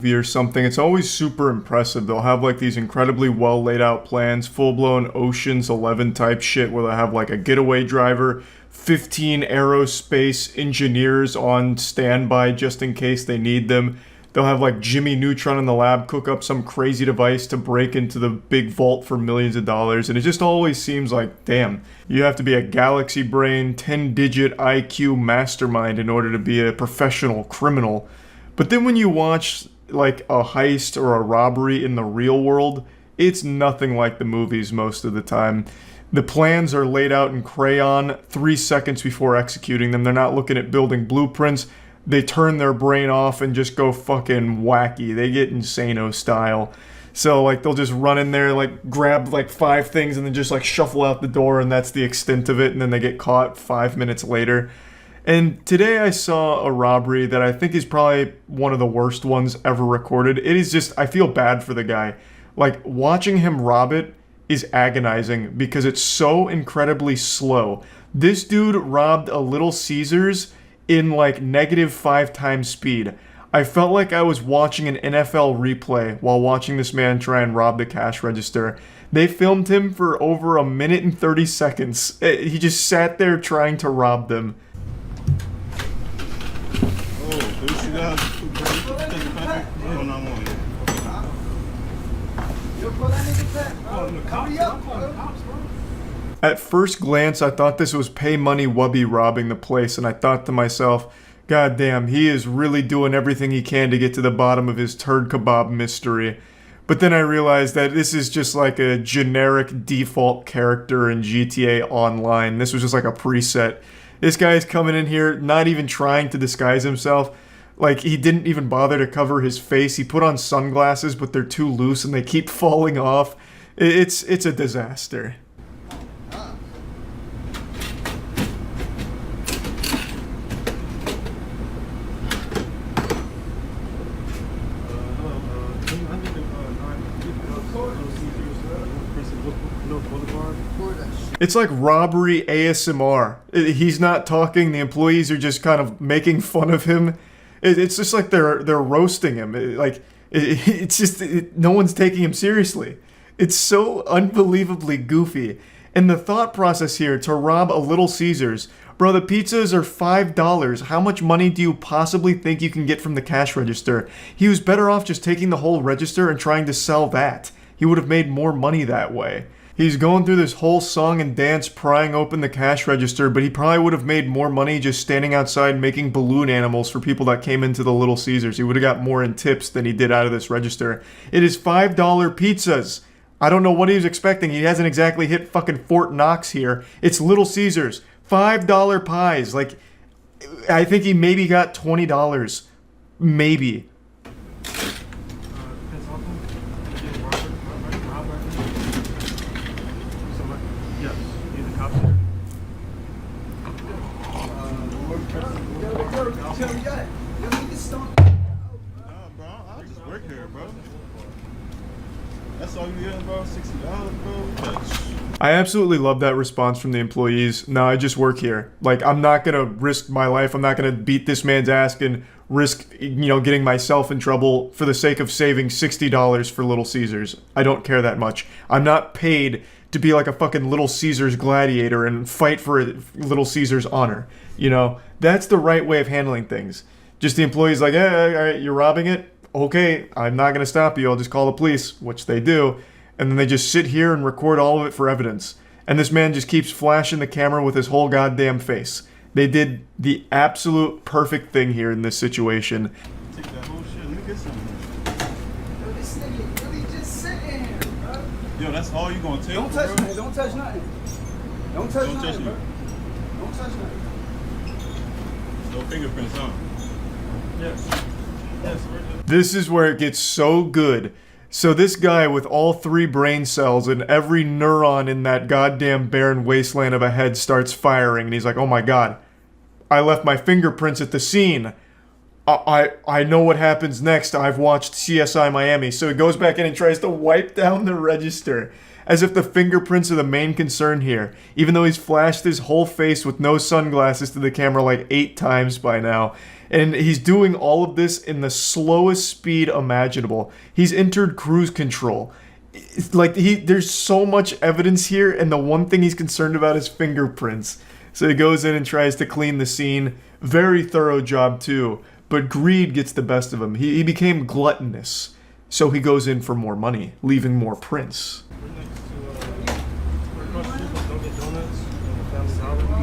Or something, it's always super impressive. They'll have like these incredibly well laid out plans, full blown Ocean's 11 type shit, where they'll have like a getaway driver, 15 aerospace engineers on standby just in case they need them. They'll have like Jimmy Neutron in the lab cook up some crazy device to break into the big vault for millions of dollars. And it just always seems like, damn, you have to be a galaxy brain, 10-digit IQ mastermind in order to be a professional criminal. But then when you watch like a heist or a robbery in the real world, it's nothing like the movies most of the time. The plans are laid out in crayon 3 seconds before executing them. They're not looking at building blueprints. They turn their brain off and just go fucking wacky. They get insano style. So like they'll just run in there, like grab like 5 things and then just like shuffle out the door, and that's the extent of it, and then they get caught 5 minutes later. And today I saw a robbery that I think is probably one of the worst ones ever recorded. It is just, I feel bad for the guy. Like, watching him rob it is agonizing because it's so incredibly slow. This dude robbed a Little Caesars in like -5 times speed. I felt like I was watching an NFL replay while watching this man try and rob the cash register. They filmed him for over 1 minute and 30 seconds. He just sat there trying to rob them. At first glance, I thought this was Pay Money Wubby robbing the place, and I thought to myself, God damn, he is really doing everything he can to get to the bottom of his turd kebab mystery. But then I realized that this is just like a generic default character in GTA Online. This was just like a preset. This guy's coming in here, not even trying to disguise himself. Like, he didn't even bother to cover his face. He put on sunglasses, but they're too loose and they keep falling off. It's a disaster. It's like robbery ASMR. He's not talking. The employees are just kind of making fun of him. It's just like they're roasting him. It's just no one's taking him seriously. It's so unbelievably goofy. And the thought process here to rob a Little Caesars, bro, the pizzas are $5. How much money do you possibly think you can get from the cash register? He was better off just taking the whole register and trying to sell that. He would have made more money that way. He's going through this whole song and dance prying open the cash register, but he probably would have made more money just standing outside making balloon animals for people that came into the Little Caesars. He would have got more in tips than he did out of this register. It is $5 pizzas. I don't know what he was expecting. He hasn't exactly hit fucking Fort Knox here. It's Little Caesars. $5 pies. Like, I think he maybe got $20. Maybe. I absolutely love that response from the employees. No, I just work here. Like, I'm not gonna risk my life. I'm not gonna beat this man's ass and risk, getting myself in trouble for the sake of saving $60 for Little Caesars. I don't care that much. I'm not paid to be like a fucking Little Caesars gladiator and fight for Little Caesars honor. That's the right way of handling things. Just the employees like, hey, all right, you're robbing it? Okay, I'm not gonna stop you. I'll just call the police, which they do. And then they just sit here and record all of it for evidence. And this man just keeps flashing the camera with his whole goddamn face. They did the absolute perfect thing here in this situation. Take that whole shit. Let me get some. Yo, this nigga really just sitting here, bro. Yo, that's all you gonna take? Don't touch bro? me. Don't touch nothing. Don't touch nothing, bro. Don't touch nothing. No fingerprints, huh? Yes. Yes. This is where it gets so good. So this guy with all 3 brain cells and every neuron in that goddamn barren wasteland of a head starts firing, and he's like, oh my god, I left my fingerprints at the scene. I know what happens next. I've watched CSI Miami. So he goes back in and tries to wipe down the register. as if the fingerprints are the main concern here, even though he's flashed his whole face with no sunglasses to the camera like 8 times by now. And he's doing all of this in the slowest speed imaginable. He's entered cruise control. It's like there's so much evidence here, and the one thing he's concerned about is fingerprints. So he goes in and tries to clean the scene. Very thorough job too, but greed gets the best of him. He became gluttonous, so he goes in for more money, leaving more prints. Come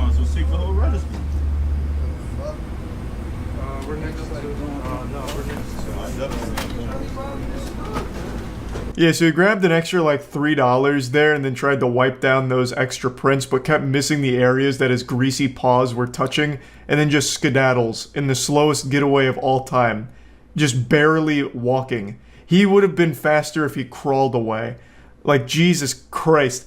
on, so seek the whole register. We're next to. Yeah, so he grabbed an extra like $3 there and then tried to wipe down those extra prints, but kept missing the areas that his greasy paws were touching, and then just skedaddles in the slowest getaway of all time, just barely walking. He would have been faster if he crawled away. Like, Jesus Christ.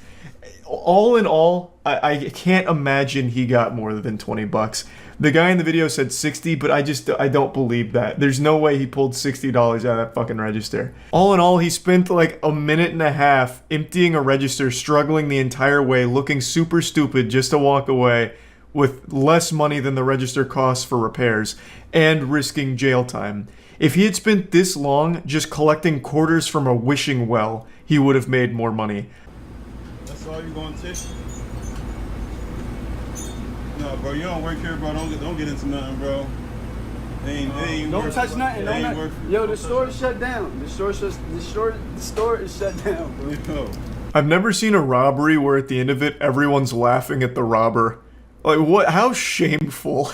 All in all, I can't imagine he got more than 20 bucks. The guy in the video said 60, but I don't believe that. There's no way he pulled $60 out of that fucking register. All in all, he spent like a minute and a half emptying a register, struggling the entire way, looking super stupid just to walk away with less money than the register costs for repairs, and risking jail time. If he had spent this long just collecting quarters from a wishing well, he would have made more money. That's all you gonna take? No, bro, you don't work here, bro. Don't get into nothing, bro. Don't touch nothing. Yo, the store is shut down. The store is shut down, bro. Yo. I've never seen a robbery where at the end of it, everyone's laughing at the robber. Like, what? How shameful.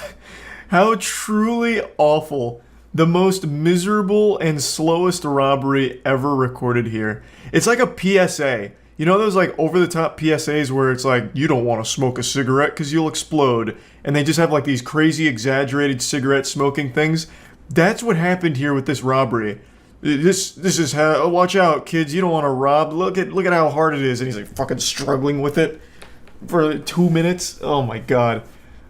How truly awful. The most miserable and slowest robbery ever recorded here. It's like a PSA. You know those like over-the-top PSAs where it's like, you don't want to smoke a cigarette because you'll explode. And they just have like these crazy exaggerated cigarette smoking things. That's what happened here with this robbery. This is how, watch out kids, you don't want to rob. Look at how hard it is. And he's like fucking struggling with it for 2 minutes. Oh my god.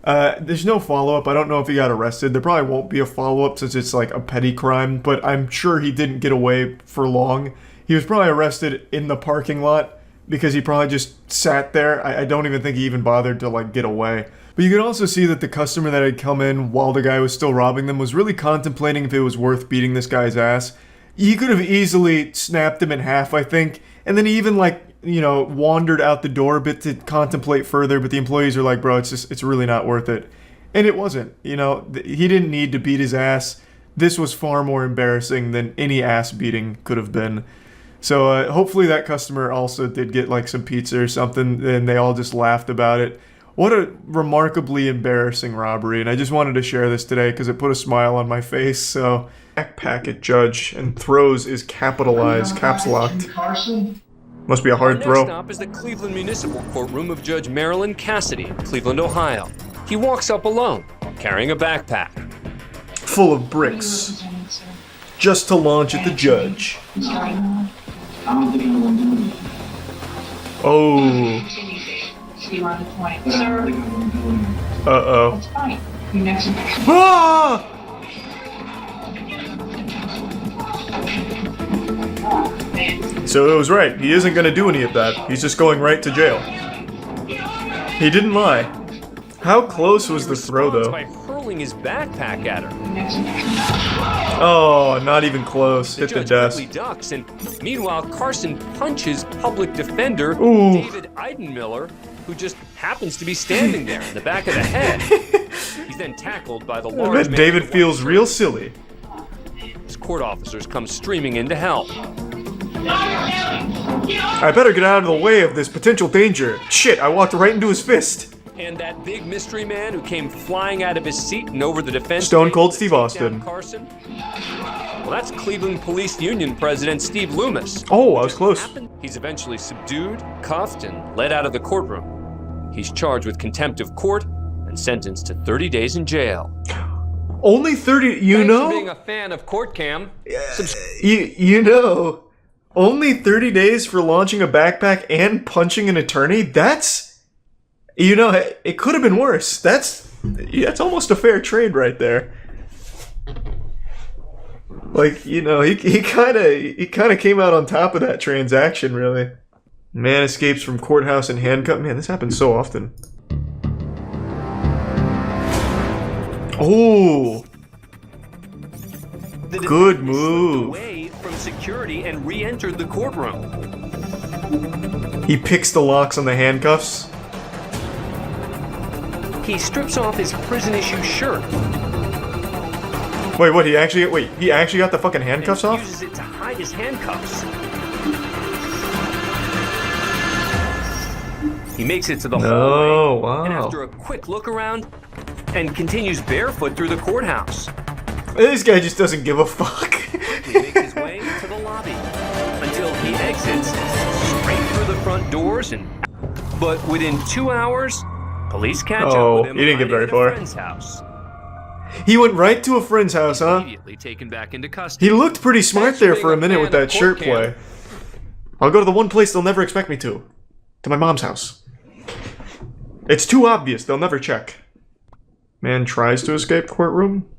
There's no follow-up. I don't know if he got arrested. There probably won't be a follow-up since it's like a petty crime, but I'm sure he didn't get away for long. He was probably arrested in the parking lot because he probably just sat there. I don't even think he even bothered to like get away. But you can also see that the customer that had come in while the guy was still robbing them was really contemplating if it was worth beating this guy's ass. He could have easily snapped him in half, I think, and then he even like, you know, wandered out the door a bit to contemplate further, but the employees are like, bro, it's really not worth it. And it wasn't. You know, he didn't need to beat his ass. This was far more embarrassing than any ass beating could have been. So hopefully that customer also did get like some pizza or something, and they all just laughed about it. What a remarkably embarrassing robbery, and I just wanted to share this today because it put a smile on my face. So, backpack at Judge, and throws is capitalized, caps locked. Must be a hard throw. Next stop is the Cleveland Municipal Courtroom of Judge Marilyn Cassidy in Cleveland, Ohio. He walks up alone, carrying a backpack. Full of bricks. Just to launch at the judge. Oh. Uh-oh. Ah! So it was right. He isn't going to do any of that. He's just going right to jail. He didn't lie. How close was the throw, though? By hurling his backpack at her. Oh, not even close. Hit the desk. Quickly ducks, and meanwhile, Carson punches public defender Ooh. David Eidenmiller, who just happens to be standing there in the back of the head. He's then tackled by the large I bet man David in the feels white real shirt. silly. His court officers come streaming in to help. I better get out of the way of this potential danger. Shit, I walked right into his fist. And that big mystery man who came flying out of his seat and over the defense. Stone Cold table to Steve take Austin. down Carson. Well, that's Cleveland Police Union President Steve Loomis. Oh, I was close. He's eventually subdued, cuffed, and led out of the courtroom. He's charged with contempt of court and sentenced to 30 days in jail. Only 30, you Thanks know? for being a fan of Court Cam. You know, only 30 days for launching a backpack and punching an attorney? That's, you know, it could have been worse. That's almost a fair trade right there. Like, you know, he kind of came out on top of that transaction, really. Man escapes from courthouse in handcuff. Man, this happens so often. Oh! Good move. Away from security and re-entered the courtroom. He picks the locks on the handcuffs. He strips off his prison-issue shirt. Wait, what? He actually got the fucking handcuffs and off? Uses it to hide his handcuffs. He makes it to the hallway, wow. and after a quick look around, and continues barefoot through the courthouse. This guy just doesn't give a fuck. He makes his way to the lobby until he exits straight through the front doors. But within 2 hours, police catch up with him. He didn't get very far. At a friend's house. He went right to a friend's house, huh? Immediately taken back into custody. He looked pretty smart there for a minute with that shirt play. I'll go to the one place they'll never expect me to. To my mom's house. It's too obvious, they'll never check. Man tries to escape courtroom.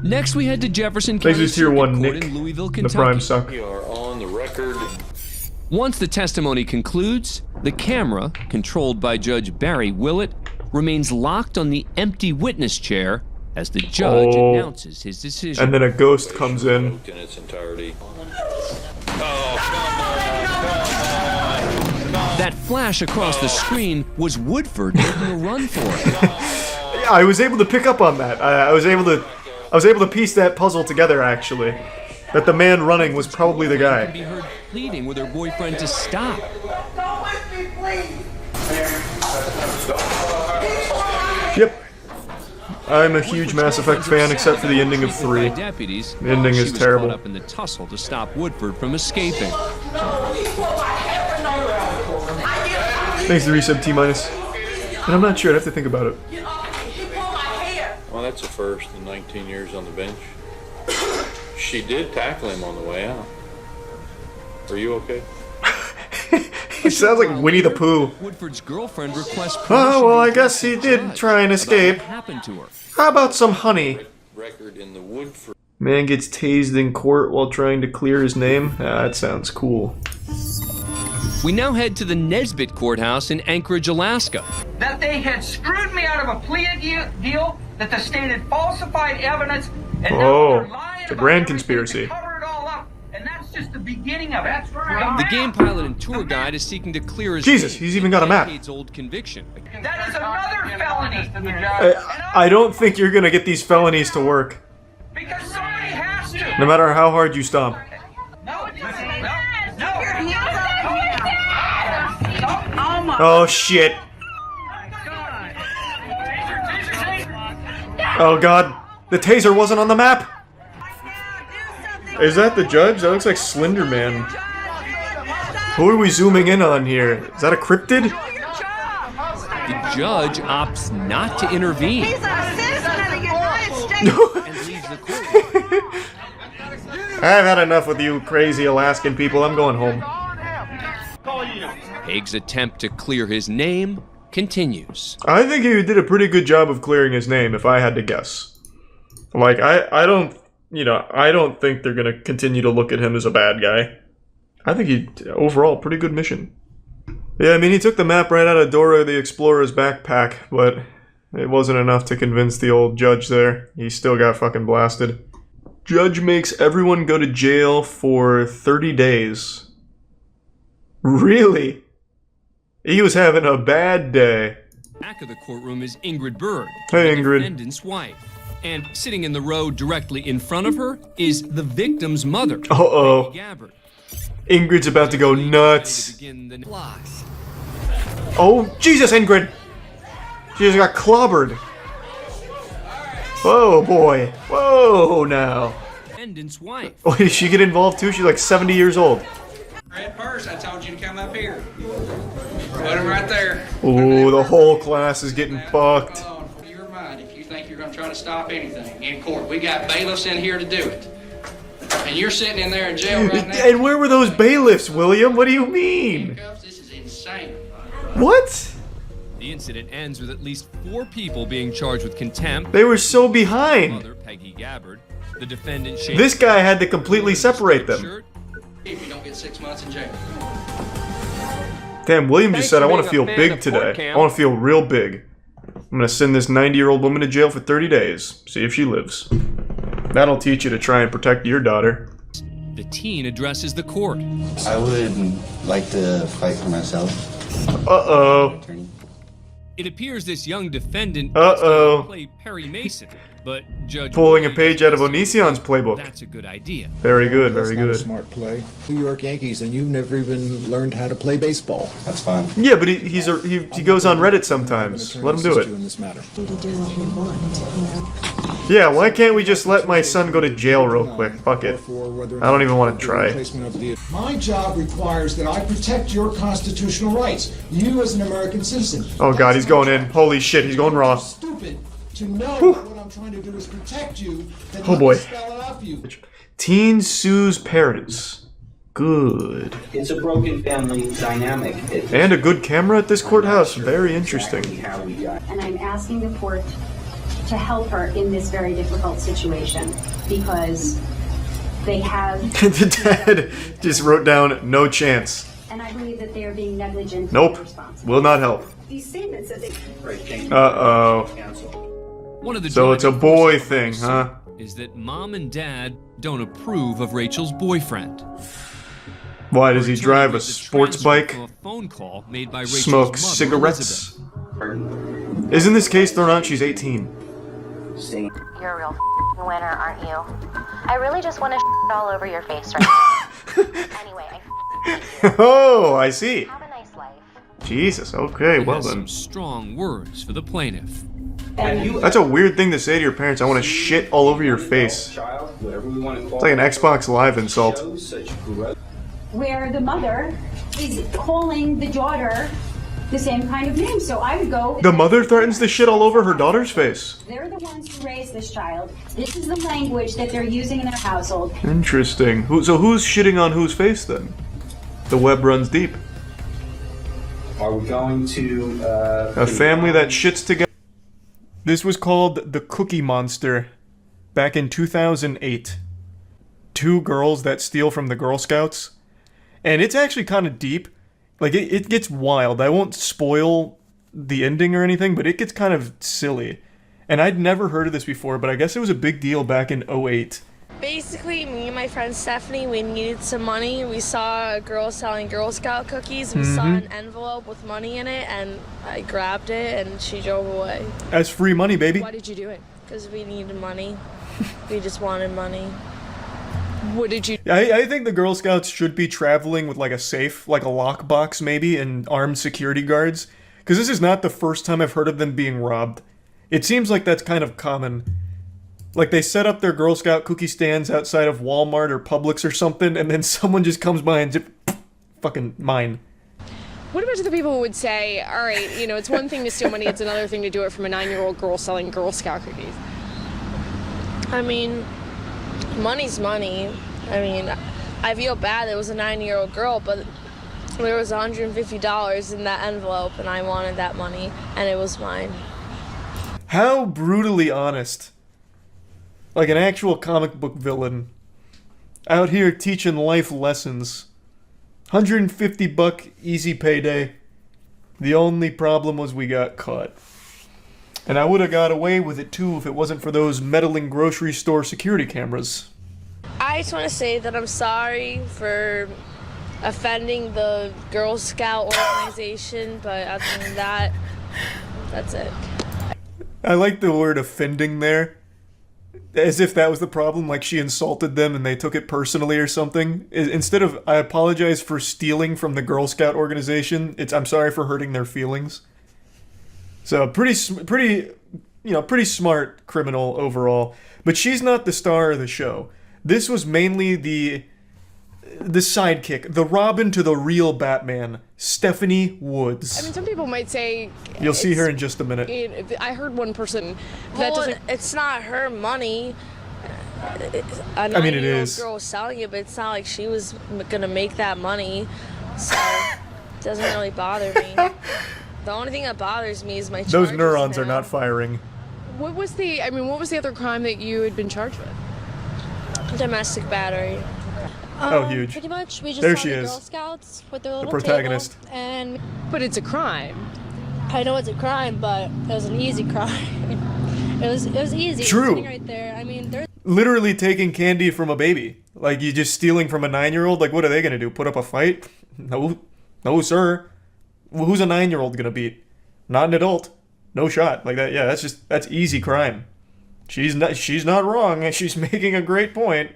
Next, we head to Jefferson Thanks County to Tier 1 Circuit Court Nick. in Louisville, The Kentucky. prime suck. We are on the record. Once the testimony concludes, the camera, controlled by Judge Barry Willett, remains locked on the empty witness chair as the judge announces his decision. And then a ghost comes in. In its entirety. That flash across the screen was Woodford making a run for it. Yeah, I was able to pick up on that. I was able to piece that puzzle together, actually. That the man running was probably the Can guy. be heard pleading with her boyfriend to stop. Go with me, please. Yep. I'm a huge Mass Effect fan, except for the ending of 3. Deputies, The ending she is was terrible. caught up in the tussle to stop Woodford from escaping. Thanks to resub T-. And I'm not sure, I'd have to think about it. Well, that's a first in 19 years on the bench. She did tackle him on the way out. Are you okay? He sounds like Winnie the Pooh. Woodford's girlfriend requests Oh, well, I permission to guess he address the did judge try and about escape. what happened to her. How about some honey? Record in the Woodford. Man gets tased in court while trying to clear his name? Ah, that sounds cool. We now head to the Nesbitt Courthouse in Anchorage, Alaska. That they had screwed me out of a plea deal, that the state had falsified evidence, and now they're lying it's a about grand everything conspiracy. to cover it all up. And that's just the beginning of it. That's right. The game pilot and tour guide is seeking to clear his Jesus, name he's even got a map. decades-old conviction. That is another felony. I don't think you're gonna get these felonies to work. Because somebody has to. No matter how hard you stomp. No, it doesn't. Oh shit. Oh god. The taser wasn't on the map. Is that the judge? That looks like Slender Man. Who are we zooming in on here? Is that a cryptid? The judge opts not to intervene He's a citizen of the United States. and leaves the court. I've had enough with you crazy Alaskan people. I'm going home. Haig's attempt to clear his name continues. I think he did a pretty good job of clearing his name, if I had to guess. Like, I don't think they're gonna continue to look at him as a bad guy. I think he, overall, pretty good mission. Yeah, I mean, he took the map right out of Dora the Explorer's backpack, but it wasn't enough to convince the old judge there. He still got fucking blasted. Judge makes everyone go to jail for 30 days. Really? He was having a bad day. Back of the courtroom is Ingrid Berg, Hey, the Ingrid. defendant's wife. And sitting in the row directly in front of her is the victim's mother, Uh-oh. Peggy Gabbard. Ingrid's about to go nuts. Begin the Oh, Jesus, Ingrid! She just got clobbered. Whoa, boy. Whoa, now. defendant's wife. Oh, did she get involved too? She's like 70 years old. Red purse, I told you to come up here. Put him right there. Ooh, the whole class is getting fucked. Come on, for your mind if you think you're going to try to stop anything in court. We got bailiffs in here to do it. And you're sitting in there in jail right now. And where were those bailiffs, William? What do you mean? Handcuffs? This is insane. What? The incident ends with at least 4 people being charged with contempt. They were so behind. Mother, Peggy Gabbard. The defendant, Shane. This guy had to completely separate them. Shirt. If you don't get 6 months in jail. Damn, William just Thanks said, for I want being to feel a fan big of today. Port Cam. I want to feel real big. I'm going to send this 90-year-old woman to jail for 30 days. See if she lives. That'll teach you to try and protect your daughter. The teen addresses the court. I would like to fight for myself. Uh-oh. It appears this young defendant Uh-oh. play Perry Mason, but Judge Pulling a Williams page out of Onision's playbook. That's a good idea. Very good, very That's not a good. smart play. New York Yankees, and you've never even learned how to play baseball. That's fine. Yeah, but he goes on Reddit sometimes. Let him do it. In this matter. Yeah, why can't we just let my son go to jail real quick? Fuck it. I don't even want to try. My job requires that I protect your constitutional rights. You as an American citizen. Oh god, he's going in. Holy shit, he's going raw. Stupid to know that what I'm trying to do is protect you. Oh boy. Spell it out for you. Teen sues parents. Good. It's a broken family dynamic. And a good camera at this courthouse. Very interesting. And I'm asking the court to help her in this very difficult situation because they have... The dad just wrote down, no chance. And I believe that they are being negligent. Nope. Will not help. These statements that they... Uh-oh. One of the So it's a boy driving thing, huh? is that mom and dad don't approve of Rachel's boyfriend. Why, does he drive a sports bike? From a phone call made by Rachel's Smoke mother, cigarettes? Elizabeth. Isn't this case thrown out? She's 18. You're a real winner, aren't you? I really just want to all over your face right now. Anyway, Oh, I see. have a nice life. Jesus, okay, It well has then. some strong words for the plaintiff. That's a weird thing to say to your parents. I want to shit all over your face. It's like an Xbox Live insult. Where the mother is calling the daughter the same kind of name. So I would go... The mother threatens to shit all over her daughter's face. They're the ones who raised this child. This is the language that they're using in their household. Interesting. So who's shitting on whose face then? The web runs deep. Are we going to A family that shits together. This was called The Cookie Monster back in 2008. Two girls that steal from the Girl Scouts. And it's actually kind of deep. Like, it gets wild. I won't spoil the ending or anything, but it gets kind of silly. And I'd never heard of this before, but I guess it was a big deal back in 08. Basically, me and my friend Stephanie, we needed some money. We saw a girl selling Girl Scout cookies. We saw an envelope with money in it, and I grabbed it, and she drove away. That's free money, baby. Why did you do it? Because we needed money. We just wanted money. What did you... I think the Girl Scouts should be traveling with like a safe, like a lockbox maybe, and armed security guards. Because this is not the first time I've heard of them being robbed. It seems like that's kind of common. Like they set up their Girl Scout cookie stands outside of Walmart or Publix or something, and then someone just comes by and fucking mine. What about the people who would say, all right, you know, it's one thing to steal money, it's another thing to do it from a 9-year-old girl selling Girl Scout cookies? I mean, money's money. I mean, I feel bad it was a 9-year-old girl, but there was $150 in that envelope, and I wanted that money, and it was mine. How brutally honest. Like an actual comic book villain. Out here teaching life lessons. $150 easy payday. The only problem was we got caught. And I would have got away with it too if it wasn't for those meddling grocery store security cameras. I just want to say that I'm sorry for offending the Girl Scout organization, but other than that, that's it. I like the word offending there. As if that was the problem, like she insulted them and they took it personally or something. Instead of, I apologize for stealing from the Girl Scout organization, it's, I'm sorry for hurting their feelings. So, pretty smart criminal overall. But she's not the star of the show. This was mainly the sidekick, the Robin to the real Batman, Stephanie Woods. I mean, some people might say... You'll see her in just a minute. I heard one person that Well, doesn't... it's not her money. I mean, it is. A 9-year-old girl was selling it, but it's not like she was gonna make that money, so it doesn't really bother me. The only thing that bothers me is my charges. Those neurons now. are not firing. What was the other crime that you had been charged with? Domestic battery. Oh, huge. Pretty much. We just There saw she the is. Girl Scouts with their little The protagonist. table, But it's a crime. I know it's a crime, but it was an easy crime. it was easy. True. It was sitting right there. I mean, there's Literally taking candy from a baby. Like, you just stealing from a 9-year-old? Like, what are they gonna do? Put up a fight? No, sir. Well, who's a 9-year-old gonna beat? Not an adult. No shot. Like that. Yeah, that's easy crime. She's not wrong. She's making a great point.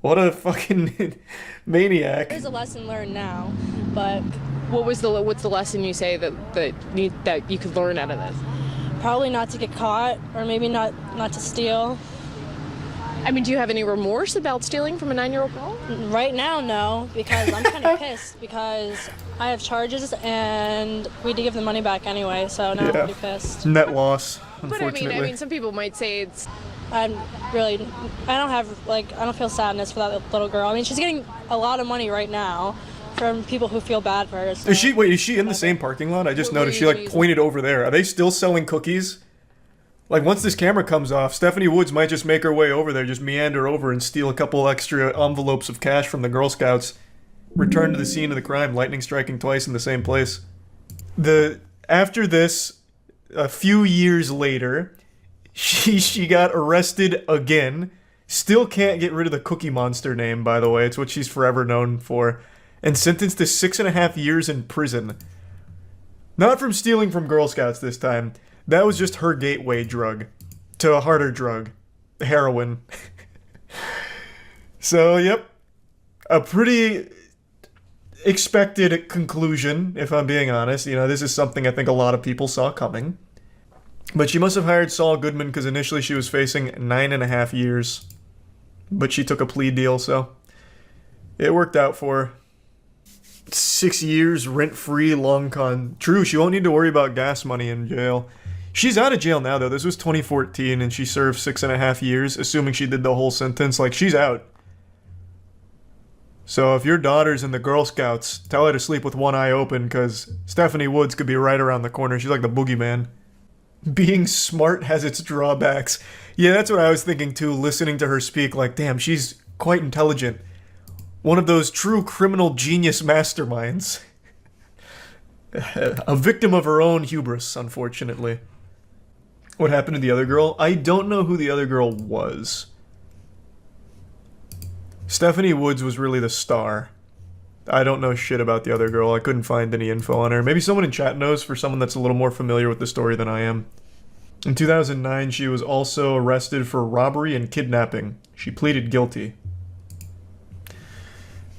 What a fucking maniac. there's a lesson learned now, but What's the lesson you say that you could learn out of this? probably not to get caught, or maybe not to steal. I mean, do you have any remorse about stealing from a 9-year-old girl? Right now, no, because I'm kind of pissed because I have charges and we had to give the money back anyway, so now I'm pretty pissed. Net loss, But unfortunately. I mean, some people might say it's. I don't feel sadness for that little girl. I mean, she's getting a lot of money right now from people who feel bad for her. So. Is she in the same parking lot? I just noticed she like pointed over there. Are they still selling cookies? Like, once this camera comes off, Stephanie Woods might just make her way over there, just meander over and steal a couple extra envelopes of cash from the Girl Scouts. Return to the scene of the crime, lightning striking twice in the same place. After this, a few years later, she got arrested again. Still can't get rid of the Cookie Monster name, by the way. It's what she's forever known for. And sentenced to 6.5 years in prison. Not from stealing from Girl Scouts this time. That was just her gateway drug to a harder drug, heroin. So, yep, a pretty expected conclusion, if I'm being honest. You know, this is something I think a lot of people saw coming. But she must have hired Saul Goodman because initially she was facing 9.5 years. But she took a plea deal, so it worked out for her. 6 years, rent-free, long con. True, she won't need to worry about gas money in jail. She's out of jail now, though. This was 2014, and she served 6.5 years, assuming she did the whole sentence. Like, she's out. So if your daughter's in the Girl Scouts, tell her to sleep with one eye open, because Stephanie Woods could be right around the corner. She's like the boogeyman. Being smart has its drawbacks. Yeah, that's what I was thinking, too, listening to her speak. Like, damn, she's quite intelligent. One of those true criminal genius masterminds. A victim of her own hubris, unfortunately. What happened to the other girl? I don't know who the other girl was. Stephanie Woods was really the star. I don't know shit about the other girl. I couldn't find any info on her. Maybe someone in chat knows, for someone that's a little more familiar with the story than I am. In 2009, she was also arrested for robbery and kidnapping. She pleaded guilty.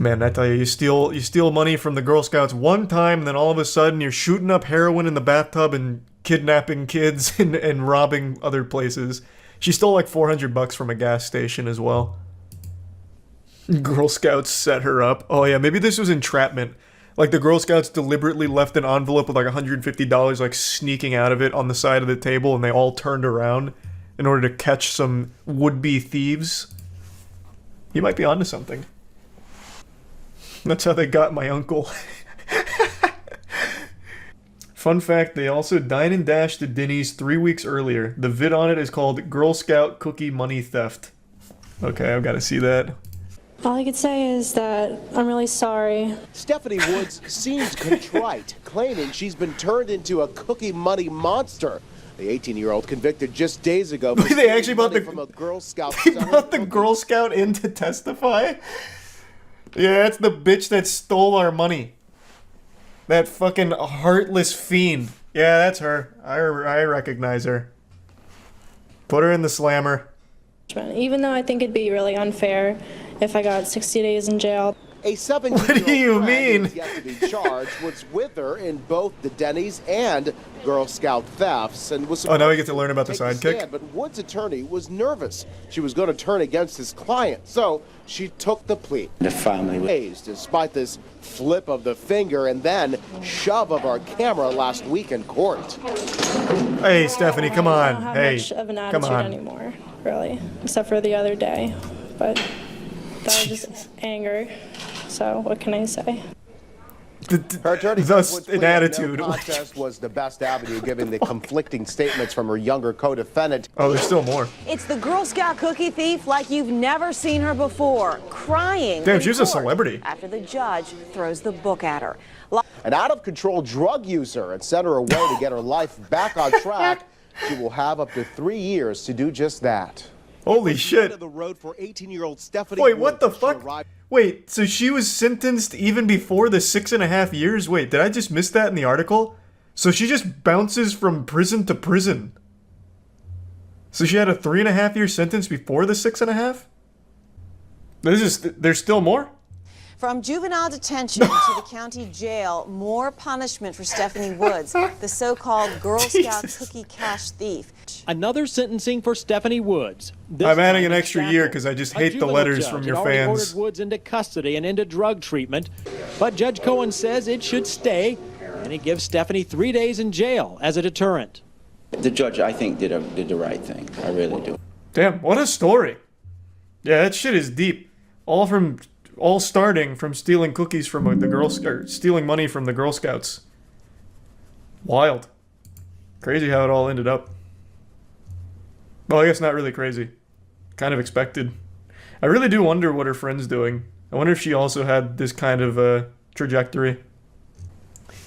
Man, I tell you, you steal money from the Girl Scouts one time, and then all of a sudden you're shooting up heroin in the bathtub and kidnapping kids and robbing other places. She stole like $400 from a gas station as well. Girl Scouts set her up. Oh yeah, maybe this was entrapment. Like the Girl Scouts deliberately left an envelope with like $150 like sneaking out of it on the side of the table, and they all turned around in order to catch some would-be thieves. You might be onto something. That's how they got my uncle. Fun fact, they also dine and dashed to Denny's 3 weeks earlier. The vid on it is called Girl Scout Cookie Money Theft. Okay, I've got to see that. All I could say is that I'm really sorry. Stephanie Woods seems contrite, claiming she's been turned into a cookie money monster. The 18-year-old convicted just days ago. They actually brought from a Girl Scout. They brought the Girl Scout in to testify? Yeah, that's the bitch that stole our money. That fucking heartless fiend. Yeah, that's her. I recognize her. Put her in the slammer. Even though I think it'd be really unfair if I got 60 days in jail. A 17-year-old What do you mean? who's yet to be charged was with her in both the Denny's and Girl Scout thefts, and was. Oh, now we get to learn about the take sidekick? stand, but Wood's attorney was nervous. She was going to turn against his client, so she took the plea. The family Days, despite this flip of the finger and then shove of our camera last week in court. Hey, Stephanie, come on. I don't have Hey, much of an come attitude on. anymore, really, except for the other day. But that was just anger. So what can I say? Her attorney Thus, would an plead that attitude. No contest was the best avenue, given the conflicting statements from her younger co-defendant. Oh, there's still more. It's the Girl Scout cookie thief like you've never seen her before, crying. Damn, in she's a court celebrity. After the judge throws the book at her. An out-of-control drug user and sent her away to get her life back on track. She will have up to 3 years to do just that. Holy shit. The road for 18-year-old Stephanie Wait, what the Woods. fuck? Wait, so she was sentenced even before the 6.5 years? Wait, did I just miss that in the article? So she just bounces from prison to prison. So she had a 3.5 year sentence before the 6.5? There's still more? From juvenile detention to the county jail, more punishment for Stephanie Woods, the so-called Girl Scout cookie cash thief. Another sentencing for Stephanie Woods. I'm adding an extra year because I just hate the letters from your fans. Ordered Woods into custody and into drug treatment, but Judge Cohen says it should stay, and he gives Stephanie 3 days in jail as a deterrent. The judge, I think, did the right thing. I really do. Damn, what a story. Yeah, that shit is deep. All starting from stealing cookies from stealing money from the Girl Scouts. Wild. Crazy how it all ended up. Well, I guess not really crazy. Kind of expected. I really do wonder what her friend's doing. I wonder if she also had this kind of trajectory.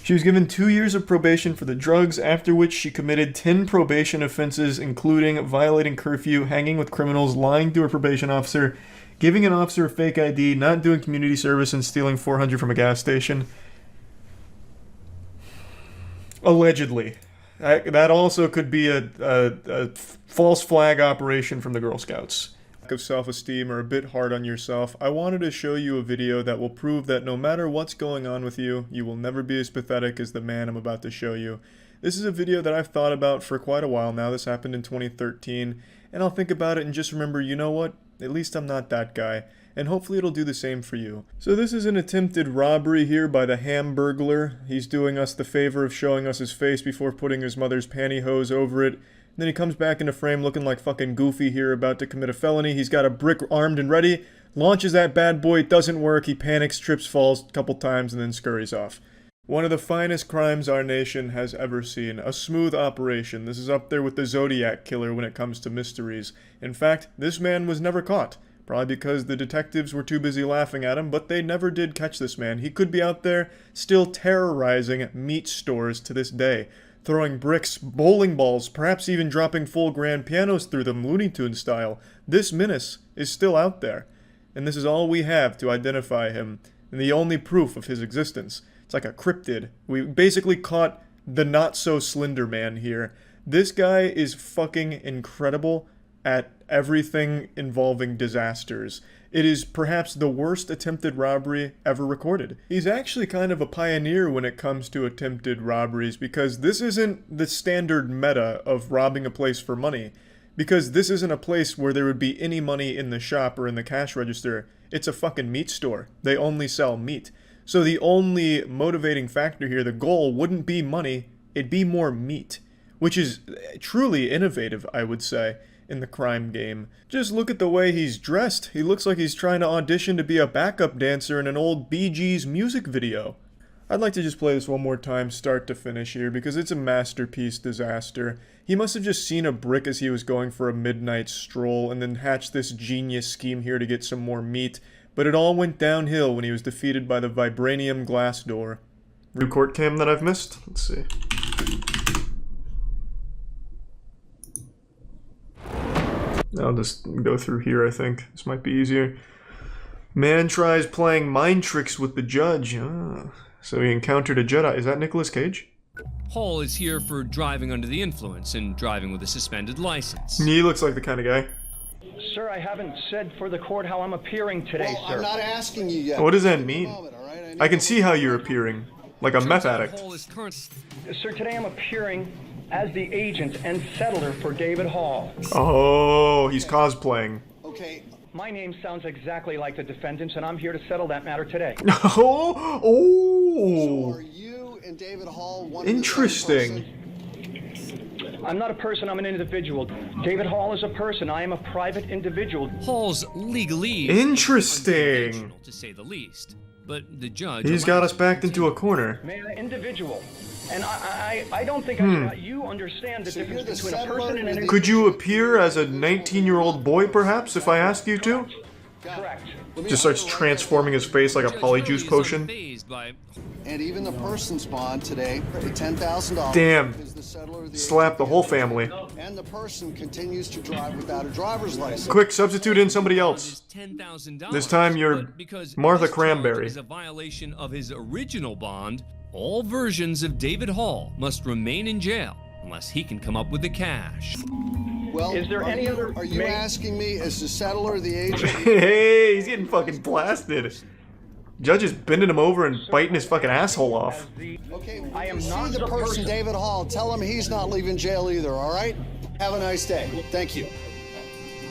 She was given 2 years of probation for the drugs, after which she committed 10 probation offenses, including violating curfew, hanging with criminals, lying to her probation officer, giving an officer a fake ID, not doing community service, and stealing $400 from a gas station. Allegedly. That also could be a false flag operation from the Girl Scouts. Lack of self-esteem or a bit hard on yourself, I wanted to show you a video that will prove that no matter what's going on with you, you will never be as pathetic as the man I'm about to show you. This is a video that I've thought about for quite a while now. This happened in 2013, and I'll think about it and just remember, you know what? At least I'm not that guy, and hopefully it'll do the same for you. So this is an attempted robbery here by the Hamburglar. He's doing us the favor of showing us his face before putting his mother's pantyhose over it. Then he comes back into frame looking like fucking Goofy here, about to commit a felony. He's got a brick armed and ready, launches that bad boy, it doesn't work, he panics, trips, falls a couple times, and then scurries off. One of the finest crimes our nation has ever seen. A smooth operation. This is up there with the Zodiac Killer when it comes to mysteries. In fact, this man was never caught. Probably because the detectives were too busy laughing at him, but they never did catch this man. He could be out there still terrorizing meat stores to this day. Throwing bricks, bowling balls, perhaps even dropping full grand pianos through them, Looney Tunes style. This menace is still out there. And this is all we have to identify him, and the only proof of his existence. It's like a cryptid. We basically caught the not-so-slender man here. This guy is fucking incredible at everything involving disasters. It is perhaps the worst attempted robbery ever recorded. He's actually kind of a pioneer when it comes to attempted robberies, because this isn't the standard meta of robbing a place for money. Because this isn't a place where there would be any money in the shop or in the cash register. It's a fucking meat store. They only sell meat. So the only motivating factor here, the goal, wouldn't be money, it'd be more meat. Which is truly innovative, I would say, in the crime game. Just look at the way he's dressed. He looks like he's trying to audition to be a backup dancer in an old Bee Gees music video. I'd like to just play this one more time, start to finish here, because it's a masterpiece disaster. He must have just seen a brick as he was going for a midnight stroll, and then hatched this genius scheme here to get some more meat. But it all went downhill when he was defeated by the vibranium glass door. New court cam that I've missed? Let's see. I'll just go through here, I think. This might be easier. Man tries playing mind tricks with the judge. So he encountered a Jedi. Is that Nicolas Cage? Hall is here for driving under the influence and driving with a suspended license. He looks like the kind of guy. Sir, I haven't said for the court how I'm appearing today, sir. I'm not asking you yet. What does that mean? I can see how you're appearing. Like a meth addict. Sir, today I'm appearing as the agent and settler for David Hall. Oh, he's cosplaying. Okay. My name sounds exactly like the defendant's, and I'm here to settle that matter today. Oh! So are you and David Hall one Interesting. I'm not a person, I'm an individual. David Hall is a person, I am a private individual. Hall's legalese. Interesting. To say the least. But the judge... He's got us backed into a corner. Individual. And I don't think you understand the difference between a person and an... Could you appear as a 19-year-old boy, perhaps, if I asked you to? Correct. Just starts transforming his face like a polyjuice potion. And even the person's bond today, $10,000. Damn. Slap the whole family. And the person continues to drive without a driver's license. Quick, substitute in somebody else. This time you're Martha Cranberry. Is a violation of his original bond. All versions of David Hall must remain in jail unless he can come up with the cash. Well, is there any other? Are you asking me as the settler, the agent? Hey, he's getting fucking blasted. Judge is bending him over and biting his fucking asshole off. Okay, I am not the person, David Hall. Tell him he's not leaving jail either. All right. Have a nice day. Thank you.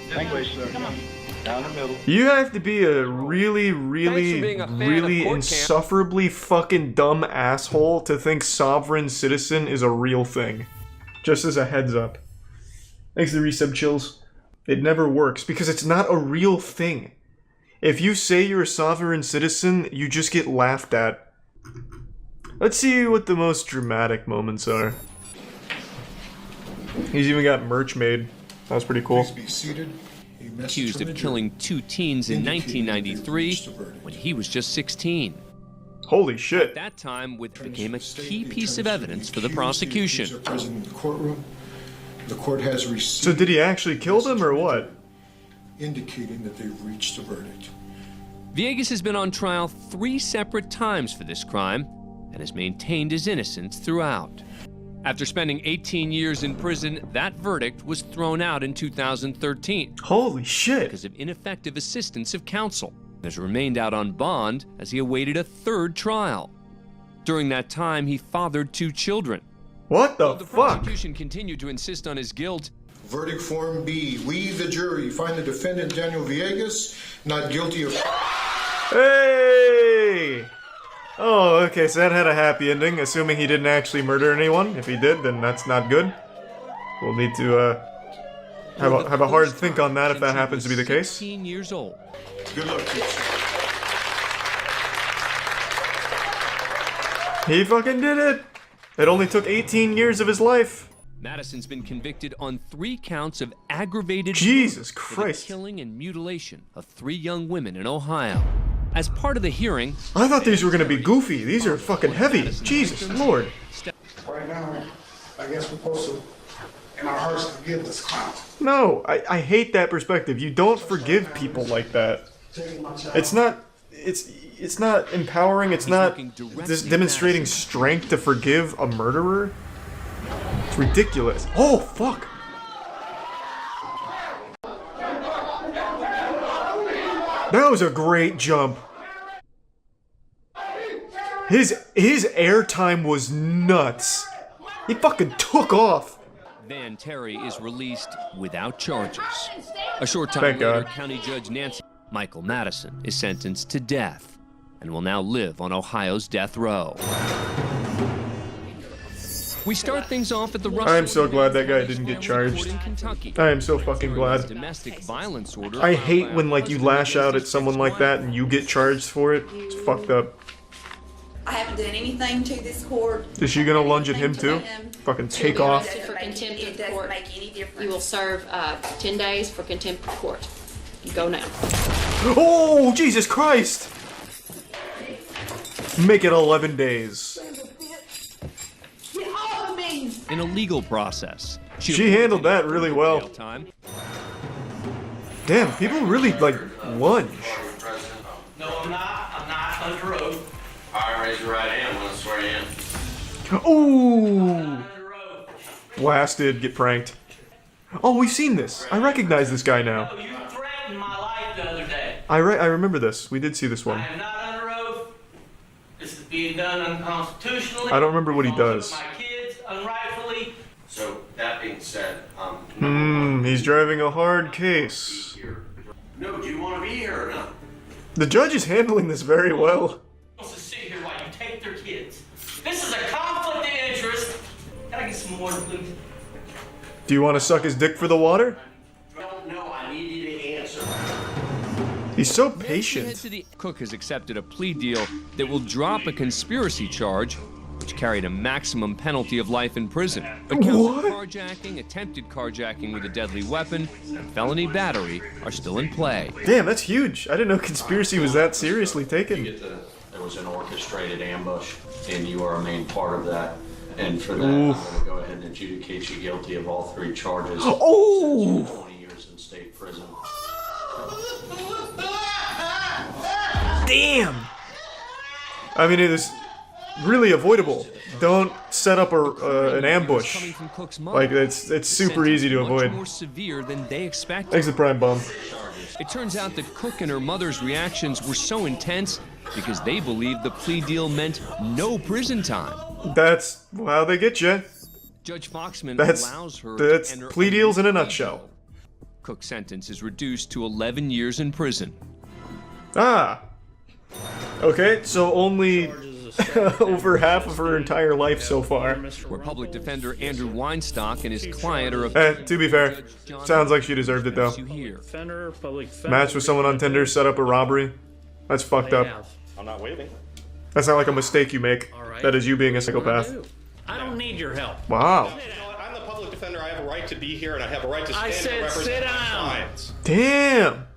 Thank you, sir. Come on. Down the middle. You have to be a really, really insufferably fucking dumb asshole to think sovereign citizen is a real thing. Just as a heads up. Thanks to the resub chills. It never works because it's not a real thing. If you say you're a sovereign citizen, you just get laughed at. Let's see what the most dramatic moments are. He's even got merch made. That was pretty cool. Please be seated. Accused of killing 2 teens in 1993 when he was just 16. Holy shit. At that time, which became a key piece of evidence for the prosecution. Present in the courtroom. The court has received. So did he actually kill them or what? Indicating that they've reached a verdict. Villegas has been on trial 3 separate times for this crime and has maintained his innocence throughout. After spending 18 years in prison, that verdict was thrown out in 2013. Holy shit! Because of ineffective assistance of counsel. He has remained out on bond as he awaited a 3rd trial. During that time, he fathered 2 children. What the The fuck? prosecution continued to insist on his guilt. Verdict Form B. We, the jury, find the defendant Daniel Villegas not guilty of... Hey! Oh, okay, so that had a happy ending, assuming he didn't actually murder anyone. If he did, then that's not good. We'll need to, have a hard think on that if that happens to be the case. 16 years old. Good luck, kids. He fucking did it! It only took 18 years of his life. Madison's been convicted on 3 counts of aggravated Jesus murder for Christ. the killing and mutilation of 3 young women in Ohio. As part of the hearing, I thought these were gonna be goofy. These are fucking heavy. Jesus Lord. Right now, I guess we're supposed to, in our hearts, forgive this clown. No, I hate that perspective. You don't forgive people like that. It's not empowering. It's not just demonstrating strength to forgive a murderer. It's ridiculous. Oh, fuck. That was a great jump. His airtime was nuts. He fucking took off. Van Terry is released without charges. A short time Thank later, God. County Judge Nancy Michael Madison is sentenced to death and will now live on Ohio's death row. We start things off at the I am so glad that guy didn't get charged. I am so fucking glad. Domestic violence order. I hate when like you lash out at someone like that and you get charged for it. It's fucked up. I haven't done anything to this court. Is she gonna lunge at him too? Fucking take off. For contempt of court. Make any difference. You will serve 10 days for contempt of court. You go now. Oh, Jesus Christ! Make it 11 days. In a legal process. She handled that really well. Damn, people really like lunge. No, I'm not. I'm not under oath. All right, raise your right hand. I'm gonna swear you in. Ooh! Blasted, get pranked. Oh, we've seen this. I recognize this guy now. You threatened my life the other day. I remember this. We did see this one. I am not under oath. This is being done unconstitutionally. I don't remember what he does. My kids unrightfully. So that being said, He's driving a hard case. no, do you want to be here or not? The judge is handling this very well. Wants to sit here while you take their kids. This is a conflict of interest. Can I get some water, please? Do you want to suck his dick for the water? No, I need you to answer. He's so Head patient. to the Cook has accepted a plea deal that will drop a conspiracy charge, which carried a maximum penalty of life in prison. But counts of carjacking, attempted carjacking with a deadly weapon, and felony battery are still in play. Damn, that's huge. I didn't know conspiracy was that seriously taken. There was an orchestrated ambush, and you are a main part of that. And for that, I'm going to go ahead and adjudicate you guilty of all 3 charges. Oh! 20 years in state prison. Damn! I mean, it is really avoidable. Don't set up an ambush. Like, it's super easy to avoid. More severe than they expected. Exit Prime Bomb. It turns out that Cook and her mother's reactions were so intense because they believed the plea deal meant no prison time. That's how they get you. Judge Foxman allows her That's to enter plea deals in a plea nutshell. deal. Cook's sentence is reduced to 11 years in prison. Ah. Okay, so only over half of her entire life so far. Where public defender Andrew Weinstock and his client are... To be fair, sounds like she deserved it though. Match with someone on Tinder, set up a robbery. That's fucked up. I'm not waving. That's not like a mistake you make. That is you being a psychopath. I don't need your help. Wow. I'm the public defender. I have a right to be here, and I have a right to stand and represent sit my down. clients. Damn.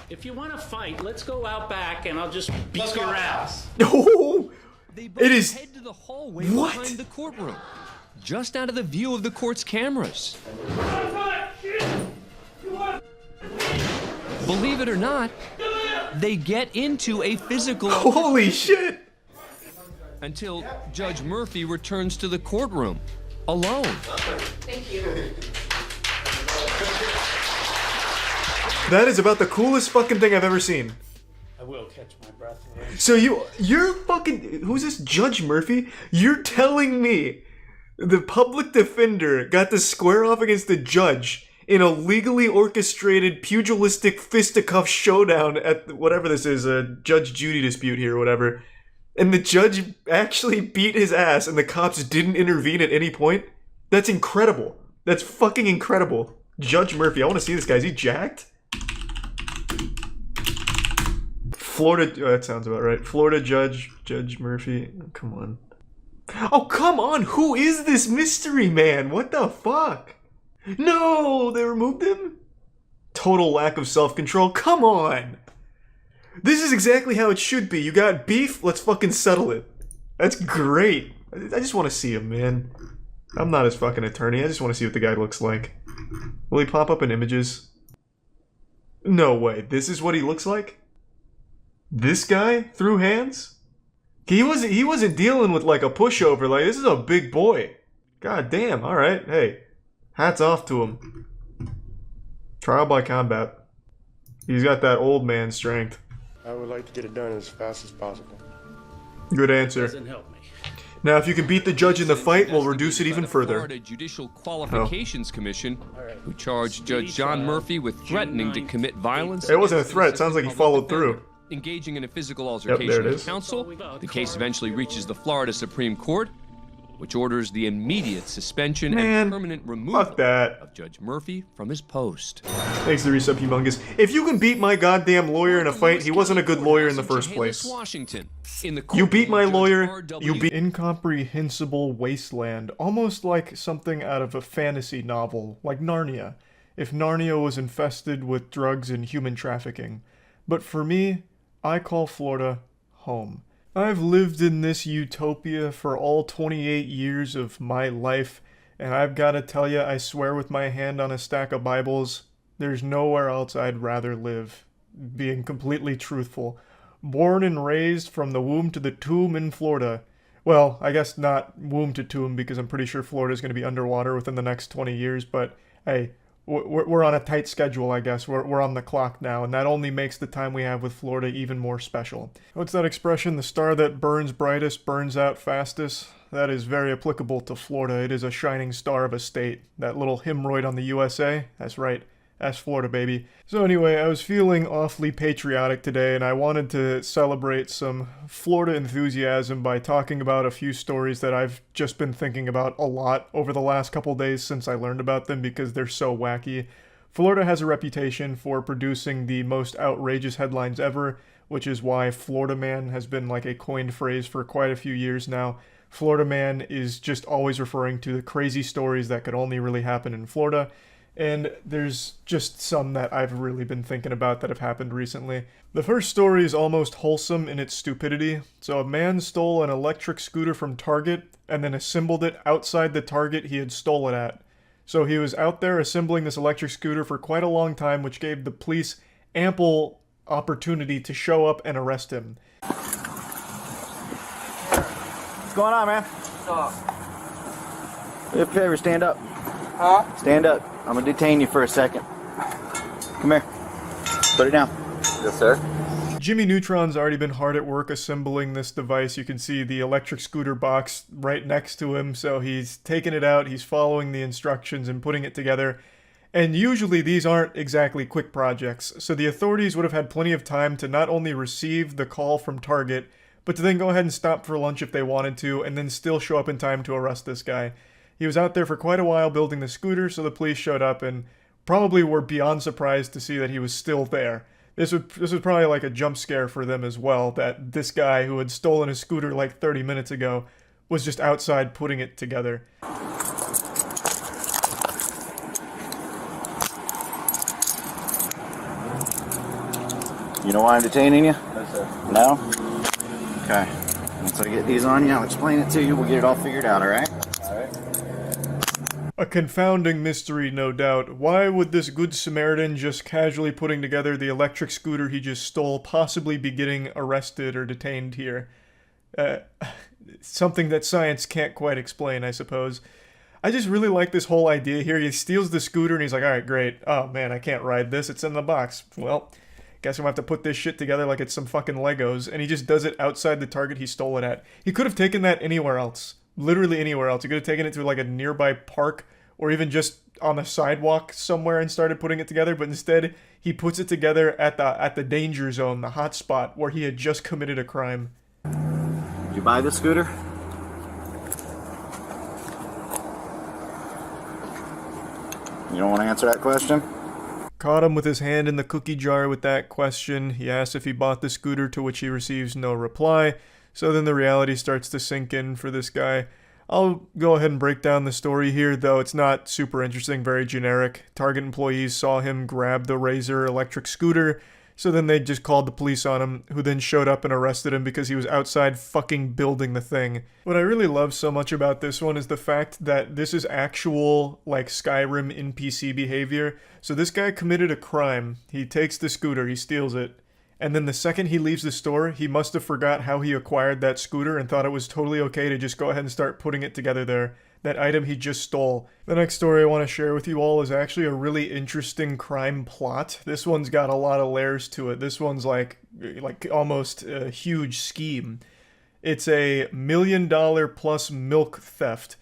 If you want to fight, let's go out back, and I'll just beat your ass. Oh, They both it is. head to the hallway What? behind the courtroom, just out of the view of the court's cameras. Believe it or not, they get into a physical... Holy shit! Until Judge Murphy returns to the courtroom, alone. Thank you. That is about the coolest fucking thing I've ever seen. I will catch my breath. So you're fucking, who's this, Judge Murphy? You're telling me the public defender got to square off against the judge in a legally orchestrated pugilistic fisticuff showdown at whatever this is, a Judge Judy dispute here or whatever, and the judge actually beat his ass and the cops didn't intervene at any point? That's incredible. That's fucking incredible. Judge Murphy, I want to see this guy. Is he jacked? Florida, that sounds about right. Florida Judge Murphy. Come on. Oh, come on. Who is this mystery man? What the fuck? No, they removed him? Total lack of self-control. Come on. This is exactly how it should be. You got beef? Let's fucking settle it. That's great. I just want to see him, man. I'm not his fucking attorney. I just want to see what the guy looks like. Will he pop up in images? No way. This is what he looks like? This guy threw hands? He wasn't dealing with like a pushover. Like, this is a big boy. God damn. All right. Hey, hats off to him. Trial by combat. He's got that old man strength. I would like to get it done as fast as possible. Good answer. Doesn't help me. Now, if you can beat the judge in the fight, we'll reduce it even further. Florida Judicial Qualifications Commission, who charged Judge John Murphy with threatening to commit violence. It wasn't a threat. It sounds like he followed through. Engaging in a physical Yep, altercation there it with is. counsel. The case eventually reaches the Florida Supreme Court, which orders the immediate suspension and permanent removal of Judge Murphy from his post. Thanks to Resub Humongous. If you can beat my goddamn lawyer in a fight, he wasn't a good lawyer in the first place. Washington. In the You beat my lawyer, you beat... Incomprehensible wasteland. Almost like something out of a fantasy novel, like Narnia. If Narnia was infested with drugs and human trafficking. But for me, I call Florida home. I've lived in this utopia for all 28 years of my life, and I've got to tell you, I swear with my hand on a stack of Bibles, there's nowhere else I'd rather live. Being completely truthful. Born and raised from the womb to the tomb in Florida. Well, I guess not womb to tomb, because I'm pretty sure Florida's going to be underwater within the next 20 years, but hey, we're on a tight schedule, I guess. We're on the clock now, and that only makes the time we have with Florida even more special. What's that expression? The star that burns brightest burns out fastest? That is very applicable to Florida. It is a shining star of a state. That little hemorrhoid on the USA? That's right. That's Florida, baby. So anyway, I was feeling awfully patriotic today, and I wanted to celebrate some Florida enthusiasm by talking about a few stories that I've just been thinking about a lot over the last couple days since I learned about them because they're so wacky. Florida has a reputation for producing the most outrageous headlines ever, which is why Florida Man has been like a coined phrase for quite a few years now. Florida Man is just always referring to the crazy stories that could only really happen in Florida. And there's just some that I've really been thinking about that have happened recently. The first story is almost wholesome in its stupidity. So a man stole an electric scooter from Target and then assembled it outside the Target he had stolen at. So he was out there assembling this electric scooter for quite a long time, which gave the police ample opportunity to show up and arrest him. What's going on, man? Do a favor, stand up. Huh? Stand up. I'm gonna detain you for a second. Come here. Put it down. Yes, sir. Jimmy Neutron's already been hard at work assembling this device. You can see the electric scooter box right next to him, so he's taking it out, he's following the instructions and putting it together. And usually these aren't exactly quick projects, so the authorities would have had plenty of time to not only receive the call from Target, but to then go ahead and stop for lunch if they wanted to, and then still show up in time to arrest this guy. He was out there for quite a while building the scooter, so the police showed up and probably were beyond surprised to see that he was still there. This was probably like a jump scare for them as well, that this guy who had stolen a scooter like 30 minutes ago was just outside putting it together. You know why I'm detaining you? No, sir. No? Okay. Once I get these on you, I'll explain it to you. We'll get it all figured out, alright? Alright. A confounding mystery, no doubt. Why would this good Samaritan just casually putting together the electric scooter he just stole possibly be getting arrested or detained here? Something that science can't quite explain, I suppose. I just really like this whole idea here. He steals the scooter and he's like, alright, great. Oh man, I can't ride this. It's in the box. Well, guess I'm gonna have to put this shit together like it's some fucking Legos. And he just does it outside the Target he stole it at. He could have taken that anywhere else. Literally anywhere else. He could have taken it to like a nearby park or even just on the sidewalk somewhere and started putting it together, but instead he puts it together at the danger zone, the hot spot where he had just committed a crime. Did you buy the scooter? You don't want to answer that question? Caught him with his hand in the cookie jar with that question. He asks if he bought the scooter, to which he receives no reply. So then the reality starts to sink in for this guy. I'll go ahead and break down the story here, though it's not super interesting, very generic. Target employees saw him grab the Razor electric scooter, so then they just called the police on him, who then showed up and arrested him because he was outside fucking building the thing. What I really love so much about this one is the fact that this is actual, like, Skyrim NPC behavior. So this guy committed a crime. He takes the scooter, he steals it. And then the second he leaves the store, he must have forgot how he acquired that scooter and thought it was totally okay to just go ahead and start putting it together there. That item he just stole. The next story I want to share with you all is actually a really interesting crime plot. This one's got a lot of layers to it. This one's like almost a huge scheme. It's a $1 million plus milk theft.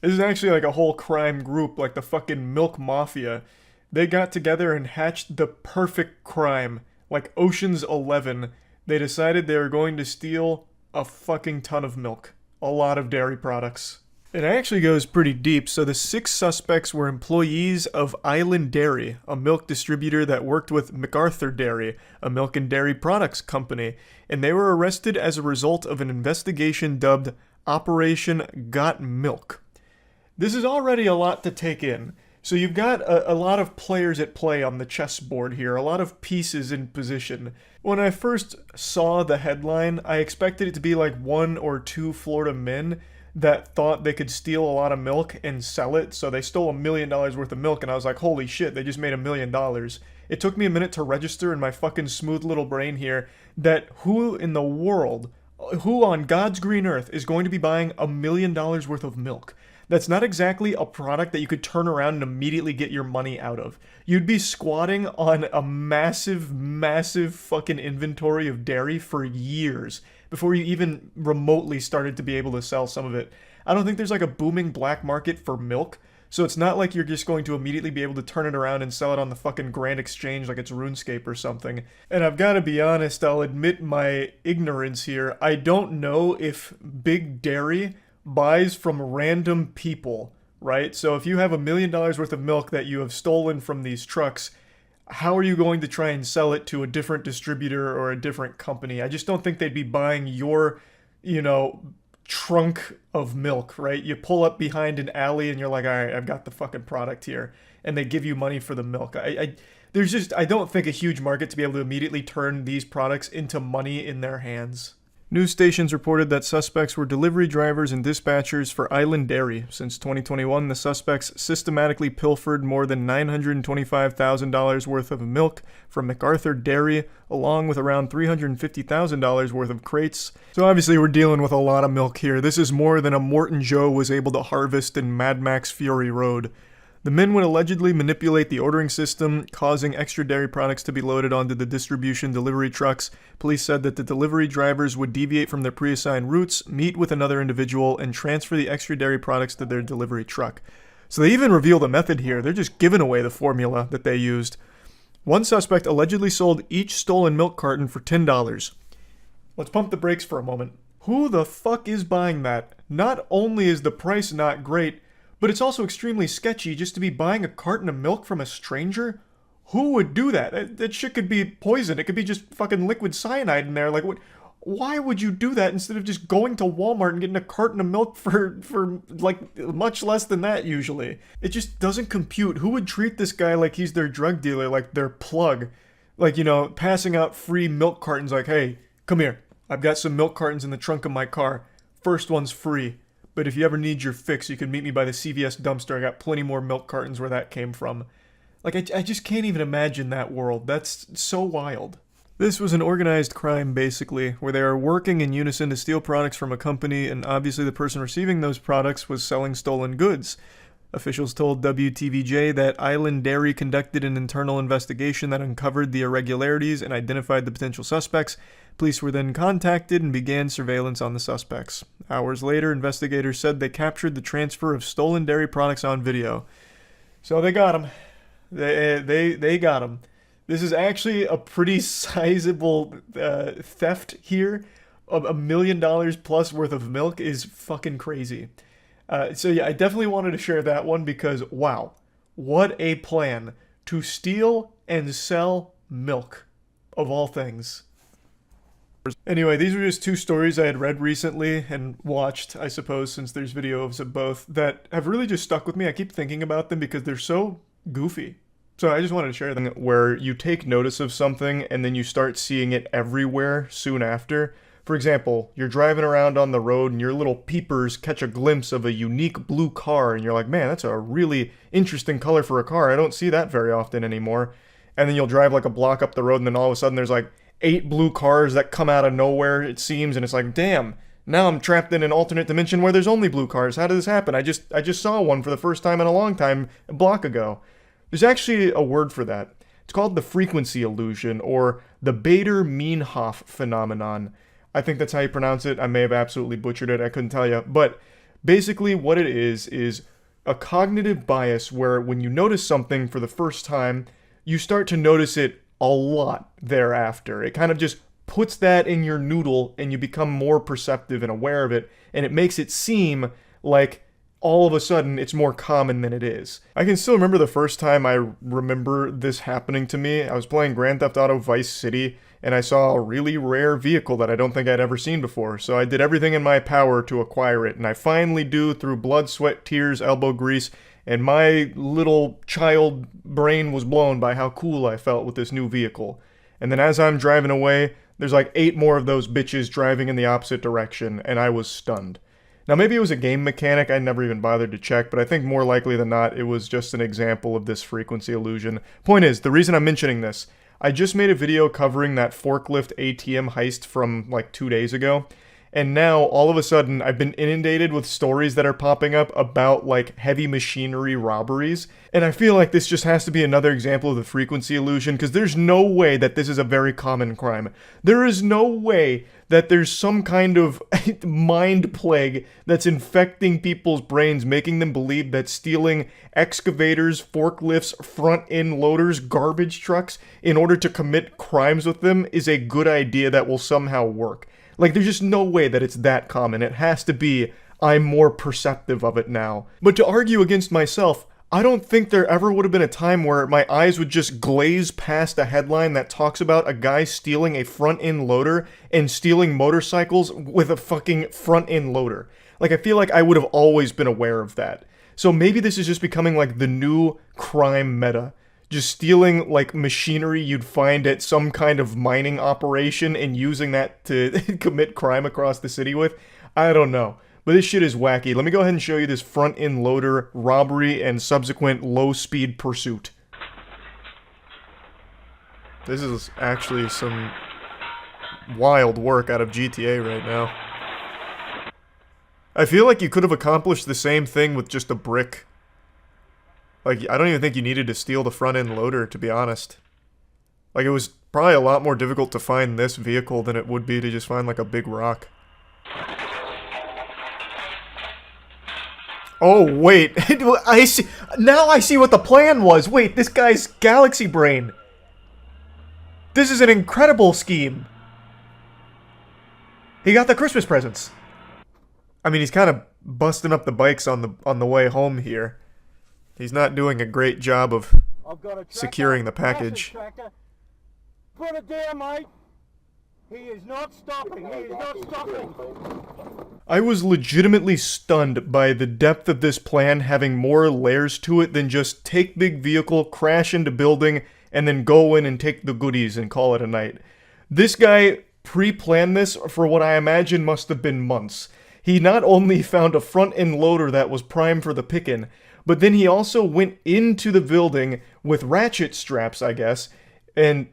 This is actually like a whole crime group, like the fucking Milk Mafia. They got together and hatched the perfect crime, like Ocean's 11. They decided they were going to steal a fucking ton of milk. A lot of dairy products. It actually goes pretty deep. So the 6 suspects were employees of Island Dairy, a milk distributor that worked with MacArthur Dairy, a milk and dairy products company, and they were arrested as a result of an investigation dubbed Operation Got Milk. This is already a lot to take in. So you've got a lot of players at play on the chessboard here, a lot of pieces in position. When I first saw the headline, I expected it to be like 1 or 2 Florida men that thought they could steal a lot of milk and sell it. So they stole $1 million worth of milk, and I was like, holy shit, they just made $1 million. It took me a minute to register in my fucking smooth little brain here that who in the world, who on God's green earth is going to be buying $1 million worth of milk? That's not exactly a product that you could turn around and immediately get your money out of. You'd be squatting on a massive, massive fucking inventory of dairy for years before you even remotely started to be able to sell some of it. I don't think there's like a booming black market for milk, so it's not like you're just going to immediately be able to turn it around and sell it on the fucking Grand Exchange like it's RuneScape or something. And I've got to be honest, I'll admit my ignorance here. I don't know if Big Dairy buys from random people, right? So if you have $1 million worth of milk that you have stolen from these trucks, how are you going to try and sell it to a different distributor or a different company? I just don't think they'd be buying your, trunk of milk, right? You pull up behind an alley and you're like, all right, I've got the fucking product here. And they give you money for the milk. I don't think a huge market to be able to immediately turn these products into money in their hands. News stations reported that suspects were delivery drivers and dispatchers for Island Dairy. Since 2021, the suspects systematically pilfered more than $925,000 worth of milk from MacArthur Dairy, along with around $350,000 worth of crates. So obviously we're dealing with a lot of milk here. This is more than a Morton Joe was able to harvest in Mad Max Fury Road. The men would allegedly manipulate the ordering system, causing extra dairy products to be loaded onto the distribution delivery trucks. Police said that the delivery drivers would deviate from their pre-assigned routes, meet with another individual, and transfer the extra dairy products to their delivery truck. So they even revealed a method here. They're just giving away the formula that they used. One suspect allegedly sold each stolen milk carton for $10. Let's pump the brakes for a moment. Who the fuck is buying that? Not only is the price not great, but it's also extremely sketchy just to be buying a carton of milk from a stranger. Who would do that? That shit could be poison. It could be just fucking liquid cyanide in there. Like, what? Why would you do that instead of just going to Walmart and getting a carton of milk for like much less than that usually? It just doesn't compute. Who would treat this guy like he's their drug dealer, like their plug? Like, passing out free milk cartons like, hey, come here. I've got some milk cartons in the trunk of my car. First one's free. But if you ever need your fix, you can meet me by the CVS dumpster. I got plenty more milk cartons where that came from. Like, I just can't even imagine that world. That's so wild. This was an organized crime, basically, where they are working in unison to steal products from a company, and obviously the person receiving those products was selling stolen goods. Officials told WTVJ that Island Dairy conducted an internal investigation that uncovered the irregularities and identified the potential suspects. Police were then contacted and began surveillance on the suspects. Hours later, investigators said they captured the transfer of stolen dairy products on video. So they got him. They got him. This is actually a pretty sizable theft here. $1 million plus worth of milk is fucking crazy. So yeah, I definitely wanted to share that one because, wow, what a plan to steal and sell milk, of all things. Anyway, these were just two stories I had read recently and watched, I suppose, since there's videos of both, that have really just stuck with me. I keep thinking about them because they're so goofy. So I just wanted to share them, where you take notice of something and then you start seeing it everywhere soon after. For example, you're driving around on the road and your little peepers catch a glimpse of a unique blue car and you're like, man, that's a really interesting color for a car. I don't see that very often anymore. And then you'll drive like a block up the road and then all of a sudden there's like 8 blue cars that come out of nowhere, it seems, and it's like, damn, now I'm trapped in an alternate dimension where there's only blue cars. How did this happen? I just saw one for the first time in a long time a block ago. There's actually a word for that. It's called the frequency illusion, or the Bader-Meinhof phenomenon. I think that's how you pronounce it. I may have absolutely butchered it. I couldn't tell you. But basically what it is a cognitive bias where when you notice something for the first time, you start to notice it a lot thereafter. It kind of just puts that in your noodle and you become more perceptive and aware of it, and it makes it seem like all of a sudden it's more common than it is. I can still remember the first time I remember this happening to me. I was playing Grand Theft Auto Vice City and I saw a really rare vehicle that I don't think I'd ever seen before, so I did everything in my power to acquire it, and I finally do through blood, sweat, tears, elbow grease, and my little child brain was blown by how cool I felt with this new vehicle. And then as I'm driving away, there's like 8 more of those bitches driving in the opposite direction, and I was stunned. Now maybe it was a game mechanic, I never even bothered to check, but I think more likely than not it was just an example of this frequency illusion. Point is, the reason I'm mentioning this, I just made a video covering that forklift ATM heist from like 2 days ago, And now, all of a sudden, I've been inundated with stories that are popping up about, like, heavy machinery robberies. And I feel like this just has to be another example of the frequency illusion, because there's no way that this is a very common crime. There is no way that there's some kind of mind plague that's infecting people's brains, making them believe that stealing excavators, forklifts, front-end loaders, garbage trucks, in order to commit crimes with them is a good idea that will somehow work. Like, there's just no way that it's that common. It has to be, I'm more perceptive of it now. But to argue against myself, I don't think there ever would have been a time where my eyes would just glaze past a headline that talks about a guy stealing a front-end loader and stealing motorcycles with a fucking front-end loader. Like, I feel like I would have always been aware of that. So maybe this is just becoming like the new crime meta. Just stealing, like, machinery you'd find at some kind of mining operation and using that to commit crime across the city with. I don't know. But this shit is wacky. Let me go ahead and show you this front-end loader robbery and subsequent low-speed pursuit. This is actually some wild work out of GTA right now. I feel like you could have accomplished the same thing with just a brick. Like, I don't even think you needed to steal the front-end loader, to be honest. Like, it was probably a lot more difficult to find this vehicle than it would be to just find, like, a big rock. Oh, wait. I see. Now I see what the plan was. Wait, this guy's galaxy brain. This is an incredible scheme. He got the Christmas presents. I mean, he's kind of busting up the bikes on the way home here. He's not doing a great job of securing the package. Put it down, mate. He is not stopping. He is not stopping. I was legitimately stunned by the depth of this plan having more layers to it than just take big vehicle, crash into building, and then go in and take the goodies and call it a night. This guy pre-planned this for what I imagine must have been months. He not only found a front-end loader that was prime for the pickin', but then he also went into the building with ratchet straps, I guess, and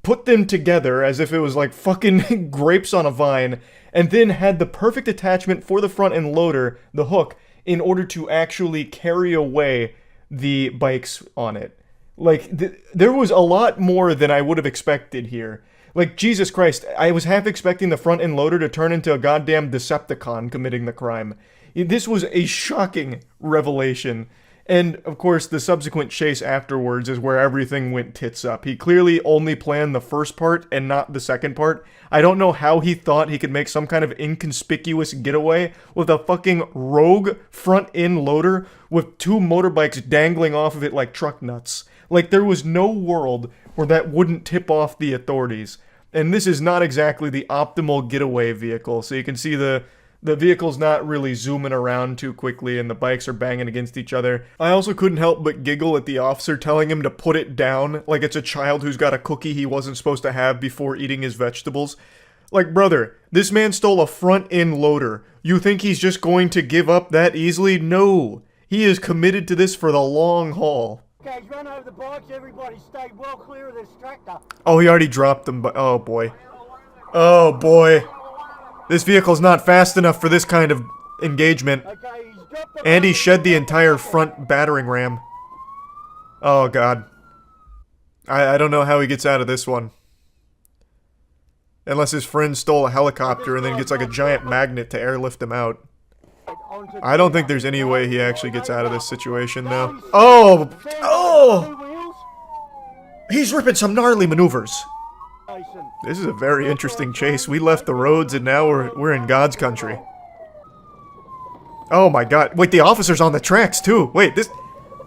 put them together as if it was like fucking grapes on a vine, and then had the perfect attachment for the front-end loader, the hook, in order to actually carry away the bikes on it. Like, there was a lot more than I would have expected here. Like, Jesus Christ, I was half expecting the front-end loader to turn into a goddamn Decepticon committing the crime. This was a shocking revelation. And, of course, the subsequent chase afterwards is where everything went tits up. He clearly only planned the first part and not the second part. I don't know how he thought he could make some kind of inconspicuous getaway with a fucking rogue front-end loader with two motorbikes dangling off of it like truck nuts. Like, there was no world where that wouldn't tip off the authorities. And this is not exactly the optimal getaway vehicle. So you can see the vehicle's not really zooming around too quickly and the bikes are banging against each other. I also couldn't help but giggle at the officer telling him to put it down like it's a child who's got a cookie he wasn't supposed to have before eating his vegetables. Like, brother, this man stole a front-end loader. You think he's just going to give up that easily? No. He is committed to this for the long haul. Okay, run over the bikes. Everybody stay well clear of this tractor. Oh, he already dropped them, but oh boy. Oh boy. This vehicle's not fast enough for this kind of engagement. And he shed the entire front battering ram. Oh god. I don't know how he gets out of this one. Unless his friend stole a helicopter and then gets like a giant magnet to airlift him out. I don't think there's any way he actually gets out of this situation though. Oh! Oh! He's ripping some gnarly maneuvers. This is a very interesting chase. We left the roads and now we're in God's country. Oh my god. Wait, the officer's on the tracks too. Wait, this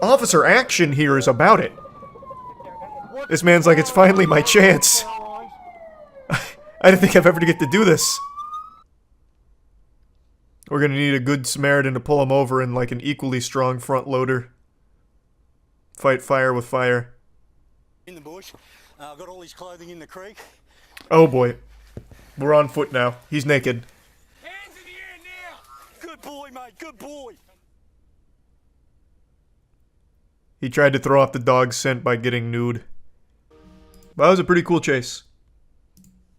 officer action here is about it. This man's like, it's finally my chance. I didn't think I'd ever get to do this. We're gonna need a good Samaritan to pull him over in like an equally strong front loader. Fight fire with fire. In the bush. Got all his clothing in the creek. Oh boy. We're on foot now. He's naked. Hands in the air now! Good boy, mate, good boy! He tried to throw off the dog's scent by getting nude. That was a pretty cool chase.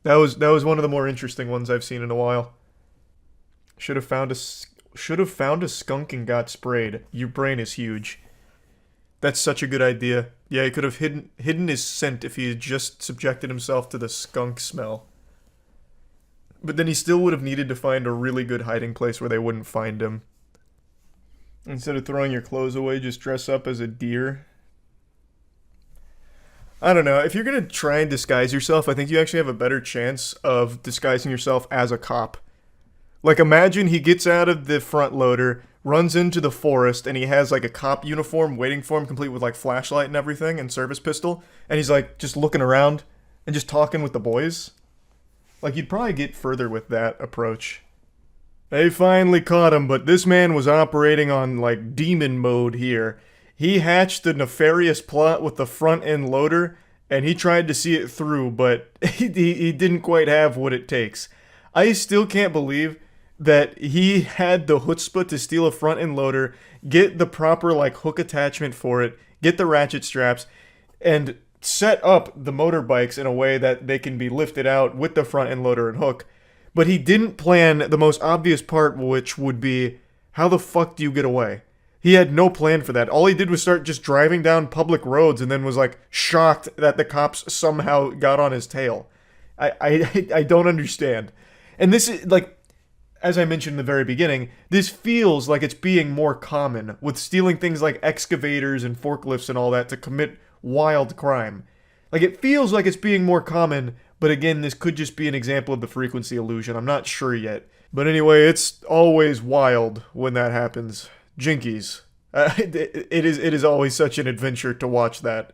That was one of the more interesting ones I've seen in a while. Should have found a skunk and got sprayed. Your brain is huge. That's such a good idea. Yeah, he could have hidden his scent if he had just subjected himself to the skunk smell. But then he still would have needed to find a really good hiding place where they wouldn't find him. Instead of throwing your clothes away, just dress up as a deer. I don't know. If you're going to try and disguise yourself, I think you actually have a better chance of disguising yourself as a cop. Like, imagine he gets out of the front loader, runs into the forest, and he has, like, a cop uniform waiting for him, complete with, like, flashlight and everything, and service pistol, and he's, like, just looking around and just talking with the boys. Like, you'd probably get further with that approach. They finally caught him, but this man was operating on, like, demon mode here. He hatched a nefarious plot with the front-end loader, and he tried to see it through, but he didn't quite have what it takes. I still can't believe that he had the chutzpah to steal a front-end loader, get the proper, like, hook attachment for it, get the ratchet straps, and set up the motorbikes in a way that they can be lifted out with the front-end loader and hook. But he didn't plan the most obvious part, which would be, how the fuck do you get away? He had no plan for that. All he did was start just driving down public roads and then was, like, shocked that the cops somehow got on his tail. I don't understand. And this is, like, as I mentioned in the very beginning, this feels like it's being more common, with stealing things like excavators and forklifts and all that to commit wild crime. Like, it feels like it's being more common, but again, this could just be an example of the frequency illusion. I'm not sure yet. But anyway, it's always wild when that happens. Jinkies. It is always such an adventure to watch that.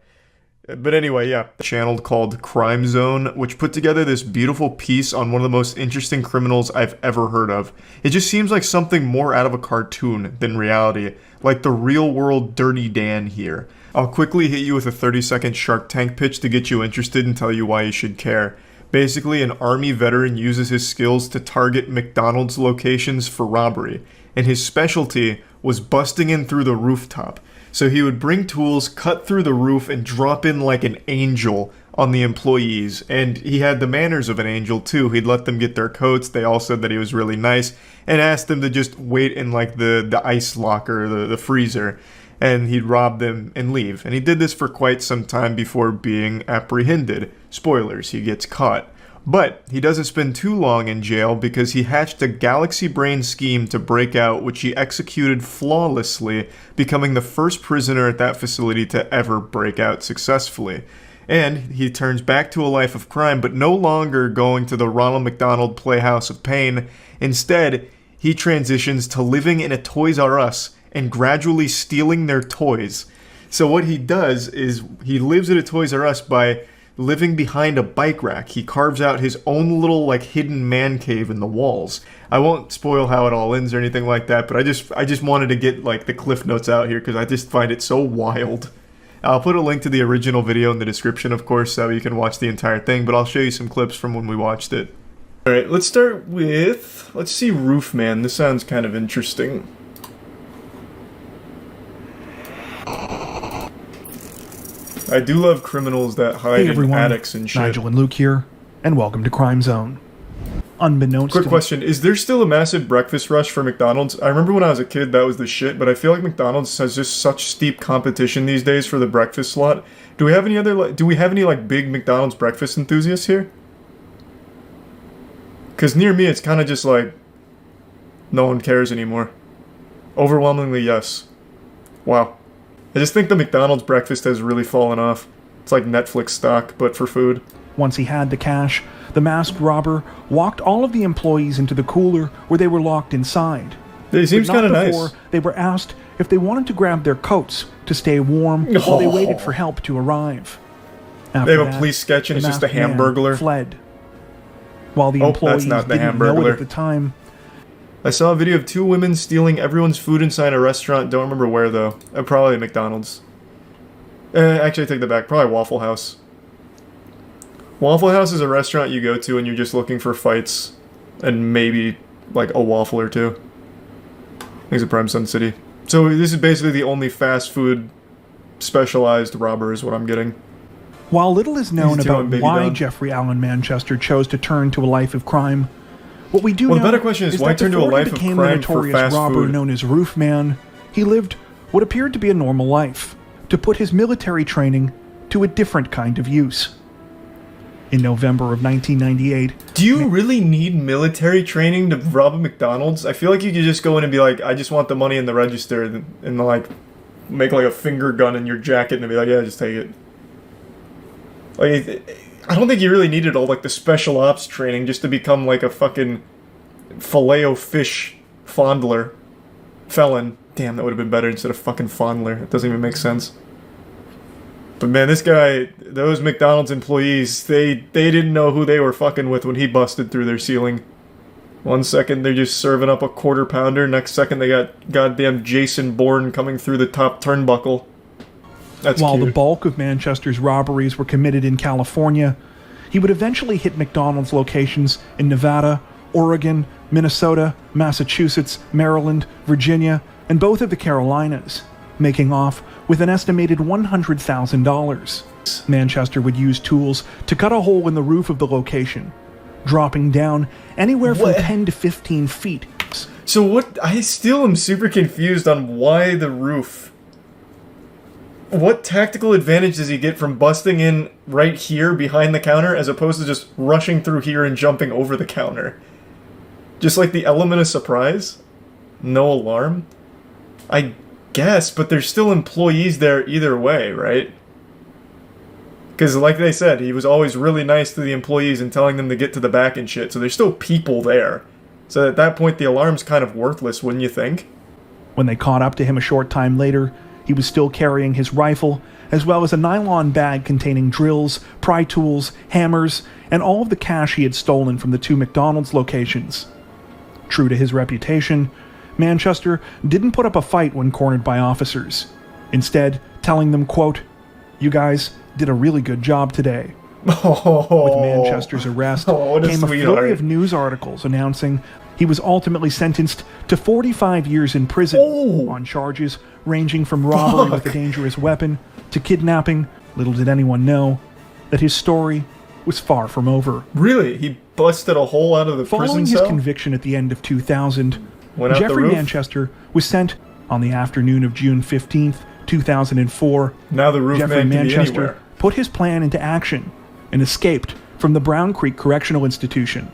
But anyway, yeah. A channel called Crime0, which put together this beautiful piece on one of the most interesting criminals I've ever heard of. It just seems like something more out of a cartoon than reality, like the real world Dirty Dan here. I'll quickly hit you with a 30-second Shark Tank pitch to get you interested and tell you why you should care. Basically, an army veteran uses his skills to target McDonald's locations for robbery, and his specialty was busting in through the rooftop. So he would bring tools, cut through the roof, and drop in like an angel on the employees. And he had the manners of an angel too. He'd let them get their coats. They all said that he was really nice, and asked them to just wait in like the ice locker, the freezer, and he'd rob them and leave. And he did this for quite some time before being apprehended. Spoilers, he gets caught. But he doesn't spend too long in jail because he hatched a galaxy brain scheme to break out, which he executed flawlessly, becoming the first prisoner at that facility to ever break out successfully. And he turns back to a life of crime, but no longer going to the Ronald McDonald Playhouse of Pain. Instead, he transitions to living in a Toys R Us and gradually stealing their toys. So what he does is he lives at a Toys R Us by living behind a bike rack. He carves out his own little like hidden man cave in the walls. I won't spoil how it all ends or anything like that, but I just wanted to get like the cliff notes out here because I just find it so wild. I'll put a link to the original video in the description, of course, so you can watch the entire thing, but I'll show you some clips from when we watched it. Alright, let's start with, let's see Roofman. This sounds kind of interesting. I do love criminals that hide in attics and shit. Nigel and Luke here, and welcome to Crime Zone. Unbeknownst Quick question, is there still a massive breakfast rush for McDonald's? I remember when I was a kid that was the shit, but I feel like McDonald's has just such steep competition these days for the breakfast slot. Do we have any like big McDonald's breakfast enthusiasts here? Cause near me it's kind of just like no one cares anymore. Overwhelmingly yes. Wow. I just think the McDonald's breakfast has really fallen off. It's like Netflix stock, but for food. Once he had the cash, the masked robber walked all of the employees into the cooler where they were locked inside. It seems kind of nice. They were asked if they wanted to grab their coats to stay warm while they waited for help to arrive. After they have a police sketch and it's just a Hamburglar. Fled. While the employees didn't know it at the time. I saw a video of two women stealing everyone's food inside a restaurant. Don't remember where, though. Probably McDonald's. Actually, I take that back. Probably Waffle House. Waffle House is a restaurant you go to and you're just looking for fights. And maybe, like, a waffle or two. I think it's a Prime Sun City. So this is basically the only fast food specialized robber is what I'm getting. While little is known about why Jeffrey Allen Manchester chose to turn to a life of crime, What we do Well, know the better question is why that turn to a before life he of became crime the for notorious fast robber food? known as Roofman, he lived what appeared to be a normal life, to put his military training to a different kind of use. In November of 1998... Do you really need military training to rob a McDonald's? I feel like you could just go in and be like, I just want the money in the register, and like, make like a finger gun in your jacket and be like, yeah, just take it. Like, I don't think you really needed all like the special ops training just to become like a fucking Filet-O-Fish fondler. Felon. Damn, that would have been better instead of fucking fondler. It doesn't even make sense. But man, this guy, those McDonald's employees, they didn't know who they were fucking with when he busted through their ceiling. One second they're just serving up a quarter pounder, next second they got goddamn Jason Bourne coming through the top turnbuckle. That's While cute. the bulk of Manchester's robberies were committed in California, he would eventually hit McDonald's locations in Nevada, Oregon, Minnesota, Massachusetts, Maryland, Virginia, and both of the Carolinas, making off with an estimated $100,000. Manchester would use tools to cut a hole in the roof of the location, dropping down anywhere from 10 to 15 feet. So what? I still am super confused on why the roof. What tactical advantage does he get from busting in right here behind the counter as opposed to just rushing through here and jumping over the counter? Just like the element of surprise? No alarm? I guess, but there's still employees there either way, right? Because like they said, he was always really nice to the employees and telling them to get to the back and shit, so there's still people there. So at that point, the alarm's kind of worthless, wouldn't you think? When they caught up to him a short time later, he was still carrying his rifle, as well as a nylon bag containing drills, pry tools, hammers, and all of the cash he had stolen from the two McDonald's locations. True to his reputation, Manchester didn't put up a fight when cornered by officers, instead telling them, quote, "You guys did a really good job today." With Manchester's arrest came a flurry of news articles announcing he was ultimately sentenced to 45 years in prison on charges ranging from robbery with a dangerous weapon to kidnapping. Little did anyone know that his story was far from over. Really? He busted a hole out of the Following prison his cell? conviction at the end of 2000, Went out the Jeffrey roof? Manchester was sent on the afternoon of June 15th, 2004. Now the roof Jeffrey man can be Manchester anywhere. put his plan into action and escaped from the Brown Creek Correctional Institution,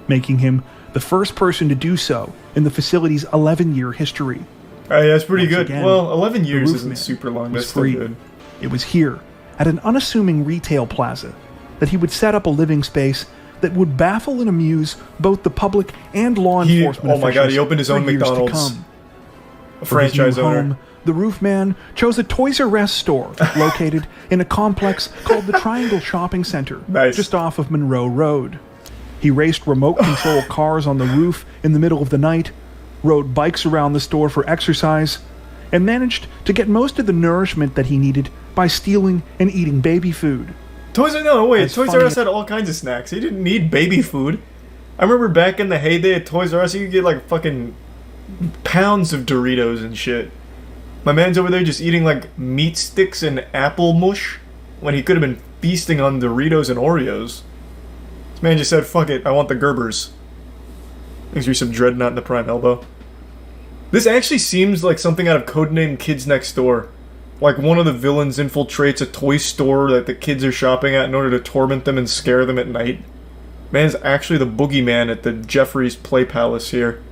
making him the first person to do so in the facility's 11-year history. Hey, that's pretty Once good. again, well, 11 the years roof isn't man super long. was That's still free. good. It was here, at an unassuming retail plaza, that he would set up a living space that would baffle and amuse both the public and law enforcement oh my god, he opened his own for years to McDonald's. come. A For his franchise new owner. home, the roof man chose a Toys R Us store located in a complex called the Triangle Shopping Center, just off of Monroe Road. He raced remote control cars on the roof in the middle of the night, rode bikes around the store for exercise, and managed to get most of the nourishment that he needed by stealing and eating baby food. Toys R funny Us had all kinds of snacks. He didn't need baby food. I remember back in the heyday at Toys R Us, you could get like fucking pounds of Doritos and shit. My man's over there just eating like meat sticks and apple mush when he could have been feasting on Doritos and Oreos. This man just said, fuck it, I want the Gerbers. Thanks for some Dreadnought in the prime elbow. This actually seems like something out of Codename Kids Next Door. Like one of the villains infiltrates a toy store that the kids are shopping at in order to torment them and scare them at night. Man's actually the boogeyman at the Jeffrey's Play Palace here.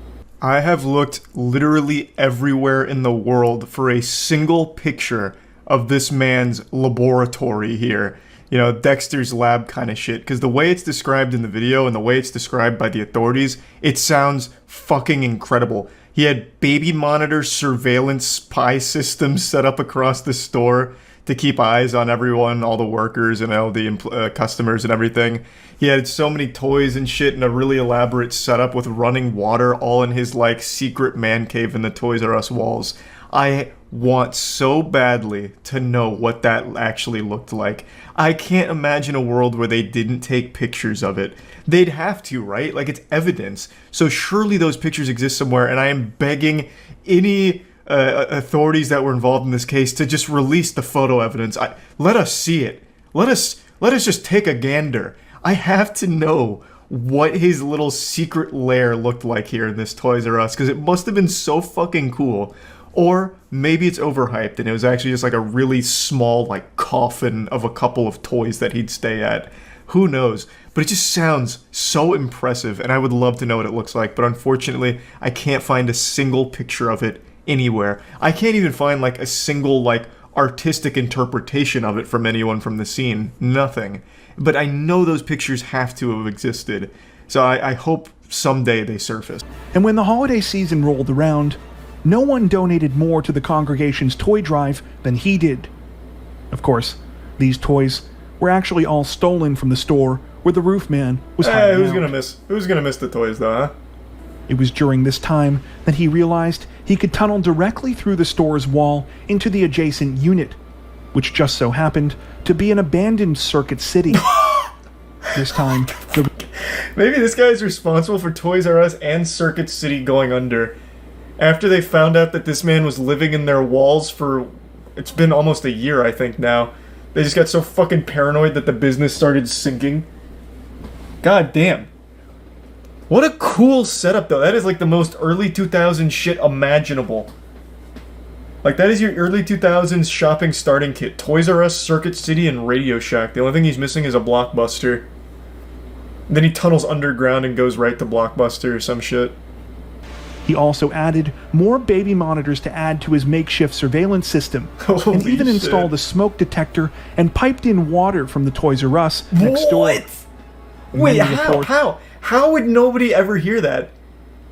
I have looked literally everywhere in the world for a single picture of this man's laboratory here. You know, Dexter's lab kind of shit. Because the way it's described in the video and the way it's described by the authorities, it sounds fucking incredible. He had baby monitor surveillance spy systems set up across the store to keep eyes on everyone, all the workers and all the customers and everything. He had so many toys and shit and a really elaborate setup with running water all in his like secret man cave in the Toys R Us walls. I want so badly to know what that actually looked like. I can't imagine a world where they didn't take pictures of it. They'd have to, right? Like, it's evidence. So surely those pictures exist somewhere, and I am begging any authorities that were involved in this case to just release the photo evidence. Let us see it. Let us just take a gander. I have to know what his little secret lair looked like here in this Toys R Us, because it must have been so fucking cool. Or maybe it's overhyped and it was actually just like a really small like coffin of a couple of toys that he'd stay at. Who knows? But it just sounds so impressive and I would love to know what it looks like, but unfortunately I can't find a single picture of it anywhere. I can't even find like a single like artistic interpretation of it from anyone from the scene. Nothing. But I know those pictures have to have existed. So I hope someday they surface. And when the holiday season rolled around, no one donated more to the congregation's toy drive than he did. Of course, these toys were actually all stolen from the store where the roof man was hiding who's out. gonna miss the toys though, huh? It was during this time that he realized he could tunnel directly through the store's wall into the adjacent unit, which just so happened to be an abandoned Circuit City. This time, maybe this guy is responsible for Toys R Us and Circuit City going under. After they found out that this man was living in their walls for... It's been almost a year, I think, now. They just got so fucking paranoid that the business started sinking. God damn. What a cool setup, though. That is like the most early 2000s shit imaginable. Like, that is your early 2000s shopping starting kit. Toys R Us, Circuit City, and Radio Shack. The only thing he's missing is a Blockbuster. Then he tunnels underground and goes right to Blockbuster or some shit. He also added more baby monitors to add to his makeshift surveillance system, and even installed a smoke detector and piped in water from the Toys R Us next door. Wait, how would nobody ever hear that?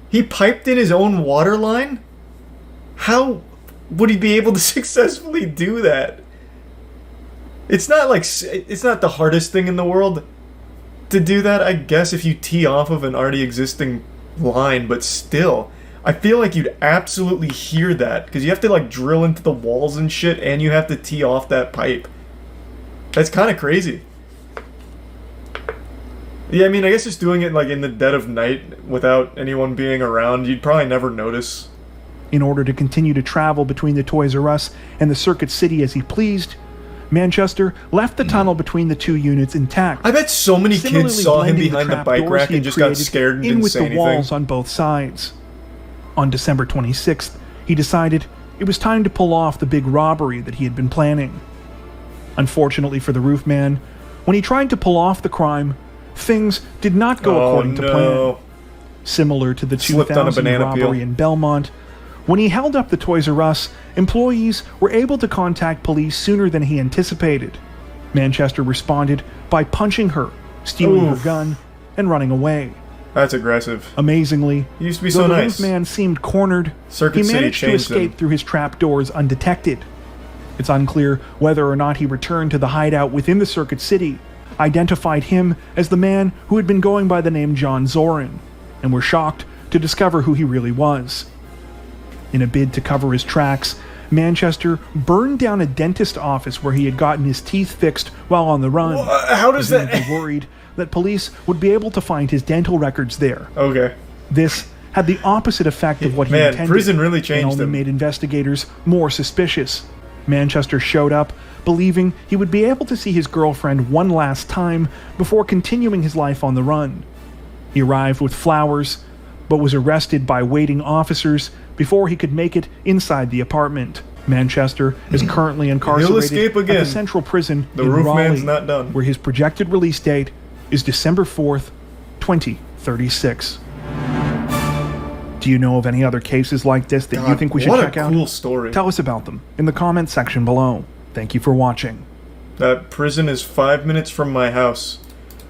He piped in his own water line? How would he be able to successfully do that? It's not the hardest thing in the world to do that, I guess, if you tee off of an already existing line, but still, I feel like you'd absolutely hear that, because you have to like drill into the walls and shit, and you have to tee off that pipe. That's kind of crazy. Yeah, I mean, I guess just doing it like in the dead of night without anyone being around, you'd probably never notice. In order to continue to travel between the Toys R Us and the Circuit City as he pleased, Manchester left the tunnel between the two units intact. I bet so many kids saw him behind the bike rack and just got scared and didn't say anything. In with the walls on both sides. On December 26th, he decided it was time to pull off the big robbery that he had been planning. Unfortunately for the roof man, when he tried to pull off the crime, things did not go according to plan. Similar to the 2000 robbery in Belmont, when he held up the Toys R Us, employees were able to contact police sooner than he anticipated. Manchester responded by punching her, stealing her gun, and running away. That's aggressive. Amazingly, he used to be so nice. The roof man seemed cornered. He managed to escape through his trapdoors undetected. It's unclear whether or not he returned to the hideout within the Circuit City, identified him as the man who had been going by the name John Zorin, and were shocked to discover who he really was. In a bid to cover his tracks, Manchester burned down a dentist office where he had gotten his teeth fixed while on the run. How does that... He worried that police would be able to find his dental records there. Okay. This had the opposite effect of what he intended. Prison really changed and only him. made investigators more suspicious. Manchester showed up, believing he would be able to see his girlfriend one last time before continuing his life on the run. He arrived with flowers, but was arrested by waiting officers before he could make it inside the apartment. Manchester is currently incarcerated at the Central Prison in Raleigh, where his projected release date is December 4th, 2036. Do you know of any other cases like this that you think we should check out? What a cool story. Tell us about them in the comments section below. Thank you for watching. That prison is 5 minutes from my house.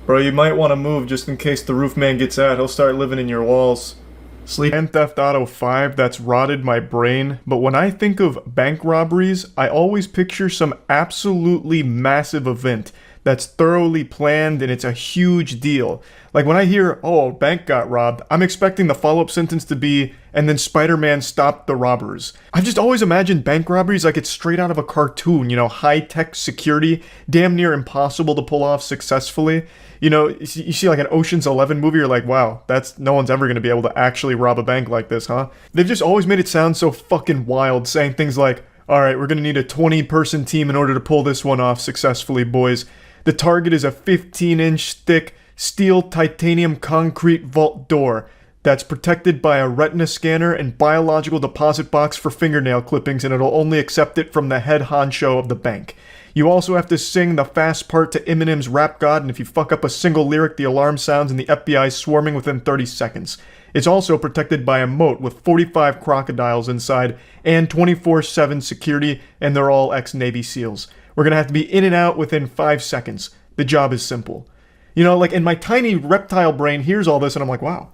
Bro, you might want to move just in case the roof man gets out. He'll start living in your walls. Sleep Grand Theft Auto 5, that's rotted my brain. But when I think of bank robberies, I always picture some absolutely massive event that's thoroughly planned and it's a huge deal. Like when I hear, oh, a bank got robbed, I'm expecting the follow-up sentence to be, and then Spider-Man stopped the robbers. I've just always imagined bank robberies like it's straight out of a cartoon, you know, high-tech security, damn near impossible to pull off successfully. You know, you see like an Ocean's 11 movie, you're like, wow, no one's ever going to be able to actually rob a bank like this, huh? They've just always made it sound so fucking wild, saying things like, alright, we're going to need a 20-person team in order to pull this one off successfully, boys. The target is a 15-inch thick, steel titanium concrete vault door that's protected by a retina scanner and biological deposit box for fingernail clippings, and it'll only accept it from the head honcho of the bank. You also have to sing the fast part to Eminem's Rap God, and if you fuck up a single lyric, the alarm sounds and the FBI swarming within 30 seconds. It's also protected by a moat with 45 crocodiles inside and 24/7 security, and they're all ex-Navy SEALs. We're gonna have to be in and out within 5 seconds. The job is simple. You know, like, in my tiny reptile brain hears all this and I'm like, wow.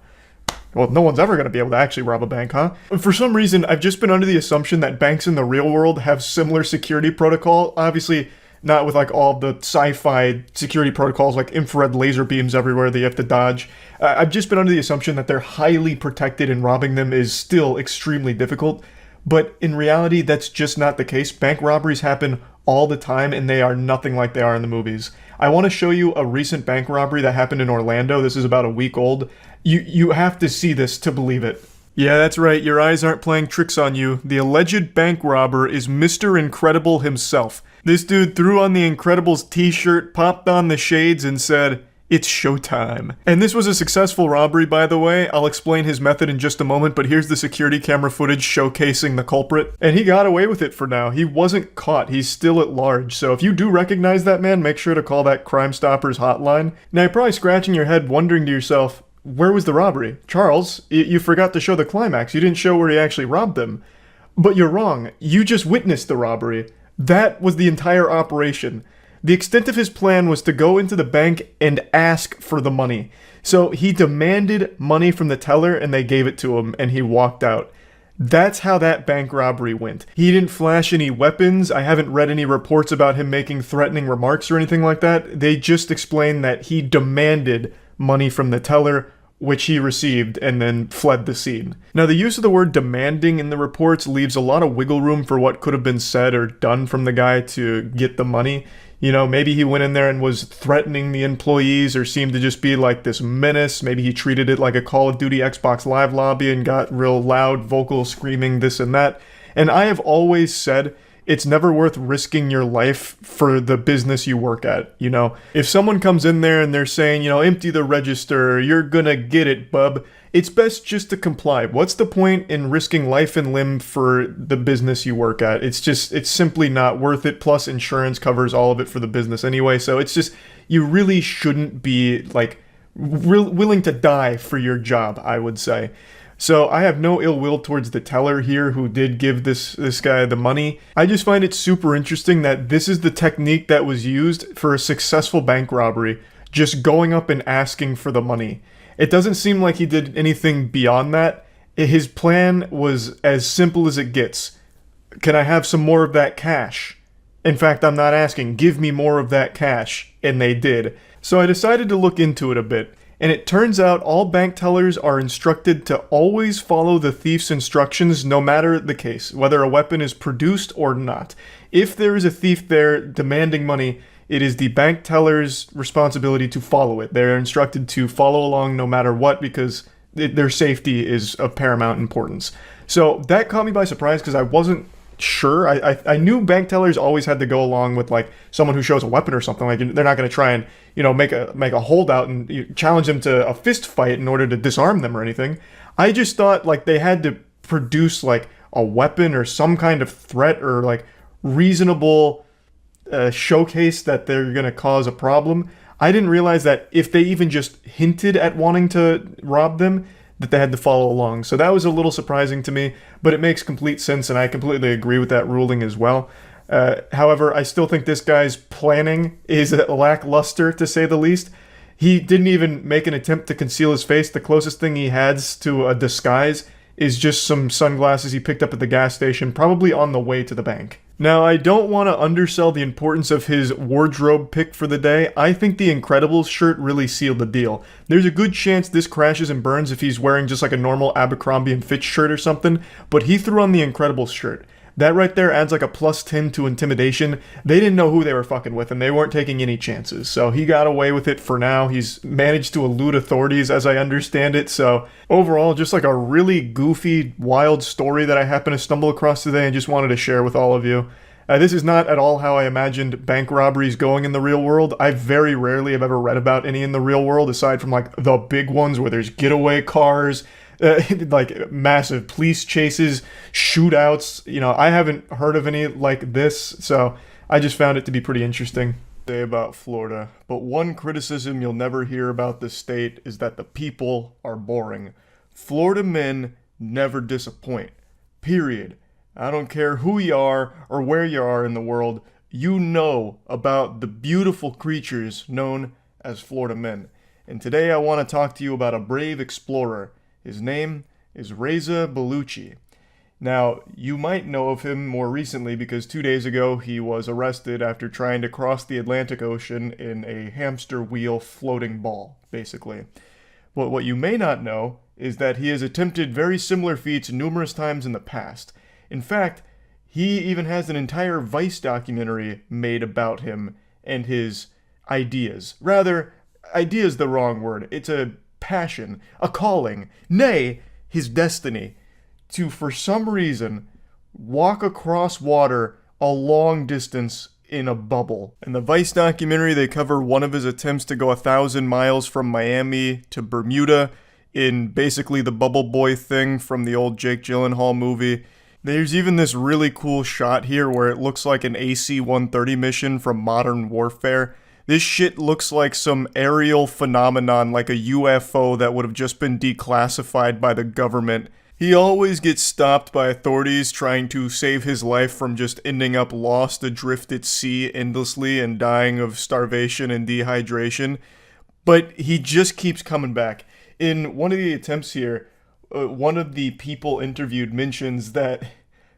Well, no one's ever going to be able to actually rob a bank, huh? For some reason, I've just been under the assumption that banks in the real world have similar security protocol. Obviously, not with like all the sci-fi security protocols like infrared laser beams everywhere that you have to dodge. I've just been under the assumption that they're highly protected and robbing them is still extremely difficult. But in reality, that's just not the case. Bank robberies happen all the time and they are nothing like they are in the movies. I want to show you a recent bank robbery that happened in Orlando. This is about a week old. You have to see this to believe it. Yeah, that's right. Your eyes aren't playing tricks on you. The alleged bank robber is Mr. Incredible himself. This dude threw on the Incredibles t-shirt, popped on the shades, and said, "It's showtime." And this was a successful robbery, by the way. I'll explain his method in just a moment, but here's the security camera footage showcasing the culprit. And he got away with it for now. He wasn't caught. He's still at large. So if you do recognize that man, make sure to call that Crime Stoppers hotline. Now, you're probably scratching your head wondering to yourself, where was the robbery? Charles, you forgot to show the climax. You didn't show where he actually robbed them. But you're wrong. You just witnessed the robbery. That was the entire operation. The extent of his plan was to go into the bank and ask for the money. So he demanded money from the teller and they gave it to him and he walked out. That's how that bank robbery went. He didn't flash any weapons. I haven't read any reports about him making threatening remarks or anything like that. They just explained that he demanded money from the teller, which he received, and then fled the scene. Now, the use of the word demanding in the reports leaves a lot of wiggle room for what could have been said or done from the guy to get the money. You know, maybe he went in there and was threatening the employees or seemed to just be like this menace. Maybe he treated it like a Call of Duty Xbox Live lobby and got real loud, vocal, screaming this and that. And I have always said it's never worth risking your life for the business you work at, you know? If someone comes in there and they're saying, you know, empty the register, you're gonna get it, bub, it's best just to comply. What's the point in risking life and limb for the business you work at? It's simply not worth it. Plus, insurance covers all of it for the business anyway. So it's just, you really shouldn't be, like, willing to die for your job, I would say. So I have no ill will towards the teller here who did give this guy the money. I just find it super interesting that this is the technique that was used for a successful bank robbery, just going up and asking for the money. It doesn't seem like he did anything beyond that. His plan was as simple as it gets. Can I have some more of that cash? In fact, I'm not asking, give me more of that cash. And they did. So I decided to look into it a bit. And it turns out all bank tellers are instructed to always follow the thief's instructions no matter the case, whether a weapon is produced or not. If there is a thief there demanding money, it is the bank teller's responsibility to follow it. They're instructed to follow along no matter what because their safety is of paramount importance. So that caught me by surprise because I wasn't sure. I knew bank tellers always had to go along with like someone who shows a weapon or something. Like they're not going to try and, you know, make a holdout and challenge them to a fist fight in order to disarm them or anything. I just thought like they had to produce like a weapon or some kind of threat or like reasonable showcase that they're going to cause a problem. I didn't realize that if they even just hinted at wanting to rob them, that they had to follow along. So that was a little surprising to me, but it makes complete sense, and I completely agree with that ruling as well. However, I still think this guy's planning is lackluster, to say the least. He didn't even make an attempt to conceal his face. The closest thing he has to a disguise is just some sunglasses he picked up at the gas station, probably on the way to the bank. Now, I don't want to undersell the importance of his wardrobe pick for the day. I think the Incredibles shirt really sealed the deal. There's a good chance this crashes and burns if he's wearing just like a normal Abercrombie & Fitch shirt or something, but he threw on the Incredibles shirt. That right there adds like a +10 to intimidation. They didn't know who they were fucking with, and they weren't taking any chances. So he got away with it for now. He's managed to elude authorities, as I understand it. So overall, just like a really goofy, wild story that I happened to stumble across today and just wanted to share with all of you. This is not at all how I imagined bank robberies going in the real world. I very rarely have ever read about any in the real world, aside from like the big ones where there's getaway cars, like massive police chases, shootouts. You know, I haven't heard of any like this, so I just found it to be pretty interesting. Say about Florida, but one criticism you'll never hear about this state is that the people are boring. Florida men never disappoint. Period. I don't care who you are or where you are in the world, you know about the beautiful creatures known as Florida men. And today I want to talk to you about a brave explorer. His name is Reza Bellucci. Now, you might know of him more recently because 2 days ago he was arrested after trying to cross the Atlantic Ocean in a hamster wheel floating ball, basically. But what you may not know is that he has attempted very similar feats numerous times in the past. In fact, he even has an entire Vice documentary made about him and his ideas. Rather, idea is the wrong word. It's a passion, a calling, nay, his destiny, to, for some reason, walk across water a long distance in a bubble. In the Vice documentary, they cover one of his attempts to go 1,000 miles from Miami to Bermuda in basically the bubble boy thing from the old Jake Gyllenhaal movie. There's even this really cool shot here where it looks like an AC-130 mission from Modern Warfare. This shit looks like some aerial phenomenon, like a UFO that would have just been declassified by the government. He always gets stopped by authorities trying to save his life from just ending up lost adrift at sea endlessly and dying of starvation and dehydration. But he just keeps coming back. In one of the attempts here, one of the people interviewed mentions that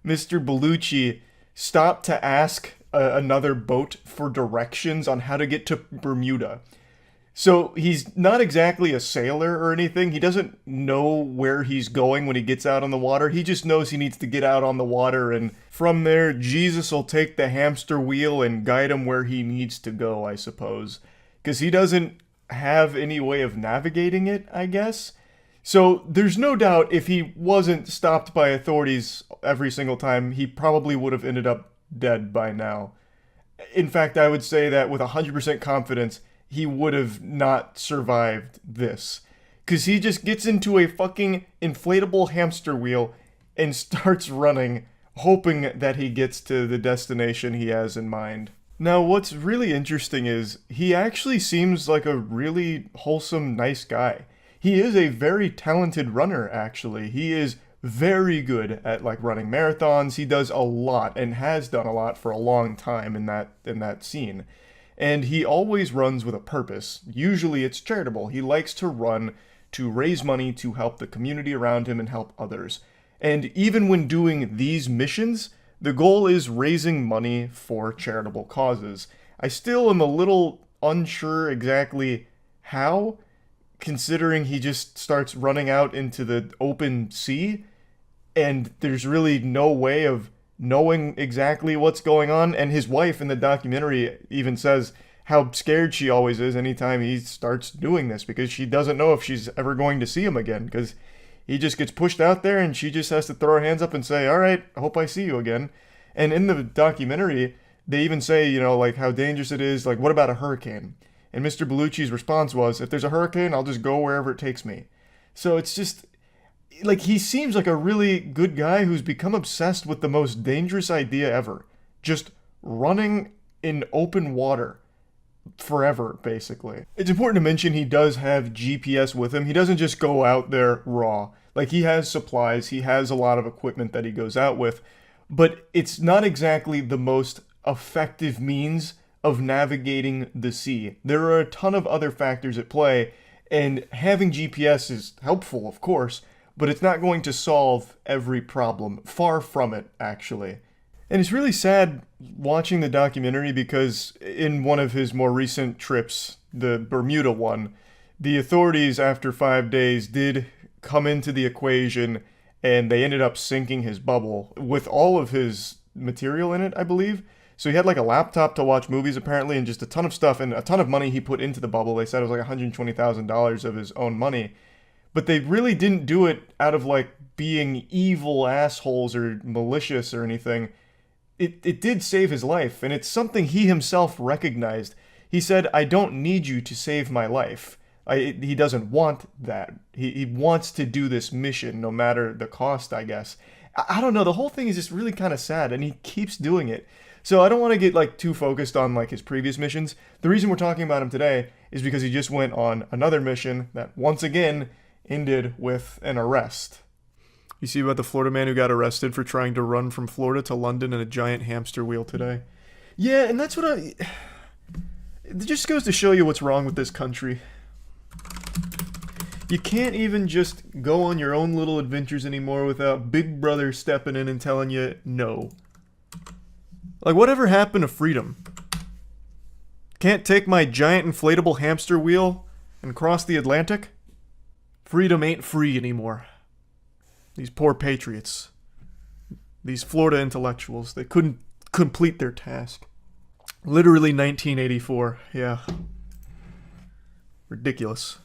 Mr. Bellucci stopped to ask another boat for directions on how to get to Bermuda. So he's not exactly a sailor or anything. He doesn't know where he's going when he gets out on the water. He just knows he needs to get out on the water, and from there, Jesus will take the hamster wheel and guide him where he needs to go, I suppose. Because he doesn't have any way of navigating it, I guess. So there's no doubt if he wasn't stopped by authorities every single time, he probably would have ended up dead by now. In fact, I would say that with 100% confidence, he would have not survived this. Because he just gets into a fucking inflatable hamster wheel and starts running, hoping that he gets to the destination he has in mind. Now, what's really interesting is he actually seems like a really wholesome, nice guy. He is a very talented runner, actually. He is very good at like running marathons. He does a lot and has done a lot for a long time in that scene. And he always runs with a purpose. Usually it's charitable. He likes to run to raise money to help the community around him and help others. And even when doing these missions, the goal is raising money for charitable causes. I still am a little unsure exactly how, considering he just starts running out into the open sea, and there's really no way of knowing exactly what's going on. And his wife in the documentary even says how scared she always is anytime he starts doing this, because she doesn't know if she's ever going to see him again, because he just gets pushed out there and she just has to throw her hands up and say, all right, I hope I see you again. And in the documentary, they even say, you know, like how dangerous it is, like what about a hurricane? And Mr. Bellucci's response was, if there's a hurricane, I'll just go wherever it takes me. So it's just, like, he seems like a really good guy who's become obsessed with the most dangerous idea ever. Just running in open water forever, basically. It's important to mention he does have GPS with him. He doesn't just go out there raw. Like, he has supplies, he has a lot of equipment that he goes out with, but it's not exactly the most effective means of navigating the sea. There are a ton of other factors at play, and having GPS is helpful, of course, but it's not going to solve every problem. Far from it, actually. And it's really sad watching the documentary because in one of his more recent trips, the Bermuda one, the authorities after 5 days did come into the equation and they ended up sinking his bubble with all of his material in it, I believe. So he had like a laptop to watch movies apparently and just a ton of stuff and a ton of money he put into the bubble. They said it was like $120,000 of his own money. But they really didn't do it out of like being evil assholes or malicious or anything. it did save his life, and it's something he himself recognized. He said, I don't need you to save my life. He doesn't want that. He wants to do this mission no matter the cost, I guess. I don't know, the whole thing is just really kind of sad, and he keeps doing it. So I don't want to get like too focused on like his previous missions. The reason we're talking about him today is because he just went on another mission that once again ended with an arrest. You see about the Florida man who got arrested for trying to run from Florida to London in a giant hamster wheel today? Yeah, and that's what it just goes to show you what's wrong with this country. You can't even just go on your own little adventures anymore without Big Brother stepping in and telling you no. Like, whatever happened to freedom? Can't take my giant inflatable hamster wheel and cross the Atlantic? Freedom ain't free anymore. These poor patriots. These Florida intellectuals, they couldn't complete their task. Literally 1984, yeah. Ridiculous.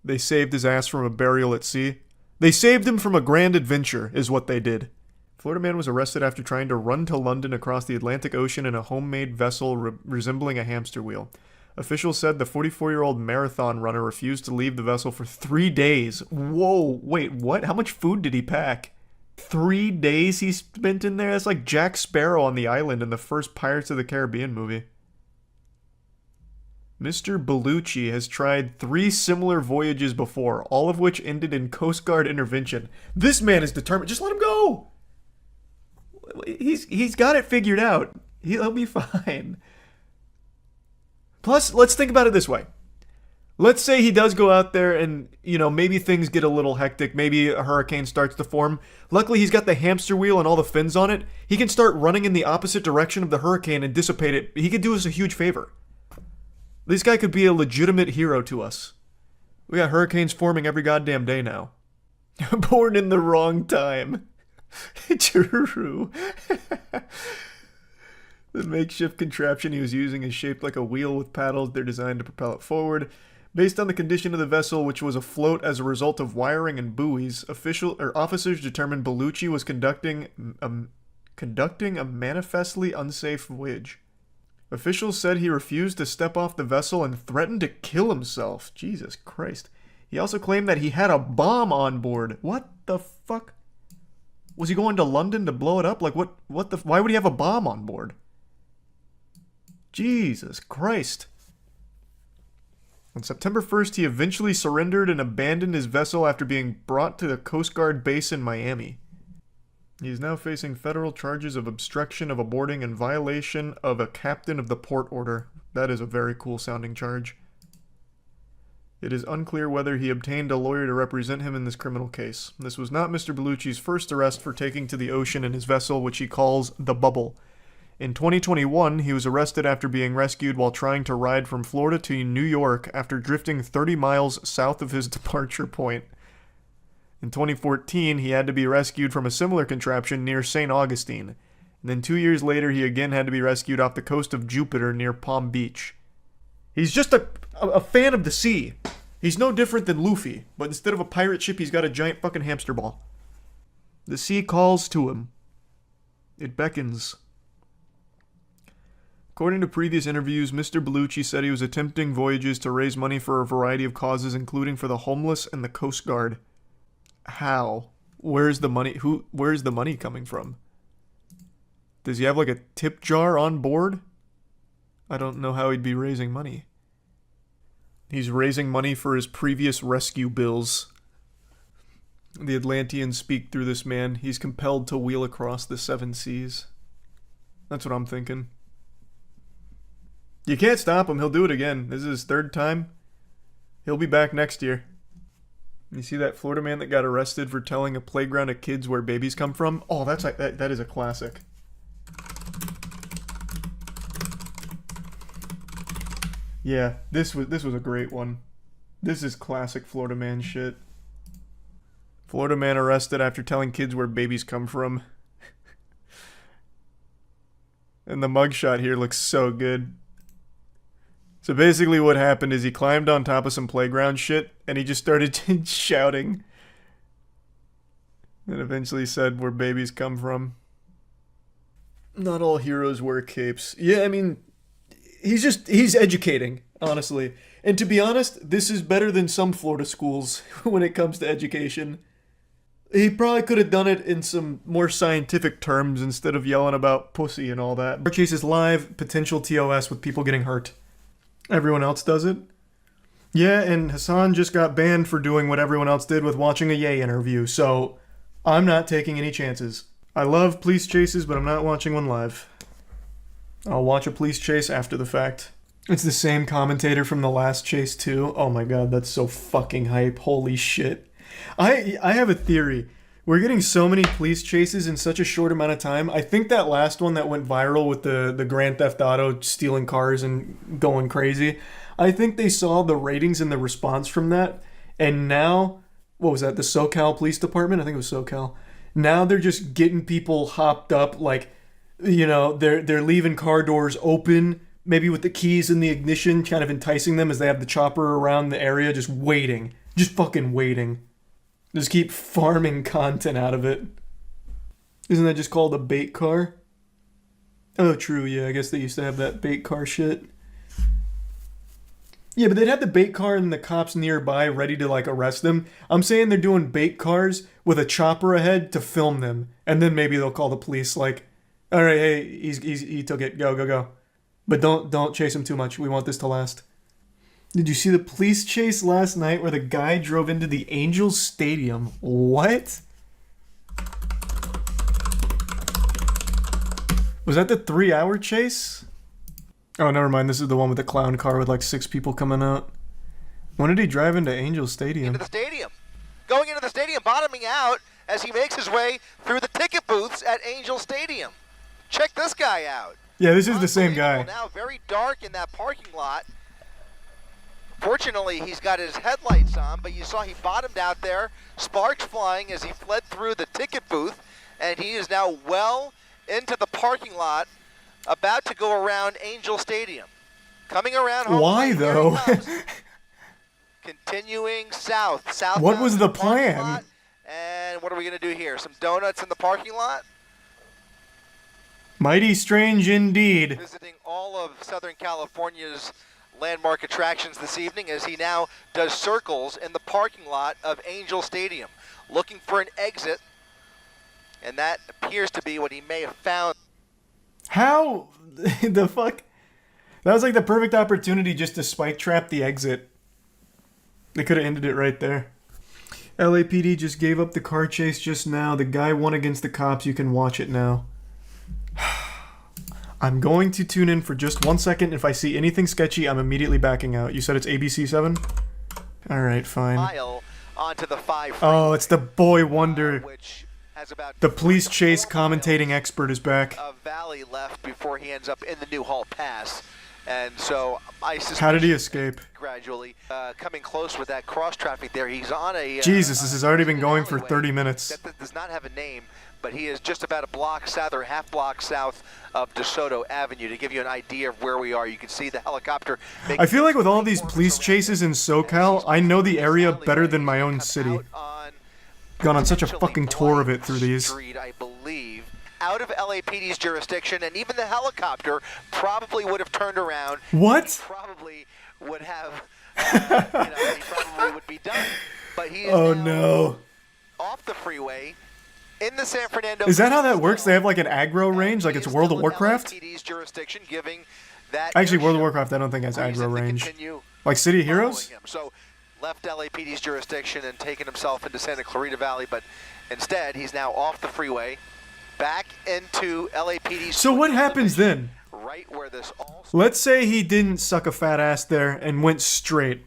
They saved his ass from a burial at sea. They saved him from a grand adventure, is what they did. Florida man was arrested after trying to run to London across the Atlantic Ocean in a homemade vessel resembling a hamster wheel. Officials said the 44-year-old marathon runner refused to leave the vessel for 3 days. Whoa, wait, what? How much food did he pack? 3 days he spent in there? That's like Jack Sparrow on the island in the first Pirates of the Caribbean movie. Mr. Bellucci has tried 3 similar voyages before, all of which ended in Coast Guard intervention. This man is determined. Just let him go! He's got it figured out. He'll be fine. Plus, let's think about it this way. Let's say he does go out there and, you know, maybe things get a little hectic. Maybe a hurricane starts to form. Luckily, he's got the hamster wheel and all the fins on it. He can start running in the opposite direction of the hurricane and dissipate it. He could do us a huge favor. This guy could be a legitimate hero to us. We got hurricanes forming every goddamn day now. Born in the wrong time. True. The makeshift contraption he was using is shaped like a wheel with paddles. They're designed to propel it forward. Based on the condition of the vessel, which was afloat as a result of wiring and buoys, officers determined Bellucci was conducting a manifestly unsafe voyage. Officials said he refused to step off the vessel and threatened to kill himself. Jesus Christ. He also claimed that he had a bomb on board. What the fuck? Was he going to London to blow it up? Like, why would he have a bomb on board? Jesus Christ. On September 1st, he eventually surrendered and abandoned his vessel after being brought to the Coast Guard base in Miami. He is now facing federal charges of obstruction of a boarding and violation of a captain of the port order. That is a very cool sounding charge. It is unclear whether he obtained a lawyer to represent him in this criminal case. This was not Mr. Bellucci's first arrest for taking to the ocean in his vessel, which he calls the Bubble. In 2021, he was arrested after being rescued while trying to ride from Florida to New York after drifting 30 miles south of his departure point. In 2014, he had to be rescued from a similar contraption near St. Augustine. And then 2 years later, he again had to be rescued off the coast of Jupiter near Palm Beach. He's just a fan of the sea. He's no different than Luffy, but instead of a pirate ship, he's got a giant fucking hamster ball. The sea calls to him. It beckons. According to previous interviews, Mr. Bellucci said he was attempting voyages to raise money for a variety of causes, including for the homeless and the Coast Guard. How? Where's the money? Where's the money coming from? Does he have like a tip jar on board? I don't know how he'd be raising money. He's raising money for his previous rescue bills. The Atlanteans speak through this man. He's compelled to wheel across the 7 seas. That's what I'm thinking. You can't stop him. He'll do it again. This is his 3rd time. He'll be back next year. You see that Florida man that got arrested for telling a playground of kids where babies come from? Oh, that's like that is a classic. Yeah, this was a great one. This is classic Florida man shit. Florida man arrested after telling kids where babies come from. And the mugshot here looks so good. So basically what happened is he climbed on top of some playground shit and he just started shouting. And eventually said where babies come from. Not all heroes wear capes. Yeah, I mean, he's educating, honestly. And to be honest, this is better than some Florida schools when it comes to education. He probably could have done it in some more scientific terms instead of yelling about pussy and all that. Car chase is live, potential TOS with people getting hurt. Everyone else does it? Yeah, and Hassan just got banned for doing what everyone else did with watching a Ye interview, so I'm not taking any chances. I love police chases, but I'm not watching one live. I'll watch a police chase after the fact. It's the same commentator from the last chase too. Oh my god, that's so fucking hype. Holy shit. I have a theory. We're getting so many police chases in such a short amount of time. I think that last one that went viral with the Grand Theft Auto stealing cars and going crazy, I think they saw the ratings and the response from that, and now, what was that, the SoCal Police Department? I think it was SoCal. Now they're just getting people hopped up, like, you know, they're leaving car doors open, maybe with the keys in the ignition, kind of enticing them as they have the chopper around the area, just waiting. Just fucking waiting. Just keep farming content out of it. Isn't that just called a bait car? Oh, true, yeah, I guess they used to have that bait car shit. Yeah, but they'd have the bait car and the cops nearby ready to, like, arrest them. I'm saying they're doing bait cars with a chopper ahead to film them. And then maybe they'll call the police, like, all right, hey, he took it, go. But don't chase him too much. We want this to last. Did you see the police chase last night where the guy drove into the Angels Stadium? What? Was that the 3-hour chase? Oh, never mind. This is the one with the clown car with like 6 people coming out. When did he drive into Angels Stadium? Into the stadium. Going into the stadium, bottoming out as he makes his way through the ticket booths at Angel Stadium. Check this guy out. Yeah, this is the same guy. Now very dark in that parking lot. Fortunately, he's got his headlights on, but you saw he bottomed out there, sparks flying as he fled through the ticket booth, and he is now well into the parking lot, about to go around Angel Stadium. Coming around home. Why, though? Continuing south. What was the plan? And what are we going to do here? Some donuts in the parking lot? Mighty strange indeed. Visiting all of Southern California's landmark attractions this evening as he now does circles in the parking lot of Angel Stadium, looking for an exit, and that appears to be what he may have found. How the fuck? That was like the perfect opportunity just to spike trap the exit. They could have ended it right there. LAPD just gave up the car chase just now. The guy won against the cops. You can watch it now. I'm going to tune in for just 1 second. If I see anything sketchy, I'm immediately backing out. You said it's ABC 7? Alright, fine. Onto the 5 oh, it's the boy wonder. The police chase commentating expert is back. A valley left before he ends up in the Newhall Pass. And so I suspect how did he escape? Gradually coming close with that cross traffic there. He's on a Jesus, this has already been going for 30 minutes. That does not have a name, but he is just about a block south or half block south of DeSoto Avenue. To give you an idea of where we are, you can see the helicopter. I feel like with all these police chases in SoCal, I know the area better than my own city. Gone on such a fucking tour of it through these. Street, I believe, out of LAPD's jurisdiction, and even the helicopter probably would have turned around. What? Probably would have, he probably would be done. But he is oh now no. Off the freeway in the San Fernando. Is that how that works? They have like an aggro range, like it's World of Warcraft? LAPD's jurisdiction, giving that actually, World of Warcraft I don't think has aggro range. Like City of Heroes? So left LAPD's jurisdiction and taken himself into Santa Clarita Valley, but instead he's now off the freeway, back into LAPD's. So what happens then? Right where this all. Let's say he didn't suck a fat ass there and went straight,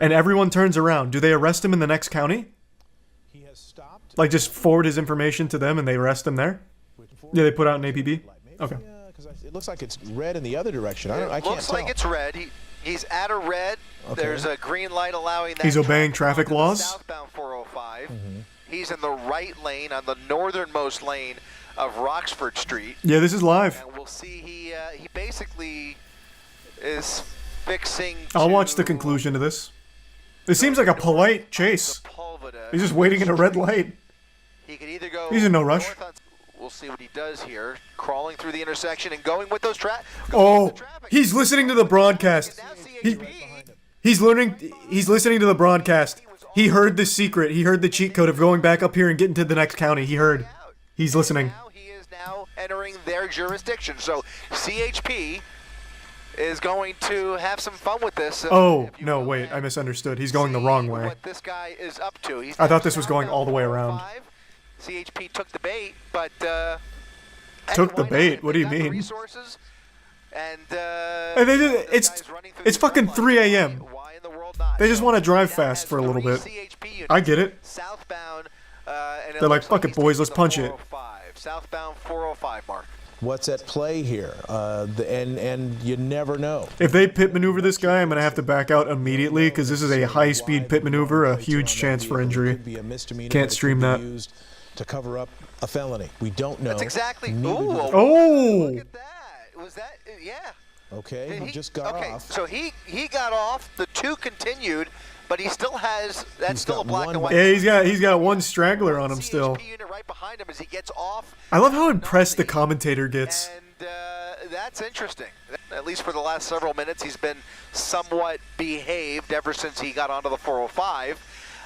and everyone turns around. Do they arrest him in the next county? He has stopped. Like just forward his information to them and they arrest him there? Yeah, they put out an APB. Okay. Because it looks like it's red in the other direction. I can't looks tell. like it's red. He's at a red. Okay. There's a green light allowing that. He's obeying traffic laws. Southbound 405. He's in the right lane on the northernmost lane of Roxford Street. Yeah, this is live. And we'll see he basically is fixing. I'll watch the conclusion to this. It seems like a polite chase. He's just waiting in a red light. He could either go. He's in no rush. We'll see what he does here. Crawling through the intersection and going with those Oh, he's listening to the broadcast. He's listening to the broadcast. He heard the secret. He heard the cheat code of going back up here and getting to the next county. He heard. He's listening. He is now entering their jurisdiction. So CHP is going to have some fun with this. Oh, no, wait. I misunderstood. He's going the wrong way. What this guy is up to. I thought this was going all the way around. CHP took the bait, but took the bait? What do you mean? Resources and they just, it's fucking 3 a.m. They just want to drive fast for a little bit. I get it. Southbound, they're like, fuck it, boys, let's punch it. Southbound 405 mark. What's at play here? And you never know. If they pit maneuver this guy, I'm going to have to back out immediately because this is a high-speed pit maneuver, a huge chance for injury. Can't stream that. Used to cover up a felony. We don't know. That's exactly. Oh! Look at that. Was that? Yeah. Okay, he just got off. So he got off. The two continued, but he still has. That's still a black and white. Yeah, he's got one straggler on him still. Unit right behind him as he gets off. I love how impressed the commentator gets. And that's interesting. At least for the last several minutes, he's been somewhat behaved ever since he got onto the 405.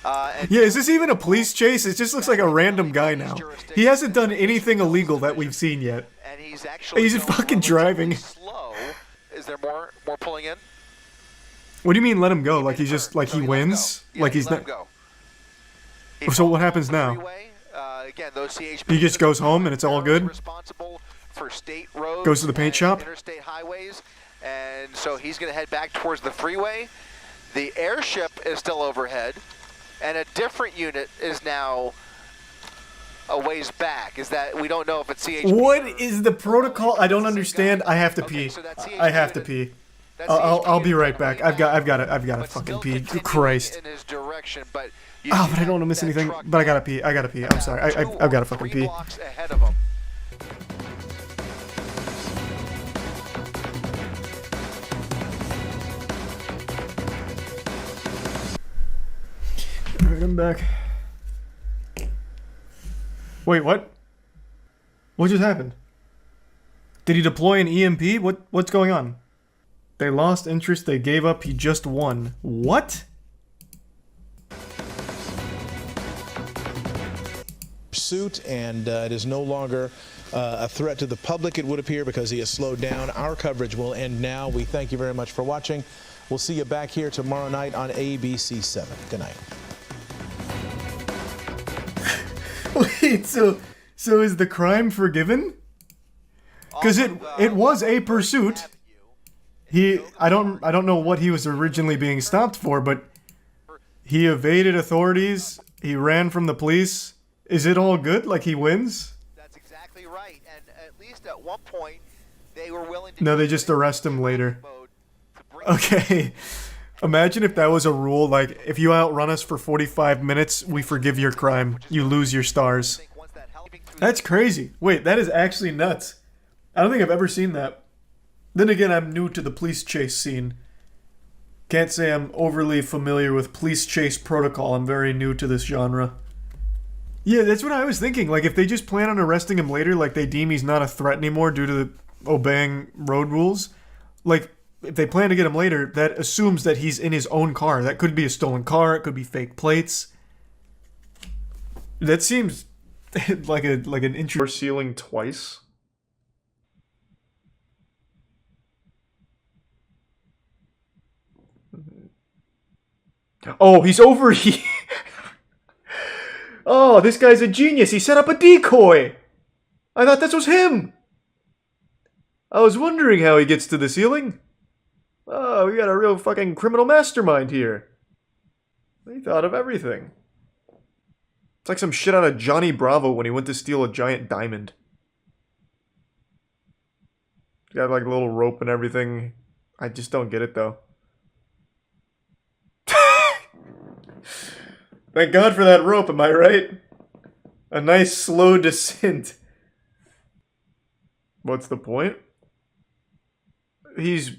Yeah, is this even a police chase? It just looks like a random guy now. He hasn't done anything illegal that we've seen yet. And he's actually he's fucking driving. Slow. Is there more pulling in? What do you mean let him go? Like he's just like he wins? Like he's not. So what happens now? Again, those CHP he just goes home and it's all good. Responsible for state roads, goes to the paint shop. Interstate highways, and so he's going to head back towards the freeway. The airship is still overhead, and a different unit is now a ways back. Is that we don't know if it's CHP. What is the protocol? I don't understand. I have to pee. I have to pee. I'll be right back. I've got to fucking pee. Christ. In his direction, but but I don't want to miss anything. But I gotta pee. I'm sorry. I've got to fucking pee. Ahead of him. Alright, I'm back. Wait, what? What just happened? Did he deploy an EMP? What's going on? They lost interest, they gave up, he just won. What? Pursuit, and it is no longer a threat to the public, it would appear, because he has slowed down. Our coverage will end now. We thank you very much for watching. We'll see you back here tomorrow night on ABC 7. Good night. Wait, so is the crime forgiven? Because it was a pursuit. I don't know what he was originally being stopped for, but he evaded authorities. He ran from the police. Is it all good? Like he wins? That's exactly right. And at least at one point, they were willing to. No, they just arrest him later. Okay. Imagine if that was a rule, like, if you outrun us for 45 minutes, we forgive your crime. You lose your stars. That's crazy. Wait, that is actually nuts. I don't think I've ever seen that. Then again, I'm new to the police chase scene. Can't say I'm overly familiar with police chase protocol. I'm very new to this genre. Yeah, that's what I was thinking. Like, if they just plan on arresting him later, like they deem he's not a threat anymore due to the obeying road rules, like, if they plan to get him later, that assumes that he's in his own car. That could be a stolen car. It could be fake plates. That seems like an intro ceiling twice. Oh, he's over here. Oh, this guy's a genius. He set up a decoy. I thought this was him. I was wondering how he gets to the ceiling. Oh, we got a real fucking criminal mastermind here. He thought of everything. It's like some shit out of Johnny Bravo when he went to steal a giant diamond. He's got like a little rope and everything. I just don't get it though. Thank God for that rope, am I right? A nice slow descent. What's the point? He's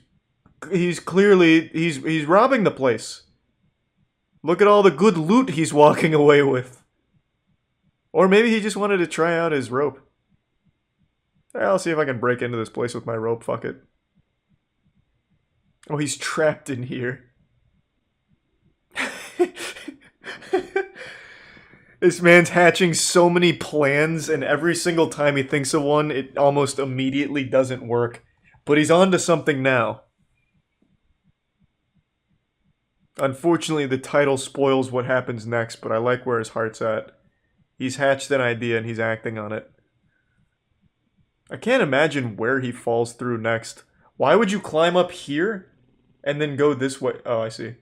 clearly he's robbing the place. Look at all the good loot he's walking away with. Or maybe he just wanted to try out his rope. I'll see if I can break into this place with my rope. Fuck it. Oh, he's trapped in here. This man's hatching so many plans, and every single time he thinks of one, it almost immediately doesn't work. But he's on to something now. Unfortunately, the title spoils what happens next, but I like where his heart's at. He's hatched an idea and he's acting on it. I can't imagine where he falls through next. Why would you climb up here and then go this way? Oh, I see.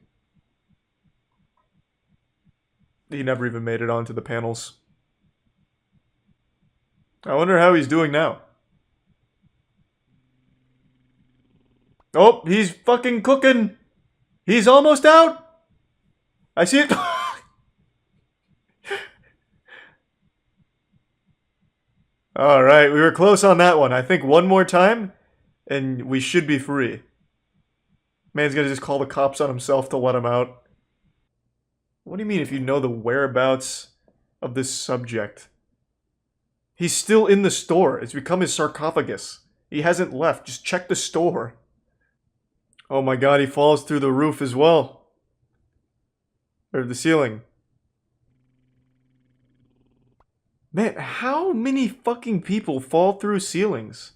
He never even made it onto the panels. I wonder how he's doing now. Oh, he's fucking cooking. He's almost out. I see it. Alright, we were close on that one. I think one more time, and we should be free. Man's gonna just call the cops on himself to let him out. What do you mean if you know the whereabouts of this subject? He's still in the store. It's become his sarcophagus. He hasn't left. Just check the store. Oh my god, he falls through the roof as well. Or the ceiling. Man, how many fucking people fall through ceilings?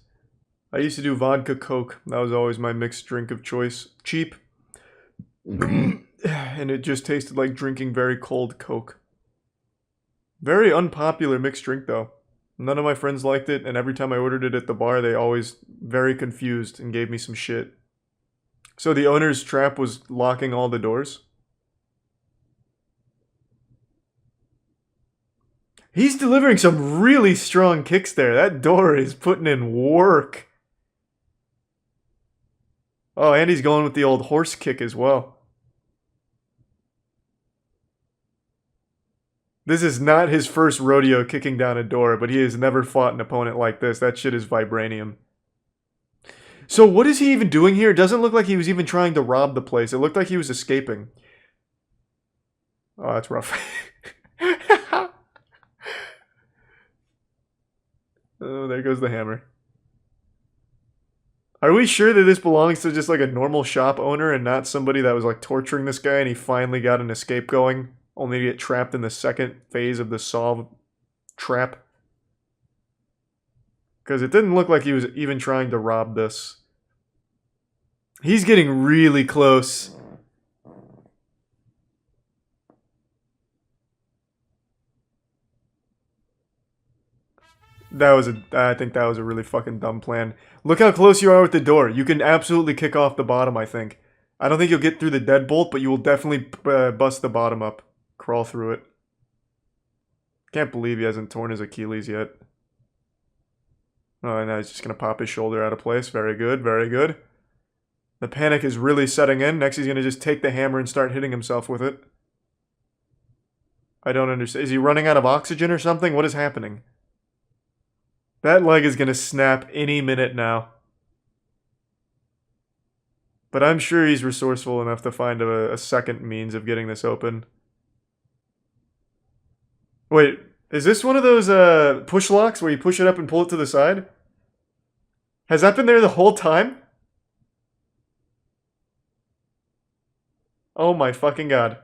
I used to do vodka coke. That was always my mixed drink of choice. Cheap. And it just tasted like drinking very cold coke. Very unpopular mixed drink though. None of my friends liked it, and every time I ordered it at the bar, they always very confused and gave me some shit. So the owner's trap was locking all the doors? He's delivering some really strong kicks there. That door is putting in work. Oh, and he's going with the old horse kick as well. This is not his first rodeo kicking down a door, but he has never fought an opponent like this. That shit is vibranium. So what is he even doing here? It doesn't look like he was even trying to rob the place. It looked like he was escaping. Oh, that's rough. Oh, there goes the hammer. Are we sure that this belongs to just like a normal shop owner and not somebody that was like torturing this guy and he finally got an escape going, only to get trapped in the second phase of the solve trap? Because it didn't look like he was even trying to rob this. He's getting really close. I think that was a really fucking dumb plan. Look how close you are with the door. You can absolutely kick off the bottom, I think. I don't think you'll get through the deadbolt, but you will definitely bust the bottom up. Crawl through it. Can't believe he hasn't torn his Achilles yet. Oh, and now he's just going to pop his shoulder out of place. Very good, very good. The panic is really setting in. Next he's going to just take the hammer and start hitting himself with it. I don't understand. Is he running out of oxygen or something? What is happening? That leg is going to snap any minute now. But I'm sure he's resourceful enough to find a second means of getting this open. Wait, is this one of those push locks where you push it up and pull it to the side? Has that been there the whole time? Oh my fucking god.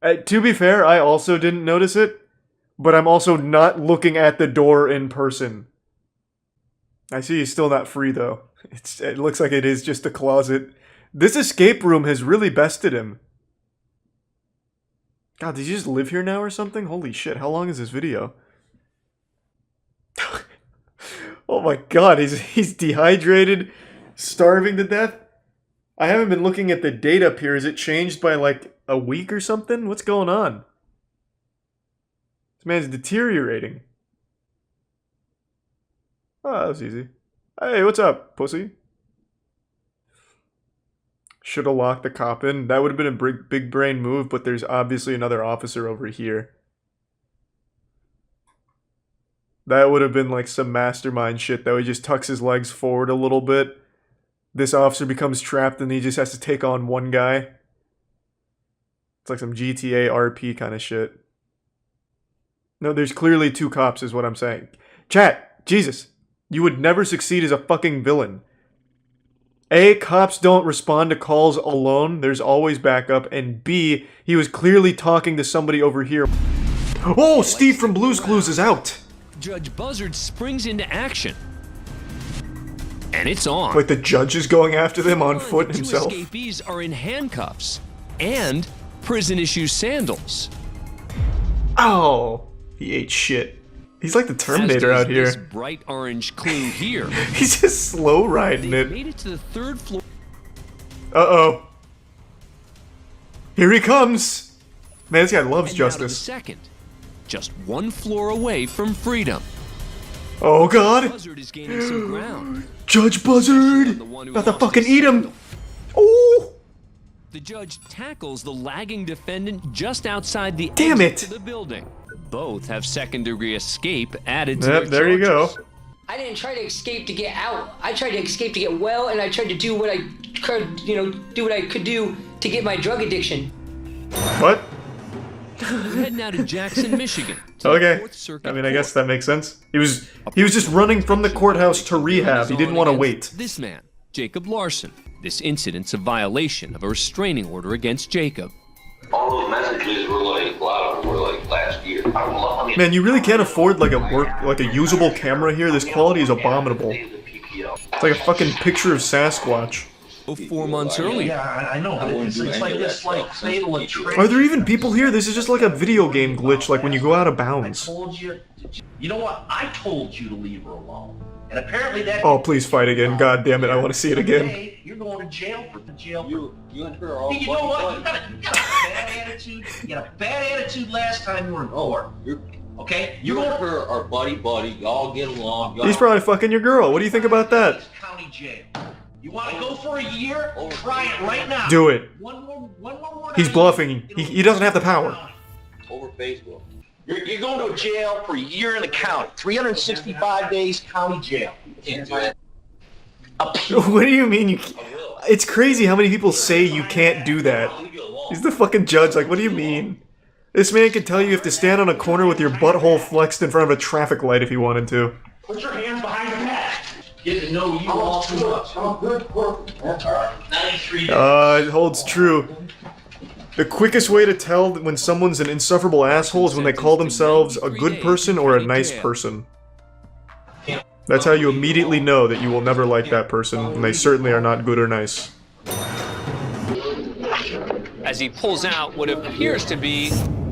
To be fair, I also didn't notice it. But I'm also not looking at the door in person. I see he's still not free, though. It looks like it is just a closet. This escape room has really bested him. God, did he just live here now or something? Holy shit, how long is this video? Oh my god, he's dehydrated, starving to death. I haven't been looking at the date up here. Is it changed by like a week or something? What's going on? This man's deteriorating. Oh, that was easy. Hey, what's up, pussy? Should have locked the cop in. That would have been a big brain move, but there's obviously another officer over here. That would have been like some mastermind shit, though. He just tucks his legs forward a little bit. This officer becomes trapped and he just has to take on one guy. It's like some GTA RP kind of shit. No, there's clearly two cops is what I'm saying. Chat, Jesus, you would never succeed as a fucking villain. A, cops don't respond to calls alone, there's always backup, and B, he was clearly talking to somebody over here. Oh, Steve from Blue's Clues is out! Judge Buzzard springs into action. And it's on. Like the judge is going after them on foot Two himself. escapees are in handcuffs and prison-issue sandals. Oh, he ate shit. He's like the Terminator As out does here. This bright orange clue here. He's just slow riding They it. made it to the third floor. Uh-oh. Here he comes! Man, this guy loves And now to the justice. second, just one floor away from freedom. Oh god! Buzzard is gaining some ground. Judge Buzzard! About to fucking eat him! Oh! The judge tackles the lagging defendant just outside the Damn exit it. to the building. Both have second-degree escape added to Yep, their there you go. charges. I didn't try to escape to get out. I tried to escape to get well, and I tried to do what I could, do what I could do to get my drug addiction. What? We're heading out to Jackson, Michigan. to the Okay. Fourth Circuit I mean, I Court. guess that makes sense. He was just running from the courthouse to rehab. He didn't want to wait. This man, Jacob Larson. This incident's a violation of a restraining order against Jacob. All those messages were like, a lot of them were like last year. I mean, Man, you really can't afford like a usable camera here. This quality is abominable. It's like a fucking picture of Sasquatch. 4 months earlier. Yeah, I know, but it's like this, like, fatal attraction. Are there even people here? This is just like a video game glitch, like when you go out of I bounds. told you. You know what? I told you to leave her alone. And apparently that. Oh, please fight again. God damn it, I want to see it again. Today, you're going to jail for you and her are Hey, you know what? You got a bad attitude. You had a bad attitude last time you were in court. Okay? You and her are buddy-buddy. Y'all get along. He's probably fucking your girl. What do you think about that? County jail. You want to go for a year? Try it right now. Do it. One more He's bluffing. He doesn't have the power. Over Facebook. You're going to jail for a year in the county. 365 days county jail. Can't do it. What do you mean? It's crazy how many people say you can't do that. He's the fucking judge. Like, what do you mean? This man could tell you you have to stand on a corner with your butthole flexed in front of a traffic light if you wanted to. Put your hands behind your back. Get to know you all too much. I'm good. That's all right. 93 days. It holds true. The quickest way to tell when someone's an insufferable asshole is when they call themselves a good person or a nice person. That's how you immediately know that you will never like that person, and they certainly are not good or nice. As he pulls out what appears to be...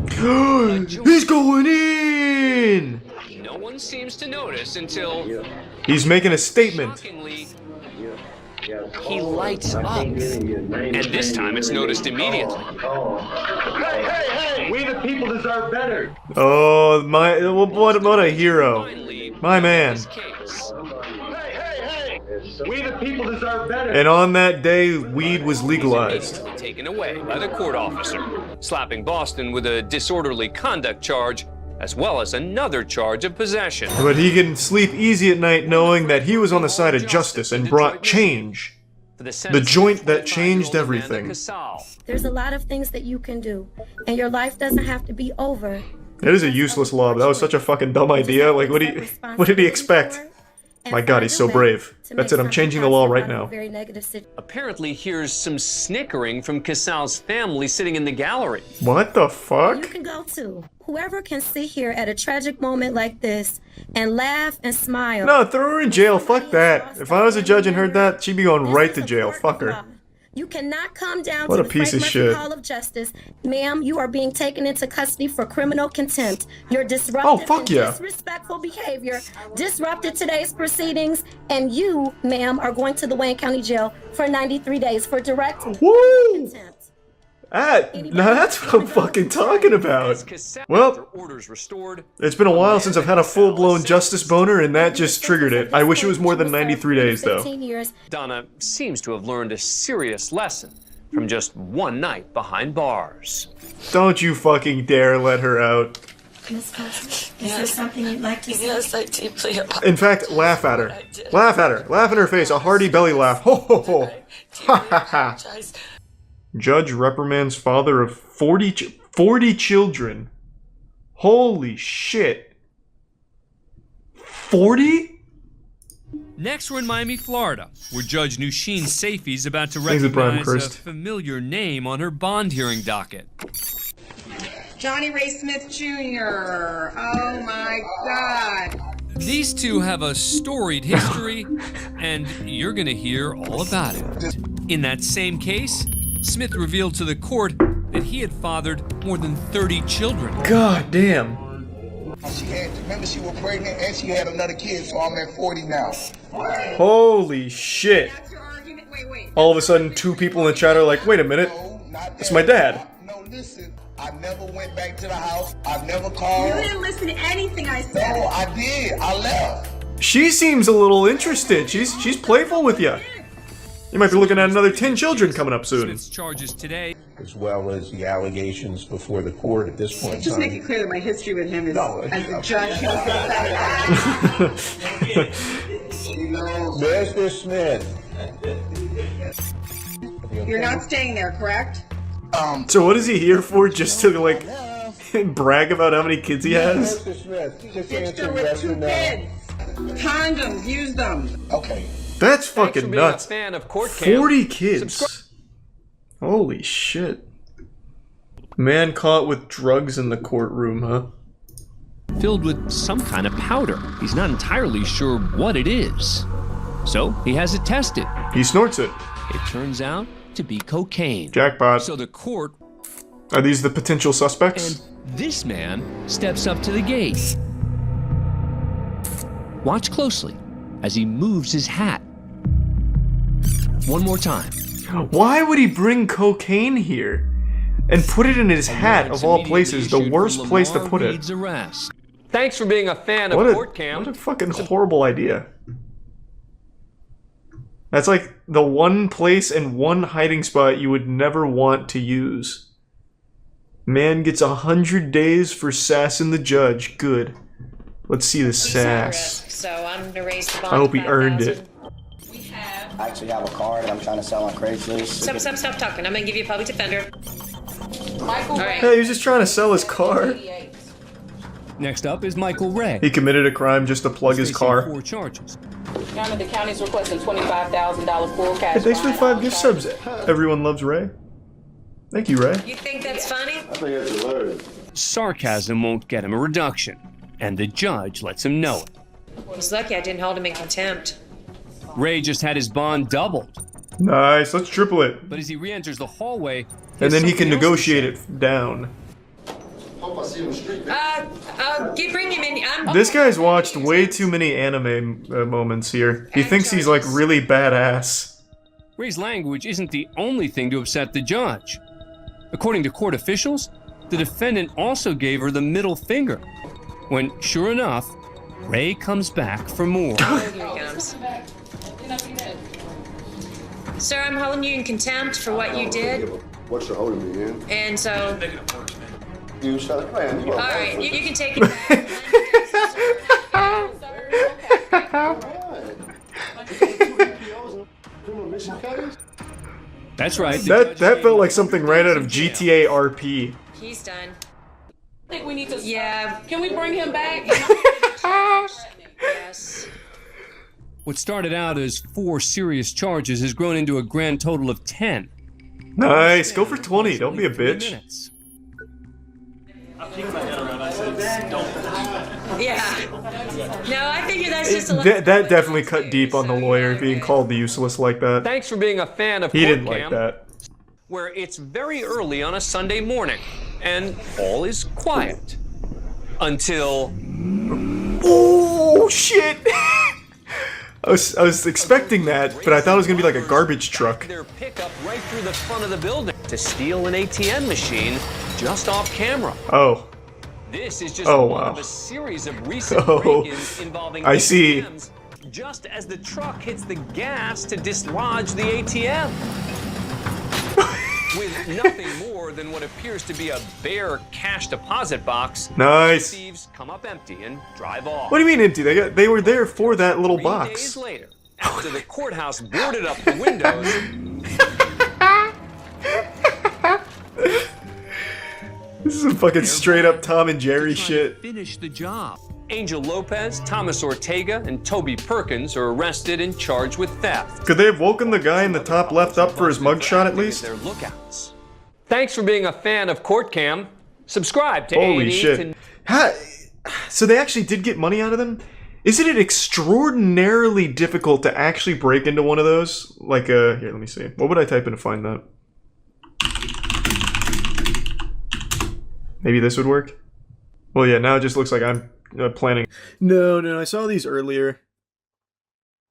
He's going in! No one seems to notice until... He's making a statement. Shockingly, he lights up. And this time it's noticed immediately. Hey! We the people deserve better. Oh, what a hero. My man. We the people deserve better. And on that day, weed was legalized. Taken away by the court officer, slapping Boston with a disorderly conduct charge, as well as another charge of possession. But he can sleep easy at night knowing that he was on the side of justice and brought change. The joint that changed everything. There's a lot of things that you can do, and your life doesn't have to be over. That is a useless law, but that was such a fucking dumb idea. Like, what did he expect? My god, he's so brave. That's it, I'm changing the law right now. Apparently here's some snickering from Casal's family sitting in the gallery. What the fuck? You can go too. Whoever can sit here at a tragic moment like this and laugh and smile. No, throw her in jail, fuck that. If I was a judge and heard that, she'd be going right to jail, fuck her. You cannot come down What to a the piece Frank of Murphy shit. Hall of Justice. Ma'am, you are being taken into custody for criminal contempt. Your disruptive and disrespectful behavior disrupted today's proceedings, and you, ma'am, are going to the Wayne County Jail for 93 days for direct contempt. Now that's what I'm fucking talking about. Well, it's been a while since I've had a full-blown justice boner, and that just triggered it. I wish it was more than 93 days, though. Donna seems to have learned a serious lesson from just one night behind bars. Don't you fucking dare let her out. Miss Cosby, is there something you'd like to say? Yes, I deeply apologize. In fact, laugh at her. Laugh at her. Laugh in her face. A hearty belly laugh. Ho ho ho. Ha ha ha. Judge reprimands father of 40 children. Holy shit. 40? Next, we're in Miami, Florida, where Judge Nusheen Safey's about to Thanks, Brian recognize a Christ. familiar name on her bond hearing docket. Johnny Ray Smith Jr. Oh my God. These two have a storied history, and you're gonna hear all about it. In that same case, Smith revealed to the court that he had fathered more than 30 children. God damn. Remember, she was pregnant and she had another kid, so I'm at 40 now. Holy shit. All of a sudden, two people in the chat are like, wait a minute, it's my dad. No, listen, I never went back to the house. I never called. You didn't listen to anything I said. No, I did. I left. She seems a little interested. She's playful with you. You might be looking at another 10 children coming up soon. Smith's charges today, as well as the allegations before the court at this point. Just make it clear that my history with him is as a judge. Mr. Smith. You're not staying there, correct? So what is he here for? Just to like brag about how many kids he has? Mr. Smith, just Ditched her answer with yes 2 or no. kids. Condoms, use them. Okay. That's fucking nuts. fan of court cam. 40 kids. Holy shit. Man caught with drugs in the courtroom, huh? filled with some kind of powder. He's not entirely sure what it is. So he has it tested. He snorts it. It turns out to be cocaine. Jackpot. So the court... Are these the potential suspects? And this man steps up to the gate. Watch closely as he moves his hat. One more time. Why would he bring cocaine here? And put it in his hat, of all places, the worst place to put it. Arrest. Thanks for being a fan of Court Cam. What a fucking horrible idea. That's like the one place and one hiding spot you would never want to use. Man gets 100 days for sassing the judge. Good. Let's see the sass. So I'm gonna raise the bond. I hope he earned it. I actually have a car that I'm trying to sell on Craigslist. Stop talking. I'm gonna give you a public defender. Michael Ray. Hey, he was just trying to sell his car. Next up is Michael Ray. He committed a crime just to plug his car. 4 charges. The county's requesting $25,000 full cash. Hey, thanks for the 5 gift subs. Everyone loves Ray. Thank you, Ray. You think that's funny? I think it's hilarious. Sarcasm won't get him a reduction, and the judge lets him know it. He's lucky I didn't hold him in contempt. Ray just had his bond doubled. Nice, let's triple it. But as he re-enters the hallway, And then he can negotiate it down. Hope I see you on the street. Bring him in. This guy's watched way too many anime moments here. He thinks he's like really badass. Ray's language isn't the only thing to upset the judge. According to court officials, the defendant also gave her the middle finger. When, sure enough, Ray comes back for more. Here he comes. Sir, I'm holding you in contempt for what you did. What you're holding me in? And so... You shut up, man. All right, you can take it back. That's right. That felt like something right out of GTA RP. He's done. I think we need to. Yeah. Can we bring him back? Yes. What started out as 4 serious charges has grown into a grand total of 10. Nice, go for 20, don't be a bitch. Yeah. No, I figure that's just a That definitely cut deep on the lawyer being called useless like that. Thanks for being a fan of He Court didn't like Cam, that. where it's very early on a Sunday morning, and all is quiet. Until... Oh, shit! I was expecting that, but I thought it was gonna be like a garbage truck. Their pickup right through the front of the building to steal an ATM machine just off camera. Oh. This is just Oh, one wow. of a series of recent Oh, break-ins involving I see. ATMs just as the truck hits the gas to dislodge the ATM. With nothing more than what appears to be a bare cash deposit box, Nice. thieves come up empty and drive off. What do you mean empty? They were there for that little 3 box. days later, after the courthouse boarded up the windows, This is some fucking straight up Tom and Jerry shit. Finish the job. Angel Lopez, Thomas Ortega, and Toby Perkins are arrested and charged with theft. Could they have woken the guy in the top left up for his mugshot at least? Their lookouts. Thanks for being a fan of Court Cam. Subscribe to Holy A&E shit. So they actually did get money out of them? Isn't it extraordinarily difficult to actually break into one of those? Like, here, let me see. What would I type in to find that? Maybe this would work? Well, yeah, now it just looks like I'm planning. No, I saw these earlier.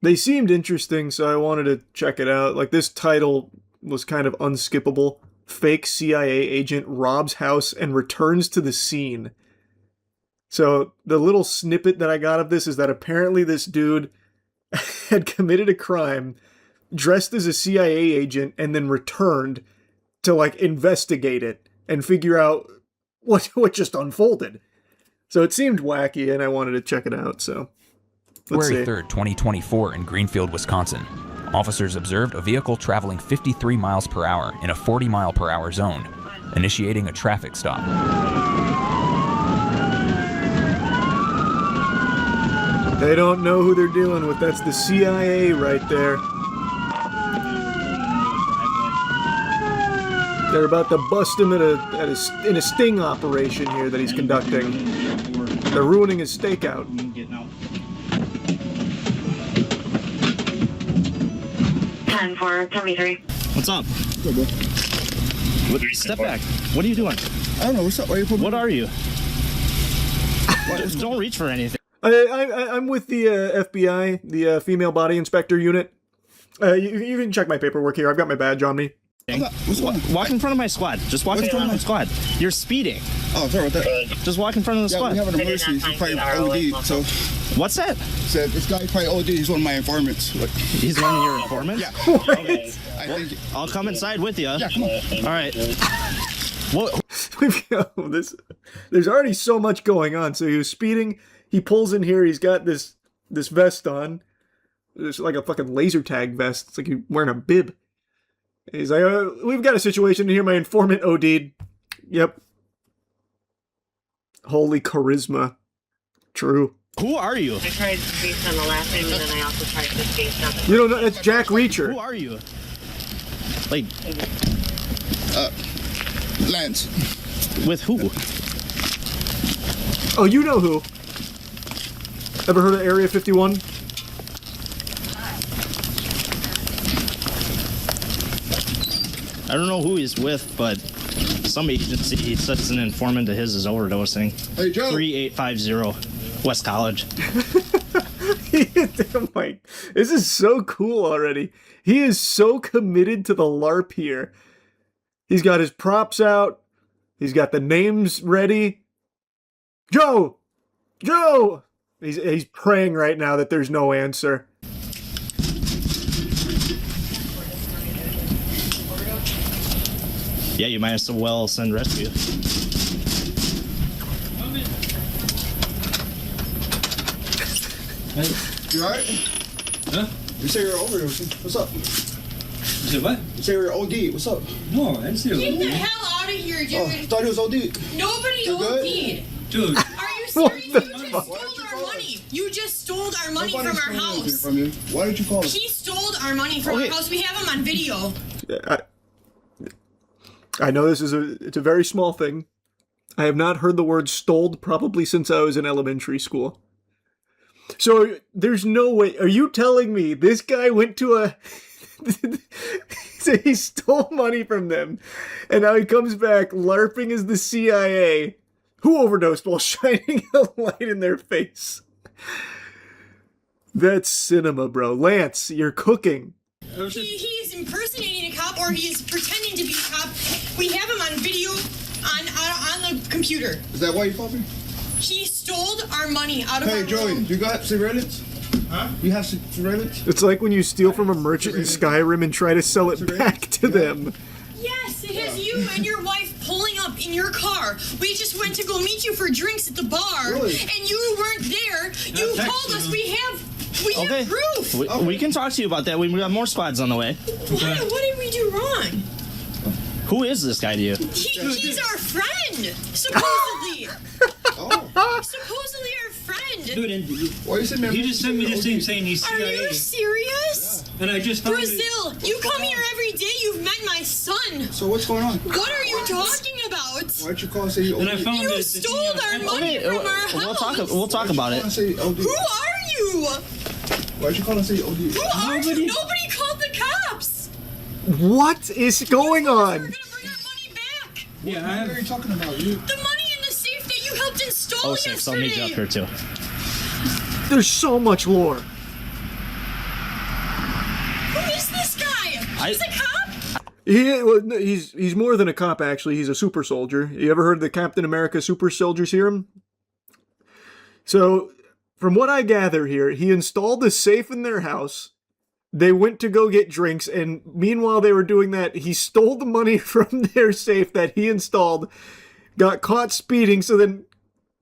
They seemed interesting, so I wanted to check it out. Like, this title was kind of unskippable. Fake CIA agent robs house and returns to the scene. So, the little snippet that I got of this is that apparently this dude had committed a crime, dressed as a CIA agent, and then returned to, like, investigate it and figure out what just unfolded. So it seemed wacky, and I wanted to check it out, so let's see. February 3rd, 2024 in Greenfield, Wisconsin. Officers observed a vehicle traveling 53 miles per hour in a 40 mile per hour zone, initiating a traffic stop. They don't know who they're dealing with. That's the CIA right there. They're about to bust him in a sting operation here that he's conducting. They're ruining his stakeout. 10-4-73. What's up? Good, bro. Step back. What are you doing? I don't know. What's up? What are you? Don't reach for anything. I'm with the FBI, the Female Body Inspector Unit. You can check my paperwork here. I've got my badge on me. Walk in front of my squad. Just walk in front of my squad. You're speeding. Oh, sorry about that. Just walk in front of the squad. We have an emergency. He's probably OD, so... What's that? Said this guy probably OD. He's one of my informants. He's one of your informants? Yeah. Okay. Well, I'll come inside with you. Yeah, come on. All right. What? There's already so much going on. So he was speeding. He pulls in here. He's got this vest on. It's like a fucking laser tag vest. It's like he's wearing a bib. He's like, we've got a situation here. My informant OD'd. Yep. Holy charisma. True. Who are you? I tried based on the last name, and then I also tried this based on the... You don't know, that's Jack Reacher. Who are you? Like... Lance. With who? Oh, you know who. Ever heard of Area 51? I don't know who he's with, but some agency, he says an informant of his is overdosing. Hey, Joe. 3850 West College. I'm like, this is so cool already. He is so committed to the LARP here. He's got his props out. He's got the names ready. Joe! Joe! He's praying right now that there's no answer. Yeah, you might as well send rescue. You alright? Huh? You say you're overdosing. What's up? You said what? You say you're OD. What's up? No, I didn't say Get the OD. hell out of here, dude. Oh, I thought he was OD. Nobody You good? OD'd. Dude. Are you serious? You just stole our money. You just stole our money Nobody's from our stealing anything house. from you. Why did you call us? He stole our money from our house. We have him on video. I know this is it's a very small thing. I have not heard the word stole probably since I was in elementary school. So there's no way. Are you telling me this guy went to a... So he stole money from them, and now he comes back LARPing as the CIA, who overdosed while shining a light in their face. That's cinema, bro. Lance, you're cooking. He is impersonating a cop, or he is pretending to be a cop. We have him on video on the computer. Is that why you called me? He stole our money out of our Hey, Joey, room. you got surveillance? Huh? You have surveillance? It's like when you steal from a merchant in Skyrim and try to sell it back to them. Yes, it has you and your wife pulling up in your car. We just went to go meet you for drinks at the bar, and you weren't there. You told us we have proof. We can talk to you about that. We got more squads on the way. What did we do wrong? Who is this guy to you? He's our friend, supposedly. Supposedly our friend. Dude, and Why you sitting there? he just sent me this thing saying he's Are CIA. you serious? And I just found Brazil, you come here every day. You've met my son. So what's going on? What are you talking about? Why'd you call and say you And I found You that stole our money from our house. We'll talk about it. Who are you? Why'd you call and say you OD? Who are you? Nobody called the cops. What is going on? Yeah, What are you talking about? You... The money in the safe that you helped install Oh, safe. So I'll need you up here too. There's so much lore. Who is this guy? He's a cop? He's more than a cop, actually. He's a super soldier. You ever heard of the Captain America Super Soldier Serum? So, from what I gather here, he installed a safe in their house. They went to go get drinks, and meanwhile they were doing that, he stole the money from their safe that he installed, got caught speeding, so then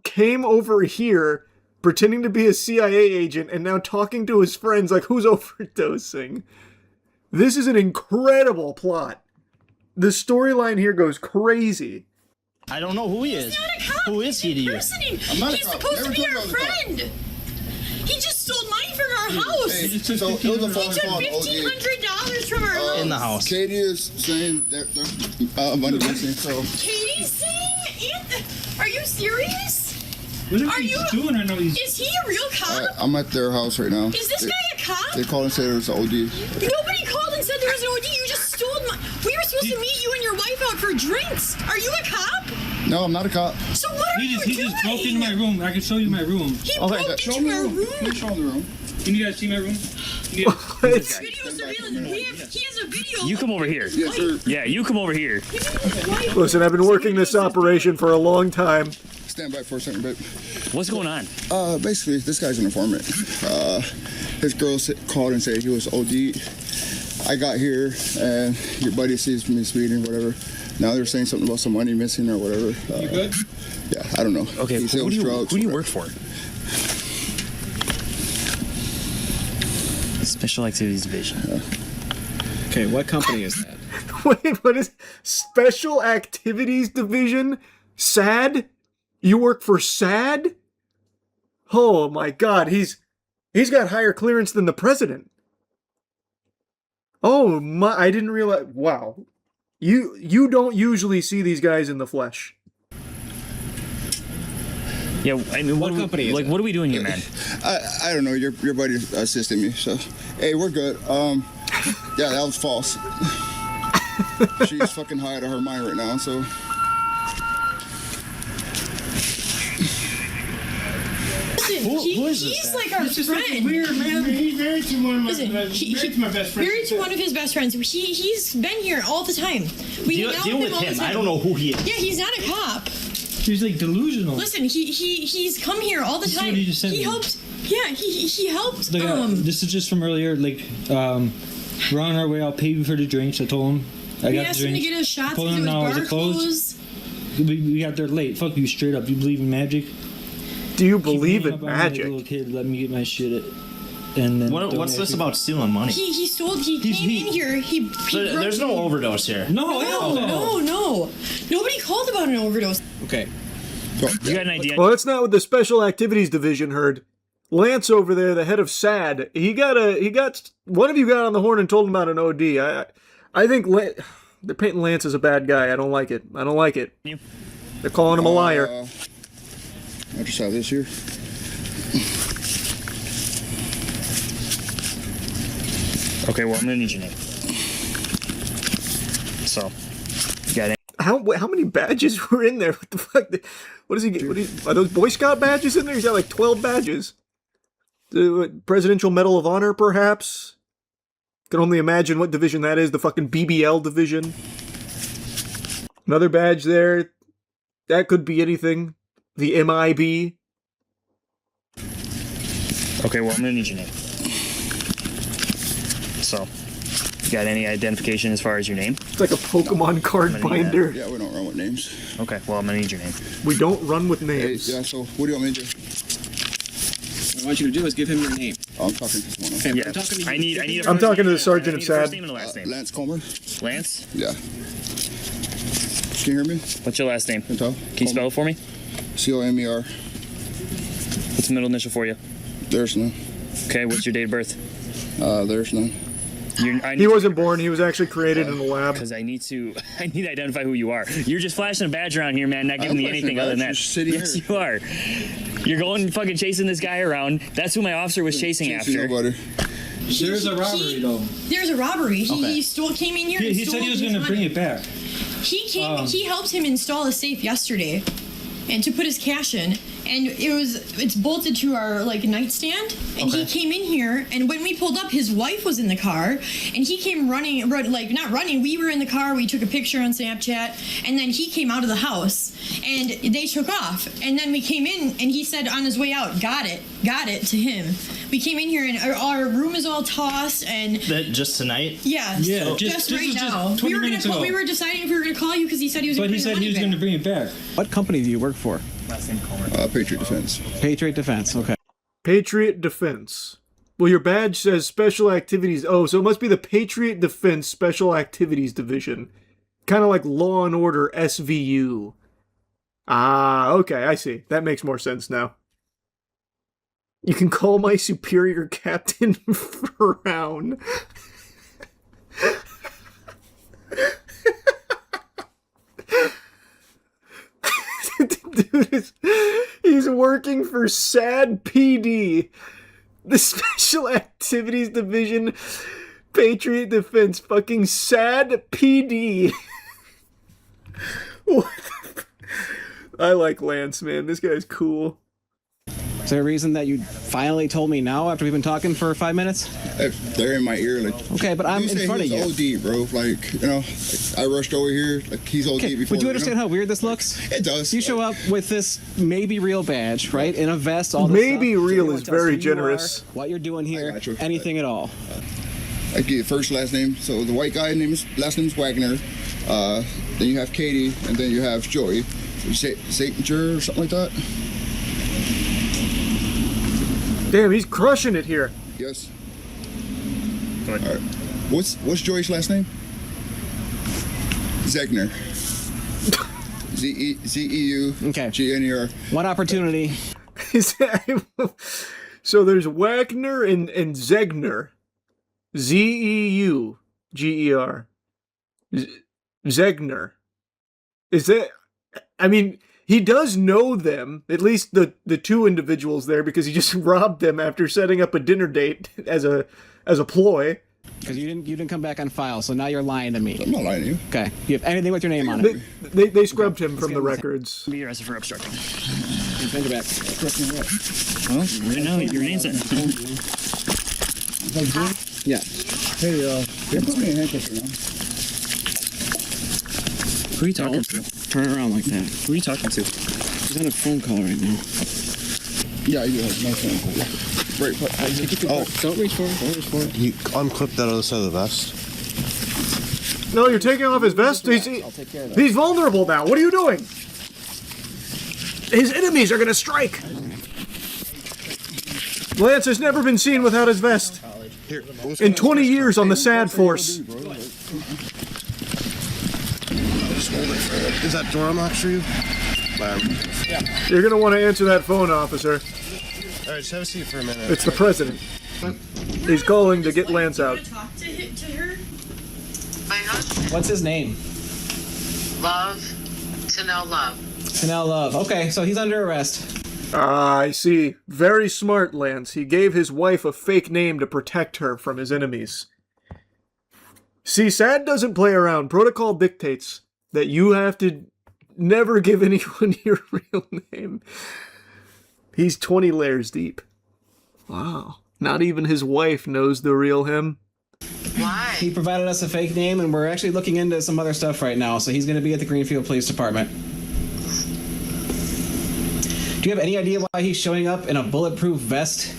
came over here, pretending to be a CIA agent, and now talking to his friends like, who's overdosing? This is an incredible plot. The storyline here goes crazy. I don't know who he is. He's not a cop. Who is he to you? I'm not a He's cop. supposed to Never be told our you I was a cop. friend. He just stole money from our house. Hey, He so it was a took phone call. $1,500 from our house. In the house. Katie is saying they're money missing. So Katie's saying? Are you serious? Whatever Are he's you? doing, I know he's. Is he a real cop? I'm at their house right now. Is this guy a cop? They called and said it was OD. Nobody called and said there was an OD. You just stole money. We were supposed to meet you and your wife out for drinks. Are you a cop? No, I'm not a cop. So what are you He doing? just broke into my room. I can show you my room. He broke Show into me our the room. room. Let me show them the room. Can you guys see my room? Video surveillance. He has a video. You come over here. Yes, sir. Yeah, you come over here. Listen, I've been working this operation for a long time. Stand by for a second, babe. What's going on? Basically, this guy's an informant. His girl called and said he was OD. I got here, and your buddy sees me speeding, whatever. Now they're saying something about some money missing or whatever. You good? Yeah, I don't know. Okay, He said it who was do drugs, you whatever. work for? Special Activities Division. Okay, what company is that? Wait, what is Special Activities Division? SAD? You work for SAD? Oh my god, he's got higher clearance than the president. Oh my, I didn't realize. Wow. You don't usually see these guys in the flesh. Yeah, I mean, What company is like, that? what are we doing here, man? I don't know. Your buddy assisted me, so hey, we're good. Yeah, that was false. She's fucking high out of her mind right now, so. Listen, Who is this he's guy? like our This is friend. fucking weird, man. He's married to one of my, Listen, married to my best friend. Married to one of his best friends. He's been here all the time. We Deal, hang out deal with with him all the him. time. I don't know who he is. Yeah, he's not a cop. He's like delusional. Listen, he's come here all the This is time. what he just sent me. helped. Yeah, he helped. Look, this is just from earlier. Like, we're on our way. I'll pay you for the drinks. I told him. I we got asked the him to drinks. get us shots Told because him it now, was is bar it closed? closed. We got there late. Fuck you, straight up. You believe in magic? Do you believe Keep in hanging up on me like a magic? little kid, let me get my shit. And then What's this about stealing money? He came in here. He So broke there's no overdose here. No. Nobody called about an overdose. Okay. You got an idea? Well, that's not what the Special Activities Division heard. Lance over there, the head of SAD, he got one of you got on the horn and told him about an OD. I think they're painting Lance as a bad guy. I don't like it. They're calling him a liar. I just have this here. Okay, well, I'm gonna need your name. So, you got it. How many badges were in there? What the fuck? What does he get? Are those Boy Scout badges in there? He's got like 12 badges. The Presidential Medal of Honor, perhaps? Can only imagine what division that is. The fucking BBL division. Another badge there. That could be anything. The MIB. Okay, well, I'm gonna need your name. So, you got any identification as far as your name? It's like a Pokemon card binder. Yeah, we don't run with names. Okay, well, I'm gonna need your name. We don't run with names. Hey, yeah, so what do you want me to do? What I want you to do is give him your name. Oh, I'm talking to someone else. Okay, Yeah, I'm talking to you. I need. I'm talking to the sergeant of First SAD. name and a last name. Lance Coleman? Lance? Yeah. Can you hear me? What's your last name? Can you spell it for me? C-O-M-E-R. What's the middle initial for you? There's none. Okay, what's your date of birth? There's none. He wasn't born. He was actually created in the lab. Because I need to identify who you are. You're just flashing a badge around here, man, not giving me anything other than that. Yes, you are. You're going fucking chasing this guy around. That's who my officer was chasing after. Nobody. There's a robbery, though. There's a robbery. He came in here. He said he was going to bring it back. He helped him install a safe yesterday, and to put his cash in. And it's bolted to our nightstand. And he came in here, and when we pulled up, his wife was in the car, and he came running, not running. We were in the car. We took a picture on Snapchat, and then he came out of the house, and they took off. And then we came in, and he said on his way out, "Got it," to him. We came in here, and our room is all tossed, and That just tonight? yeah, just right now. We were deciding if we were gonna call you because he said he was. But he said he was going to bring it back. What company do you work for? Last name Coleman. Patriot Defense. Patriot Defense, okay. Patriot Defense. Well, your badge says Special Activities. Oh, so it must be the Patriot Defense Special Activities Division. Kind of like Law and Order SVU. Ah, okay, I see. That makes more sense now. You can call my superior Captain Brown. Dude, he's working for SAD PD, the Special Activities Division, Patriot Defense, fucking SAD PD. What the I like Lance, man. This guy's cool. Is there a reason that you finally told me now after we've been talking for 5 minutes? They're in my ear. Okay, but I'm in front of you. OD, bro. I rushed over here. He's OD before. Would you understand how weird this looks? It does. You show up with this maybe real badge, right? In a vest, all this maybe stuff. real is very generous. What you're doing here, anything at all. I give you first, last name. So the white guy last name is Wagner. Then you have Katie, and then you have Joey. Satinger or something like that. Damn, he's crushing it here. Yes. All right. What's Joy's last name? Zegner. Z-E-U-G-N-E-R. One opportunity. So there's Wagner and Zegner. Z-E-U-G-E-R. Zegner. Is that... I mean, he does know them, at least the two individuals there, because he just robbed them after setting up a dinner date as a ploy. Because you didn't come back on file, so now you're lying to me. I'm not lying to you. Okay. You have anything with your name on it? They scrubbed him from the records. Be arrested for obstructing. Finger back. Well, right now your name's in. Yeah. Hey, put me in handcuffs now. Who are you talking to? Turn around like that. Who are you talking to? He's on a phone call right now. Yeah, you do have my phone call. Right, Don't reach for it. Don't reach for it. He unclipped that other side of the vest. No, you're taking off his vest? He's vulnerable now. What are you doing? His enemies are going to strike. Lance has never been seen without his vest. In 20 years on the SAD force. Is that door unlocked for you? Yeah. You're going to want to answer that phone, officer. All right, just have a seat for a minute. It's the president. He's calling to get Lance out. Talk to her. What's his name? Love. Tanel Love. Tanel Love. Okay, so he's under arrest. Ah, I see. Very smart, Lance. He gave his wife a fake name to protect her from his enemies. See, SAD doesn't play around. Protocol dictates that you have to never give anyone your real name. He's 20 layers deep. Wow. Not even his wife knows the real him. Why? He provided us a fake name, and we're actually looking into some other stuff right now, so he's going to be at the Greenfield Police Department. Do you have any idea why he's showing up in a bulletproof vest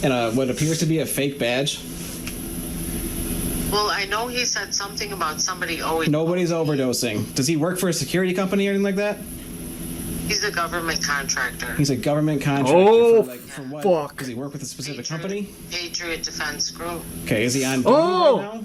and what appears to be a fake badge? Well, I know he said something about somebody owing. Nobody's overdosing. Does he work for a security company or anything like that? He's a government contractor. He's a government contractor. Oh, for what? fuck. Does he work with a specific company? Patriot Defense Group. Okay, is he on duty right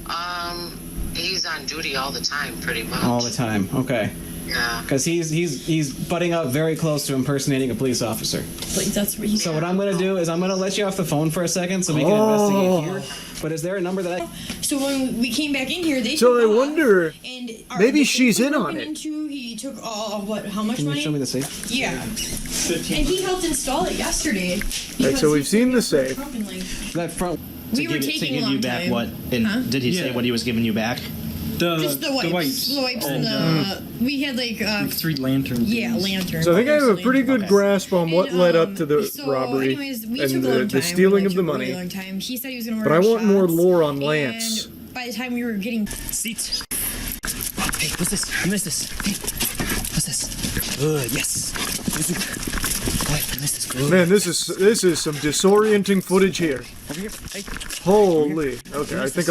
now? He's on duty all the time, pretty much. All the time. Okay. Yeah. Because he's butting up very close to impersonating a police officer. Like, that's what he So what I'm gonna do is I'm gonna let you off the phone for a second so we can investigate here. But is there a number that I? So when we came back in here, they So took I off, wonder, and maybe the she's safe in was on broken it. into, he took how much Can you money? show me the safe? Yeah. And he helped install it yesterday. Right, so we've seen the safe. That front. We were to taking give a long you back time. what? And Huh? did he say what he was giving you back? Just the wipes. The wipes and we had like 3 lanterns. yeah, lanterns. So I think I have a pretty good grasp on what led up to the So, robbery anyways, we and took a long time. the stealing We of the took a money. really long time. He said he was gonna But order I want more shots, lore on Lance. And by the time we were getting Seats. Hey, what's this? You missed this. Hey, what's this? Good, yes. Boy, you missed this. Good. Man, this is some disorienting footage here. Over here. Hey. Holy. Okay, I think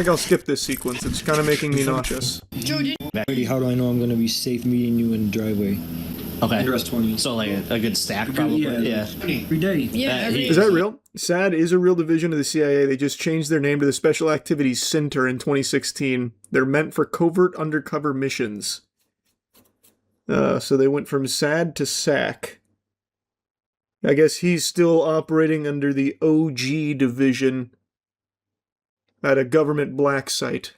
I'll skip this sequence. It's kind of making me nauseous. How do I know I'm going to be safe meeting you in the driveway? Okay. Address 20. So like a good stack, probably. Yeah. Every day. Yeah, every Is that real? SAD is a real division of the CIA. They just changed their name to the Special Activities Center in 2016. They're meant for covert undercover missions. So they went from SAD to SAC. I guess he's still operating under the OG division at a government black site.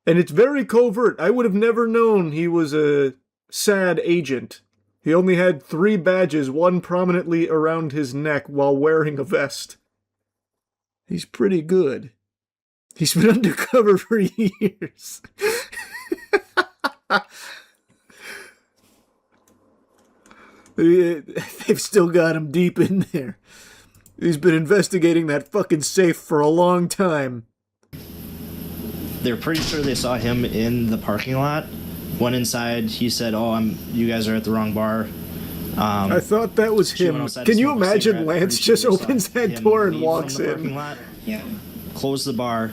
And it's very covert. I would have never known he was a SAD agent. He only had 3 badges, one prominently around his neck while wearing a vest. He's pretty good. He's been undercover for years. They've still got him deep in there. He's been investigating that fucking safe for a long time. They're pretty sure they saw him in the parking lot. Went inside. He said, "Oh, you guys are at the wrong bar." I thought that was him. Can you imagine Lance just opens that door and walks in? Yeah. Closed the bar.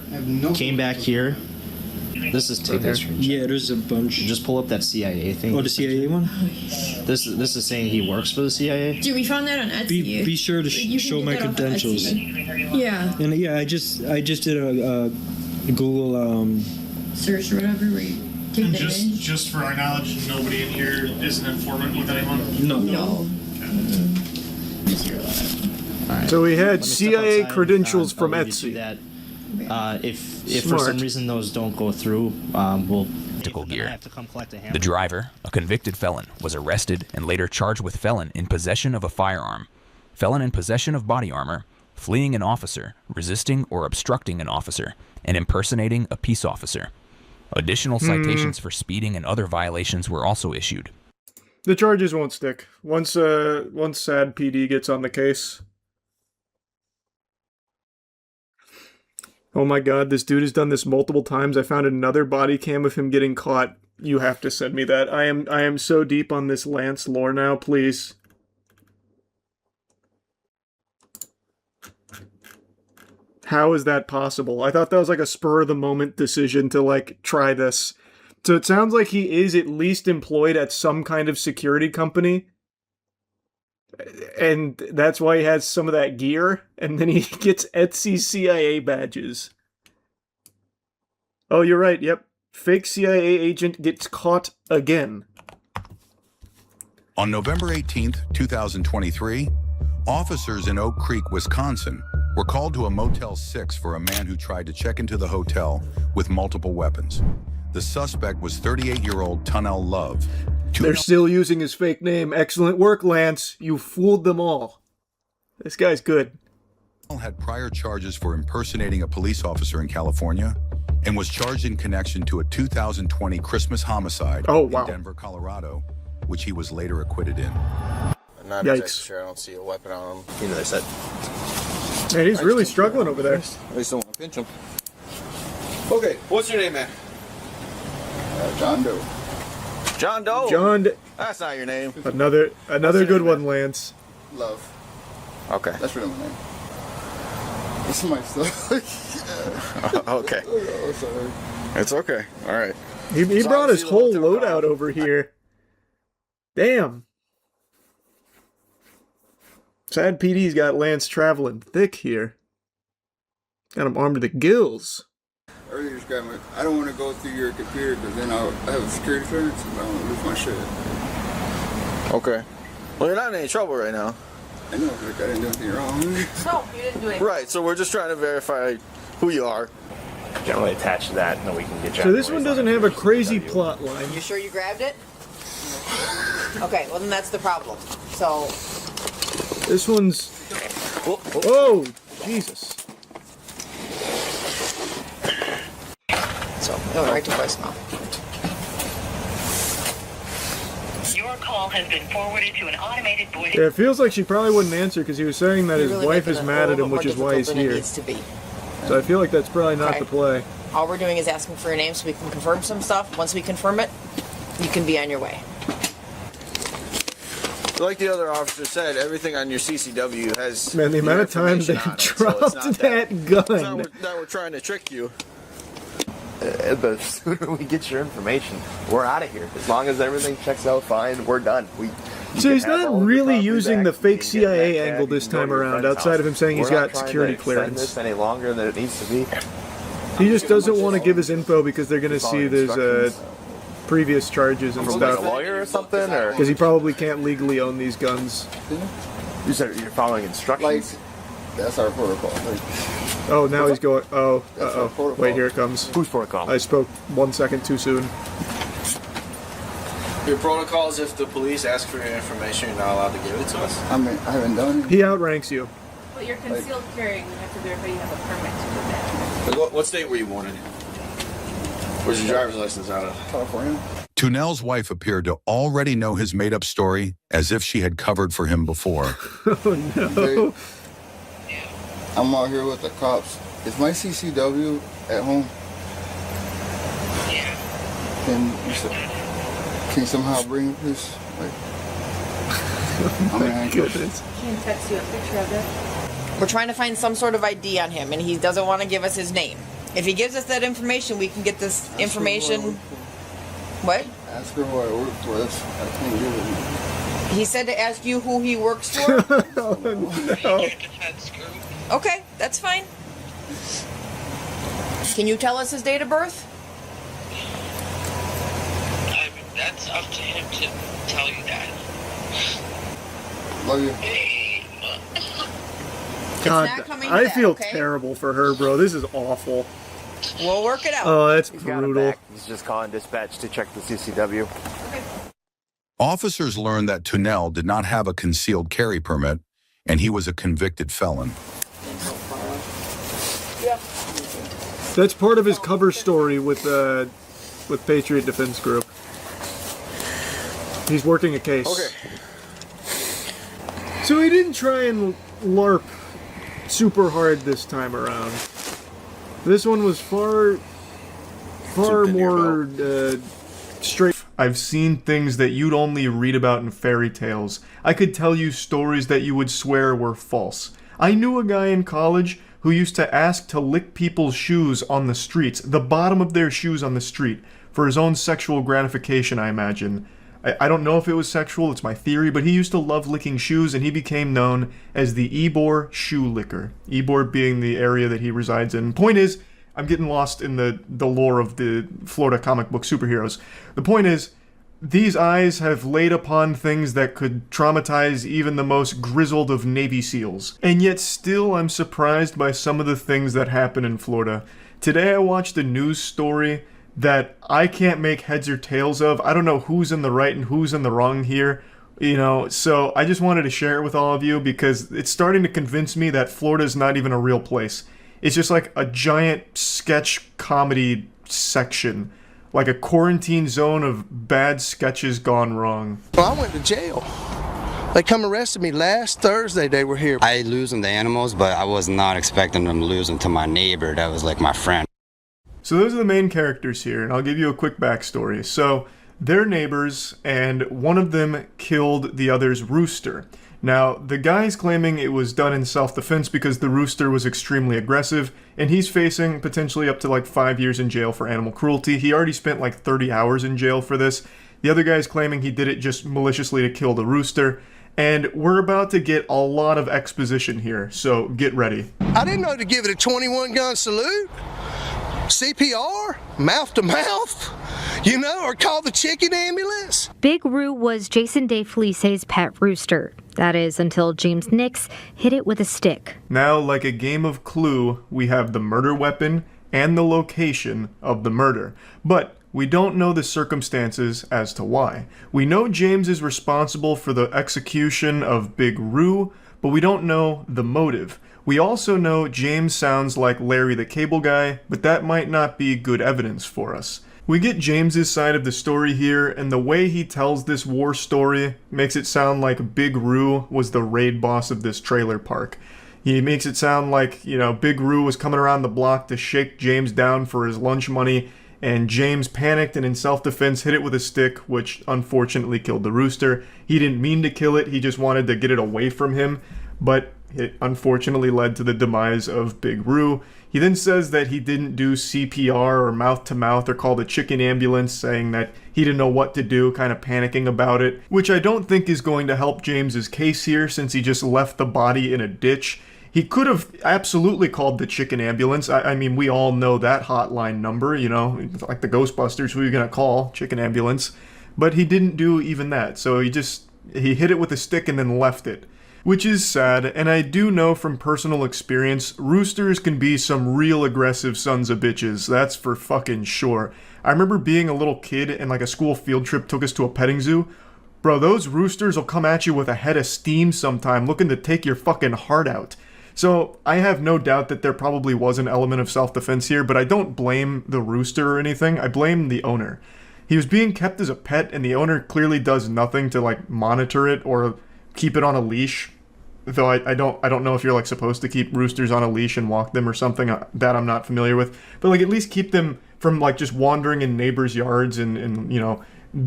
Came back here. This is Yeah, there's a bunch. Just pull up that CIA thing. Oh, the CIA one? This is saying he works for the CIA. Dude, we found that on Etsy. Be sure to You can show get my that off of credentials. Etsy. Yeah. And yeah, I just did a Google Search or whatever where you take the image. Just for our knowledge, nobody in here is an informant with anyone? No. So we had Let me step CIA outside. credentials from I'll leave you to Etsy. that. If for some reason those don't go through, we'll gear. have to come collect a hammer. The driver, a convicted felon, was arrested and later charged with felon in possession of a firearm, felon in possession of body armor, fleeing an officer, resisting or obstructing an officer, and impersonating a peace officer. Additional citations for speeding and other violations were also issued. The charges won't stick. Once SAD PD gets on the case. Oh my god, this dude has done this multiple times. I found another body cam of him getting caught. You have to send me that. I am so deep on this Lance lore now, please. How is that possible? I thought that was like a spur-of-the-moment decision to, like, try this. So it sounds like he is at least employed at some kind of security company. And that's why he has some of that gear. And then he gets Etsy CIA badges. Oh, you're right, yep. Fake CIA agent gets caught again. On November 18th, 2023, officers in Oak Creek, Wisconsin, were called to a Motel 6 for a man who tried to check into the hotel with multiple weapons. The suspect was 38-year-old Tunnell Love. They're still using his fake name. Excellent work, Lance. You fooled them all. This guy's good. Had prior charges for impersonating a police officer in California and was charged in connection to a 2020 Christmas homicide in Denver, Colorado, which he was later acquitted in. I'm not exactly sure. I don't see a weapon on him. You know, they said. Man, he's really struggling over there. I just don't want to pinch him. Okay, what's your name, man? John Doe. John Doe? John That's not your name. Another good one, Lance. Love. Okay. That's really my name. This is my stuff. Okay. Oh, sorry. It's okay. All right. He brought his whole loadout over here. Damn. Sad PD's got Lance traveling thick here. Got him armed to the gills. earlier described it. I don't want to go through your computer because then I have a security clearance and I don't want to lose my shit. Okay. Well, you're not in any trouble right now. I know, like I didn't do anything wrong. No, you didn't do anything. Right, so we're just trying to verify who you are. Generally attached to that, and then we can get you. So this one doesn't have a crazy plot line. You sure you grabbed it? Okay, well then that's the problem. So. This one's. Whoa, Jesus. So, right to voicemail. Your call has been forwarded to an automated voice. Yeah, it feels like she probably wouldn't answer because he was saying that his You're really wife making is it mad a at him, little which bit is more why he's difficult than it here. needs to be. So I feel like that's probably not Okay. the play. All we're doing is asking for your name so we can confirm some stuff. Once we confirm it, you can be on your way. Like the other officer said, everything on your CCW has. Man, the amount of times they information on it, so dropped it's not that It's gun. not that we're trying to trick you. The sooner we get your information, we're out of here. As long as everything checks out fine, we're done. So he's not really using the fake CIA angle this time around, outside of him saying he's got security clearance. This any longer than it needs to be. He just doesn't want to give his info because they're going to see there's previous charges and From stuff. like a lawyer or something, or because he probably can't legally own these guns. You said you're following instructions. Like, that's our protocol. Like, Oh, now he's going. Oh, uh-oh. Wait, here it comes. Whose protocol? I spoke 1 second too soon. Your protocol is if the police ask for your information, you're not allowed to give it to us. I mean, I haven't done it. He outranks you. But you're concealed carrying. We have to verify you have a permit to do that. What state were you born in? Where's your driver's license out of? California. Tunel's wife appeared to already know his made-up story as if she had covered for him before. Oh, no. I'm out here with the cops. Is my CCW at home? Yeah. Can you somehow bring this? Like, I'm in handcuffs. Can text you a picture of it. We're trying to find some sort of ID on him, and he doesn't want to give us his name. If he gives us that information, we can get this information. What? Ask her who I work for. I can't give it. He said to ask you who he works for. Oh, no. Okay, that's fine. Can you tell us his date of birth? That's up to him to tell you that. Love you. God, not coming to I that, feel okay? terrible for her, bro. This is awful. We'll work it out. Oh, that's He's got it brutal. back. He's just calling dispatch to check the CCW. Officers learned that Tunel did not have a concealed carry permit, and he was a convicted felon. That's part of his cover story with Patriot Defense Group. He's working a case. Okay. So he didn't try and LARP super hard this time around. This one was far more straight. I've seen things that you'd only read about in fairy tales. I could tell you stories that you would swear were false. I knew a guy in college who used to ask to lick people's shoes on the streets, the bottom of their shoes on the street, for his own sexual gratification, I imagine. I don't know if it was sexual, it's my theory, but he used to love licking shoes, and he became known as the Ybor shoe licker. Ybor being the area that he resides in. Point is, I'm getting lost in the lore of the Florida comic book superheroes. The point is, these eyes have laid upon things that could traumatize even the most grizzled of Navy SEALs. And yet still I'm surprised by some of the things that happen in Florida. Today I watched a news story that I can't make heads or tails of. I don't know who's in the right and who's in the wrong here. You know, so I just wanted to share it with all of you because it's starting to convince me that Florida is not even a real place. It's just like a giant sketch comedy section. Like a quarantine zone of bad sketches gone wrong. Well, I went to jail. They come arrested me last Thursday. They were here. I lose them to animals, but I was not expecting them to lose them to my neighbor. That was like my friend. So those are the main characters here, and I'll give you a quick backstory. So they're neighbors, and one of them killed the other's rooster. Now, the guy's claiming it was done in self-defense because the rooster was extremely aggressive, and he's facing potentially up to like 5 years in jail for animal cruelty. He already spent like 30 hours in jail for this. The other guy's claiming he did it just maliciously to kill the rooster. And we're about to get a lot of exposition here, so get ready. I didn't know to give it a 21 gun salute. CPR? Mouth to mouth? You know, or call the chicken ambulance? Big Roo was Jason DeFelice's pet rooster. That is, until James Nix hit it with a stick. Now, like a game of Clue, we have the murder weapon and the location of the murder. But we don't know the circumstances as to why. We know James is responsible for the execution of Big Roo, but we don't know the motive. We also know James sounds like Larry the Cable Guy, but that might not be good evidence for us. We get James's side of the story here, and the way he tells this war story makes it sound like Big Roo was the raid boss of this trailer park. He makes it sound like, Big Roo was coming around the block to shake James down for his lunch money, and James panicked and in self-defense hit it with a stick, which unfortunately killed the rooster. He didn't mean to kill it, he just wanted to get it away from him, but it unfortunately led to the demise of Big Roo. He then says that he didn't do CPR or mouth-to-mouth or call the chicken ambulance, saying that he didn't know what to do, kind of panicking about it, which I don't think is going to help James's case here since he just left the body in a ditch. He could have absolutely called the chicken ambulance. I mean, we all know that hotline number, like the Ghostbusters, who are you going to call? Chicken ambulance. But he didn't do even that, so he hit it with a stick and then left it. Which is sad, and I do know from personal experience, roosters can be some real aggressive sons of bitches, that's for fucking sure. I remember being a little kid and like a school field trip took us to a petting zoo. Bro, those roosters will come at you with a head of steam sometime, looking to take your fucking heart out. So I have no doubt that there probably was an element of self-defense here, but I don't blame the rooster or anything, I blame the owner. He was being kept as a pet, and the owner clearly does nothing to monitor it or keep it on a leash. Though I don't know if you're supposed to keep roosters on a leash and walk them or something, that I'm not familiar with. But at least keep them from just wandering in neighbors' yards and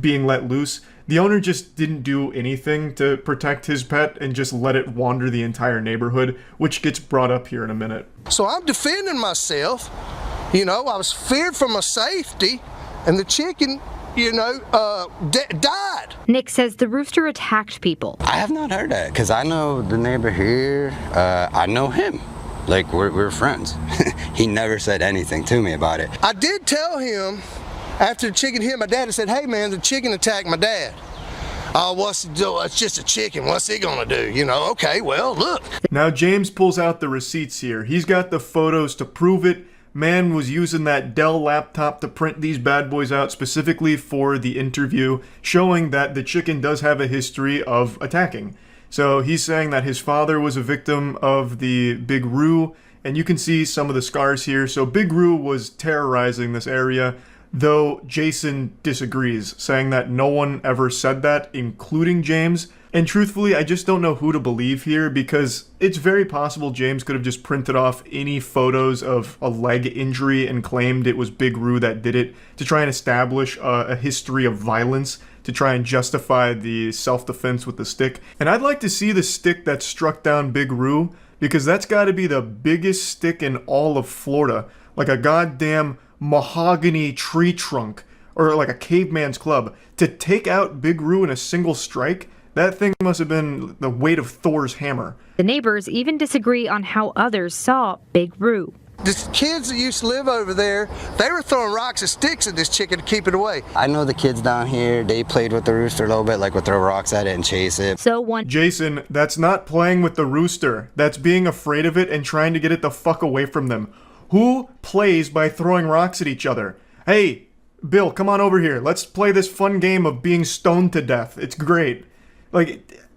being let loose. The owner just didn't do anything to protect his pet and just let it wander the entire neighborhood, which gets brought up here in a minute. So I'm defending myself. I was feared for my safety, and the chicken died. Nick says the rooster attacked people. I have not heard that, because I know the neighbor here, I know him. We're friends. He never said anything to me about it. I did tell him, after the chicken hit my dad, I said, hey man, the chicken attacked my dad. What's it do? It's just a chicken. What's he gonna do? Okay, well, look. Now James pulls out the receipts here. He's got the photos to prove it. Man was using that Dell laptop to print these bad boys out specifically for the interview, showing that the chicken does have a history of attacking. So he's saying that his father was a victim of the Big Roo, and you can see some of the scars here. So Big Roo was terrorizing this area, though Jason disagrees, saying that no one ever said that, including James. And truthfully, I just don't know who to believe here, because it's very possible James could have just printed off any photos of a leg injury and claimed it was Big Roo that did it to try and establish a history of violence, to try and justify the self-defense with the stick. And I'd like to see the stick that struck down Big Roo, because that's got to be the biggest stick in all of Florida. Like a goddamn mahogany tree trunk, or like a caveman's club. To take out Big Roo in a single strike, that thing must have been the weight of Thor's hammer. The neighbors even disagree on how others saw Big Roo. The kids that used to live over there, they were throwing rocks and sticks at this chicken to keep it away. I know the kids down here, they played with the rooster a little bit, would throw rocks at it and chase it. Jason, that's not playing with the rooster. That's being afraid of it and trying to get it the fuck away from them. Who plays by throwing rocks at each other? Hey, Bill, come on over here. Let's play this fun game of being stoned to death. It's great.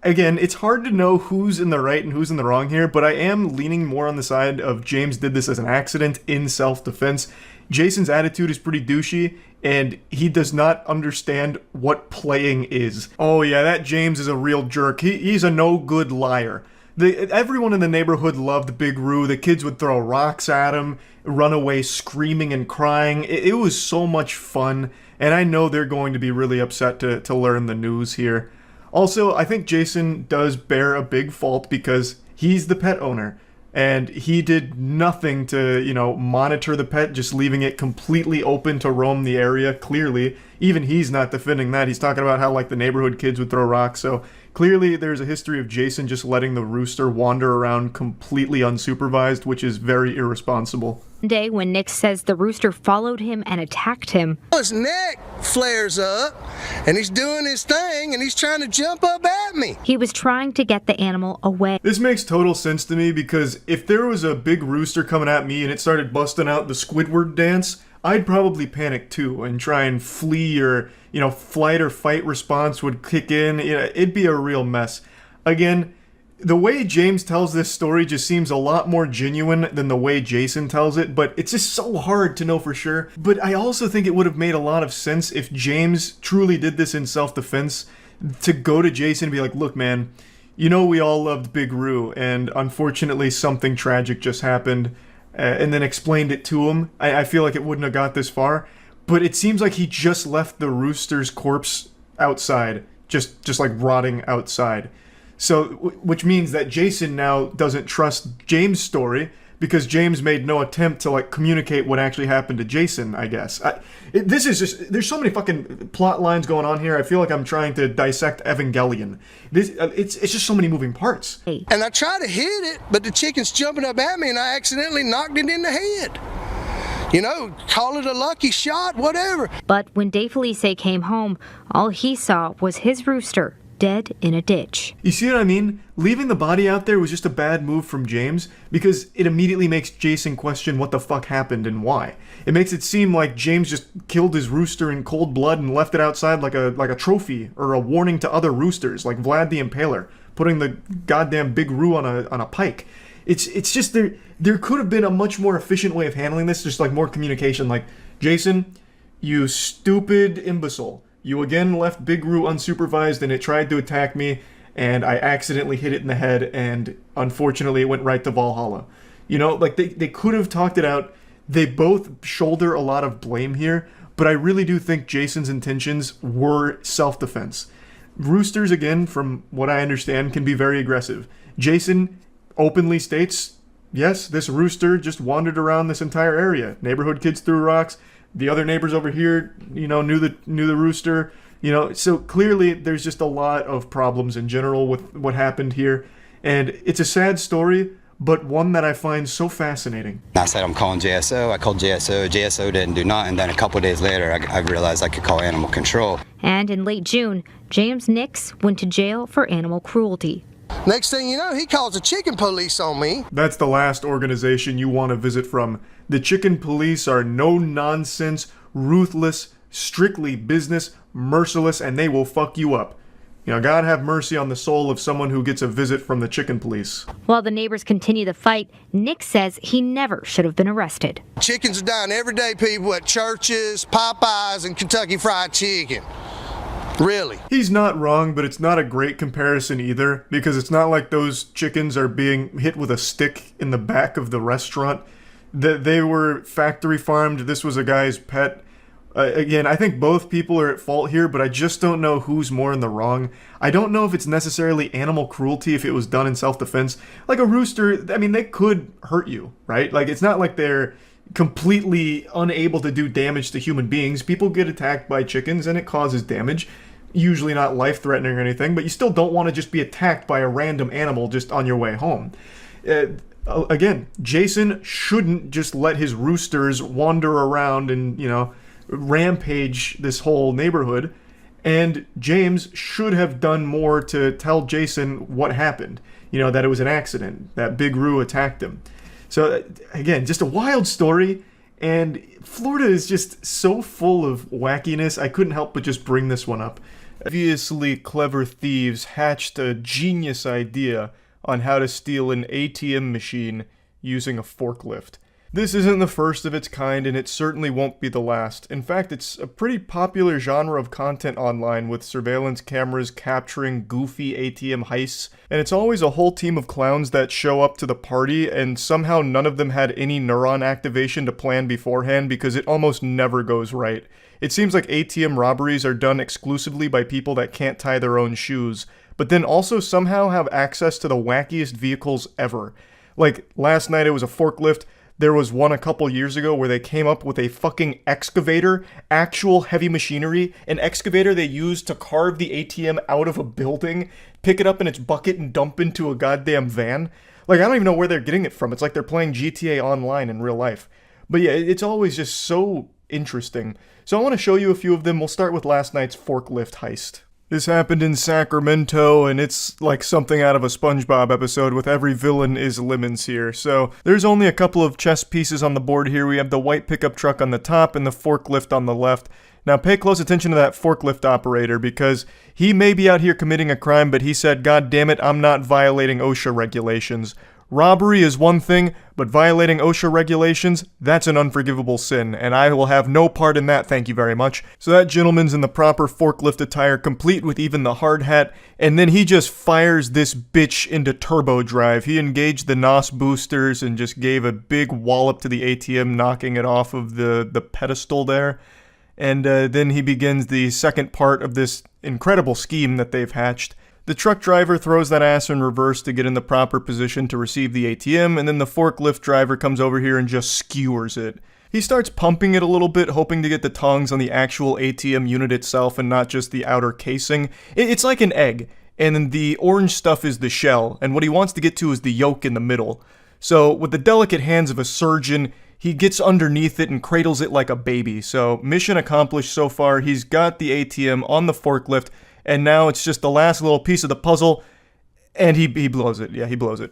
Again, it's hard to know who's in the right and who's in the wrong here, but I am leaning more on the side of James did this as an accident in self-defense. Jason's attitude is pretty douchey, and he does not understand what playing is. Oh yeah, that James is a real jerk. He's a no-good liar. Everyone in the neighborhood loved Big Roo. The kids would throw rocks at him, run away screaming and crying. It was so much fun, and I know they're going to be really upset to learn the news here. Also, I think Jason does bear a big fault because he's the pet owner, and he did nothing to, monitor the pet, just leaving it completely open to roam the area, clearly. Even he's not defending that. He's talking about how, the neighborhood kids would throw rocks, so Clearly, there's a history of Jason just letting the rooster wander around completely unsupervised, which is very irresponsible. One day, when Nick says the rooster followed him and attacked him, his neck flares up, and he's doing his thing, and he's trying to jump up at me. He was trying to get the animal away. This makes total sense to me, because if there was a big rooster coming at me and it started busting out the Squidward dance, I'd probably panic too and try and flee, or, flight or fight response would kick in. It'd be a real mess. Again, the way James tells this story just seems a lot more genuine than the way Jason tells it, but it's just so hard to know for sure. But I also think it would have made a lot of sense if James truly did this in self-defense, to go to Jason and be like, look, man, we all loved Big Roo, and unfortunately something tragic just happened, and then explained it to him. I feel like it wouldn't have got this far, but it seems like he just left the rooster's corpse outside, just like rotting outside. So, which means that Jason now doesn't trust James' story, because James made no attempt to communicate what actually happened to Jason, I guess. This is just, there's so many fucking plot lines going on here. I feel like I'm trying to dissect Evangelion. It's just so many moving parts. And I try to hit it, but the chicken's jumping up at me, and I accidentally knocked it in the head. Call it a lucky shot, whatever. But when Dave Felice came home, all he saw was his rooster dead in a ditch. You see what I mean? Leaving the body out there was just a bad move from James, because it immediately makes Jason question what the fuck happened and why. It makes it seem like James just killed his rooster in cold blood and left it outside like a trophy or a warning to other roosters, like Vlad the Impaler, putting the goddamn Big Roo on a pike. It's just there could have been a much more efficient way of handling this, just like more communication, like, Jason, you stupid imbecile. You again left Big Roo unsupervised and it tried to attack me, and I accidentally hit it in the head, and unfortunately it went right to Valhalla. They could have talked it out. They both shoulder a lot of blame here, but I really do think Jason's intentions were self-defense. Roosters, again, from what I understand, can be very aggressive. Jason openly states, yes, this rooster just wandered around this entire area. Neighborhood kids threw rocks. The other neighbors over here, knew the rooster. So clearly there's just a lot of problems in general with what happened here. And it's a sad story, but one that I find so fascinating. I said I'm calling JSO. I called JSO. JSO didn't do nothing. Then a couple of days later, I realized I could call animal control. And in late June, James Nix went to jail for animal cruelty. Next thing you know, he calls the chicken police on me. That's the last organization you want to visit from. The chicken police are no-nonsense, ruthless, strictly business, merciless, and they will fuck you up. God have mercy on the soul of someone who gets a visit from the chicken police. While the neighbors continue the fight, Nick says he never should have been arrested. Chickens are dying every day, people, at churches, Popeyes, and Kentucky Fried Chicken. Really? He's not wrong, but it's not a great comparison either, because it's not like those chickens are being hit with a stick in the back of the restaurant. They were factory farmed. This was a guy's pet. Again, I think both people are at fault here, but I just don't know who's more in the wrong. I don't know if it's necessarily animal cruelty if it was done in self-defense. Like a rooster, they could hurt you, right? It's not like they're completely unable to do damage to human beings. People get attacked by chickens and it causes damage. Usually not life-threatening or anything, but you still don't want to just be attacked by a random animal just on your way home. Again, Jason shouldn't just let his roosters wander around and, rampage this whole neighborhood. And James should have done more to tell Jason what happened. That it was an accident, that Big Roo attacked him. So, again, just a wild story. And Florida is just so full of wackiness, I couldn't help but just bring this one up. Obviously, clever thieves hatched a genius idea on how to steal an ATM machine using a forklift. This isn't the first of its kind, and it certainly won't be the last. In fact, it's a pretty popular genre of content online, with surveillance cameras capturing goofy ATM heists, and it's always a whole team of clowns that show up to the party, and somehow none of them had any neuron activation to plan beforehand, because it almost never goes right. It seems like ATM robberies are done exclusively by people that can't tie their own shoes, but then also somehow have access to the wackiest vehicles ever. Like, last night it was a forklift. There was one a couple years ago where they came up with a fucking excavator, actual heavy machinery, an excavator they used to carve the ATM out of a building, pick it up in its bucket and dump into a goddamn van. Like, I don't even know where they're getting it from. It's like they're playing GTA Online in real life. But yeah, it's always just so interesting. So I want to show you a few of them. We'll start with last night's forklift heist. This happened in Sacramento, and it's like something out of a SpongeBob episode with every villain is Lemons here. So there's only a couple of chess pieces on the board here. We have the white pickup truck on the top and the forklift on the left. Now pay close attention to that forklift operator, because he may be out here committing a crime, but he said, "God damn it, I'm not violating OSHA regulations." Robbery is one thing, but violating OSHA regulations, that's an unforgivable sin, and I will have no part in that, thank you very much. So that gentleman's in the proper forklift attire, complete with even the hard hat, and then he just fires this bitch into turbo drive. He engaged the NOS boosters and just gave a big wallop to the ATM, knocking it off of the pedestal there. And then he begins the second part of this incredible scheme that they've hatched. The truck driver throws that ass in reverse to get in the proper position to receive the ATM, and then the forklift driver comes over here and just skewers it. He starts pumping it a little bit, hoping to get the tongs on the actual ATM unit itself and not just the outer casing. It's like an egg, and then the orange stuff is the shell, and what he wants to get to is the yolk in the middle. So, with the delicate hands of a surgeon, he gets underneath it and cradles it like a baby. So, mission accomplished so far. He's got the ATM on the forklift, and now it's just the last little piece of the puzzle, and he blows it. Yeah, he blows it.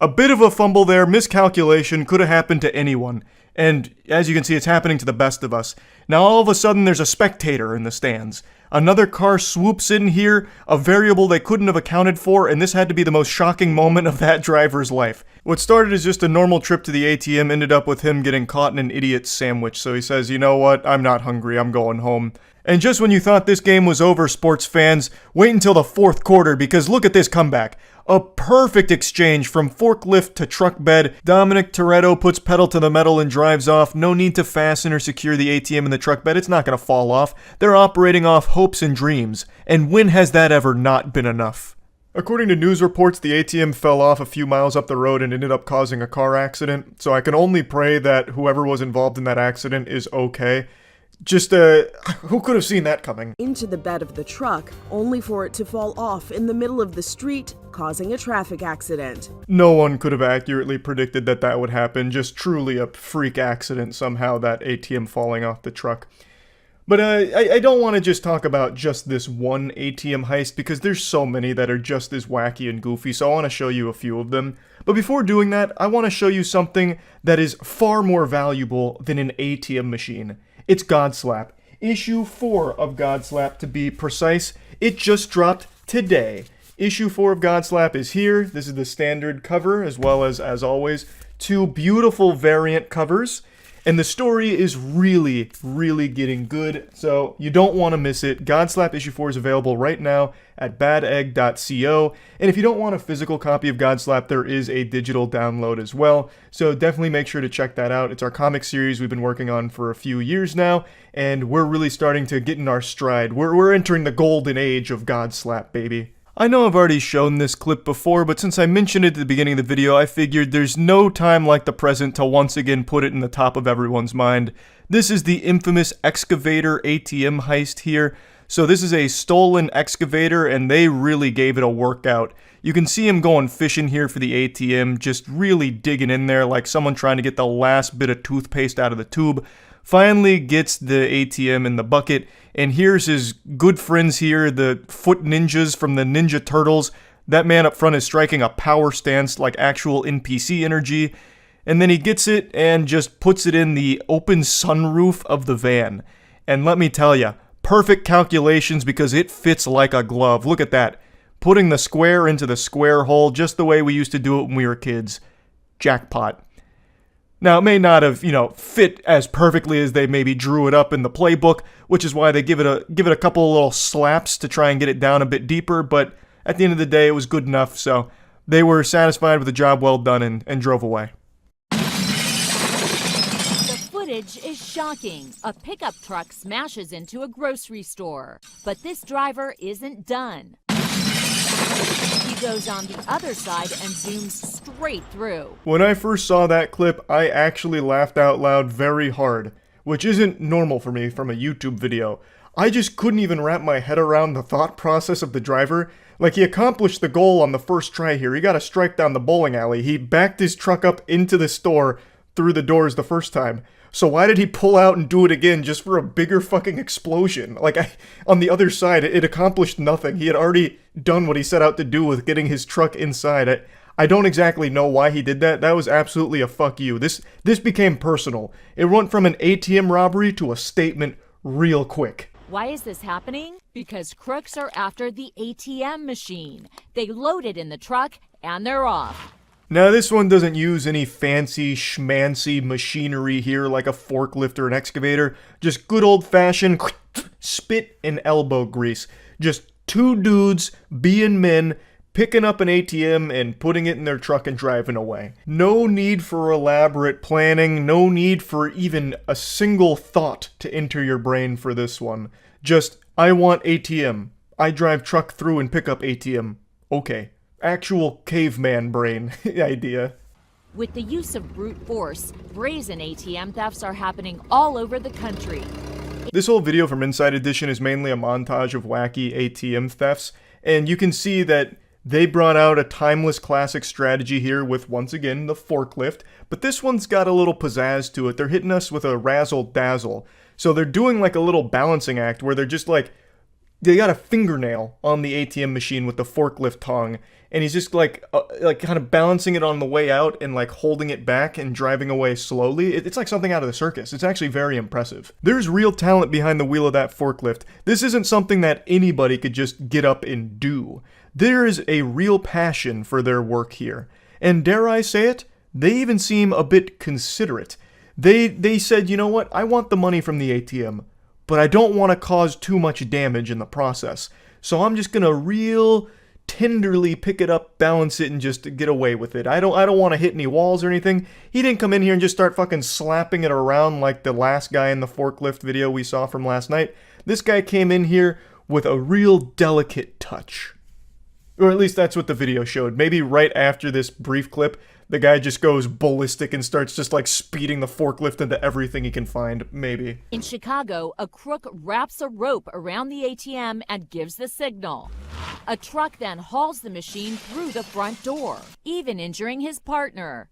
A bit of a fumble there, miscalculation, could have happened to anyone. And as you can see, it's happening to the best of us. Now all of a sudden there's a spectator in the stands. Another car swoops in here, a variable they couldn't have accounted for, and this had to be the most shocking moment of that driver's life. What started as just a normal trip to the ATM ended up with him getting caught in an idiot sandwich, so he says, "You know what, I'm not hungry, I'm going home." And just when you thought this game was over, sports fans, wait until the fourth quarter, because look at this comeback. A perfect exchange from forklift to truck bed. Dominic Toretto puts pedal to the metal and drives off. No need to fasten or secure the ATM in the truck bed. It's not going to fall off. They're operating off hopes and dreams. And when has that ever not been enough? According to news reports, the ATM fell off a few miles up the road and ended up causing a car accident. So I can only pray that whoever was involved in that accident is okay. Just, who could have seen that coming? Into the bed of the truck, only for it to fall off in the middle of the street, causing a traffic accident. No one could have accurately predicted that that would happen. Just truly a freak accident somehow, that ATM falling off the truck. But I don't want to just talk about just this one ATM heist, because there's so many that are just as wacky and goofy, so I want to show you a few of them. But before doing that, I want to show you something that is far more valuable than an ATM machine. It's Godslap. Issue 4 of Godslap, to be precise. It just dropped today. Issue 4 of Godslap is here. This is the standard cover, as well as always, 2 beautiful variant covers. And the story is really, really getting good, so you don't want to miss it. Godslap Issue 4 is available right now at badegg.co. And if you don't want a physical copy of Godslap, there is a digital download as well. So definitely make sure to check that out. It's our comic series we've been working on for a few years now, and we're really starting to get in our stride. We're entering the golden age of Godslap, baby. I know I've already shown this clip before, but since I mentioned it at the beginning of the video, I figured there's no time like the present to once again put it in the top of everyone's mind. This is the infamous excavator ATM heist here. So this is a stolen excavator, and they really gave it a workout. You can see him going fishing here for the ATM, just really digging in there like someone trying to get the last bit of toothpaste out of the tube. Finally gets the ATM in the bucket, and here's his good friends here, the foot ninjas from the Ninja Turtles. That man up front is striking a power stance like actual NPC energy, and then he gets it and just puts it in the open sunroof of the van. And let me tell ya, perfect calculations because it fits like a glove. Look at that. Putting the square into the square hole just the way we used to do it when we were kids. Jackpot. Now, it may not have, fit as perfectly as they maybe drew it up in the playbook, which is why they give it a couple of little slaps to try and get it down a bit deeper, but at the end of the day, it was good enough, so they were satisfied with the job well done and drove away. The footage is shocking. A pickup truck smashes into a grocery store, but this driver isn't done. He goes on the other side and zooms straight through. When I first saw that clip, I actually laughed out loud very hard, which isn't normal for me from a YouTube video. I just couldn't even wrap my head around the thought process of the driver. Like, he accomplished the goal on the first try here. He got a strike down the bowling alley. He backed his truck up into the store through the doors the first time. So why did he pull out and do it again just for a bigger fucking explosion? Like, on the other side, it accomplished nothing. He had already done what he set out to do with getting his truck inside. I don't exactly know why he did that. That was absolutely a fuck you. This became personal. It went from an ATM robbery to a statement real quick. Why is this happening? Because crooks are after the ATM machine. They load it in the truck and they're off. Now, this one doesn't use any fancy schmancy machinery here like a forklift or an excavator. Just good old-fashioned spit and elbow grease. Just two dudes being men, picking up an ATM and putting it in their truck and driving away. No need for elaborate planning, no need for even a single thought to enter your brain for this one. Just, I want ATM. I drive truck through and pick up ATM. Okay. Actual caveman brain idea. With the use of brute force, brazen ATM thefts are happening all over the country. This whole video from Inside Edition is mainly a montage of wacky ATM thefts, and you can see that they brought out a timeless classic strategy here with, once again, the forklift, but this one's got a little pizzazz to it. They're hitting us with a razzle-dazzle. So they're doing like a little balancing act where they're just like, they got a fingernail on the ATM machine with the forklift tongue, and he's just like kind of balancing it on the way out and like holding it back and driving away slowly. It's like something out of the circus. It's actually very impressive. There's real talent behind the wheel of that forklift. This isn't something that anybody could just get up and do. There is a real passion for their work here. And dare I say it, they even seem a bit considerate. They said, you know what, I want the money from the ATM, but I don't want to cause too much damage in the process. So I'm just gonna real tenderly pick it up, balance it, and just get away with it. I don't want to hit any walls or anything. He didn't come in here and just start fucking slapping it around like the last guy in the forklift video we saw from last night. This guy came in here with a real delicate touch. Or at least that's what the video showed. Maybe right after this brief clip, the guy just goes ballistic and starts just like speeding the forklift into everything he can find, maybe. In Chicago, a crook wraps a rope around the ATM and gives the signal. A truck then hauls the machine through the front door, even injuring his partner.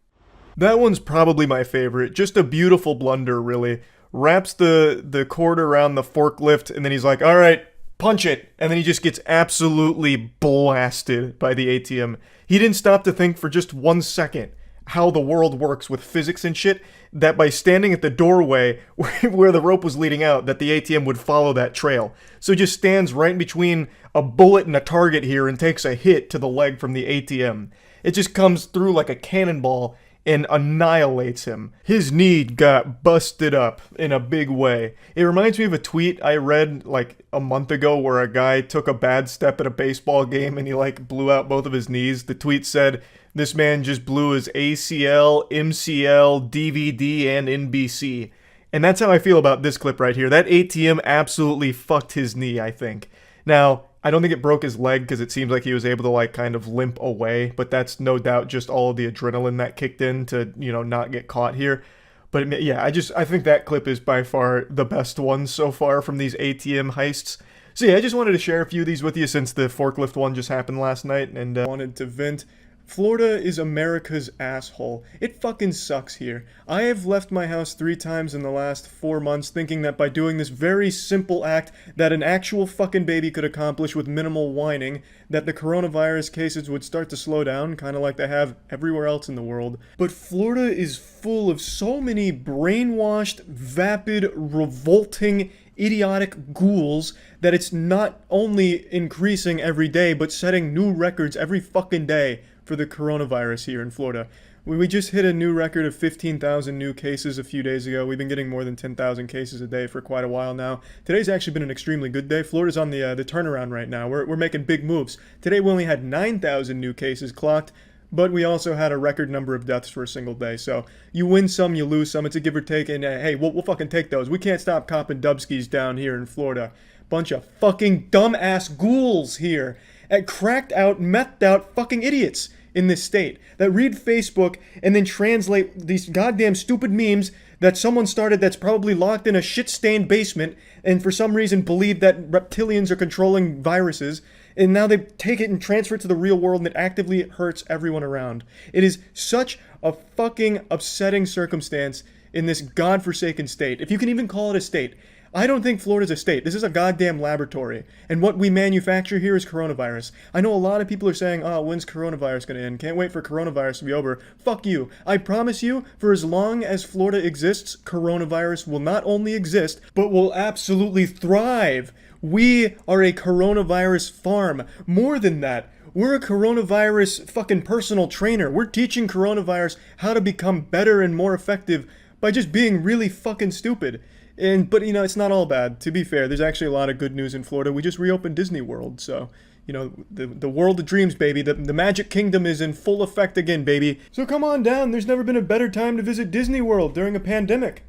That one's probably my favorite. Just a beautiful blunder, really. Wraps the cord around the forklift, and then he's like, all right, punch it. And then he just gets absolutely blasted by the ATM. He didn't stop to think for just 1 second how the world works with physics and shit, that by standing at the doorway where the rope was leading out, that the ATM would follow that trail. So he just stands right in between a bullet and a target here and takes a hit to the leg from the ATM. It just comes through like a cannonball and annihilates him. His knee got busted up in a big way. It reminds me of a tweet I read like a month ago where a guy took a bad step at a baseball game and he like blew out both of his knees. The tweet said, this man just blew his ACL, MCL, DVD, and NBC. And that's how I feel about this clip right here. That ATM absolutely fucked his knee, I think. Now, I don't think it broke his leg because it seems like he was able to like kind of limp away, but that's no doubt just all of the adrenaline that kicked in to, you know, not get caught here. But yeah, I think that clip is by far the best one so far from these ATM heists. So yeah, I just wanted to share a few of these with you since the forklift one just happened last night and wanted to vent. Florida is America's asshole. It fucking sucks here. I have left my house 3 times in the last 4 months thinking that by doing this very simple act that an actual fucking baby could accomplish with minimal whining, that the coronavirus cases would start to slow down, kind of like they have everywhere else in the world. But Florida is full of so many brainwashed, vapid, revolting, idiotic ghouls that it's not only increasing every day, but setting new records every fucking day for the coronavirus here in Florida. We just hit a new record of 15,000 new cases a few days ago. We've been getting more than 10,000 cases a day for quite a while now. Today's actually been an extremely good day. Florida's on the turnaround right now. We're making big moves. Today we only had 9,000 new cases clocked, but we also had a record number of deaths for a single day. So you win some, you lose some. It's a give or take, and hey, we'll fucking take those. We can't stop copping dubskis down here in Florida. Bunch of fucking dumbass ghouls here. at cracked out, methed out fucking idiots in this state that read Facebook and then translate these goddamn stupid memes that someone started that's probably locked in a shit-stained basement and for some reason believe that reptilians are controlling viruses, and now they take it and transfer it to the real world and it actively hurts everyone around. It is such a fucking upsetting circumstance in this godforsaken state, if you can even call it a state. I don't think Florida's a state. This is a goddamn laboratory. And what we manufacture here is coronavirus. I know a lot of people are saying, oh, when's coronavirus going to end? Can't wait for coronavirus to be over. Fuck you. I promise you, for as long as Florida exists, coronavirus will not only exist, but will absolutely thrive. We are a coronavirus farm. More than that, we're a coronavirus fucking personal trainer. We're teaching coronavirus how to become better and more effective by just being really fucking stupid. But you know, it's not all bad. To be fair, there's actually a lot of good news in Florida. We just reopened Disney World, so you know, the world of dreams, baby. The Magic Kingdom is in full effect again, baby. So come on down. There's never been a better time to visit Disney World during a pandemic.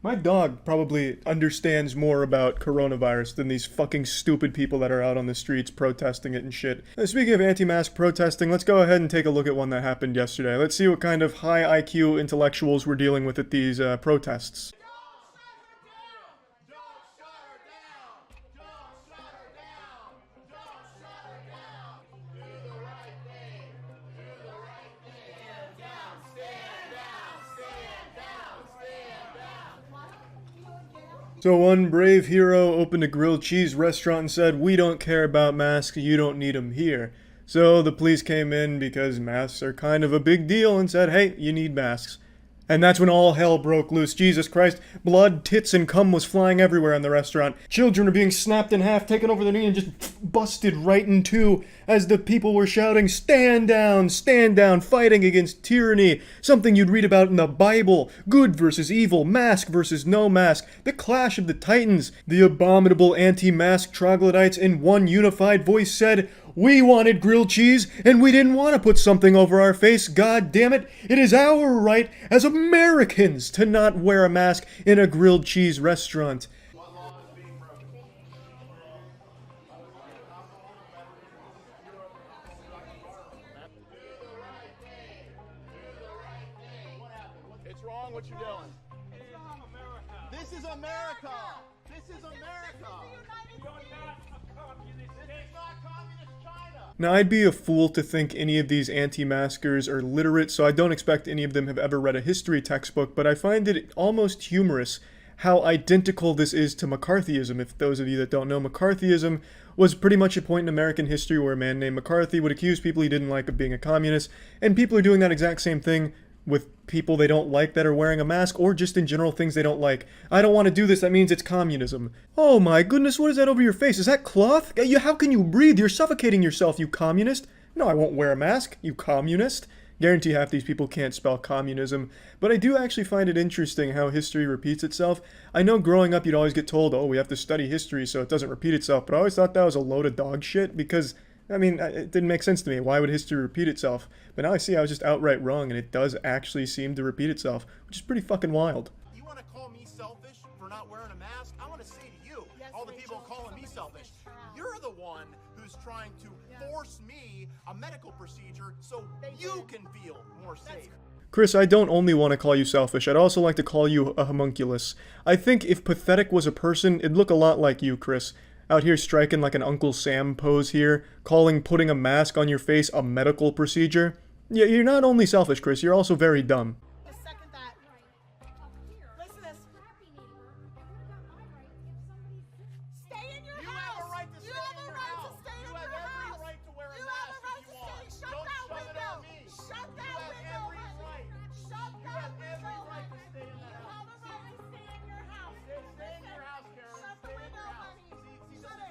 My dog probably understands more about coronavirus than these fucking stupid people that are out on the streets protesting it and shit. Speaking of anti-mask protesting, let's go ahead and take a look at one that happened yesterday. Let's see what kind of high IQ intellectuals we're dealing with at these protests. So one brave hero opened a grilled cheese restaurant and said, "We don't care about masks, you don't need them here." So the police came in because masks are kind of a big deal and said, "Hey, you need masks." And that's when all hell broke loose. Jesus Christ, blood, tits, and cum was flying everywhere in the restaurant. Children are being snapped in half, taken over their knee, and just busted right in two as the people were shouting, stand down, fighting against tyranny. Something you'd read about in the Bible. Good versus evil, mask versus no mask. The clash of the titans. The abominable anti-mask troglodytes in one unified voice said, "We wanted grilled cheese, and we didn't want to put something over our face, god damn it. It is our right as Americans to not wear a mask in a grilled cheese restaurant." It's wrong what you're doing. This is America. This is America. Now, I'd be a fool to think any of these anti-maskers are literate, so I don't expect any of them have ever read a history textbook, but I find it almost humorous how identical this is to McCarthyism. If those of you that don't know, McCarthyism was pretty much a point in American history where a man named McCarthy would accuse people he didn't like of being a communist, and people are doing that exact same thing with people they don't like that are wearing a mask, or just in general things they don't like. I don't want to do this, that means it's communism. Oh my goodness, what is that over your face? Is that cloth? How can you breathe? You're suffocating yourself, you communist. No, I won't wear a mask, you communist. Guarantee half these people can't spell communism. But I do actually find it interesting how history repeats itself. I know growing up you'd always get told, oh, we have to study history so it doesn't repeat itself, but I always thought that was a load of dog shit because I mean, it didn't make sense to me. Why would history repeat itself? But now I see I was just outright wrong, and it does actually seem to repeat itself, which is pretty fucking wild. You want to call me selfish for not wearing a mask? I want to say to you, all the people calling me selfish, you're the one who's trying to force me a medical procedure so you can feel more safe. Chris, I don't only want to call you selfish, I'd also like to call you a homunculus. I think if pathetic was a person, it'd look a lot like you, Chris. Out here striking like an Uncle Sam pose here, calling putting a mask on your face a medical procedure. Yeah, you're not only selfish, Chris, you're also very dumb.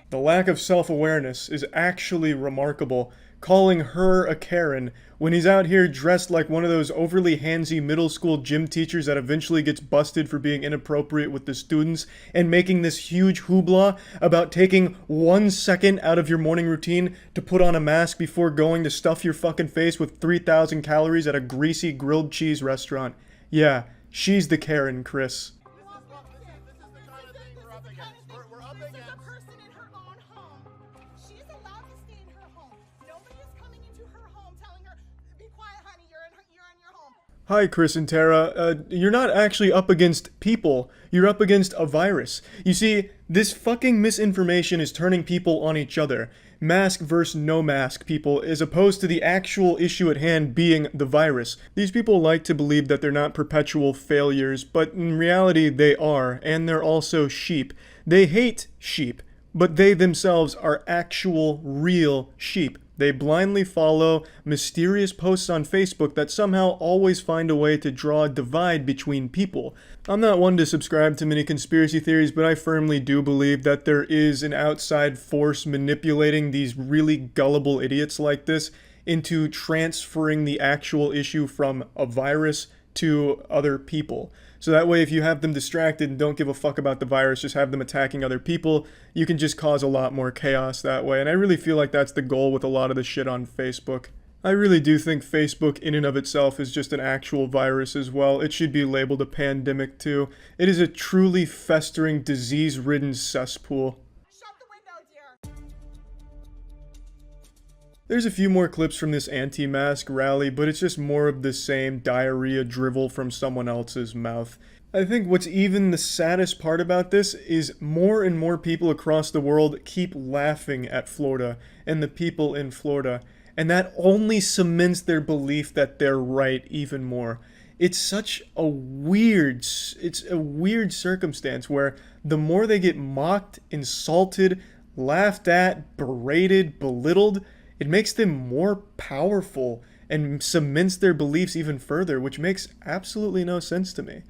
The lack of self-awareness is actually remarkable, calling her a Karen when he's out here dressed like one of those overly handsy middle school gym teachers that eventually gets busted for being inappropriate with the students and making this huge hoopla about taking 1 second out of your morning routine to put on a mask before going to stuff your fucking face with 3,000 calories at a greasy grilled cheese restaurant. Yeah, she's the Karen, Chris. Hi, Chris and Tara. You're not actually up against people. You're up against a virus. You see, this fucking misinformation is turning people on each other. Mask versus no mask people, as opposed to the actual issue at hand being the virus. These people like to believe that they're not perpetual failures, but in reality they are, and they're also sheep. They hate sheep, but they themselves are actual, real sheep. They blindly follow mysterious posts on Facebook that somehow always find a way to draw a divide between people. I'm not one to subscribe to many conspiracy theories, but I firmly do believe that there is an outside force manipulating these really gullible idiots like this into transferring the actual issue from a virus to other people. So that way, if you have them distracted and don't give a fuck about the virus, just have them attacking other people, you can just cause a lot more chaos that way. And I really feel like that's the goal with a lot of the shit on Facebook. I really do think Facebook in and of itself is just an actual virus as well. It should be labeled a pandemic too. It is a truly festering, disease-ridden cesspool. There's a few more clips from this anti-mask rally, but it's just more of the same diarrhea drivel from someone else's mouth. I think what's even the saddest part about this is more and more people across the world keep laughing at Florida and the people in Florida, and that only cements their belief that they're right even more. It's such a weird circumstance where the more they get mocked, insulted, laughed at, berated, belittled, it makes them more powerful and cements their beliefs even further, which makes absolutely no sense to me.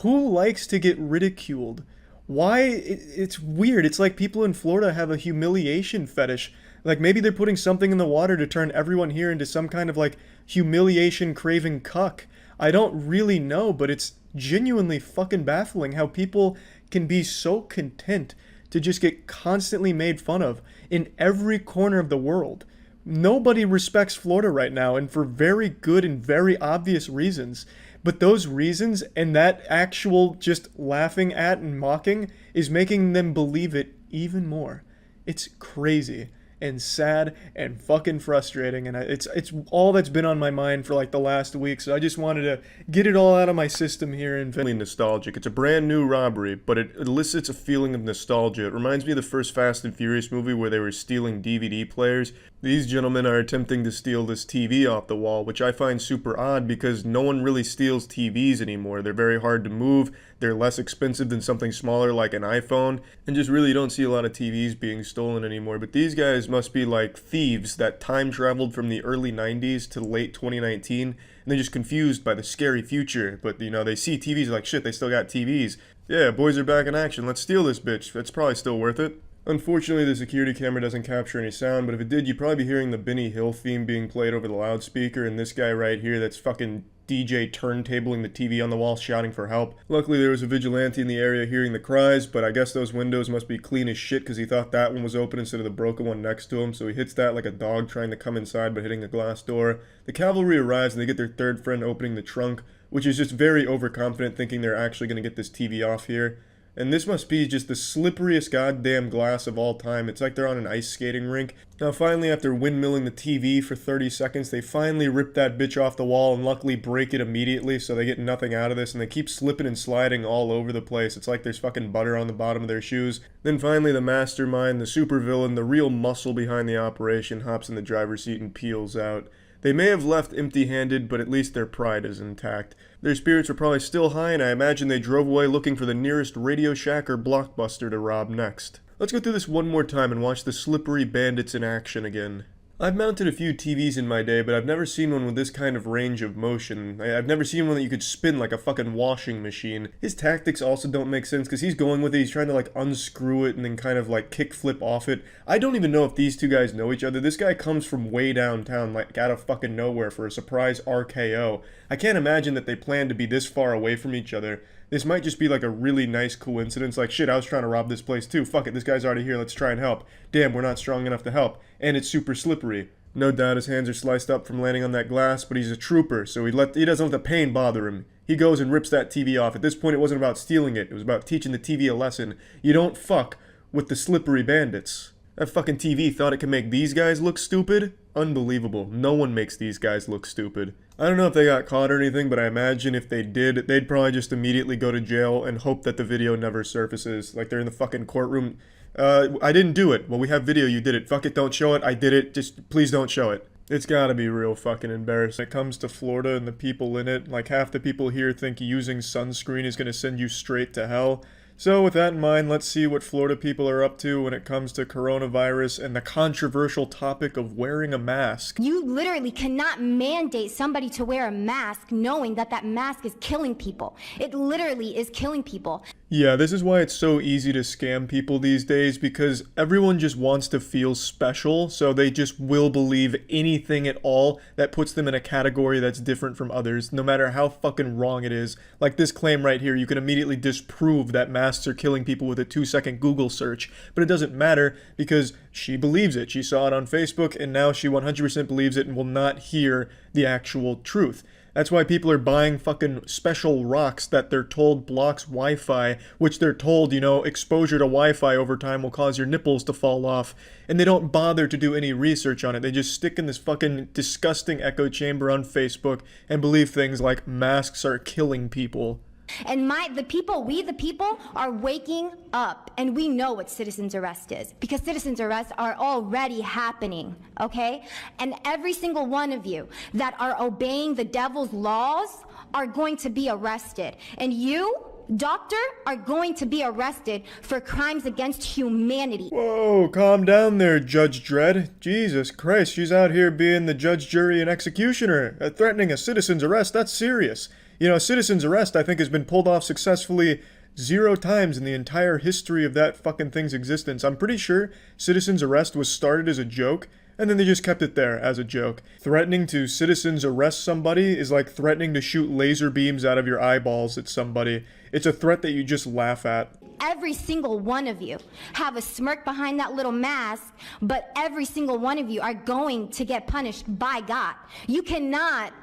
Who likes to get ridiculed? Why? It's weird. It's like people in Florida have a humiliation fetish. Like maybe they're putting something in the water to turn everyone here into some kind of like humiliation craving cuck. I don't really know, but it's genuinely fucking baffling how people can be so content to just get constantly made fun of in every corner of the world. Nobody respects Florida right now, and for very good and very obvious reasons. But those reasons and that actual just laughing at and mocking is making them believe it even more. It's crazy and sad and fucking frustrating, and it's all that's been on my mind for like the last week, so I just wanted to get it all out of my system here and really nostalgic. It's a brand new Robbery, but it elicits a feeling of nostalgia. It reminds me of the first Fast and Furious movie where they were stealing DVD players. These gentlemen are attempting to steal this TV off the wall, which I find super odd because no one really steals TVs anymore. They're very hard to move, they're less expensive than something smaller like an iPhone, and just really don't see a lot of TVs being stolen anymore. But these guys must be like thieves that time traveled from the early 90s to late 2019, and they're just confused by the scary future. But you know, they see TVs like shit, they still got TVs. Yeah, boys are back in action, let's steal this bitch. That's probably still worth it. Unfortunately, the security camera doesn't capture any sound, but if it did, you'd probably be hearing the Benny Hill theme being played over the loudspeaker, and this guy right here that's fucking DJ turntabling the TV on the wall shouting for help. Luckily, there was a vigilante in the area hearing the cries, but I guess those windows must be clean as shit because he thought that one was open instead of the broken one next to him, so he hits that like a dog trying to come inside but hitting a glass door. The cavalry arrives and they get their third friend opening the trunk, which is just very overconfident, thinking they're actually going to get this TV off here. And this must be just the slipperiest goddamn glass of all time. It's like they're on an ice skating rink. Now finally, after windmilling the TV for 30 seconds, they finally rip that bitch off the wall and luckily break it immediately so they get nothing out of this, and they keep slipping and sliding all over the place. It's like there's fucking butter on the bottom of their shoes. Then finally the mastermind, the supervillain, the real muscle behind the operation hops in the driver's seat and peels out. They may have left empty-handed, but at least their pride is intact. Their spirits were probably still high, and I imagine they drove away looking for the nearest Radio Shack or Blockbuster to rob next. Let's go through this one more time and watch the slippery bandits in action again. I've mounted a few TVs in my day, but I've never seen one with this kind of range of motion. I've never seen one that you could spin like a fucking washing machine. His tactics also don't make sense because he's going with it, he's trying to like unscrew it and then kind of like kick flip off it. I don't even know if these two guys know each other. This guy comes from way downtown, like out of fucking nowhere for a surprise RKO. I can't imagine that they plan to be this far away from each other. This might just be like a really nice coincidence, like shit, I was trying to rob this place too, fuck it, this guy's already here, let's try and help. Damn, we're not strong enough to help, and it's super slippery. No doubt his hands are sliced up from landing on that glass, but he's a trooper, so he doesn't let the pain bother him. He goes and rips that TV off. At this point, it wasn't about stealing it, it was about teaching the TV a lesson. You don't fuck with the slippery bandits. That fucking TV thought it could make these guys look stupid? Unbelievable. No one makes these guys look stupid. I don't know if they got caught or anything, but I imagine if they did, they'd probably just immediately go to jail and hope that the video never surfaces. Like they're in the fucking courtroom. I didn't do it. Well, we have video, you did it. Fuck it, don't show it. I did it. Just please don't show it. It's gotta be real fucking embarrassing. When it comes to Florida and the people in it, like half the people here think using sunscreen is gonna send you straight to hell. So with that in mind, let's see what Florida people are up to when it comes to coronavirus and the controversial topic of wearing a mask. You literally cannot mandate somebody to wear a mask knowing that that mask is killing people. It literally is killing people. Yeah, this is why it's so easy to scam people these days, because everyone just wants to feel special, so they just will believe anything at all that puts them in a category that's different from others, no matter how fucking wrong it is. Like this claim right here, you can immediately disprove that masks are killing people with a 2-second Google search, but it doesn't matter because she believes it. She saw it on Facebook, and now she 100% believes it and will not hear the actual truth. That's why people are buying fucking special rocks that they're told blocks Wi-Fi, which they're told, you know, exposure to Wi-Fi over time will cause your nipples to fall off. And they don't bother to do any research on it. They just stick in this fucking disgusting echo chamber on Facebook and believe things like masks are killing people. And we the people are waking up, and we know what citizen's arrest is, because citizen's arrests are already happening, okay? And every single one of you that are obeying the devil's laws are going to be arrested. And you, doctor, are going to be arrested for crimes against humanity. Whoa, calm down there, Judge Dredd. Jesus Christ, she's out here being the judge, jury, and executioner. Threatening a citizen's arrest, that's serious. You know, citizen's arrest, I think, has been pulled off successfully 0 times in the entire history of that fucking thing's existence. I'm pretty sure citizen's arrest was started as a joke, and then they just kept it there as a joke. Threatening to citizen's arrest somebody is like threatening to shoot laser beams out of your eyeballs at somebody. It's a threat that you just laugh at. Every single one of you have a smirk behind that little mask, but every single one of you are going to get punished by God. You cannot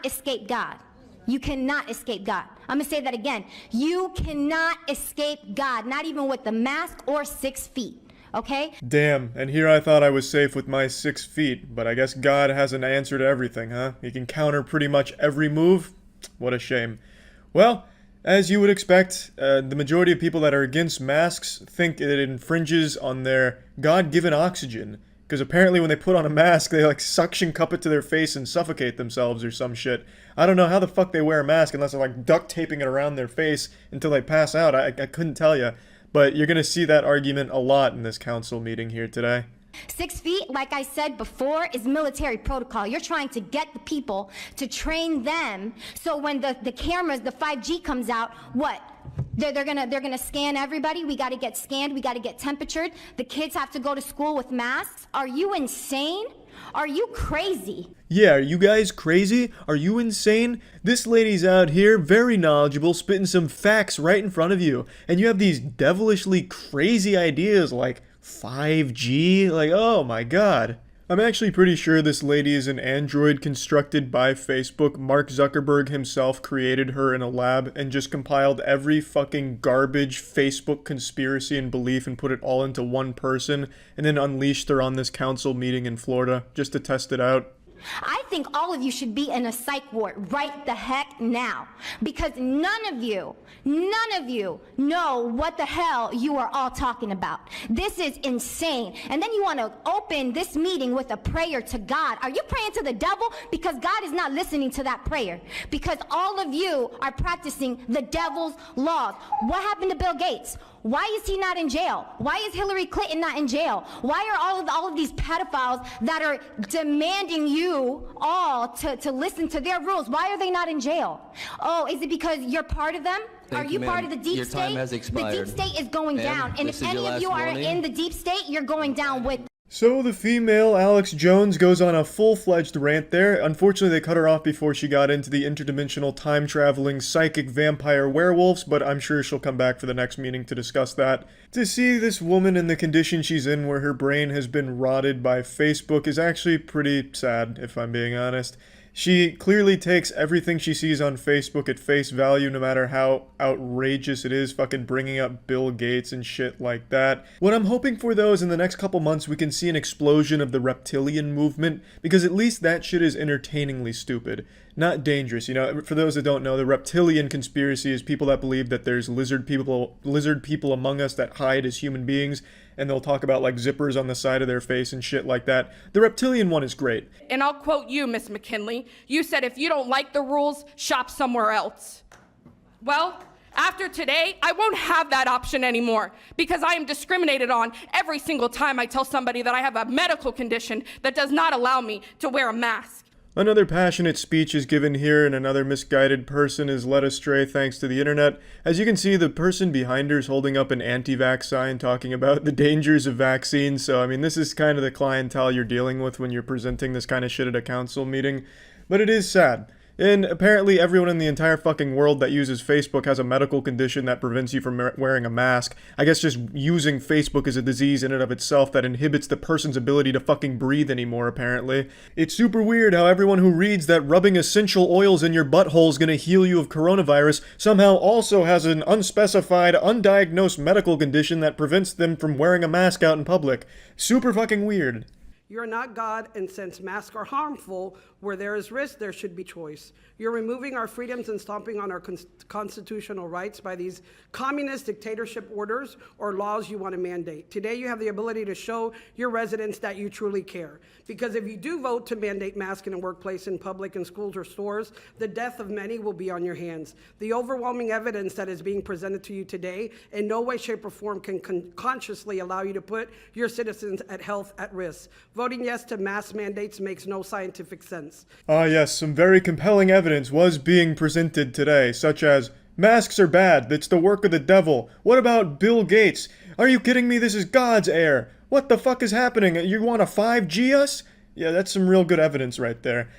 escape God. You cannot escape God. I'm going to say that again. You cannot escape God, not even with the mask or 6 feet, okay? Damn, and here I thought I was safe with my 6 feet, but I guess God has an answer to everything, huh? He can counter pretty much every move? What a shame. Well, as you would expect, the majority of people that are against masks think that it infringes on their God-given oxygen. Because apparently when they put on a mask, they like suction cup it to their face and suffocate themselves or some shit. I don't know how the fuck they wear a mask unless they're like duct taping it around their face until they pass out. I couldn't tell you. But you're going to see that argument a lot in this council meeting here today. 6 feet, like I said before, is military protocol. You're trying to get the people to train them so when the cameras, the 5G comes out, what? They're gonna scan everybody. We gotta get scanned. We gotta get temperatured. The kids have to go to school with masks. Are you insane? Are you crazy? Yeah, are you guys crazy? Are you insane? This lady's out here, very knowledgeable, spitting some facts right in front of you. And you have these devilishly crazy ideas like 5G? Like, oh my god. I'm actually pretty sure this lady is an android constructed by Facebook. Mark Zuckerberg himself created her in a lab and just compiled every fucking garbage Facebook conspiracy and belief and put it all into one person and then unleashed her on this council meeting in Florida just to test it out. I think all of you should be in a psych ward right the heck now, because none of you know what the hell you are all talking about. This is insane. And then you want to open this meeting with a prayer to God. Are you praying to the devil? Because God is not listening to that prayer, because all of you are practicing the devil's laws. What happened to Bill Gates? Why is he not in jail? Why is Hillary Clinton not in jail? Why are all of these pedophiles that are demanding you all to listen to their rules? Why are they not in jail? Oh, is it because you're part of them? Are you part of the deep state? Your time has expired. The deep state is going down. And if any of you are in the deep state, you're going down with them. So the female Alex Jones goes on a full-fledged rant there. Unfortunately, they cut her off before she got into the interdimensional time-traveling psychic vampire werewolves, but I'm sure she'll come back for the next meeting to discuss that. To see this woman in the condition she's in where her brain has been rotted by Facebook is actually pretty sad, if I'm being honest. She clearly takes everything she sees on Facebook at face value, no matter how outrageous it is, fucking bringing up Bill Gates and shit like that. What I'm hoping for, though, is in the next couple months we can see an explosion of the reptilian movement, because at least that shit is entertainingly stupid. Not dangerous, you know. For those that don't know, the reptilian conspiracy is people that believe that there's lizard people among us that hide as human beings, and they'll talk about like zippers on the side of their face and shit like that. The reptilian one is great. And I'll quote you, Miss McKinley. You said if you don't like the rules, shop somewhere else. Well, after today, I won't have that option anymore because I am discriminated on every single time I tell somebody that I have a medical condition that does not allow me to wear a mask. Another passionate speech is given here, and another misguided person is led astray thanks to the internet. As you can see, the person behind her is holding up an anti-vax sign talking about the dangers of vaccines. So, I mean, this is kind of the clientele you're dealing with when you're presenting this kind of shit at a council meeting. But it is sad. And apparently everyone in the entire fucking world that uses Facebook has a medical condition that prevents you from wearing a mask. I guess just using Facebook is a disease in and of itself that inhibits the person's ability to fucking breathe anymore, apparently. It's super weird how everyone who reads that rubbing essential oils in your butthole is gonna heal you of coronavirus somehow also has an unspecified, undiagnosed medical condition that prevents them from wearing a mask out in public. Super fucking weird. You're not God, and since masks are harmful, where there is risk, there should be choice. You're removing our freedoms and stomping on our constitutional rights by these communist dictatorship orders or laws you want to mandate. Today, you have the ability to show your residents that you truly care. Because if you do vote to mandate masks in a workplace, in public, in schools or stores, the death of many will be on your hands. The overwhelming evidence that is being presented to you today in no way, shape, or form can consciously allow you to put your citizens' health at risk. Voting yes to mask mandates makes no scientific sense. Ah yes, some very compelling evidence was being presented today, such as, masks are bad, it's the work of the devil. What about Bill Gates? Are you kidding me? This is God's air. What the fuck is happening? You want to 5G us? Yeah, that's some real good evidence right there.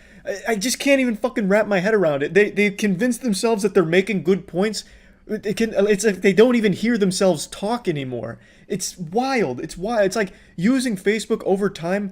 I just can't even fucking wrap my head around it. They've convinced themselves that they're making good points. It's like they don't even hear themselves talk anymore. It's wild. It's wild. It's like using Facebook over time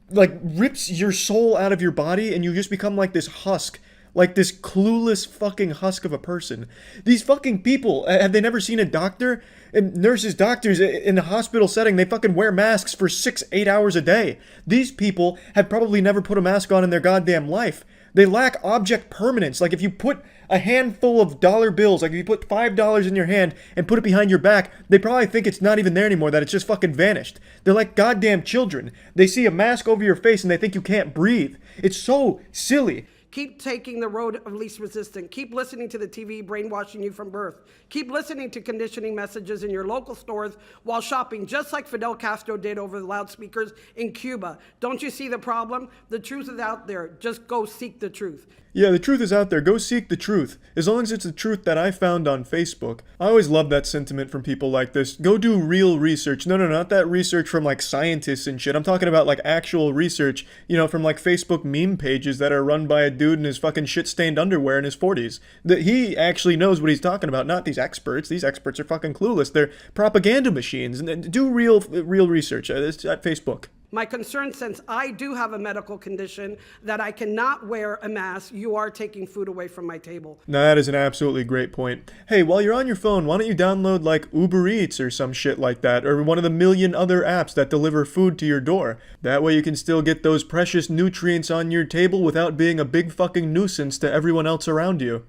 like rips your soul out of your body and you just become like this husk, like this clueless fucking husk of a person. These fucking people, have they never seen a doctor? And nurses, doctors in a hospital setting, they fucking wear masks for 6-8 hours a day. These people have probably never put a mask on in their goddamn life. They lack object permanence. Like if you put a handful of dollar bills, like if you put $5 in your hand and put it behind your back, they probably think it's not even there anymore, that it's just fucking vanished. They're like goddamn children. They see a mask over your face and they think you can't breathe. It's so silly. Keep taking the road of least resistance. Keep listening to the TV brainwashing you from birth. Keep listening to conditioning messages in your local stores while shopping, just like Fidel Castro did over the loudspeakers in Cuba. Don't you see the problem? The truth is out there. Just go seek the truth. Yeah, the truth is out there. Go seek the truth. As long as it's the truth that I found on Facebook. I always love that sentiment from people like this. Go do real research. No, not that research from like scientists and shit. I'm talking about like actual research, you know, from like Facebook meme pages that are run by a dude in his fucking shit-stained underwear in his 40s. That he actually knows what he's talking about, not these experts. These experts are fucking clueless. They're propaganda machines. And do real research at Facebook. My concern, since I do have a medical condition that I cannot wear a mask, you are taking food away from my table. Now that is an absolutely great point. Hey, while you're on your phone, why don't you download like Uber Eats or some shit like that, or one of the million other apps that deliver food to your door. That way you can still get those precious nutrients on your table without being a big fucking nuisance to everyone else around you.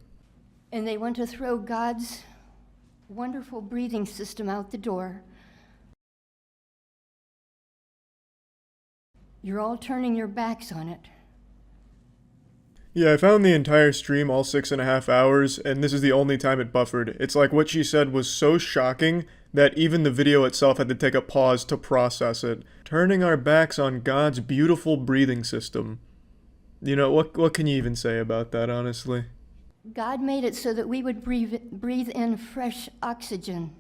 And they want to throw God's wonderful breathing system out the door. You're all turning your backs on it. Yeah, I found the entire stream, all 6.5 hours, and this is the only time it buffered. It's like what she said was so shocking that even the video itself had to take a pause to process it. Turning our backs on God's beautiful breathing system. You know, what can you even say about that, honestly? God made it so that we would breathe in fresh oxygen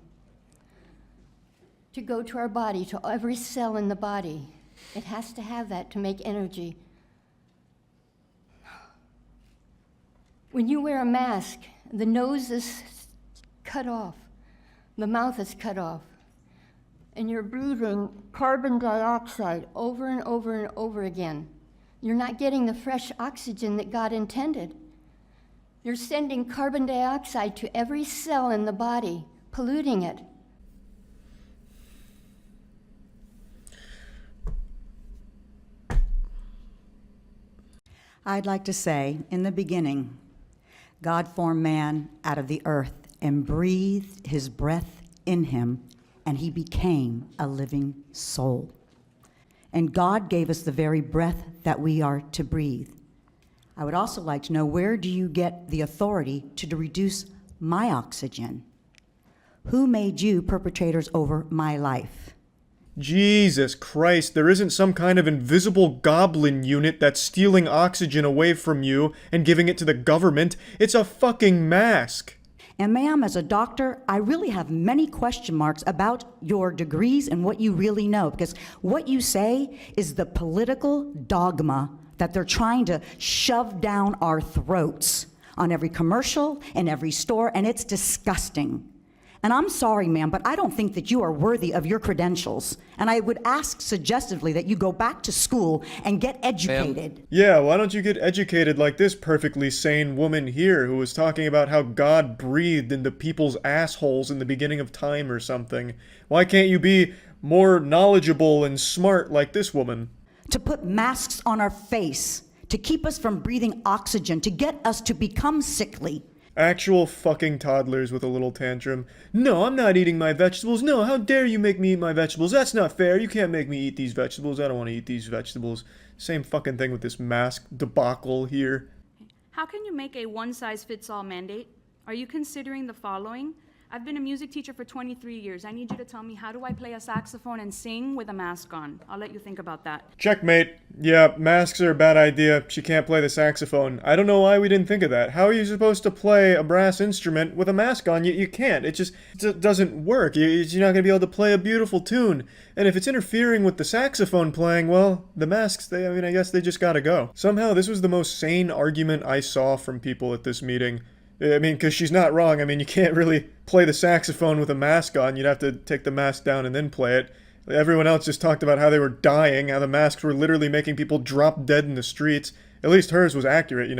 to go to our body, to every cell in the body. It has to have that to make energy. When you wear a mask, the nose is cut off, the mouth is cut off, and you're breathing carbon dioxide over and over and over again. You're not getting the fresh oxygen that God intended. You're sending carbon dioxide to every cell in the body, polluting it. I'd like to say, in the beginning, God formed man out of the earth and breathed his breath in him, and he became a living soul. And God gave us the very breath that we are to breathe. I would also like to know, where do you get the authority to reduce my oxygen? Who made you perpetrators over my life? Jesus Christ, there isn't some kind of invisible goblin unit that's stealing oxygen away from you and giving it to the government. It's a fucking mask. And ma'am, as a doctor, I really have many question marks about your degrees and what you really know, because what you say is the political dogma that they're trying to shove down our throats on every commercial and every store, and it's disgusting. And I'm sorry, ma'am, but I don't think that you are worthy of your credentials. And I would ask suggestively that you go back to school and get educated. Yeah, why don't you get educated like this perfectly sane woman here who was talking about how God breathed into people's assholes in the beginning of time or something? Why can't you be more knowledgeable and smart like this woman? To put masks on our face, to keep us from breathing oxygen, to get us to become sickly. Actual fucking toddlers with a little tantrum. No, I'm not eating my vegetables. No, how dare you make me eat my vegetables? That's not fair. You can't make me eat these vegetables. I don't want to eat these vegetables. Same fucking thing with this mask debacle here. How can you make a one-size-fits-all mandate? Are you considering the following? I've been a music teacher for 23 years. I need you to tell me, how do I play a saxophone and sing with a mask on? I'll let you think about that. Checkmate. Yeah, masks are a bad idea. She can't play the saxophone. I don't know why we didn't think of that. How are you supposed to play a brass instrument with a mask on? You can't. It doesn't work. You're not going to be able to play a beautiful tune. And if it's interfering with the saxophone playing, well, the masks, I guess they just gotta go. Somehow, this was the most sane argument I saw from people at this meeting. I mean, because she's not wrong. I mean, you can't really play the saxophone with a mask on. You'd have to take the mask down and then play it. Everyone else just talked about how they were dying, how the masks were literally making people drop dead in the streets. At least hers was accurate,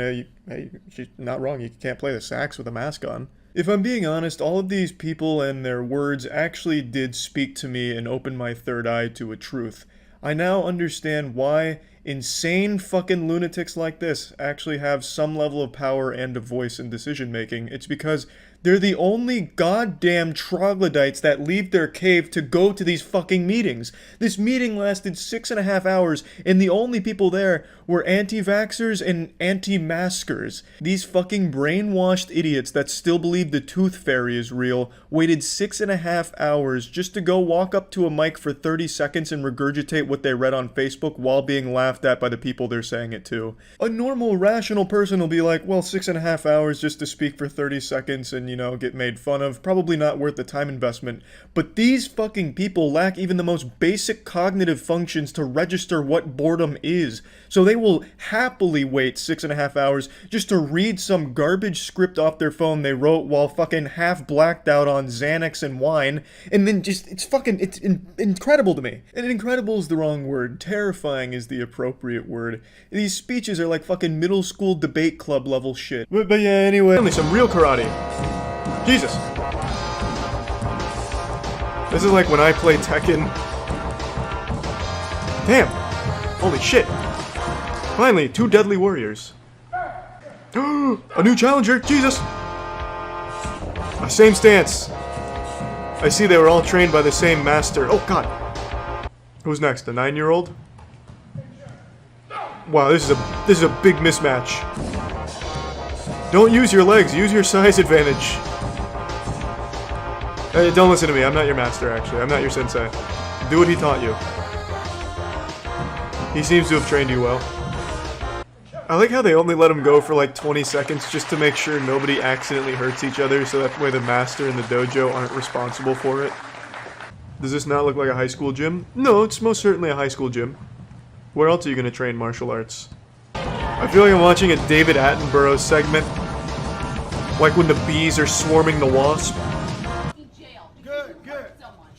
she's not wrong. You can't play the sax with a mask on. If I'm being honest, all of these people and their words actually did speak to me and open my third eye to a truth. I now understand why insane fucking lunatics like this actually have some level of power and a voice in decision making. It's because they're the only goddamn troglodytes that leave their cave to go to these fucking meetings. This meeting lasted 6.5 hours, and the only people there were anti-vaxxers and anti-maskers. These fucking brainwashed idiots that still believe the tooth fairy is real waited 6.5 hours just to go walk up to a mic for 30 seconds and regurgitate what they read on Facebook while being laughed at by the people they're saying it to. A normal, rational person will be like, well, 6.5 hours just to speak for 30 seconds and, get made fun of. Probably not worth the time investment. But these fucking people lack even the most basic cognitive functions to register what boredom is. So they will happily wait 6.5 hours just to read some garbage script off their phone they wrote while fucking half blacked out on Xanax and wine. And then it's incredible to me. And incredible is the wrong word. Terrifying is the appropriate word. These speeches are like fucking middle school debate club level shit. But yeah, anyway. Only some real karate. Jesus. This is like when I play Tekken. Damn. Holy shit. Finally, 2 deadly warriors. A new challenger. Jesus. Same stance. I see they were all trained by the same master. Oh god. Who's next? A 9-year-old? Wow, this is a big mismatch. Don't use your legs, use your size advantage. Hey, don't listen to me, I'm not your master actually, I'm not your sensei. Do what he taught you. He seems to have trained you well. I like how they only let him go for like 20 seconds just to make sure nobody accidentally hurts each other so that way the master and the dojo aren't responsible for it. Does this not look like a high school gym? No, it's most certainly a high school gym. Where else are you going to train martial arts? I feel like I'm watching a David Attenborough segment. Like when the bees are swarming the wasp. Good.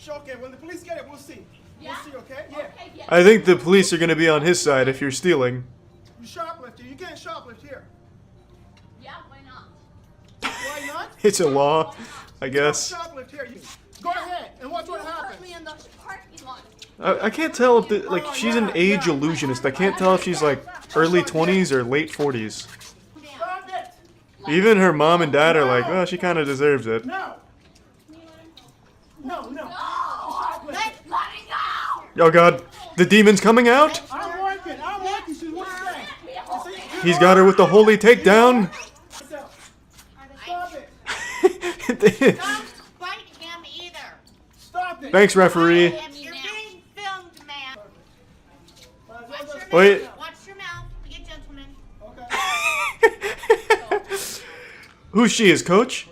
Okay, when the police get it, we'll see. We'll see, okay? Yeah. I think the police are going to be on his side if you're stealing. It's a law, I guess. Shoplift here. Go ahead and watch what happens. I can't tell if like she's an age illusionist. I can't tell if she's like early 20s or late 40s. Even her mom and dad are like, well, she kind of deserves it. No. Oh god, the demon's coming out. I'm working. She's what's that? He's got her with the holy takedown. Stop it. Don't bite him either. Stop it. Thanks, referee. You're being filmed, man. Wait. Watch your mouth. Be a gentleman. Who's she, his coach?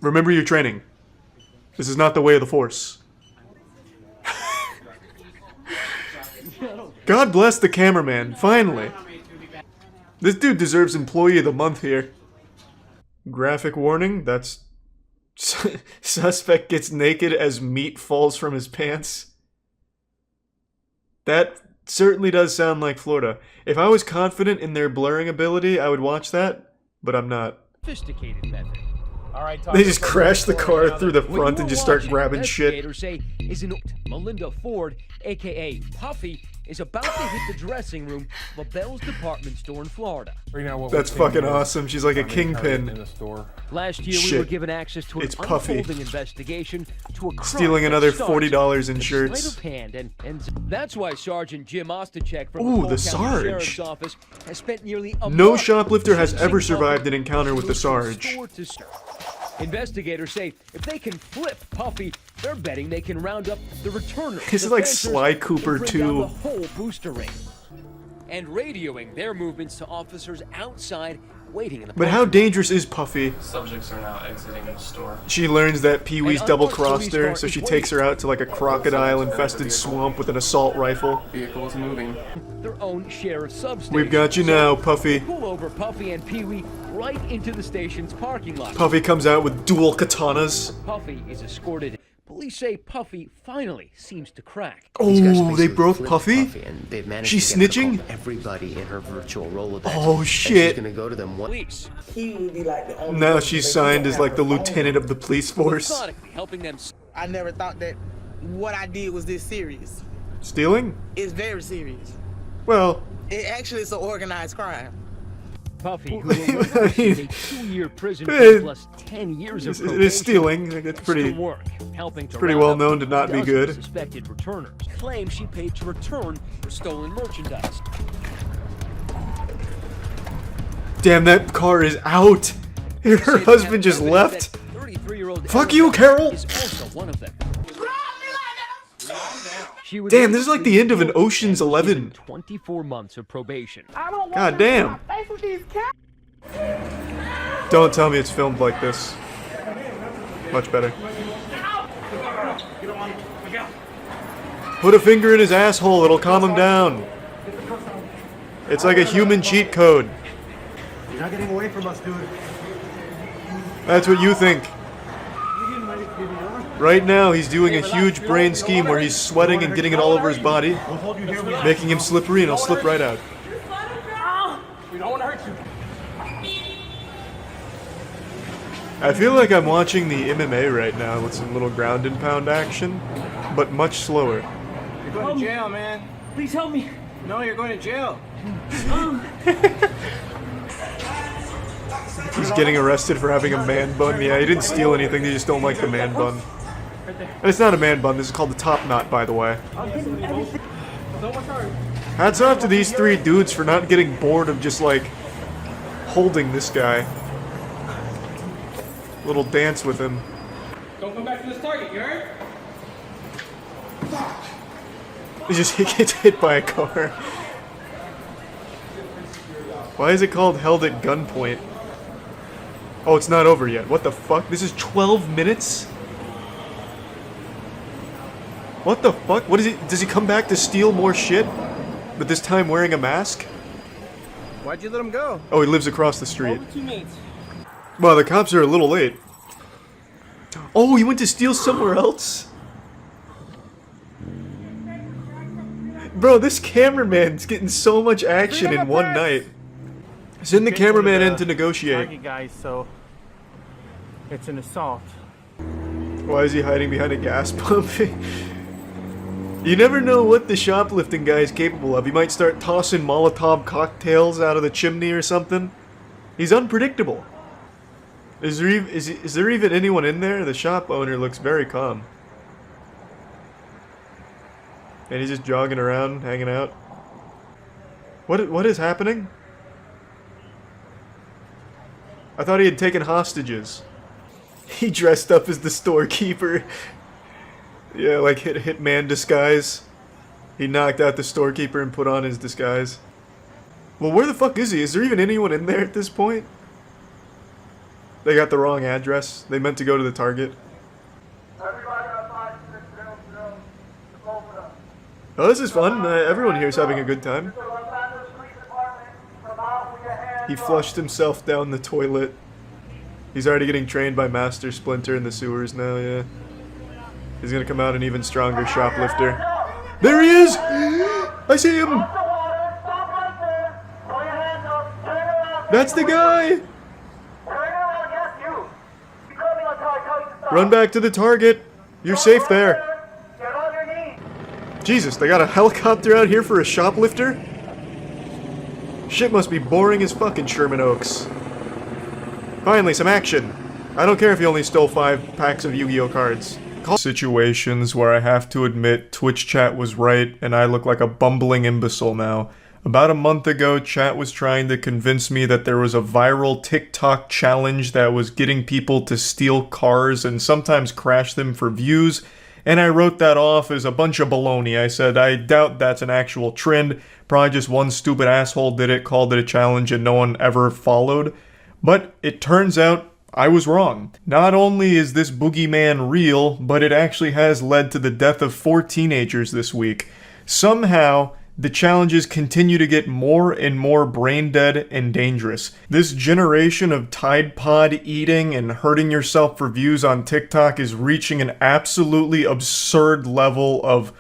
Remember your training. This is not the way of the Force. God bless the cameraman, finally. This dude deserves Employee of the Month here. Graphic warning, that's... Suspect gets naked as meat falls from his pants. That certainly does sound like Florida. If I was confident in their blurring ability, I would watch that, but I'm not. Sophisticated method. All right, They just crash the car through the front and just start grabbing shit. Investigators say is an Melinda Ford, aka Puffy, is about to hit the dressing room of a Bell's department store in Florida. That's fucking awesome. She's like a kingpin. Last year we were given access to an It's Puffy. unfolding investigation to a crime Stealing that another starts $40 in with shirts. sleight of hand, and that's why Sergeant Jim Ostachek from Ooh, the the Cole County Sarge. Sheriff's Office has spent nearly a No month shoplifter has tracing ever survived Puffy an encounter with the from Sarge. store to store. Investigators say if they can flip Puffy, they're betting they can round up the returners. This is like Sly Cooper and bring down 2. the whole booster rate. And radioing their movements to officers outside waiting in the But how dangerous is Puffy? Subjects are now exiting the store. She learns that Pee-wee's And double-crossed her, unmarked so she police takes her out to like a crocodile-infested swamp with an assault rifle. Vehicle is moving. Their own share of substations. We've got you now, Puffy. Pull over Puffy and Pee-wee right into the station's parking lot. Puffy comes out with dual katanas. Puffy is escorted. Police say Puffy finally seems to crack. Oh, they broke Puffy? And they've managed She's to get snitching? everybody in her virtual Rolodex. Oh, And shit. she's gonna go to them one. Police. He would be like the only Now person she's they signed don't as like have the a phone. lieutenant of the police force. Methodically helping them. I never thought that what I did was this serious. Stealing? It's very serious. Well, It actually is an organized crime. Puffy, who will receive a 2-year prison Eh, term plus 10 years of it probation. is stealing. It's pretty, Still work, helping to pretty round well up known to not be dozens good. of suspected returners claim she paid to return for stolen merchandise. Damn, that car is out. Her husband just left. 33-year-old Fuck you, Carol. is also one of them. She was Damn, this is like the end of an Ocean's 11. 24 months of probation. God damn. Don't tell me it's filmed like this. Much better. Put a finger in his asshole, it'll calm him down. It's like a human cheat code. You're not getting away from us, dude. That's what you think. Right now, he's doing a huge brain scheme where he's sweating and getting it all over his body, making him slippery, and he'll slip right out. We don't want to hurt you. I feel like I'm watching the MMA right now with some little ground and pound action, but much slower. You're going to jail, man. Please help me. No, you're going to jail. He's getting arrested for having a man bun. Yeah, he didn't steal anything, they just don't like the man bun. And it's not a man bun, this is called the top knot, by the way. Hats off to these 3 dudes for not getting bored of just, like, holding this guy. Little dance with him. Don't come back to this target, you heard? He just gets hit by a car. Why is it called held at gunpoint? Oh, it's not over yet. What the fuck? This is 12 minutes? What the fuck? What is he? Does he come back to steal more shit? But this time wearing a mask? Why'd you let him go? Oh, he lives across the street. Hold the teammates. Well, the cops are a little late. Oh, he went to steal somewhere else? Bro, this cameraman's getting so much action in one night. Send the cameraman in to negotiate. Target guys, so It's an assault. Why is he hiding behind a gas pump? You never know what the shoplifting guy is capable of. He might start tossing Molotov cocktails out of the chimney or something. He's unpredictable. Is there even anyone in there? The shop owner looks very calm. And he's just jogging around, hanging out. What is happening? I thought he had taken hostages. He dressed up as the storekeeper. Yeah, like hitman disguise. He knocked out the storekeeper and put on his disguise. Well, where the fuck is he? Is there even anyone in there at this point? They got the wrong address. They meant to go to the Target. Oh, this is fun. Everyone here is having a good time. He flushed himself down the toilet. He's already getting trained by Master Splinter in the sewers now, yeah. He's gonna come out an even stronger shoplifter. There he is! I see him! That's the guy! Run back to the Target. You're safe there. Jesus, they got a helicopter out here for a shoplifter? Shit must be boring as fucking Sherman Oaks. Finally, some action. I don't care if you only stole 5 packs of Yu-Gi-Oh cards. Situations where I have to admit Twitch chat was right and I look like a bumbling imbecile now. About a month ago, chat was trying to convince me that there was a viral TikTok challenge that was getting people to steal cars and sometimes crash them for views, and I wrote that off as a bunch of baloney. I said, I doubt that's an actual trend, probably just one stupid asshole did it, called it a challenge, and no one ever followed. But it turns out I was wrong. Not only is this boogeyman real, but it actually has led to the death of 4 teenagers this week. Somehow, the challenges continue to get more and more brain dead and dangerous. This generation of Tide Pod eating and hurting yourself for views on TikTok is reaching an absolutely absurd level of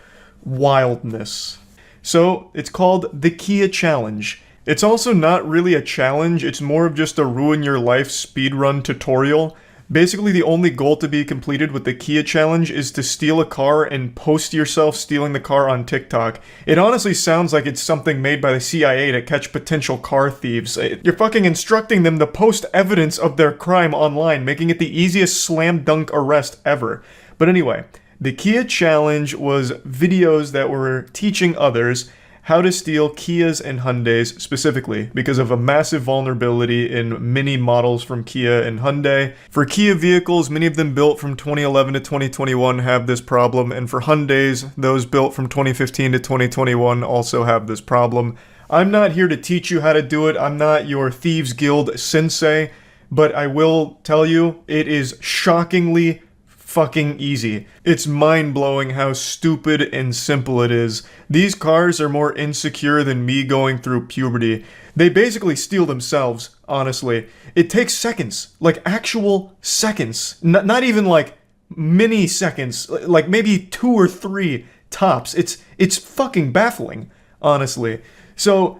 wildness. So, it's called the Kia Challenge. It's also not really a challenge, it's more of just a ruin your life speedrun tutorial. Basically, the only goal to be completed with the Kia Challenge is to steal a car and post yourself stealing the car on TikTok. It honestly sounds like it's something made by the CIA to catch potential car thieves. You're fucking instructing them to post evidence of their crime online, making it the easiest slam dunk arrest ever. But anyway, the Kia Challenge was videos that were teaching others how to steal Kias and Hyundais specifically because of a massive vulnerability in many models from Kia and Hyundai. For Kia vehicles, many of them built from 2011 to 2021 have this problem, and for Hyundais, those built from 2015 to 2021 also have this problem. I'm not here to teach you how to do it, I'm not your Thieves Guild sensei, but I will tell you, it is shockingly fucking easy. It's mind-blowing how stupid and simple it is. These cars are more insecure than me going through puberty. They basically steal themselves, honestly. It takes seconds, like actual seconds. Not even like mini seconds, like maybe 2 or 3 tops. It's fucking baffling, honestly. So,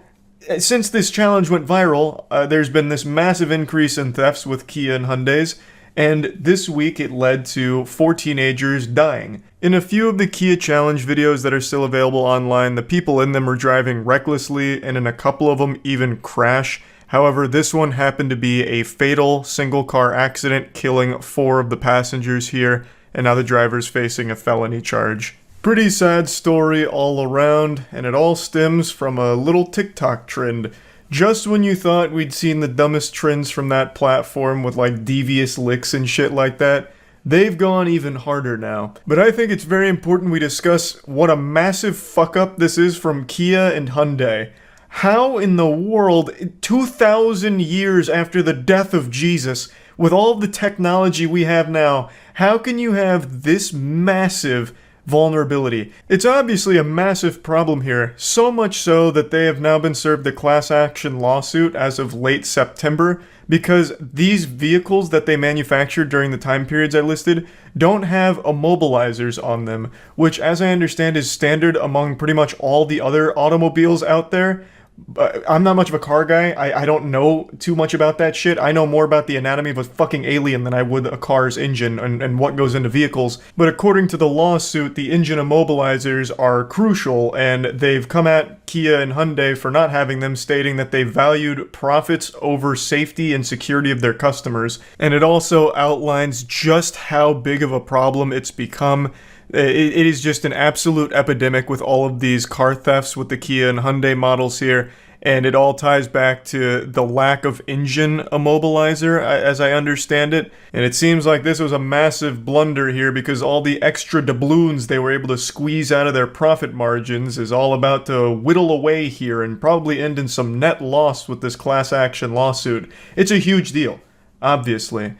since this challenge went viral, there's been this massive increase in thefts with Kia and Hyundais. And this week it led to 4 teenagers dying. In a few of the Kia Challenge videos that are still available online, the people in them are driving recklessly, and in a couple of them even crash. However, this one happened to be a fatal single-car accident, killing 4 of the passengers here, and now the driver's facing a felony charge. Pretty sad story all around, and it all stems from a little TikTok trend. Just when you thought we'd seen the dumbest trends from that platform with like devious licks and shit like that, they've gone even harder now. But I think it's very important we discuss what a massive fuck up this is from Kia and Hyundai. How in the world, 2,000 years after the death of Jesus, with all the technology we have now, how can you have this massive vulnerability? It's obviously a massive problem here, so much so that they have now been served a class action lawsuit as of late September because these vehicles that they manufactured during the time periods I listed don't have immobilizers on them, which as I understand is standard among pretty much all the other automobiles out there. I'm not much of a car guy. I don't know too much about that shit. I know more about the anatomy of a fucking alien than I would a car's engine and what goes into vehicles. But according to the lawsuit, the engine immobilizers are crucial, and they've come at Kia and Hyundai for not having them, stating that they valued profits over safety and security of their customers. And it also outlines just how big of a problem it's become. It is just an absolute epidemic with all of these car thefts with the Kia and Hyundai models here, and it all ties back to the lack of engine immobilizer, as I understand it. And it seems like this was a massive blunder here, because all the extra doubloons they were able to squeeze out of their profit margins is all about to whittle away here and probably end in some net loss with this class action lawsuit. It's a huge deal, obviously.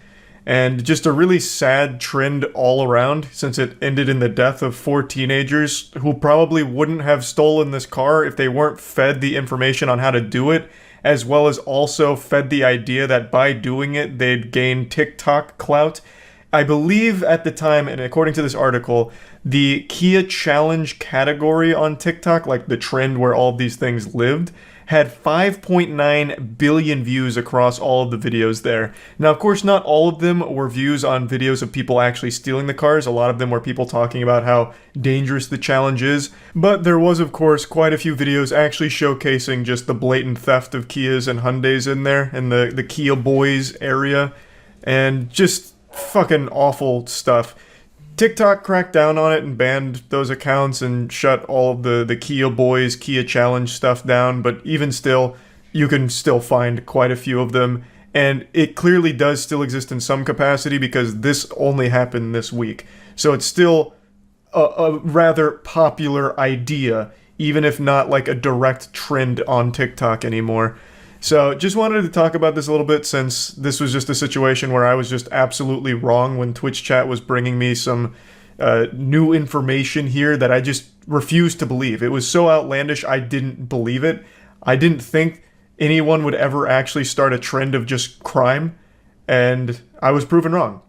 And just a really sad trend all around, since it ended in the death of 4 teenagers who probably wouldn't have stolen this car if they weren't fed the information on how to do it, as well as also fed the idea that by doing it, they'd gain TikTok clout. I believe at the time, and according to this article, the Kia Challenge category on TikTok, like the trend where all of these things lived, had 5.9 billion views across all of the videos there. Now, of course, not all of them were views on videos of people actually stealing the cars. A lot of them were people talking about how dangerous the challenge is. But there was, of course, quite a few videos actually showcasing just the blatant theft of Kias and Hyundais in there, in the Kia Boys area. And just fucking awful stuff. TikTok cracked down on it and banned those accounts and shut all of the Kia Boys, Kia Challenge stuff down, but even still, you can still find quite a few of them, and it clearly does still exist in some capacity because this only happened this week. So it's still a rather popular idea, even if not like a direct trend on TikTok anymore. So just wanted to talk about this a little bit, since this was just a situation where I was just absolutely wrong when Twitch chat was bringing me some new information here that I just refused to believe. It was so outlandish, I didn't believe it. I didn't think anyone would ever actually start a trend of just crime, and I was proven wrong.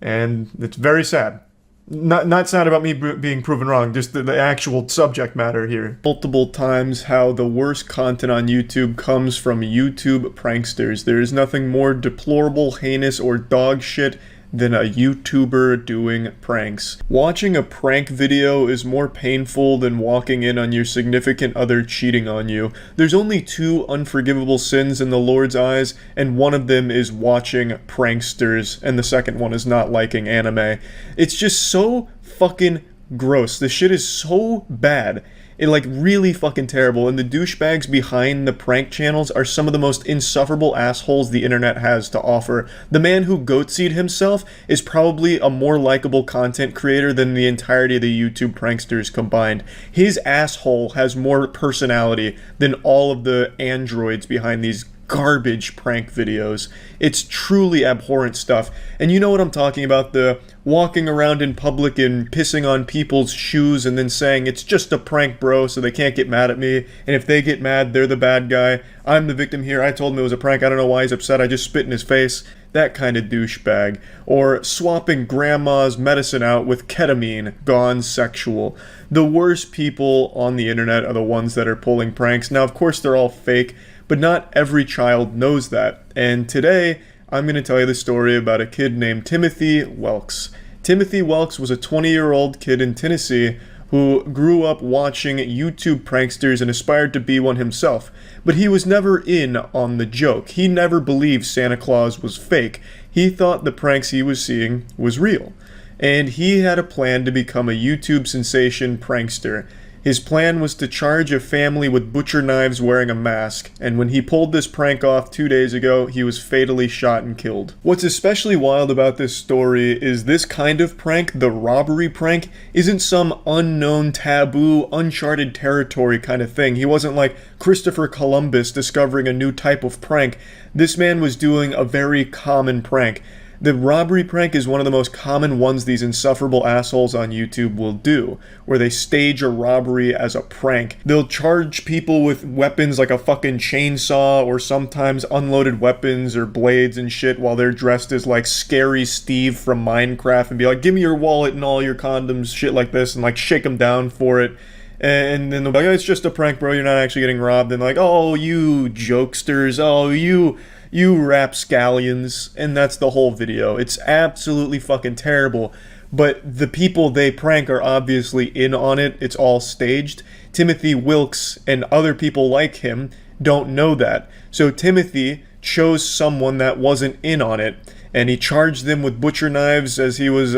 And it's very sad. Not sad about me being proven wrong, just the actual subject matter here. Multiple times how the worst content on YouTube comes from YouTube pranksters. There is nothing more deplorable, heinous, or dog shit than a YouTuber doing pranks. Watching a prank video is more painful than walking in on your significant other cheating on you. There's only 2 unforgivable sins in the Lord's eyes, and one of them is watching pranksters, and the second one is not liking anime. It's just so fucking gross. This shit is so bad. It, like, really fucking terrible, and the douchebags behind the prank channels are some of the most insufferable assholes the internet has to offer. The man who goatseed himself is probably a more likable content creator than the entirety of the YouTube pranksters combined. His asshole has more personality than all of the androids behind these garbage prank videos. It's truly abhorrent stuff. And you know what I'm talking about, the walking around in public and pissing on people's shoes and then saying, it's just a prank, bro, so they can't get mad at me, and if they get mad, they're the bad guy. I'm the victim here. I told him it was a prank. I don't know why he's upset. I just spit in his face. That kind of douchebag. Or swapping grandma's medicine out with ketamine, gone sexual. The worst people on the internet are the ones that are pulling pranks. Now, of course, they're all fake, but not every child knows that. And today, I'm going to tell you the story about a kid named Timothy Welks. Timothy Welks was a 20-year-old kid in Tennessee who grew up watching YouTube pranksters and aspired to be one himself. But he was never in on the joke. He never believed Santa Claus was fake. He thought the pranks he was seeing was real. And he had a plan to become a YouTube sensation prankster. His plan was to charge a family with butcher knives wearing a mask, and when he pulled this prank off 2 days ago, he was fatally shot and killed. What's especially wild about this story is this kind of prank, the robbery prank, isn't some unknown, taboo, uncharted territory kind of thing. He wasn't like Christopher Columbus discovering a new type of prank. This man was doing a very common prank. The robbery prank is one of the most common ones these insufferable assholes on YouTube will do, where they stage a robbery as a prank. They'll charge people with weapons like a fucking chainsaw, or sometimes unloaded weapons or blades and shit, while they're dressed as like Scary Steve from Minecraft, and be like, give me your wallet and all your condoms, shit like this, and like shake them down for it. And then they'll be like, oh, it's just a prank, bro, you're not actually getting robbed. And like, oh, you jokesters, oh, you rapscallions. And that's the whole video. It's absolutely fucking terrible. But the people they prank are obviously in on it. It's all staged. Timothy Wilkes and other people like him don't know that. So Timothy chose someone that wasn't in on it, and he charged them with butcher knives as he was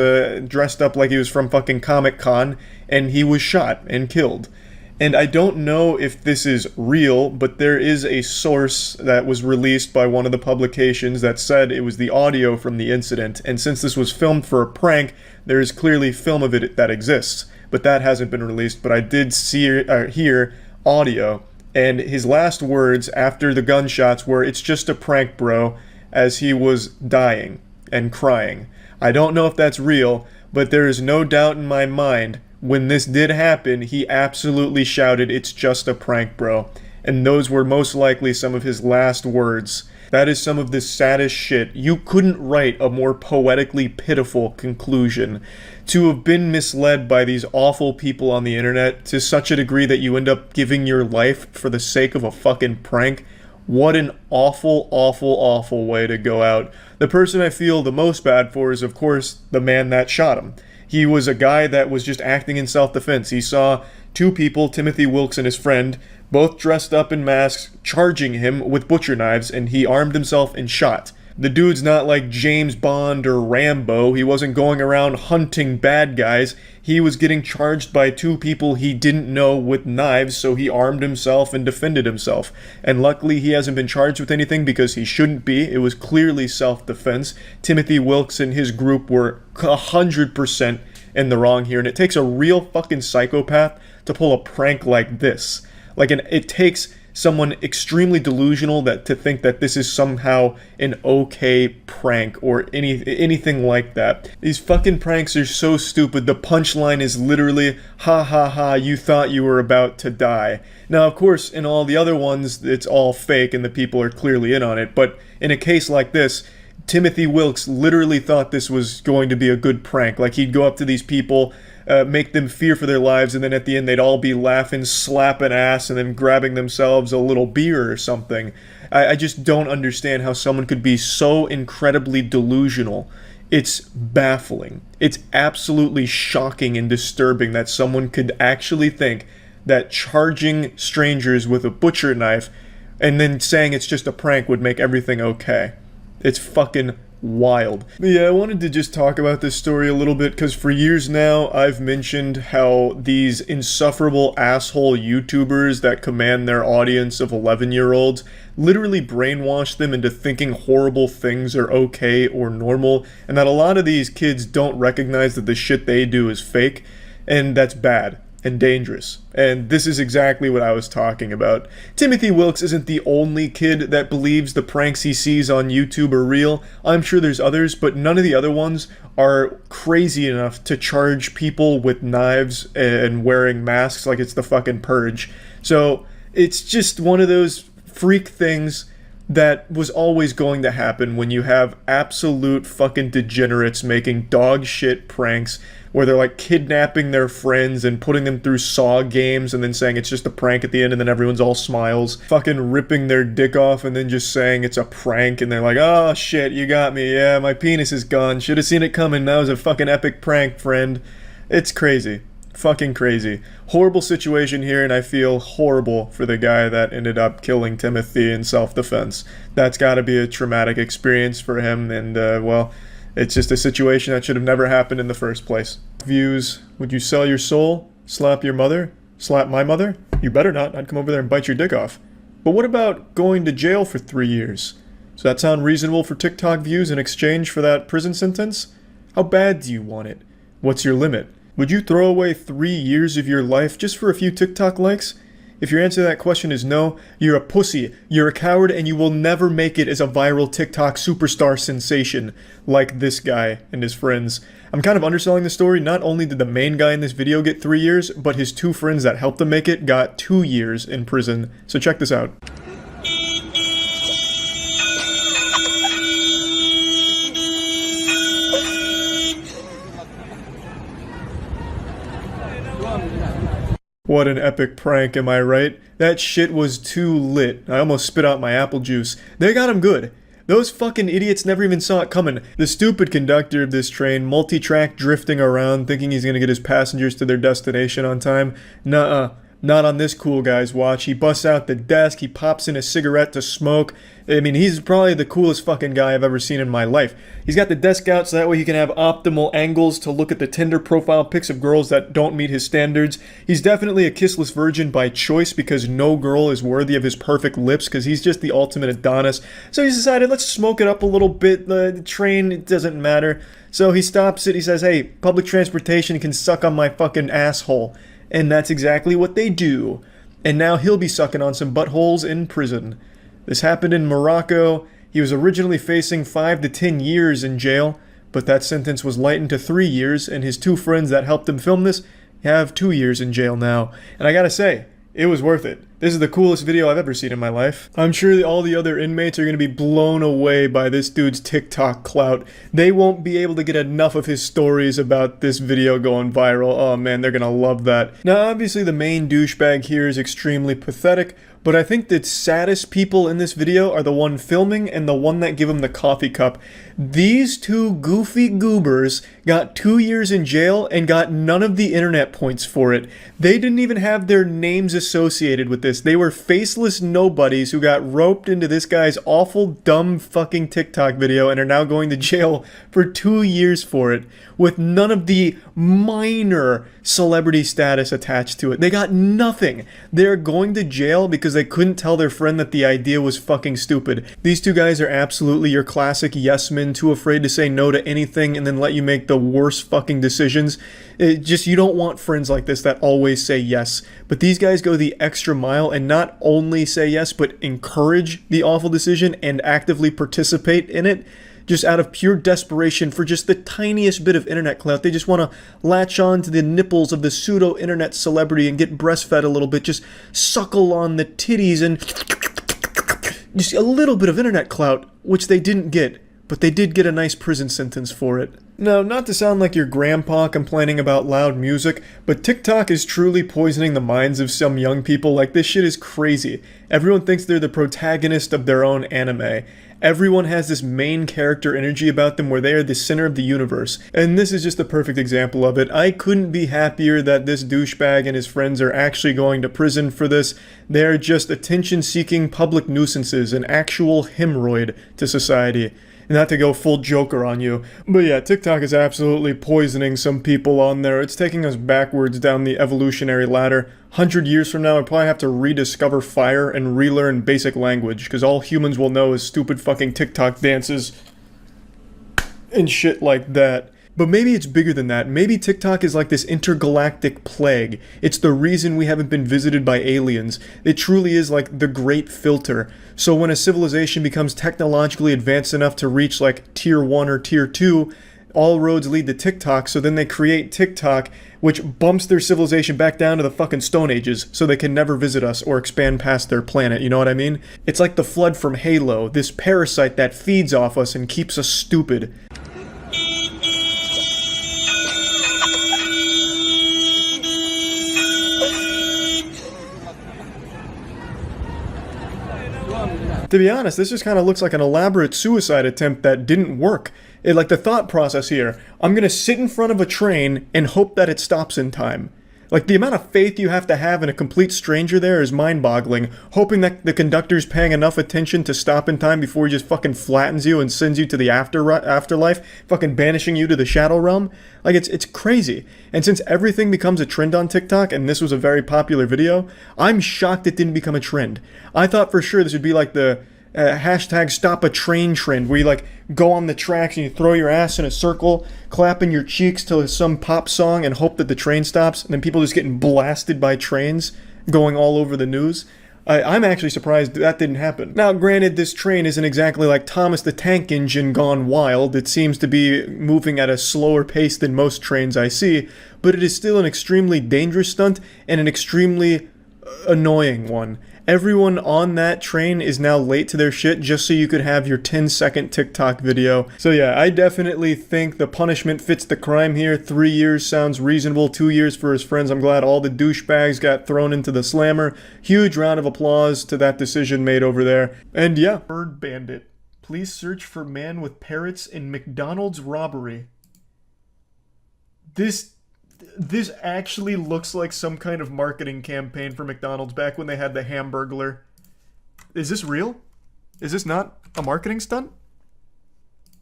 dressed up like he was from fucking Comic-Con, and he was shot and killed. And I don't know if this is real, but there is a source that was released by one of the publications that said it was the audio from the incident, and since this was filmed for a prank, there is clearly film of it that exists, but that hasn't been released. But I did hear audio, and his last words after the gunshots were, "It's just a prank, bro," as he was dying and crying. I don't know if that's real, but there is no doubt in my mind when this did happen, he absolutely shouted, "It's just a prank, bro." And those were most likely some of his last words. That is some of the saddest shit. You couldn't write a more poetically pitiful conclusion. To have been misled by these awful people on the internet to such a degree that you end up giving your life for the sake of a fucking prank. What an awful, awful, awful way to go out. The person I feel the most bad for is, of course, the man that shot him. He was a guy that was just acting in self-defense. He saw two people, Timothy Wilkes and his friend, both dressed up in masks, charging him with butcher knives, and he armed himself and shot. The dude's not like James Bond or Rambo. He wasn't going around hunting bad guys. He was getting charged by two people he didn't know with knives, so he armed himself and defended himself. And luckily he hasn't been charged with anything because he shouldn't be. It was clearly self-defense. Timothy Wilkes and his group were 100% in the wrong here, and it takes a real fucking psychopath to pull a prank like this. It takes someone extremely delusional to think that this is somehow an okay prank or anything like that. These fucking pranks are so stupid. The punchline is literally, ha ha ha, you thought you were about to die. Now, of course, in all the other ones, it's all fake and the people are clearly in on it, but in a case like this, Timothy Wilkes literally thought this was going to be a good prank. Like, he'd go up to these people, make them fear for their lives, and then at the end they'd all be laughing, slapping ass, and then grabbing themselves a little beer or something. I just don't understand how someone could be so incredibly delusional. It's baffling. It's absolutely shocking and disturbing that someone could actually think that charging strangers with a butcher knife and then saying it's just a prank would make everything okay. It's fucking wild. But yeah, I wanted to just talk about this story a little bit because for years now I've mentioned how these insufferable asshole YouTubers that command their audience of 11-year-olds literally brainwash them into thinking horrible things are okay or normal, and that a lot of these kids don't recognize that the shit they do is fake, and that's bad and dangerous. And this is exactly what I was talking about. Timothy Wilkes isn't the only kid that believes the pranks he sees on YouTube are real. I'm sure there's others, but none of the other ones are crazy enough to charge people with knives and wearing masks like it's the fucking purge. So it's just one of those freak things that was always going to happen when you have absolute fucking degenerates making dog shit pranks where they're like kidnapping their friends and putting them through Saw games and then saying it's just a prank at the end and then everyone's all smiles. Fucking ripping their dick off and then just saying it's a prank and they're like, oh shit, you got me, yeah, my penis is gone, should have seen it coming, that was a fucking epic prank, friend. It's crazy. Fucking crazy. Horrible situation here, and I feel horrible for the guy that ended up killing Timothy in self-defense. That's gotta be a traumatic experience for him, and well, it's just a situation that should have never happened in the first place. Views, would you sell your soul? Slap your mother? Slap my mother? You better not, I'd come over there and bite your dick off. But what about going to jail for 3 years? Does that sound reasonable for TikTok views in exchange for that prison sentence? How bad do you want it? What's your limit? Would you throw away 3 years of your life just for a few TikTok likes? If your answer to that question is no, you're a pussy, you're a coward, and you will never make it as a viral TikTok superstar sensation like this guy and his friends. I'm kind of underselling the story. Not only did the main guy in this video get 3 years, but his 2 friends that helped him make it got 2 years in prison. So check this out. What an epic prank, am I right? That shit was too lit. I almost spit out my apple juice. They got him good. Those fucking idiots never even saw it coming. The stupid conductor of this train, multi-track drifting around, thinking he's gonna get his passengers to their destination on time. Nuh-uh. Not on this cool guy's watch. He busts out the desk, he pops in a cigarette to smoke. I mean, he's probably the coolest fucking guy I've ever seen in my life. He's got the desk out so that way he can have optimal angles to look at the Tinder profile pics of girls that don't meet his standards. He's definitely a kissless virgin by choice because no girl is worthy of his perfect lips because he's just the ultimate Adonis. So he's decided, let's smoke it up a little bit. The train, it doesn't matter. So he stops it, he says, hey, public transportation can suck on my fucking asshole. And that's exactly what they do. And now he'll be sucking on some buttholes in prison. This happened in Morocco. He was originally facing 5 to 10 years in jail, but that sentence was lightened to 3 years, and his 2 friends that helped him film this have 2 years in jail now. And I gotta say, it was worth it. This is the coolest video I've ever seen in my life. I'm sure that all the other inmates are going to be blown away by this dude's TikTok clout. They won't be able to get enough of his stories about this video going viral. Oh man, they're going to love that. Now obviously the main douchebag here is extremely pathetic, but I think the saddest people in this video are the one filming and the one that give him the coffee cup. These 2 goofy goobers got 2 years in jail and got none of the internet points for it. They didn't even have their names associated with this. They were faceless nobodies who got roped into this guy's awful, dumb fucking TikTok video and are now going to jail for 2 years for it, with none of the minor celebrity status attached to it. They got nothing. They're going to jail because they couldn't tell their friend that the idea was fucking stupid. These 2 guys are absolutely your classic yes men, too afraid to say no to anything and then let you make the worst fucking decisions. You don't want friends like this that always say yes. But these guys go the extra mile and not only say yes, but encourage the awful decision and actively participate in it. Just out of pure desperation for just the tiniest bit of internet clout. They just want to latch on to the nipples of the pseudo-internet celebrity and get breastfed a little bit. Just suckle on the titties and just a little bit of internet clout, which they didn't get. But they did get a nice prison sentence for it. Now, not to sound like your grandpa complaining about loud music, but TikTok is truly poisoning the minds of some young people. Like, this shit is crazy. Everyone thinks they're the protagonist of their own anime. Everyone has this main character energy about them where they are the center of the universe. And this is just a perfect example of it. I couldn't be happier that this douchebag and his friends are actually going to prison for this. They're just attention-seeking public nuisances, an actual hemorrhoid to society. Not to go full Joker on you, but yeah, TikTok is absolutely poisoning some people on there. It's taking us backwards down the evolutionary ladder. 100 years from now, I'll probably have to rediscover fire and relearn basic language, because all humans will know is stupid fucking TikTok dances and shit like that. But maybe it's bigger than that. Maybe TikTok is like this intergalactic plague. It's the reason we haven't been visited by aliens. It truly is like the great filter. So when a civilization becomes technologically advanced enough to reach like tier 1 or tier 2, all roads lead to TikTok, so then they create TikTok, which bumps their civilization back down to the fucking Stone Ages, so they can never visit us or expand past their planet, you know what I mean? It's like the Flood from Halo, this parasite that feeds off us and keeps us stupid. To be honest, this just kind of looks like an elaborate suicide attempt that didn't work. Like the thought process here, I'm gonna sit in front of a train and hope that it stops in time. Like the amount of faith you have to have in a complete stranger there is mind-boggling, hoping that the conductor's paying enough attention to stop in time before he just fucking flattens you and sends you to the afterlife, fucking banishing you to the shadow realm. Like it's crazy. And since everything becomes a trend on TikTok, and this was a very popular video, I'm shocked it didn't become a trend. I thought for sure this would be like the hashtag stop a train trend, where you like go on the tracks and you throw your ass in a circle, clapping your cheeks to some pop song and hope that the train stops, and then people just getting blasted by trains going all over the news. I'm actually surprised that didn't happen. Now, granted, this train isn't exactly like Thomas the Tank Engine gone wild. It seems to be moving at a slower pace than most trains I see, but it is still an extremely dangerous stunt and an extremely annoying one. Everyone on that train is now late to their shit just so you could have your 10-second TikTok video. So yeah, I definitely think the punishment fits the crime here. 3 years sounds reasonable. 2 years for his friends. I'm glad all the douchebags got thrown into the slammer. Huge round of applause to that decision made over there. And yeah, Bird Bandit. Please search for man with parrots in McDonald's robbery. This actually looks like some kind of marketing campaign for McDonald's back when they had the Hamburglar. Is this real? Is this not a marketing stunt?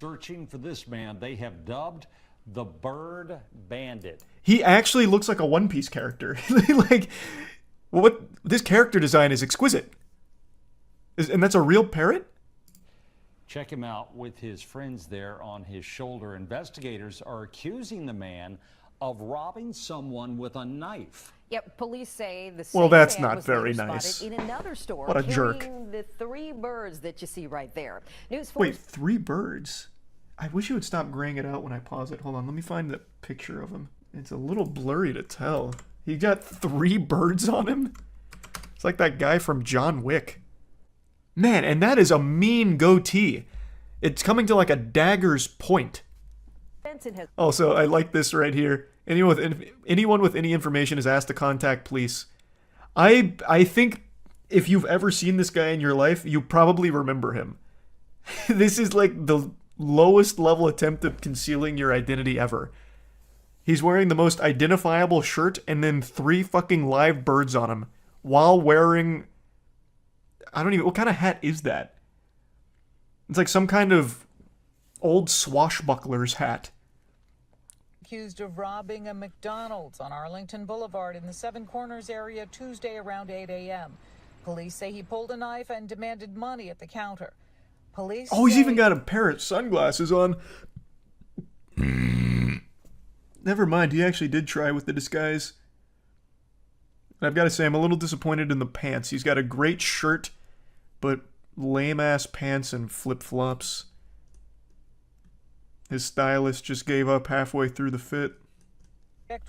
Searching for this man they have dubbed the Bird Bandit. He actually looks like a One Piece character. Like, what? This character design is exquisite. And that's a real parrot? Check him out with his friends there on his shoulder. Investigators are accusing the man of robbing someone with a knife. Yep, police say the Well, same that's man not was very later nice. spotted in another store What a jerk. carrying the 3 birds that you see right there. News Wait, 3 birds? I wish you would stop graying it out when I pause it. Hold on, let me find the picture of him. It's a little blurry to tell. He got 3 birds on him? It's like that guy from John Wick. Man, and that is a mean goatee. It's coming to like a dagger's point. Also, I like this right here. Anyone with any information is asked to contact police. I think if you've ever seen this guy in your life, you probably remember him. This is like the lowest level attempt of concealing your identity ever. He's wearing the most identifiable shirt and then 3 fucking live birds on him while wearing... I don't even... What kind of hat is that? It's like some kind of old swashbuckler's hat. Accused of robbing a McDonald's on Arlington Boulevard in the Seven Corners area Tuesday around 8 a.m. Police say he pulled a knife and demanded money at the counter. Police Oh, he's say even got a pair of sunglasses on. Never mind, he actually did try with the disguise. I've got to say, I'm a little disappointed in the pants. He's got a great shirt, but lame-ass pants and flip-flops. His stylist just gave up halfway through the fit.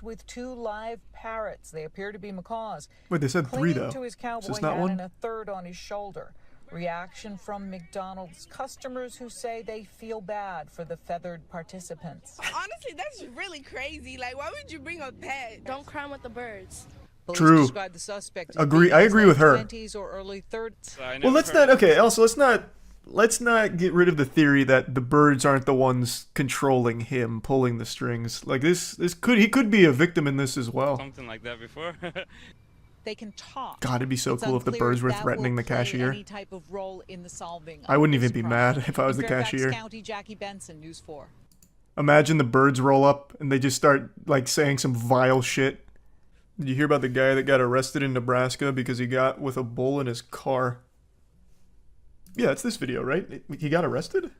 with 2 live parrots. They appear to be macaws. Wait, they said 3 though. To his cowboy Is this not hat one? and a third on his shoulder. Reaction from McDonald's customers who say they feel bad for the feathered participants. Honestly, that's really crazy. Like, why would you bring a pet? Don't crime with the birds. True. Describe the suspect as Agree. being I in his agree with late her. 20s or early 30s. Well, let's not. Okay. Also, let's not get rid of the theory that the birds aren't the ones controlling him, pulling the strings. Like he could be a victim in this as well. Something like that before. They can talk. God, it'd be so cool if the unclear birds were that threatening will the play cashier. Any type of role in the solving I of wouldn't this even be crime. mad if I was In the Fairfax cashier. County, Jackie Benson, News 4. Imagine the birds roll up and they just start like saying some vile shit. Did you hear about the guy that got arrested in Nebraska because he got with a bull in his car? Yeah, it's this video, right? He got arrested?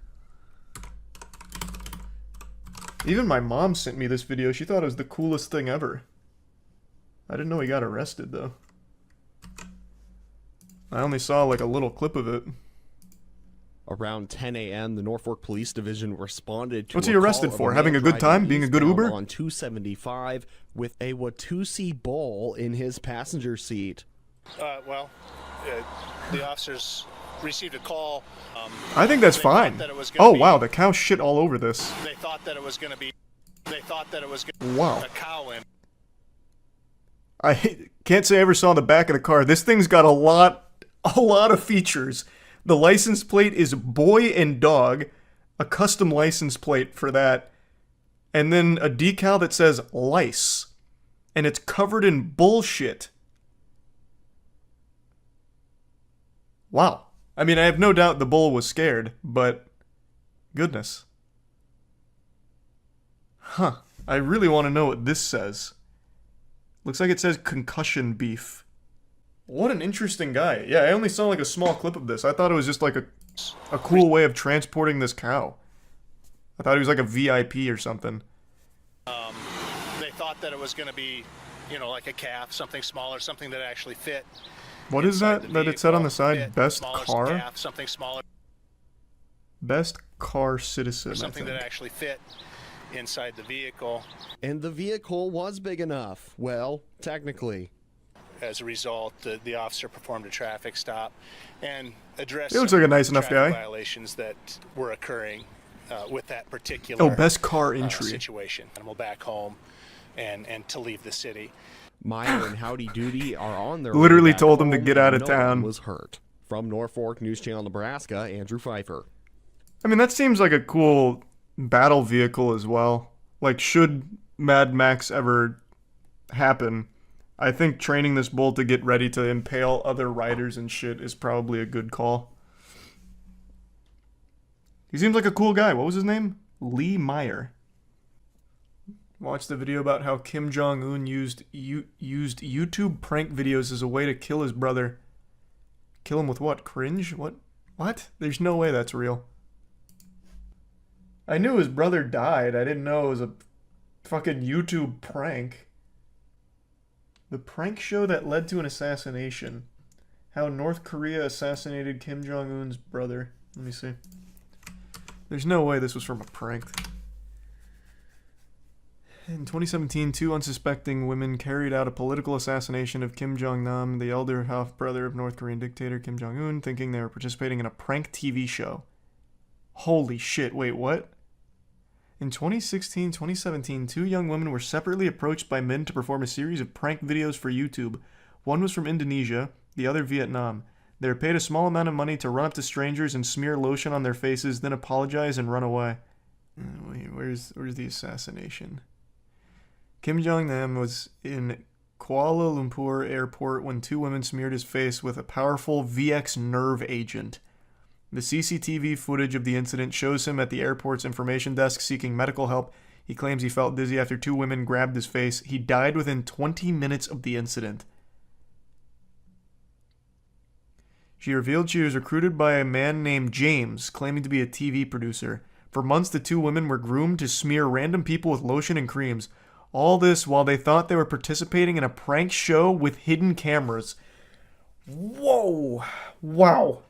Even my mom sent me this video. She thought it was the coolest thing ever. I didn't know he got arrested, though. I only saw like a little clip of it. Around 10 a.m., the Norfolk Police Division responded to What's he a call arrested of for? man Having a good driving time? Being a good eastbound Uber? On 275 with a Watusi bull in his passenger seat. The officers received a call. I think that's they thought fine. that it was gonna Oh, be- wow, the cow shit all over this. They thought that it was going to be. They thought that it was going to Wow. a cow in. I can't say I ever saw the back of the car. This thing's got a lot of features. The license plate is boy and dog, a custom license plate for that, and then a decal that says lice, and it's covered in bullshit. Wow. I mean, I have no doubt the bull was scared, but goodness. Huh. I really want to know what this says. Looks like it says concussion beef. What an interesting guy. Yeah, I only saw like a small clip of this. I thought it was just like a cool way of transporting this cow. I thought he was like a VIP or something. They thought that it was going to be, like a calf, something smaller, something that actually fit. What is that it said on the side? Fit, Best smaller car? calf, something smaller. Best car citizen, Or something I think. that actually fit inside the vehicle. And the vehicle was big enough. Well, technically. As a result, the officer performed a traffic stop and addressed He looks like a nice some enough traffic guy. violations that were occurring with that particular best car entry. situation. Animal back home and to leave the city. Meyer and Howdy Doody are on their Literally way back told him to home, get out and of no one town. was hurt. From Norfolk News Channel, Nebraska, Andrew Pfeiffer. I mean, that seems like a cool battle vehicle as well. Like, should Mad Max ever happen, I think training this bull to get ready to impale other riders and shit is probably a good call. He seems like a cool guy. What was his name? Lee Meyer. Watch the video about how Kim Jong-un used YouTube prank videos as a way to kill his brother. Kill him with what? Cringe? What? There's no way that's real. I knew his brother died. I didn't know it was a fucking YouTube prank. The prank show that led to an assassination. How North Korea assassinated Kim Jong-un's brother. Let me see. There's no way this was from a prank. In 2017, 2 unsuspecting women carried out a political assassination of Kim Jong-nam, the elder half-brother of North Korean dictator Kim Jong-un, thinking they were participating in a prank TV show. Holy shit, wait, what? In 2016-2017, 2 young women were separately approached by men to perform a series of prank videos for YouTube. One was from Indonesia, the other Vietnam. They were paid a small amount of money to run up to strangers and smear lotion on their faces, then apologize and run away. Wait, where's the assassination? Kim Jong-nam was in Kuala Lumpur airport when 2 women smeared his face with a powerful VX nerve agent. The CCTV footage of the incident shows him at the airport's information desk seeking medical help. He claims he felt dizzy after 2 women grabbed his face. He died within 20 minutes of the incident. She revealed she was recruited by a man named James, claiming to be a TV producer. For months, the 2 women were groomed to smear random people with lotion and creams. All this while they thought they were participating in a prank show with hidden cameras. Whoa! Wow.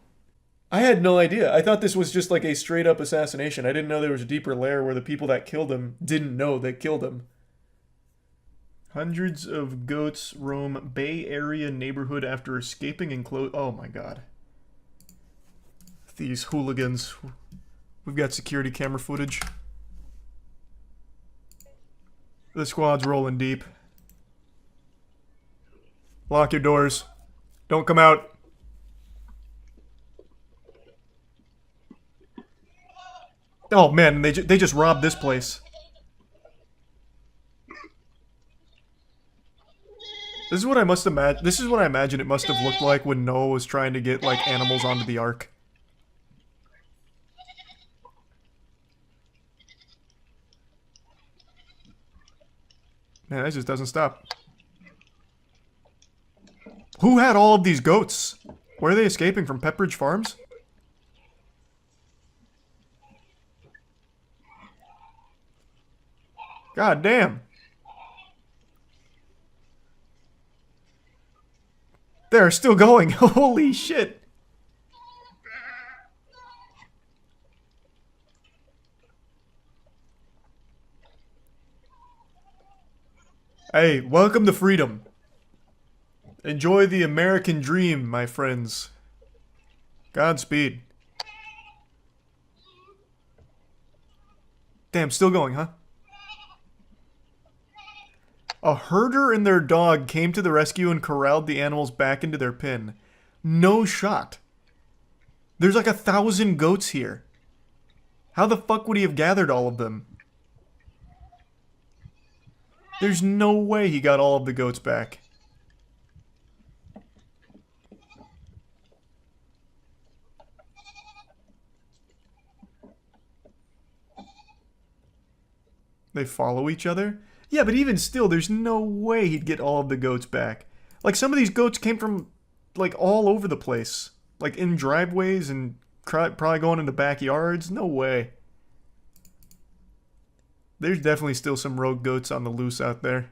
I had no idea. I thought this was just like a straight up assassination. I didn't know there was a deeper layer where the people that killed him didn't know they killed him. Hundreds of goats roam Bay Area neighborhood after escaping enclosed. Oh my god. These hooligans. We've got security camera footage. The squad's rolling deep. Lock your doors. Don't come out. Oh man, they just robbed this place. This is what I must imagine. This is what I imagine it must have looked like when Noah was trying to get like animals onto the ark. Man, that just doesn't stop. Who had all of these goats? Where are they escaping from? Pepperidge Farms? God damn. They're still going. Holy shit. Hey, welcome to freedom. Enjoy the American dream, my friends. Godspeed. Damn, still going, huh? A herder and their dog came to the rescue and corralled the animals back into their pen. No shot. There's like 1,000 goats here. How the fuck would he have gathered all of them? There's no way he got all of the goats back. They follow each other? Yeah, but even still, there's no way he'd get all of the goats back. Like, some of these goats came from, like, all over the place. Like, in driveways and probably going into backyards. No way. There's definitely still some rogue goats on the loose out there.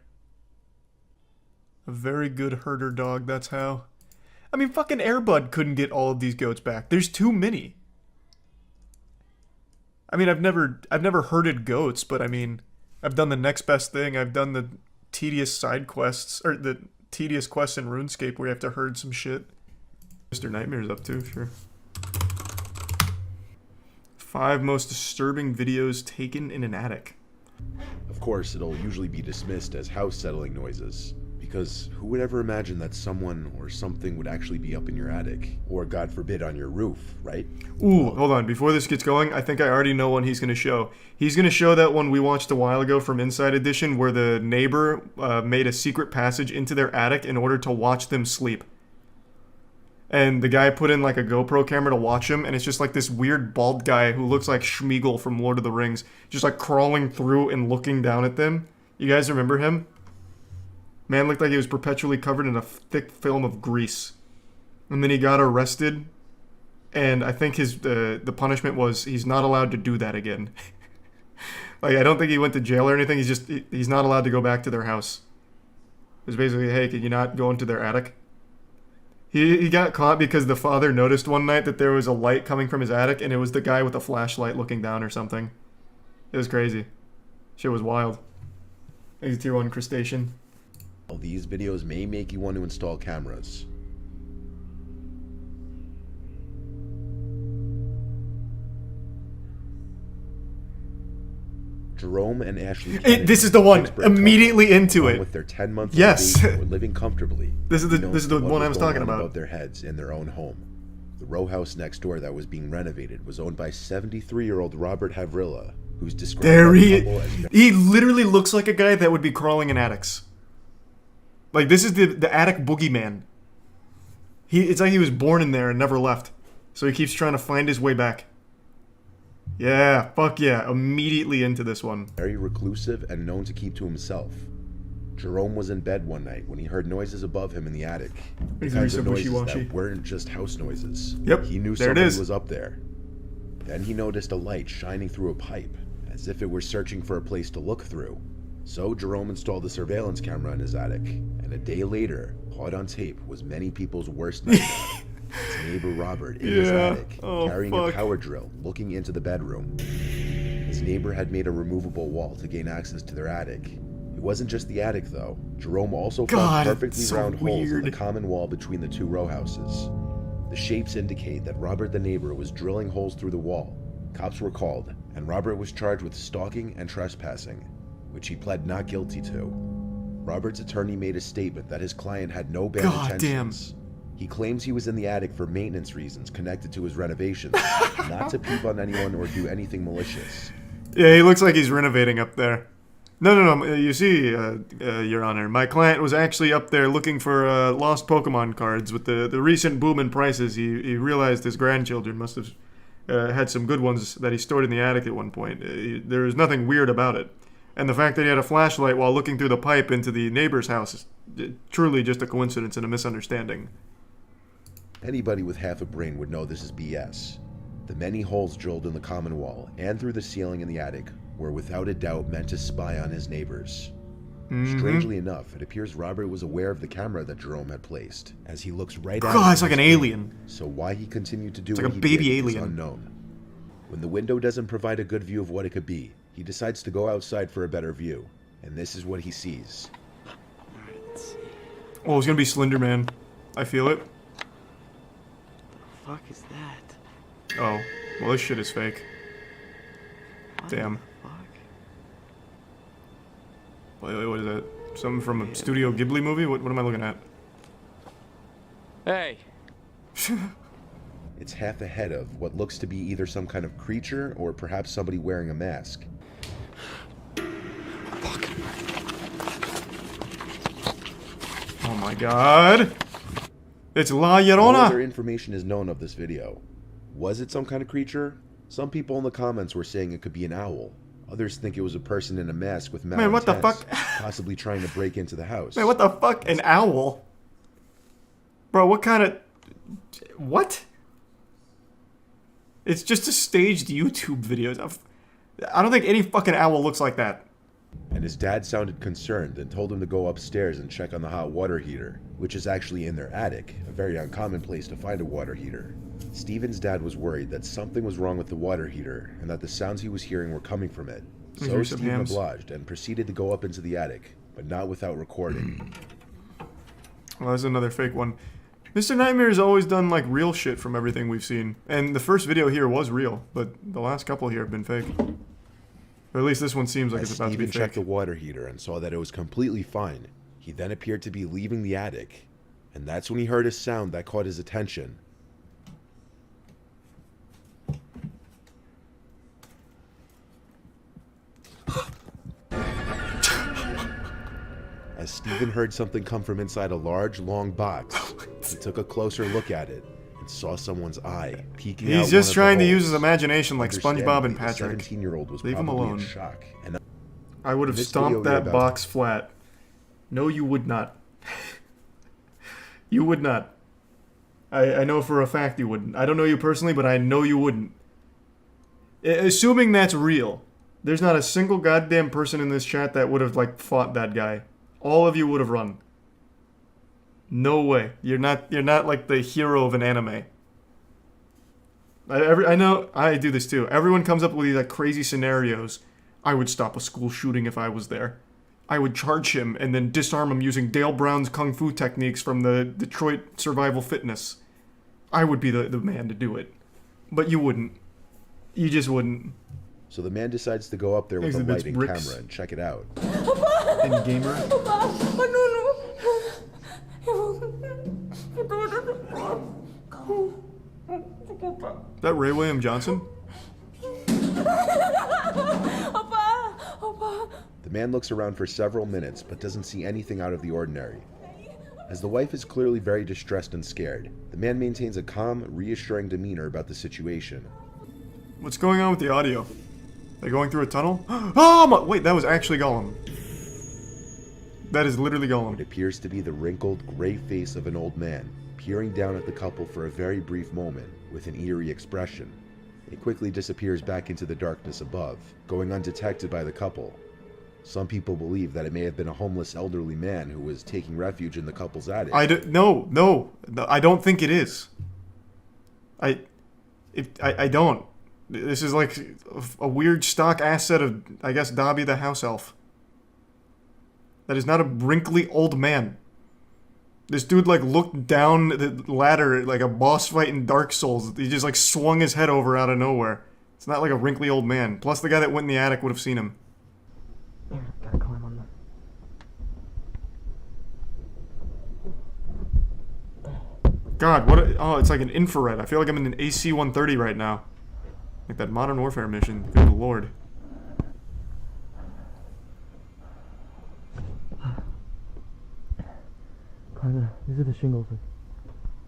A very good herder dog, that's how. I mean, fucking Airbud couldn't get all of these goats back. There's too many. I mean, I've never herded goats, but I mean, I've done the next best thing. I've done the tedious side quests, or the tedious quest in RuneScape where you have to herd some shit. Mr. Nightmare's up too, sure. 5 most disturbing videos taken in an attic. Of course, it'll usually be dismissed as house settling noises, because who would ever imagine that someone or something would actually be up in your attic, or God forbid on your roof, right? Ooh, hold on, before this gets going, I think I already know one he's going to show. He's going to show that one we watched a while ago from Inside Edition where the neighbor made a secret passage into their attic in order to watch them sleep. And the guy put in like a GoPro camera to watch him, and it's just like this weird bald guy who looks like Schmeagol from Lord of the Rings, just like crawling through and looking down at them. You guys remember him? Man looked like he was perpetually covered in a thick film of grease. And then he got arrested, and I think his the punishment was he's not allowed to do that again. Like, I don't think he went to jail or anything, he's not allowed to go back to their house. It was basically, hey, can you not go into their attic? He got caught because the father noticed one night that there was a light coming from his attic, and it was the guy with a flashlight looking down or something. It was crazy. Shit was wild. He's a tier 1 crustacean. These videos may make you want to install cameras. Jerome and Ashley Kennedy, this is the one. Pittsburgh Immediately couple, into along it. With their 10-month-old Yes. baby, were living comfortably. This is the one I was talking about. Above their heads in their own home. The row house next door that was being renovated was owned by 73-year-old Robert Havrilla, who's described There by the he couple as he literally looks like a guy that would be crawling in attics. Like, this is the attic boogeyman. It's like he was born in there and never left. So he keeps trying to find his way back. Yeah, fuck yeah. Immediately into this one. very reclusive and known to keep to himself. Jerome was in bed one night when he heard noises above him in the attic. The He's kinds so of noises wishy-washy. that weren't just house noises. Yep, He knew there it somebody is. was up there. Then he noticed a light shining through a pipe, as if it were searching for a place to look through. So Jerome installed a surveillance camera in his attic, and a day later, caught on tape was many people's worst nightmare. His neighbor Robert in his Yeah. attic, Oh, carrying fuck. a power drill, looking into the bedroom. His neighbor had made a removable wall to gain access to their attic. It wasn't just the attic, though. Jerome also God, found perfectly it's so round holes in the weird. common wall between the two row houses. The shapes indicate that Robert the neighbor was drilling holes through the wall. Cops were called, and Robert was charged with stalking and trespassing, which he pled not guilty to. Robert's attorney made a statement that his client had no bad God intentions. He claims he was in the attic for maintenance reasons connected to his renovations, not to peep on anyone or do anything malicious. Yeah, he looks like he's renovating up there. No. You see, Your Honor, my client was actually up there looking for lost Pokemon cards. With the recent boom in prices, he realized his grandchildren must have had some good ones that he stored in the attic at one point. There was nothing weird about it. And the fact that he had a flashlight while looking through the pipe into the neighbor's house is truly just a coincidence and a misunderstanding. Anybody with half a brain would know this is BS. The many holes drilled in the common wall and through the ceiling in the attic were without a doubt meant to spy on his neighbors. Strangely enough, it appears Robert was aware of the camera that Jerome had placed, as he looks right at God, it it's like on an screen. alien. So why he continued to do It's what like a he baby did alien. is unknown. When the window doesn't provide a good view of what it could be, he decides to go outside for a better view, and this is what he sees. Oh, it's gonna be Slender Man. I feel it. Fuck is that? Oh, well, this shit is fake. Damn. Wait, what is that? Something from a Studio Ghibli movie? What am I looking at? Hey. It's half ahead of what looks to be either some kind of creature or perhaps somebody wearing a mask. Oh my god. It's La No other Llorona. information is known of this video. Was it some kind of creature? Some people in the comments were saying it could be an owl. Others think it was a person in a mask with Man, what the malintents, fuck? possibly trying to break into the house. Man, what the fuck? An owl? Bro, what kind of... What? It's just a staged YouTube video. I don't think any fucking owl looks like that. And his dad sounded concerned and told him to go upstairs and check on the hot water heater, which is actually in their attic, a very uncommon place to find a water heater. Steven's dad was worried that something was wrong with the water heater and that the sounds he was hearing were coming from it. So Here's some Steven hams. obliged and proceeded to go up into the attic, but not without recording. Well, that's another fake one. Mr. Nightmare's always done, like, real shit from everything we've seen. And the first video here was real, but the last couple here have been fake. Or at least this one seems like it's about to be Steven fake. checked the water heater and saw that it was completely fine. He then appeared to be leaving the attic, and that's when he heard a sound that caught his attention. As Steven heard something come from inside a large, long box, he took a closer look at it and saw someone's eye peeking out. He's just one of trying the to use holes. his imagination like SpongeBob and Understandably, Patrick. The 17-year-old was Leave him probably alone. in shock. And I would have this stomped video you're that about box flat. No, you would not. You would not. I know for a fact you wouldn't. I don't know you personally, but I know you wouldn't. Assuming that's real, there's not a single goddamn person in this chat that would have, like, fought that guy. All of you would have run. No way. You're not like the hero of an anime. I know I do this too. Everyone comes up with these like crazy scenarios. I would stop a school shooting if I was there. I would charge him and then disarm him using Dale Brown's kung fu techniques from the Detroit Survival Fitness. I would be the man to do it. But you wouldn't. You just wouldn't. So the man decides to go up there with a Exhibits lighting bricks. camera and check it out. And gamer. Is that Ray William Johnson? The man looks around for several minutes but doesn't see anything out of the ordinary. As the wife is clearly very distressed and scared, the man maintains a calm, reassuring demeanor about the situation. What's going on with the audio? They're going through a tunnel? Oh my, wait, that was actually Gollum. That is literally Gollum. It appears to be the wrinkled, gray face of an old man, peering down at the couple for a very brief moment with an eerie expression. It quickly disappears back into the darkness above, going undetected by the couple. Some people believe that it may have been a homeless elderly man who was taking refuge in the couple's attic. No, I don't think it is. I don't. This is like a weird stock asset of, I guess, Dobby the house elf. That is not a wrinkly old man. This dude, like, looked down the ladder like a boss fight in Dark Souls. He just, like, swung his head over out of nowhere. It's not like a wrinkly old man. Plus, the guy that went in the attic would have seen him. Gotta climb on God, what oh, it's like an infrared. I feel like I'm in an AC-130 right now. Like that Modern Warfare mission. Good lord. These are the shingles.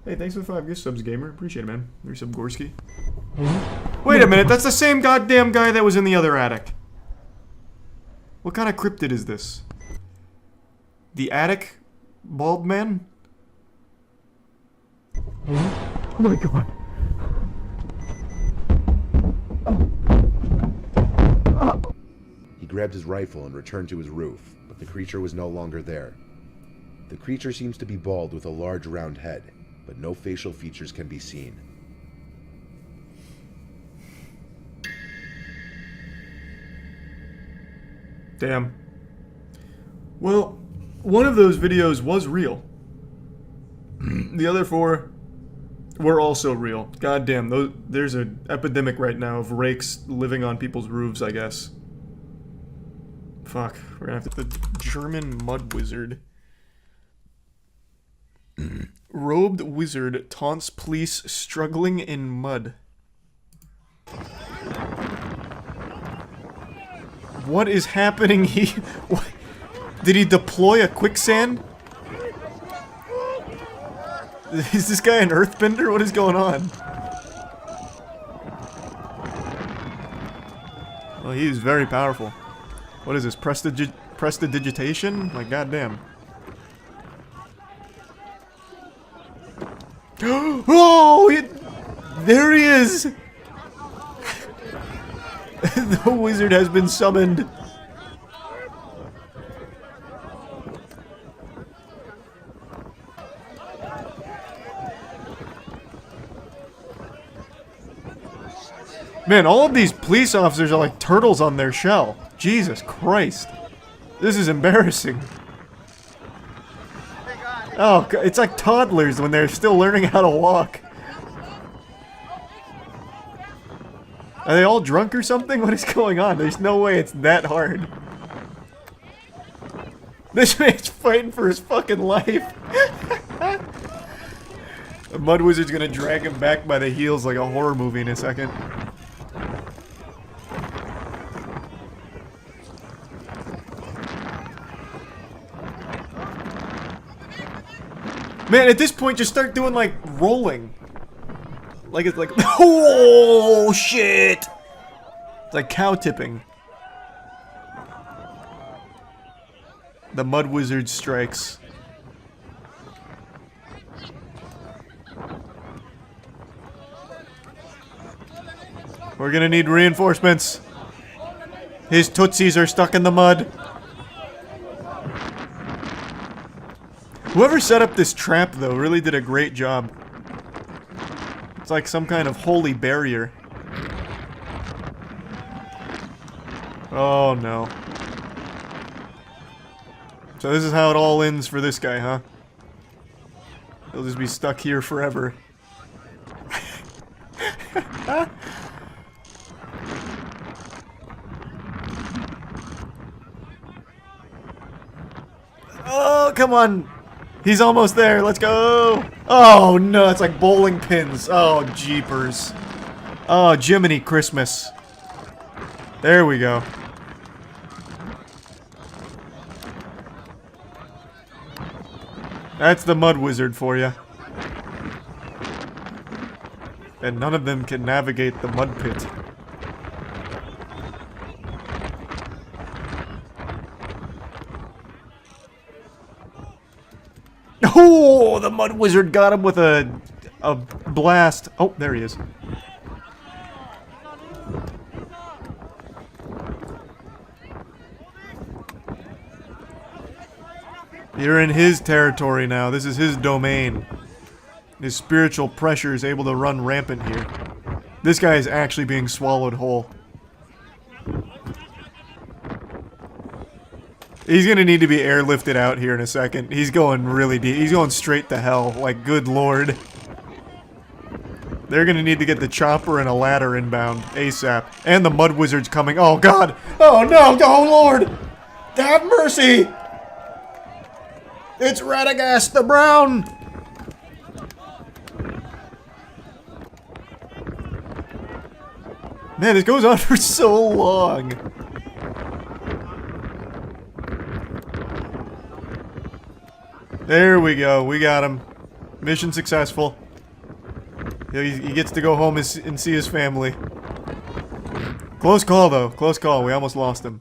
Hey, thanks for the 5 gift subs, gamer. Appreciate it, man. Resub Gorski. Wait a minute, that's the same goddamn guy that was in the other attic. What kind of cryptid is this? The attic bald man? Oh my god. He grabbed his rifle and returned to his roof, but the creature was no longer there. The creature seems to be bald with a large round head, but no facial features can be seen. Damn. Well, one of those videos was real. The other 4 were also real. Goddamn, there's an epidemic right now of rakes living on people's roofs, I guess. Fuck, we're gonna have to... The German mud wizard. Robed wizard taunts police struggling in mud. What is happening here? Did he deploy a quicksand? Is this guy an earthbender? What is going on? Well, he is very powerful. What is this? Prestidigitation? Like, goddamn. Oh! There he is! The wizard has been summoned. Man, all of these police officers are like turtles on their shell. Jesus Christ. This is embarrassing. Oh, it's like toddlers when they're still learning how to walk. Are they all drunk or something? What is going on? There's no way it's that hard. This man's fighting for his fucking life. The Mud Wizard's gonna drag him back by the heels like a horror movie in a second. Man, at this point, just start doing, like, rolling. Like, it's like, oh, shit! It's like cow tipping. The Mud Wizard strikes. We're gonna need reinforcements. His tootsies are stuck in the mud. Whoever set up this trap, though, really did a great job. It's like some kind of holy barrier. Oh, no. So this is how it all ends for this guy, huh? He'll just be stuck here forever. Oh, come on! He's almost there, let's go! Oh no, it's like bowling pins. Oh, jeepers. Oh, Jiminy Christmas. There we go. That's the Mud Wizard for you. And none of them can navigate the mud pit. Oh, the Mud Wizard got him with a blast. Oh, there he is. You're in his territory now. This is his domain. His spiritual pressure is able to run rampant here. This guy is actually being swallowed whole. He's gonna need to be airlifted out here in a second. He's going really deep. He's going straight to hell. Like, good lord. They're gonna need to get the chopper and a ladder inbound ASAP. And the Mud Wizard's coming. Oh god! Oh no! Oh lord! Have mercy! It's Radagast the Brown! Man, this goes on for so long. There we go. We got him. Mission successful. He gets to go home and see his family. Close call, though. Close call. We almost lost him.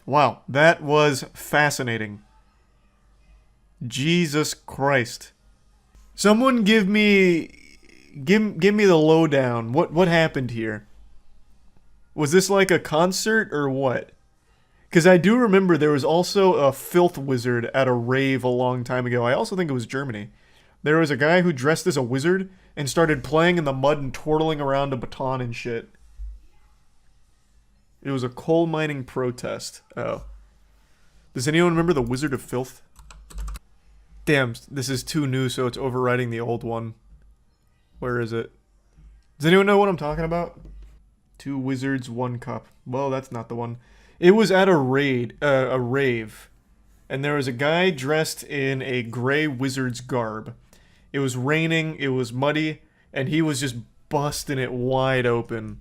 Wow. That was fascinating. Jesus Christ. Someone give me the lowdown. What happened here? Was this like a concert or what? Because I do remember there was also a filth wizard at a rave a long time ago. I also think it was Germany. There was a guy who dressed as a wizard and started playing in the mud and twirling around a baton and shit. It was a coal mining protest. Oh. Does anyone remember the Wizard of Filth? Damn, this is too new, so it's overriding the old one. Where is it? Does anyone know what I'm talking about? 2 wizards, 1 cup. Well, that's not the one. It was at a rave. And there was a guy dressed in a gray wizard's garb. It was raining, it was muddy, and he was just busting it wide open.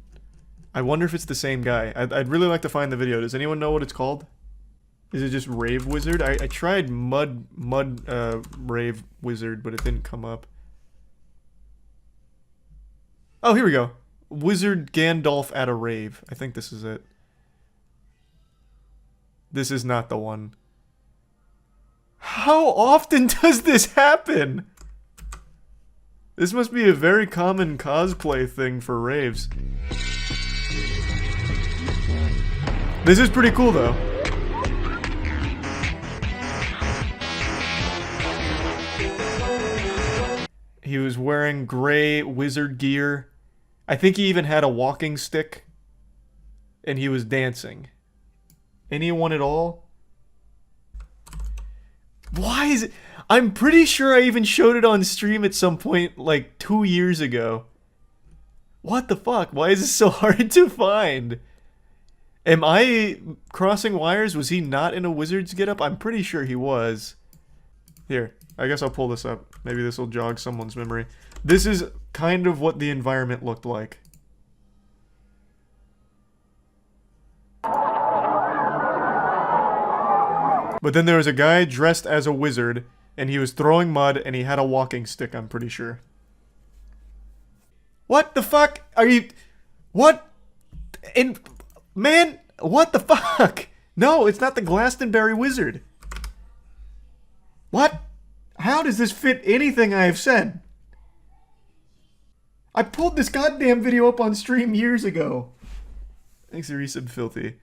I wonder if it's the same guy. I'd really like to find the video. Does anyone know what it's called? Is it just Rave Wizard? I tried Mud Rave Wizard, but it didn't come up. Oh, here we go. Wizard Gandalf at a rave. I think this is it. This is not the one. How often does this happen? This must be a very common cosplay thing for raves. This is pretty cool, though. He was wearing gray wizard gear. I think he even had a walking stick. And he was dancing. Anyone at all? Why is it? I'm pretty sure I even showed it on stream at some point like 2 years ago. What the fuck? Why is this so hard to find? Am I crossing wires? Was he not in a wizard's getup? I'm pretty sure he was. Here, I guess I'll pull this up. Maybe this will jog someone's memory. This is kind of what the environment looked like. But then there was a guy dressed as a wizard, and he was throwing mud, and he had a walking stick, I'm pretty sure. What the fuck? Are you... What? Man, what the fuck? No, it's not the Glastonbury Wizard. What? How does this fit anything I have said? I pulled this goddamn video up on stream years ago. Thanks to Resub Filthy.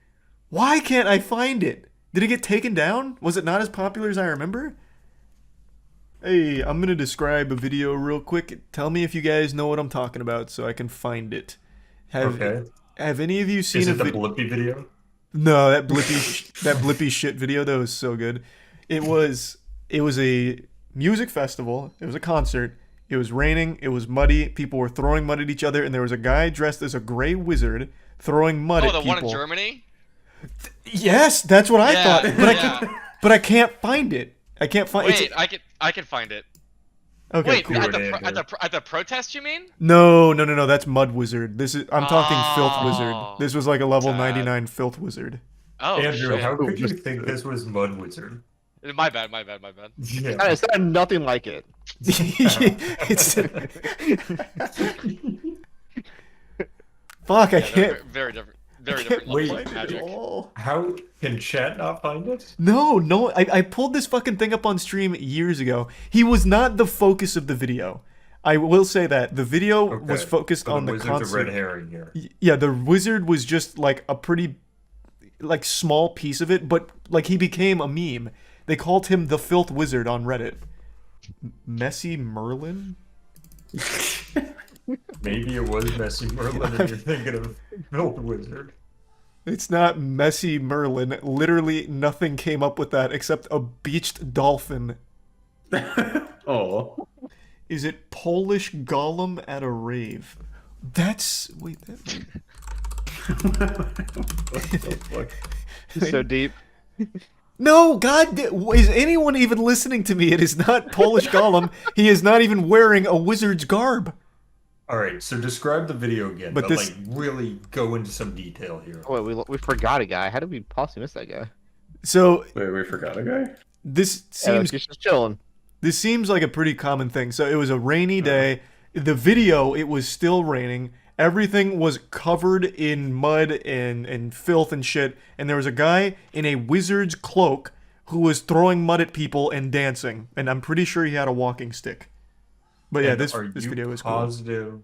Why can't I find it? Did it get taken down? Was it not as popular as I remember? Hey, I'm gonna describe a video real quick. Tell me if you guys know what I'm talking about so I can find it. Have any of you seen Is it the Blippy video? No, that Blippy shit video, that was so good. It was a music festival. It was a concert. It was raining. It was muddy. People were throwing mud at each other, and there was a guy dressed as a gray wizard throwing mud at people. Oh, the one in Germany? Yes, that's what I thought. But I can't find it. I can't find it. Wait, I can find it. Okay, wait, cool. at the protest, you mean? No, that's Mud Wizard. I'm talking Filth Wizard. This was like a level 99 Filth Wizard. Oh, Andrew, shit. how could you think this was Mud Wizard? My bad. Yeah. It's not nothing like it. Fuck, I can't. Very different. Very different levels Wait, of magic. How can chat not find it? No, I pulled this fucking thing up on stream years ago. He was not the focus of the video. I will say that. The video was focused on the concert. Wizard's a red herring here. Yeah, the wizard was just like a pretty like small piece of it, but like he became a meme. They called him the Filth Wizard on Reddit. Messy Merlin? Maybe it was Messy Merlin and you're thinking of Filth Wizard. It's not Messy Merlin. Literally nothing came up with that except a beached dolphin. Oh. Is it Polish Golem at a rave? That's... Wait, What the fuck? So deep. No, God, is anyone even listening to me? It is not Polish Golem. He is not even wearing a wizard's garb. Alright, so describe the video again, but this... like really go into some detail here. Oh, wait, we forgot a guy. How did we possibly miss that guy? So... Wait, we forgot a guy? This seems... He's just chilling. This seems like a pretty common thing. So it was a rainy day. The video, it was still raining. Everything was covered in mud and filth and shit. And there was a guy in a wizard's cloak who was throwing mud at people and dancing. And I'm pretty sure he had a walking stick. But yeah, this video was cool. Positive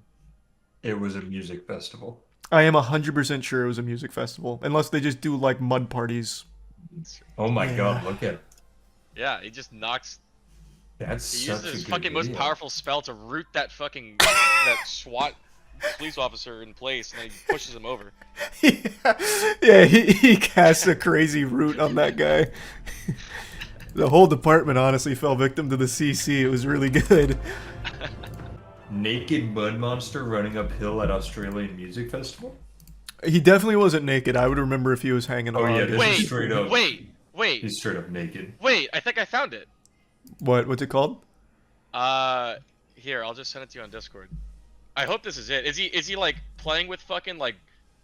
it was a music festival? I am 100% sure it was a music festival. Unless they just do like mud parties. Oh my god, look at it. Yeah, he just knocks... That's he such uses his a good fucking most video. powerful spell to root that fucking that SWAT police officer in place, and then he pushes him over. Yeah, he casts a crazy root on that guy. The whole department honestly fell victim to the CC. It was really good. Naked mud monster running uphill at Australian Music Festival? He definitely wasn't naked. I would remember if he was hanging on. Oh yeah, this is straight up. Wait. He's straight up naked. Wait, I think I found it. What's it called? Here, I'll just send it to you on Discord. I hope this is it. Is he like playing with fucking like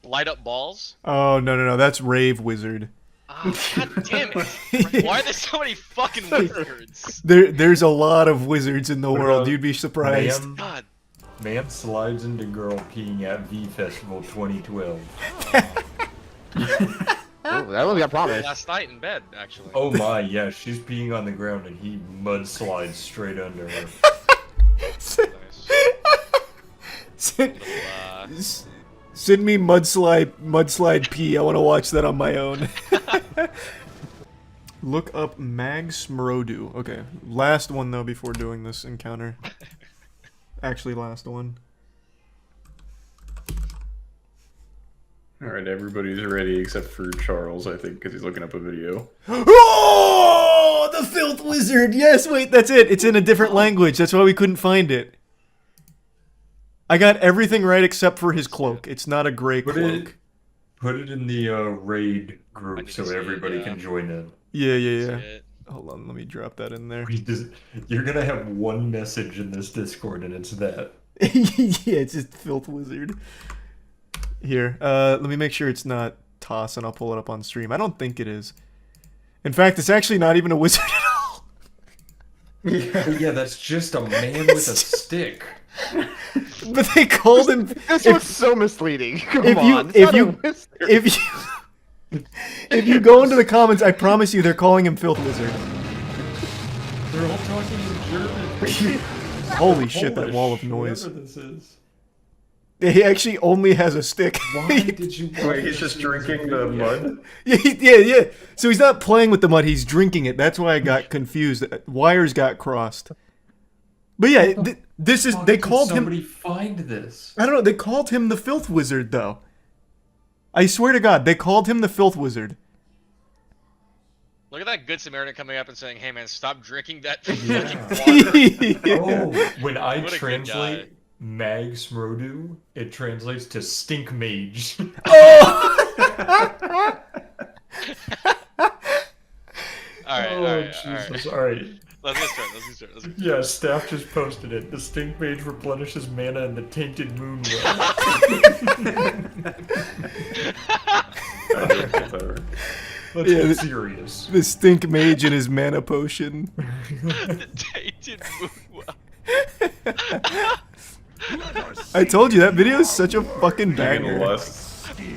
light up balls? Oh no, that's Rave Wizard. Oh, god damn it! Why are there so many fucking wizards? There's a lot of wizards in the world. You'd be surprised. God. Man slides into girl peeing at V Festival 2012. Oh, that one got promised. Last night in bed, actually. Oh my, yeah, she's peeing on the ground and he mudslides straight under her. Send me mudslide pee. I want to watch that on my own. Look up Mag Smrodu. Okay, last one though before doing this encounter. Actually, last one. Alright, everybody's ready except for Charles, I think, because he's looking up a video. Oh! The The Filth Wizard! Yes, wait, that's it. It's in a different language. That's why we couldn't find it. I got everything right except for his cloak. It's not a gray cloak. Put it in the raid group so everybody can join in. Yeah. Hold on, let me drop that in there. You're gonna have one message in this Discord, and it's that. Yeah, it's just Filth Wizard. Here, let me make sure it's not Toss, and I'll pull it up on stream. I don't think it is. In fact, it's actually not even a wizard at all. Yeah, that's just a man with a stick. But they called him. This was so misleading. Come If on. you go into the comments, I promise you, they're calling him Filth Wizard. They're all talking in German. Holy shit! That wall of noise. Whoever this is. He actually only has a stick. Why did you? Wait, he's just drinking the mud. Yeah. So he's not playing with the mud; he's drinking it. That's why I got confused. Wires got crossed. But yeah, this is. They called him. Somebody find this. I don't know. They called him the Filth Wizard, though. I swear to God, they called him the Filth Wizard. Look at that good Samaritan coming up and saying, "Hey man, stop drinking that fucking water." Oh, when I What a good translate Mag Smrodu, it translates to Stink Mage. Oh! Alright. Jesus. Alright. Let's restart. Yeah, staff just posted it. The Stink Mage replenishes mana in the Tainted Moon well. Let's get serious. The Stink Mage and his mana potion. The Tainted Moon well. I told you, that video is such a fucking banger.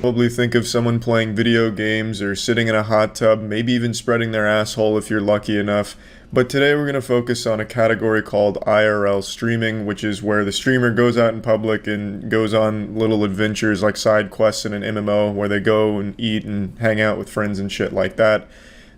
Probably think of someone playing video games or sitting in a hot tub, maybe even spreading their asshole if you're lucky enough. But today we're going to focus on a category called IRL streaming, which is where the streamer goes out in public and goes on little adventures like side quests in an MMO where they go and eat and hang out with friends and shit like that.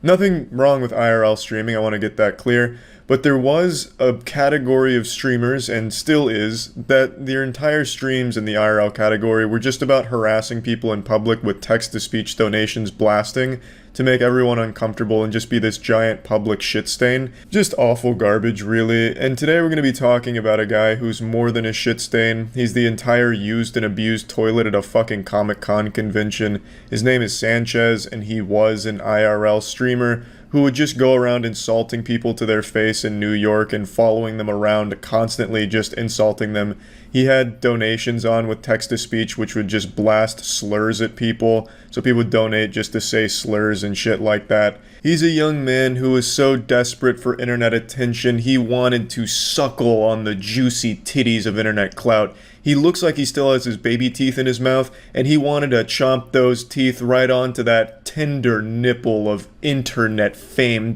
Nothing wrong with IRL streaming, I want to get that clear. But there was a category of streamers, and still is, that their entire streams in the IRL category were just about harassing people in public with text-to-speech donations blasting to make everyone uncomfortable and just be this giant public shit stain. Just awful garbage, really. And today we're going to be talking about a guy who's more than a shit stain. He's the entire used and abused toilet at a fucking Comic-Con convention. His name is Sanchez, and he was an IRL streamer who would just go around insulting people to their face in New York and following them around, constantly just insulting them. He had donations on with text-to-speech, which would just blast slurs at people, so people would donate just to say slurs and shit like that. He's a young man who was so desperate for internet attention, he wanted to suckle on the juicy titties of internet clout. He looks like he still has his baby teeth in his mouth, and he wanted to chomp those teeth right onto that tender nipple of internet fame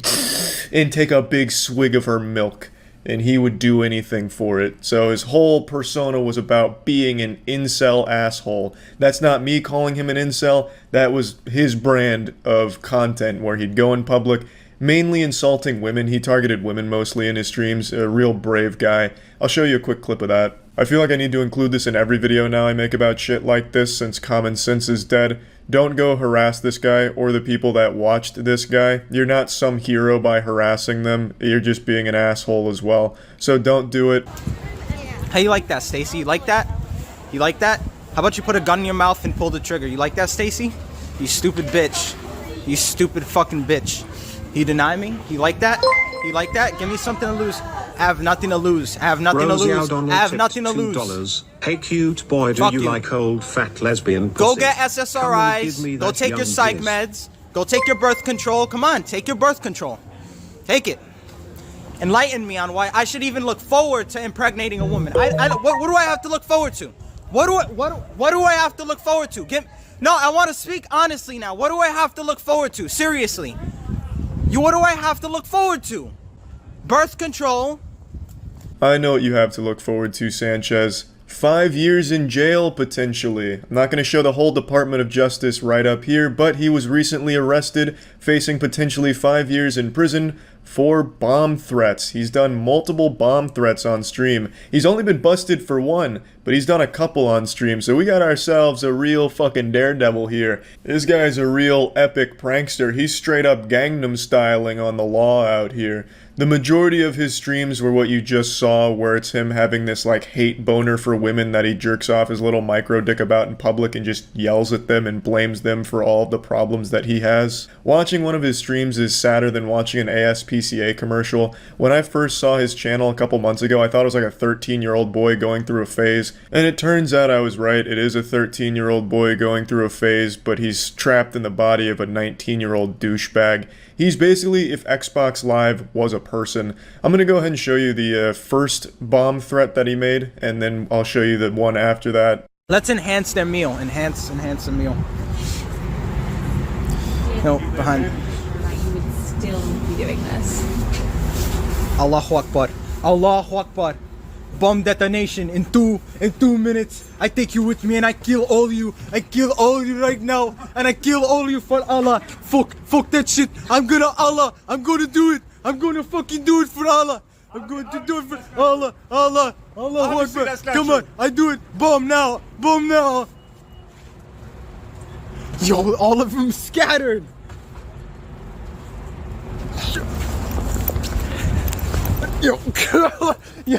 and take a big swig of her milk. And he would do anything for it. So his whole persona was about being an incel asshole. That's not me calling him an incel. That was his brand of content where he'd go in public, mainly insulting women. He targeted women mostly in his streams. A real brave guy. I'll show you a quick clip of that. I feel like I need to include this in every video now I make about shit like this since common sense is dead. Don't go harass this guy or the people that watched this guy. You're not some hero by harassing them. You're just being an asshole as well. So don't do it. How you like that, Stacy? You like that? You like that? How about you put a gun in your mouth and pull the trigger? You like that, Stacy? You stupid bitch. You stupid fucking bitch. You deny me? You like that? You like that? Give me something to lose. I have nothing to lose. I have nothing to lose. I have nothing to lose. Hey cute boy, do you like old fat lesbian pussy? Go get SSRIs. Go take your psych meds. Go take your birth control. Come on, take your birth control. Take it. Enlighten me on why I should even look forward to impregnating a woman. What do I have to look forward to? What do I have to look forward to? No, I want to speak honestly now. What do I have to look forward to? Seriously. What do I have to look forward to? Birth control. I know what you have to look forward to, Sanchez. 5 years in jail, potentially. I'm not going to show the whole Department of Justice right up here, but he was recently arrested, facing potentially 5 years in prison for bomb threats. He's done multiple bomb threats on stream. He's only been busted for one, but he's done a couple on stream, so we got ourselves a real fucking daredevil here. This guy's a real epic prankster. He's straight up Gangnam styling on the law out here. The majority of his streams were what you just saw, where it's him having this like hate boner for women that he jerks off his little micro dick about in public and just yells at them and blames them for all of the problems that he has. Watching one of his streams is sadder than watching an ASPCA commercial. When I first saw his channel a couple months ago, I thought it was like a 13-year-old boy going through a phase, and it turns out I was right. It is a 13-year-old boy going through a phase, but he's trapped in the body of a 19-year-old douchebag. He's basically if Xbox Live was a person. I'm gonna go ahead and show you the first bomb threat that he made, and then I'll show you the one after that. Let's enhance their meal. Enhance the meal. No, behind. You would still be doing this. Allahu Akbar. Allahu Akbar. Bomb detonation in two minutes. I take you with me and I kill all you. I kill all you right now, and I kill all you for Allah. Fuck that shit. I'm gonna do it. I'm gonna fucking do it for Allah. I'm going to do it for Allah. Allahu Akbar. Come on, I do it. Bomb now. Yo, all of them scattered. Yo, yo.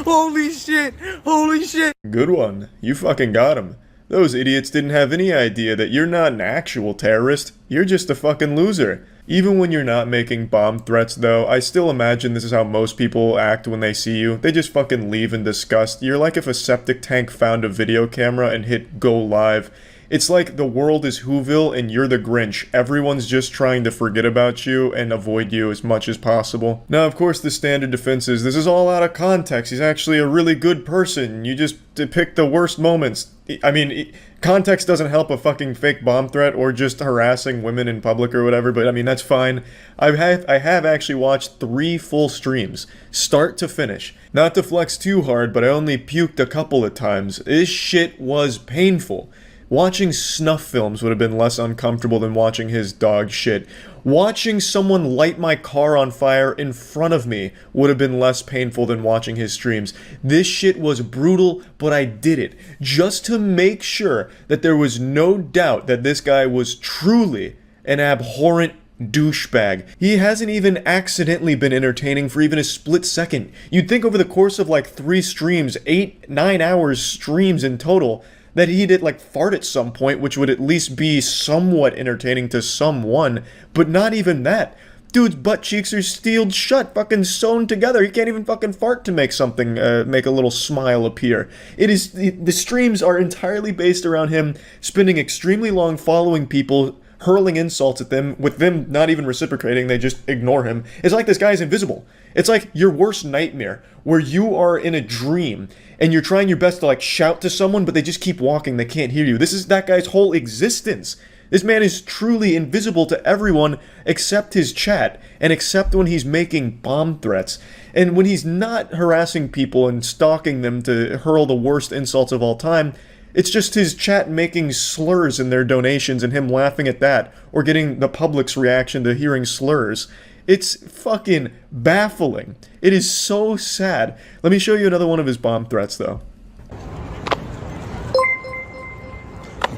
Holy shit. Good one. You fucking got him. Those idiots didn't have any idea that you're not an actual terrorist. You're just a fucking loser. Even when you're not making bomb threats though, I still imagine this is how most people act when they see you. They just fucking leave in disgust. You're like if a septic tank found a video camera and hit go live. It's like the world is Whoville and you're the Grinch. Everyone's just trying to forget about you and avoid you as much as possible. Now, of course, the standard defense is this is all out of context. He's actually a really good person. You just pick the worst moments. I mean, context doesn't help a fucking fake bomb threat or just harassing women in public or whatever, but I mean, that's fine. I have actually watched 3 full streams, start to finish. Not to flex too hard, but I only puked a couple of times. This shit was painful. Watching snuff films would have been less uncomfortable than watching his dog shit. Watching someone light my car on fire in front of me would have been less painful than watching his streams. This shit was brutal, but I did it just to make sure that there was no doubt that this guy was truly an abhorrent douchebag. He hasn't even accidentally been entertaining for even a split second. You'd think over the course of like 3 streams, 8-9 hours streams in total, that he did like fart at some point, which would at least be somewhat entertaining to someone, but not even that. Dude's butt cheeks are sealed shut, fucking sewn together. He can't even fucking fart to make something, make a little smile appear. The streams are entirely based around him spending extremely long following people, hurling insults at them, with them not even reciprocating, they just ignore him. It's like this guy's invisible. It's like your worst nightmare, where you are in a dream, and you're trying your best to like shout to someone, but they just keep walking, they can't hear you. This is that guy's whole existence. This man is truly invisible to everyone except his chat, and except when he's making bomb threats. And when he's not harassing people and stalking them to hurl the worst insults of all time, it's just his chat making slurs in their donations and him laughing at that, or getting the public's reaction to hearing slurs. It's fucking baffling. It is so sad. Let me show you another one of his bomb threats, though.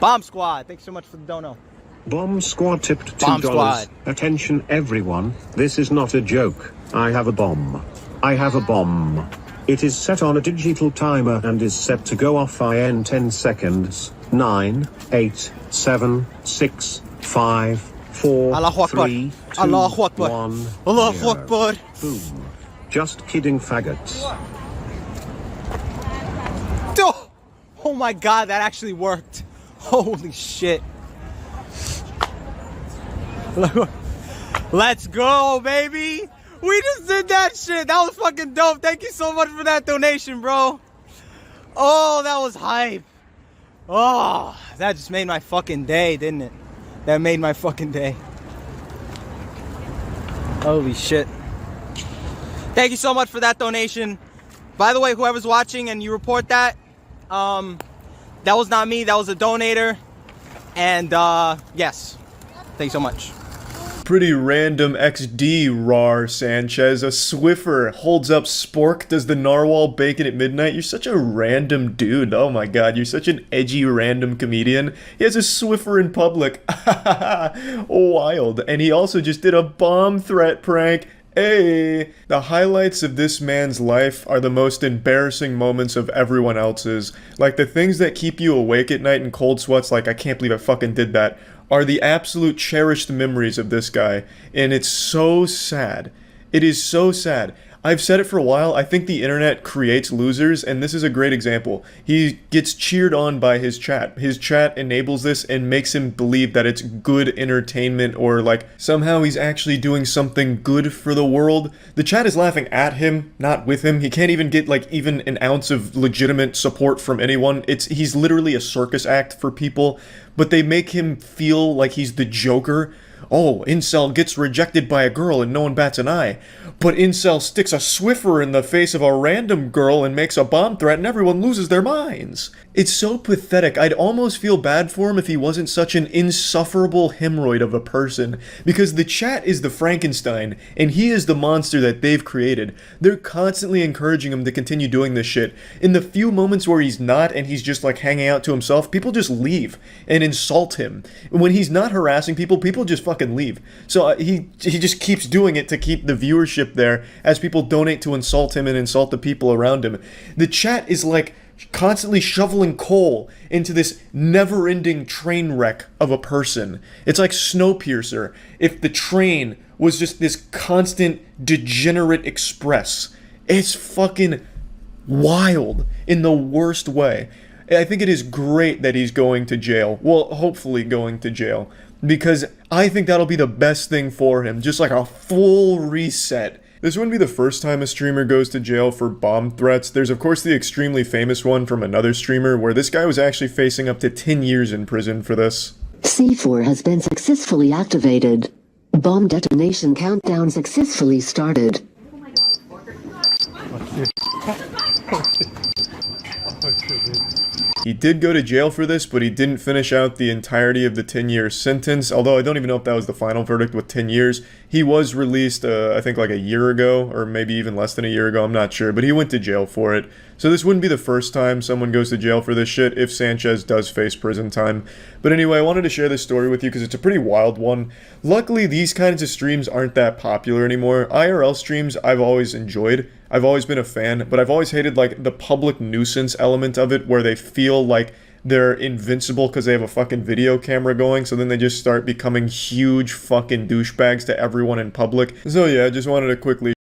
Bomb Squad, thanks so much for the dono. Bomb Squad tipped $2. Bomb Squad. Attention everyone, this is not a joke. I have a bomb. I have a bomb. It is set on a digital timer and is set to go off in 10 seconds. 9, 8, 7, 6, 5, 4, Allahu Akbar. 3, 2, Allahu Akbar. 1, Allahu 0. Akbar. Boom. Just kidding, faggots. Oh my god, that actually worked. Holy shit. Let's go, baby. We just did that shit. That was fucking dope. Thank you so much for that donation, bro. Oh, that was hype. Oh, that just made my fucking day, didn't it? That made my fucking day. Holy shit. Thank you so much for that donation. By the way, whoever's watching and you report that, that was not me. That was a donator. And yes, thanks so much. Pretty random XD, Rar Sanchez. A Swiffer holds up Spork, does the narwhal bacon at midnight. You're such a random dude. Oh my god, you're such an edgy random comedian. He has a Swiffer in public. Wild. And he also just did a bomb threat prank. Hey! The highlights of this man's life are the most embarrassing moments of everyone else's. Like the things that keep you awake at night in cold sweats, like I can't believe I fucking did that, are the absolute cherished memories of this guy. And it's so sad. It is so sad. I've said it for a while, I think the internet creates losers, and this is a great example. He gets cheered on by his chat. His chat enables this and makes him believe that it's good entertainment, or like somehow he's actually doing something good for the world. The chat is laughing at him, not with him. He can't even get like even an ounce of legitimate support from anyone. He's literally a circus act for people, but they make him feel like he's the Joker. Oh, Incel gets rejected by a girl and no one bats an eye. But Incel sticks a Swiffer in the face of a random girl and makes a bomb threat and everyone loses their minds. It's so pathetic. I'd almost feel bad for him if he wasn't such an insufferable hemorrhoid of a person. Because the chat is the Frankenstein, and he is the monster that they've created. They're constantly encouraging him to continue doing this shit. In the few moments where he's not and he's just like hanging out to himself, people just leave and insult him. When he's not harassing people, people just fucking leave. So he just keeps doing it to keep the viewership there as people donate to insult him and insult the people around him. The chat is like constantly shoveling coal into this never-ending train wreck of a person. It's like Snowpiercer if the train was just this constant degenerate express. It's fucking wild in the worst way. I think it is great that he's going to jail. Well, hopefully going to jail. Because I think that'll be the best thing for him. Just like a full reset. This wouldn't be the first time a streamer goes to jail for bomb threats. There's of course the extremely famous one from another streamer where this guy was actually facing up to 10 years in prison for this. C4 has been successfully activated. Bomb detonation countdown successfully started. He did go to jail for this, but he didn't finish out the entirety of the 10-year sentence, although I don't even know if that was the final verdict with 10 years. He was released, I think like a year ago, or maybe even less than a year ago, I'm not sure, but he went to jail for it. So this wouldn't be the first time someone goes to jail for this shit if Sanchez does face prison time. But anyway, I wanted to share this story with you because it's a pretty wild one. Luckily, these kinds of streams aren't that popular anymore. IRL streams I've always enjoyed. I've always been a fan, but I've always hated like the public nuisance element of it where they feel like they're invincible because they have a fucking video camera going, so then they just start becoming huge fucking douchebags to everyone in public. So yeah, I just wanted to quickly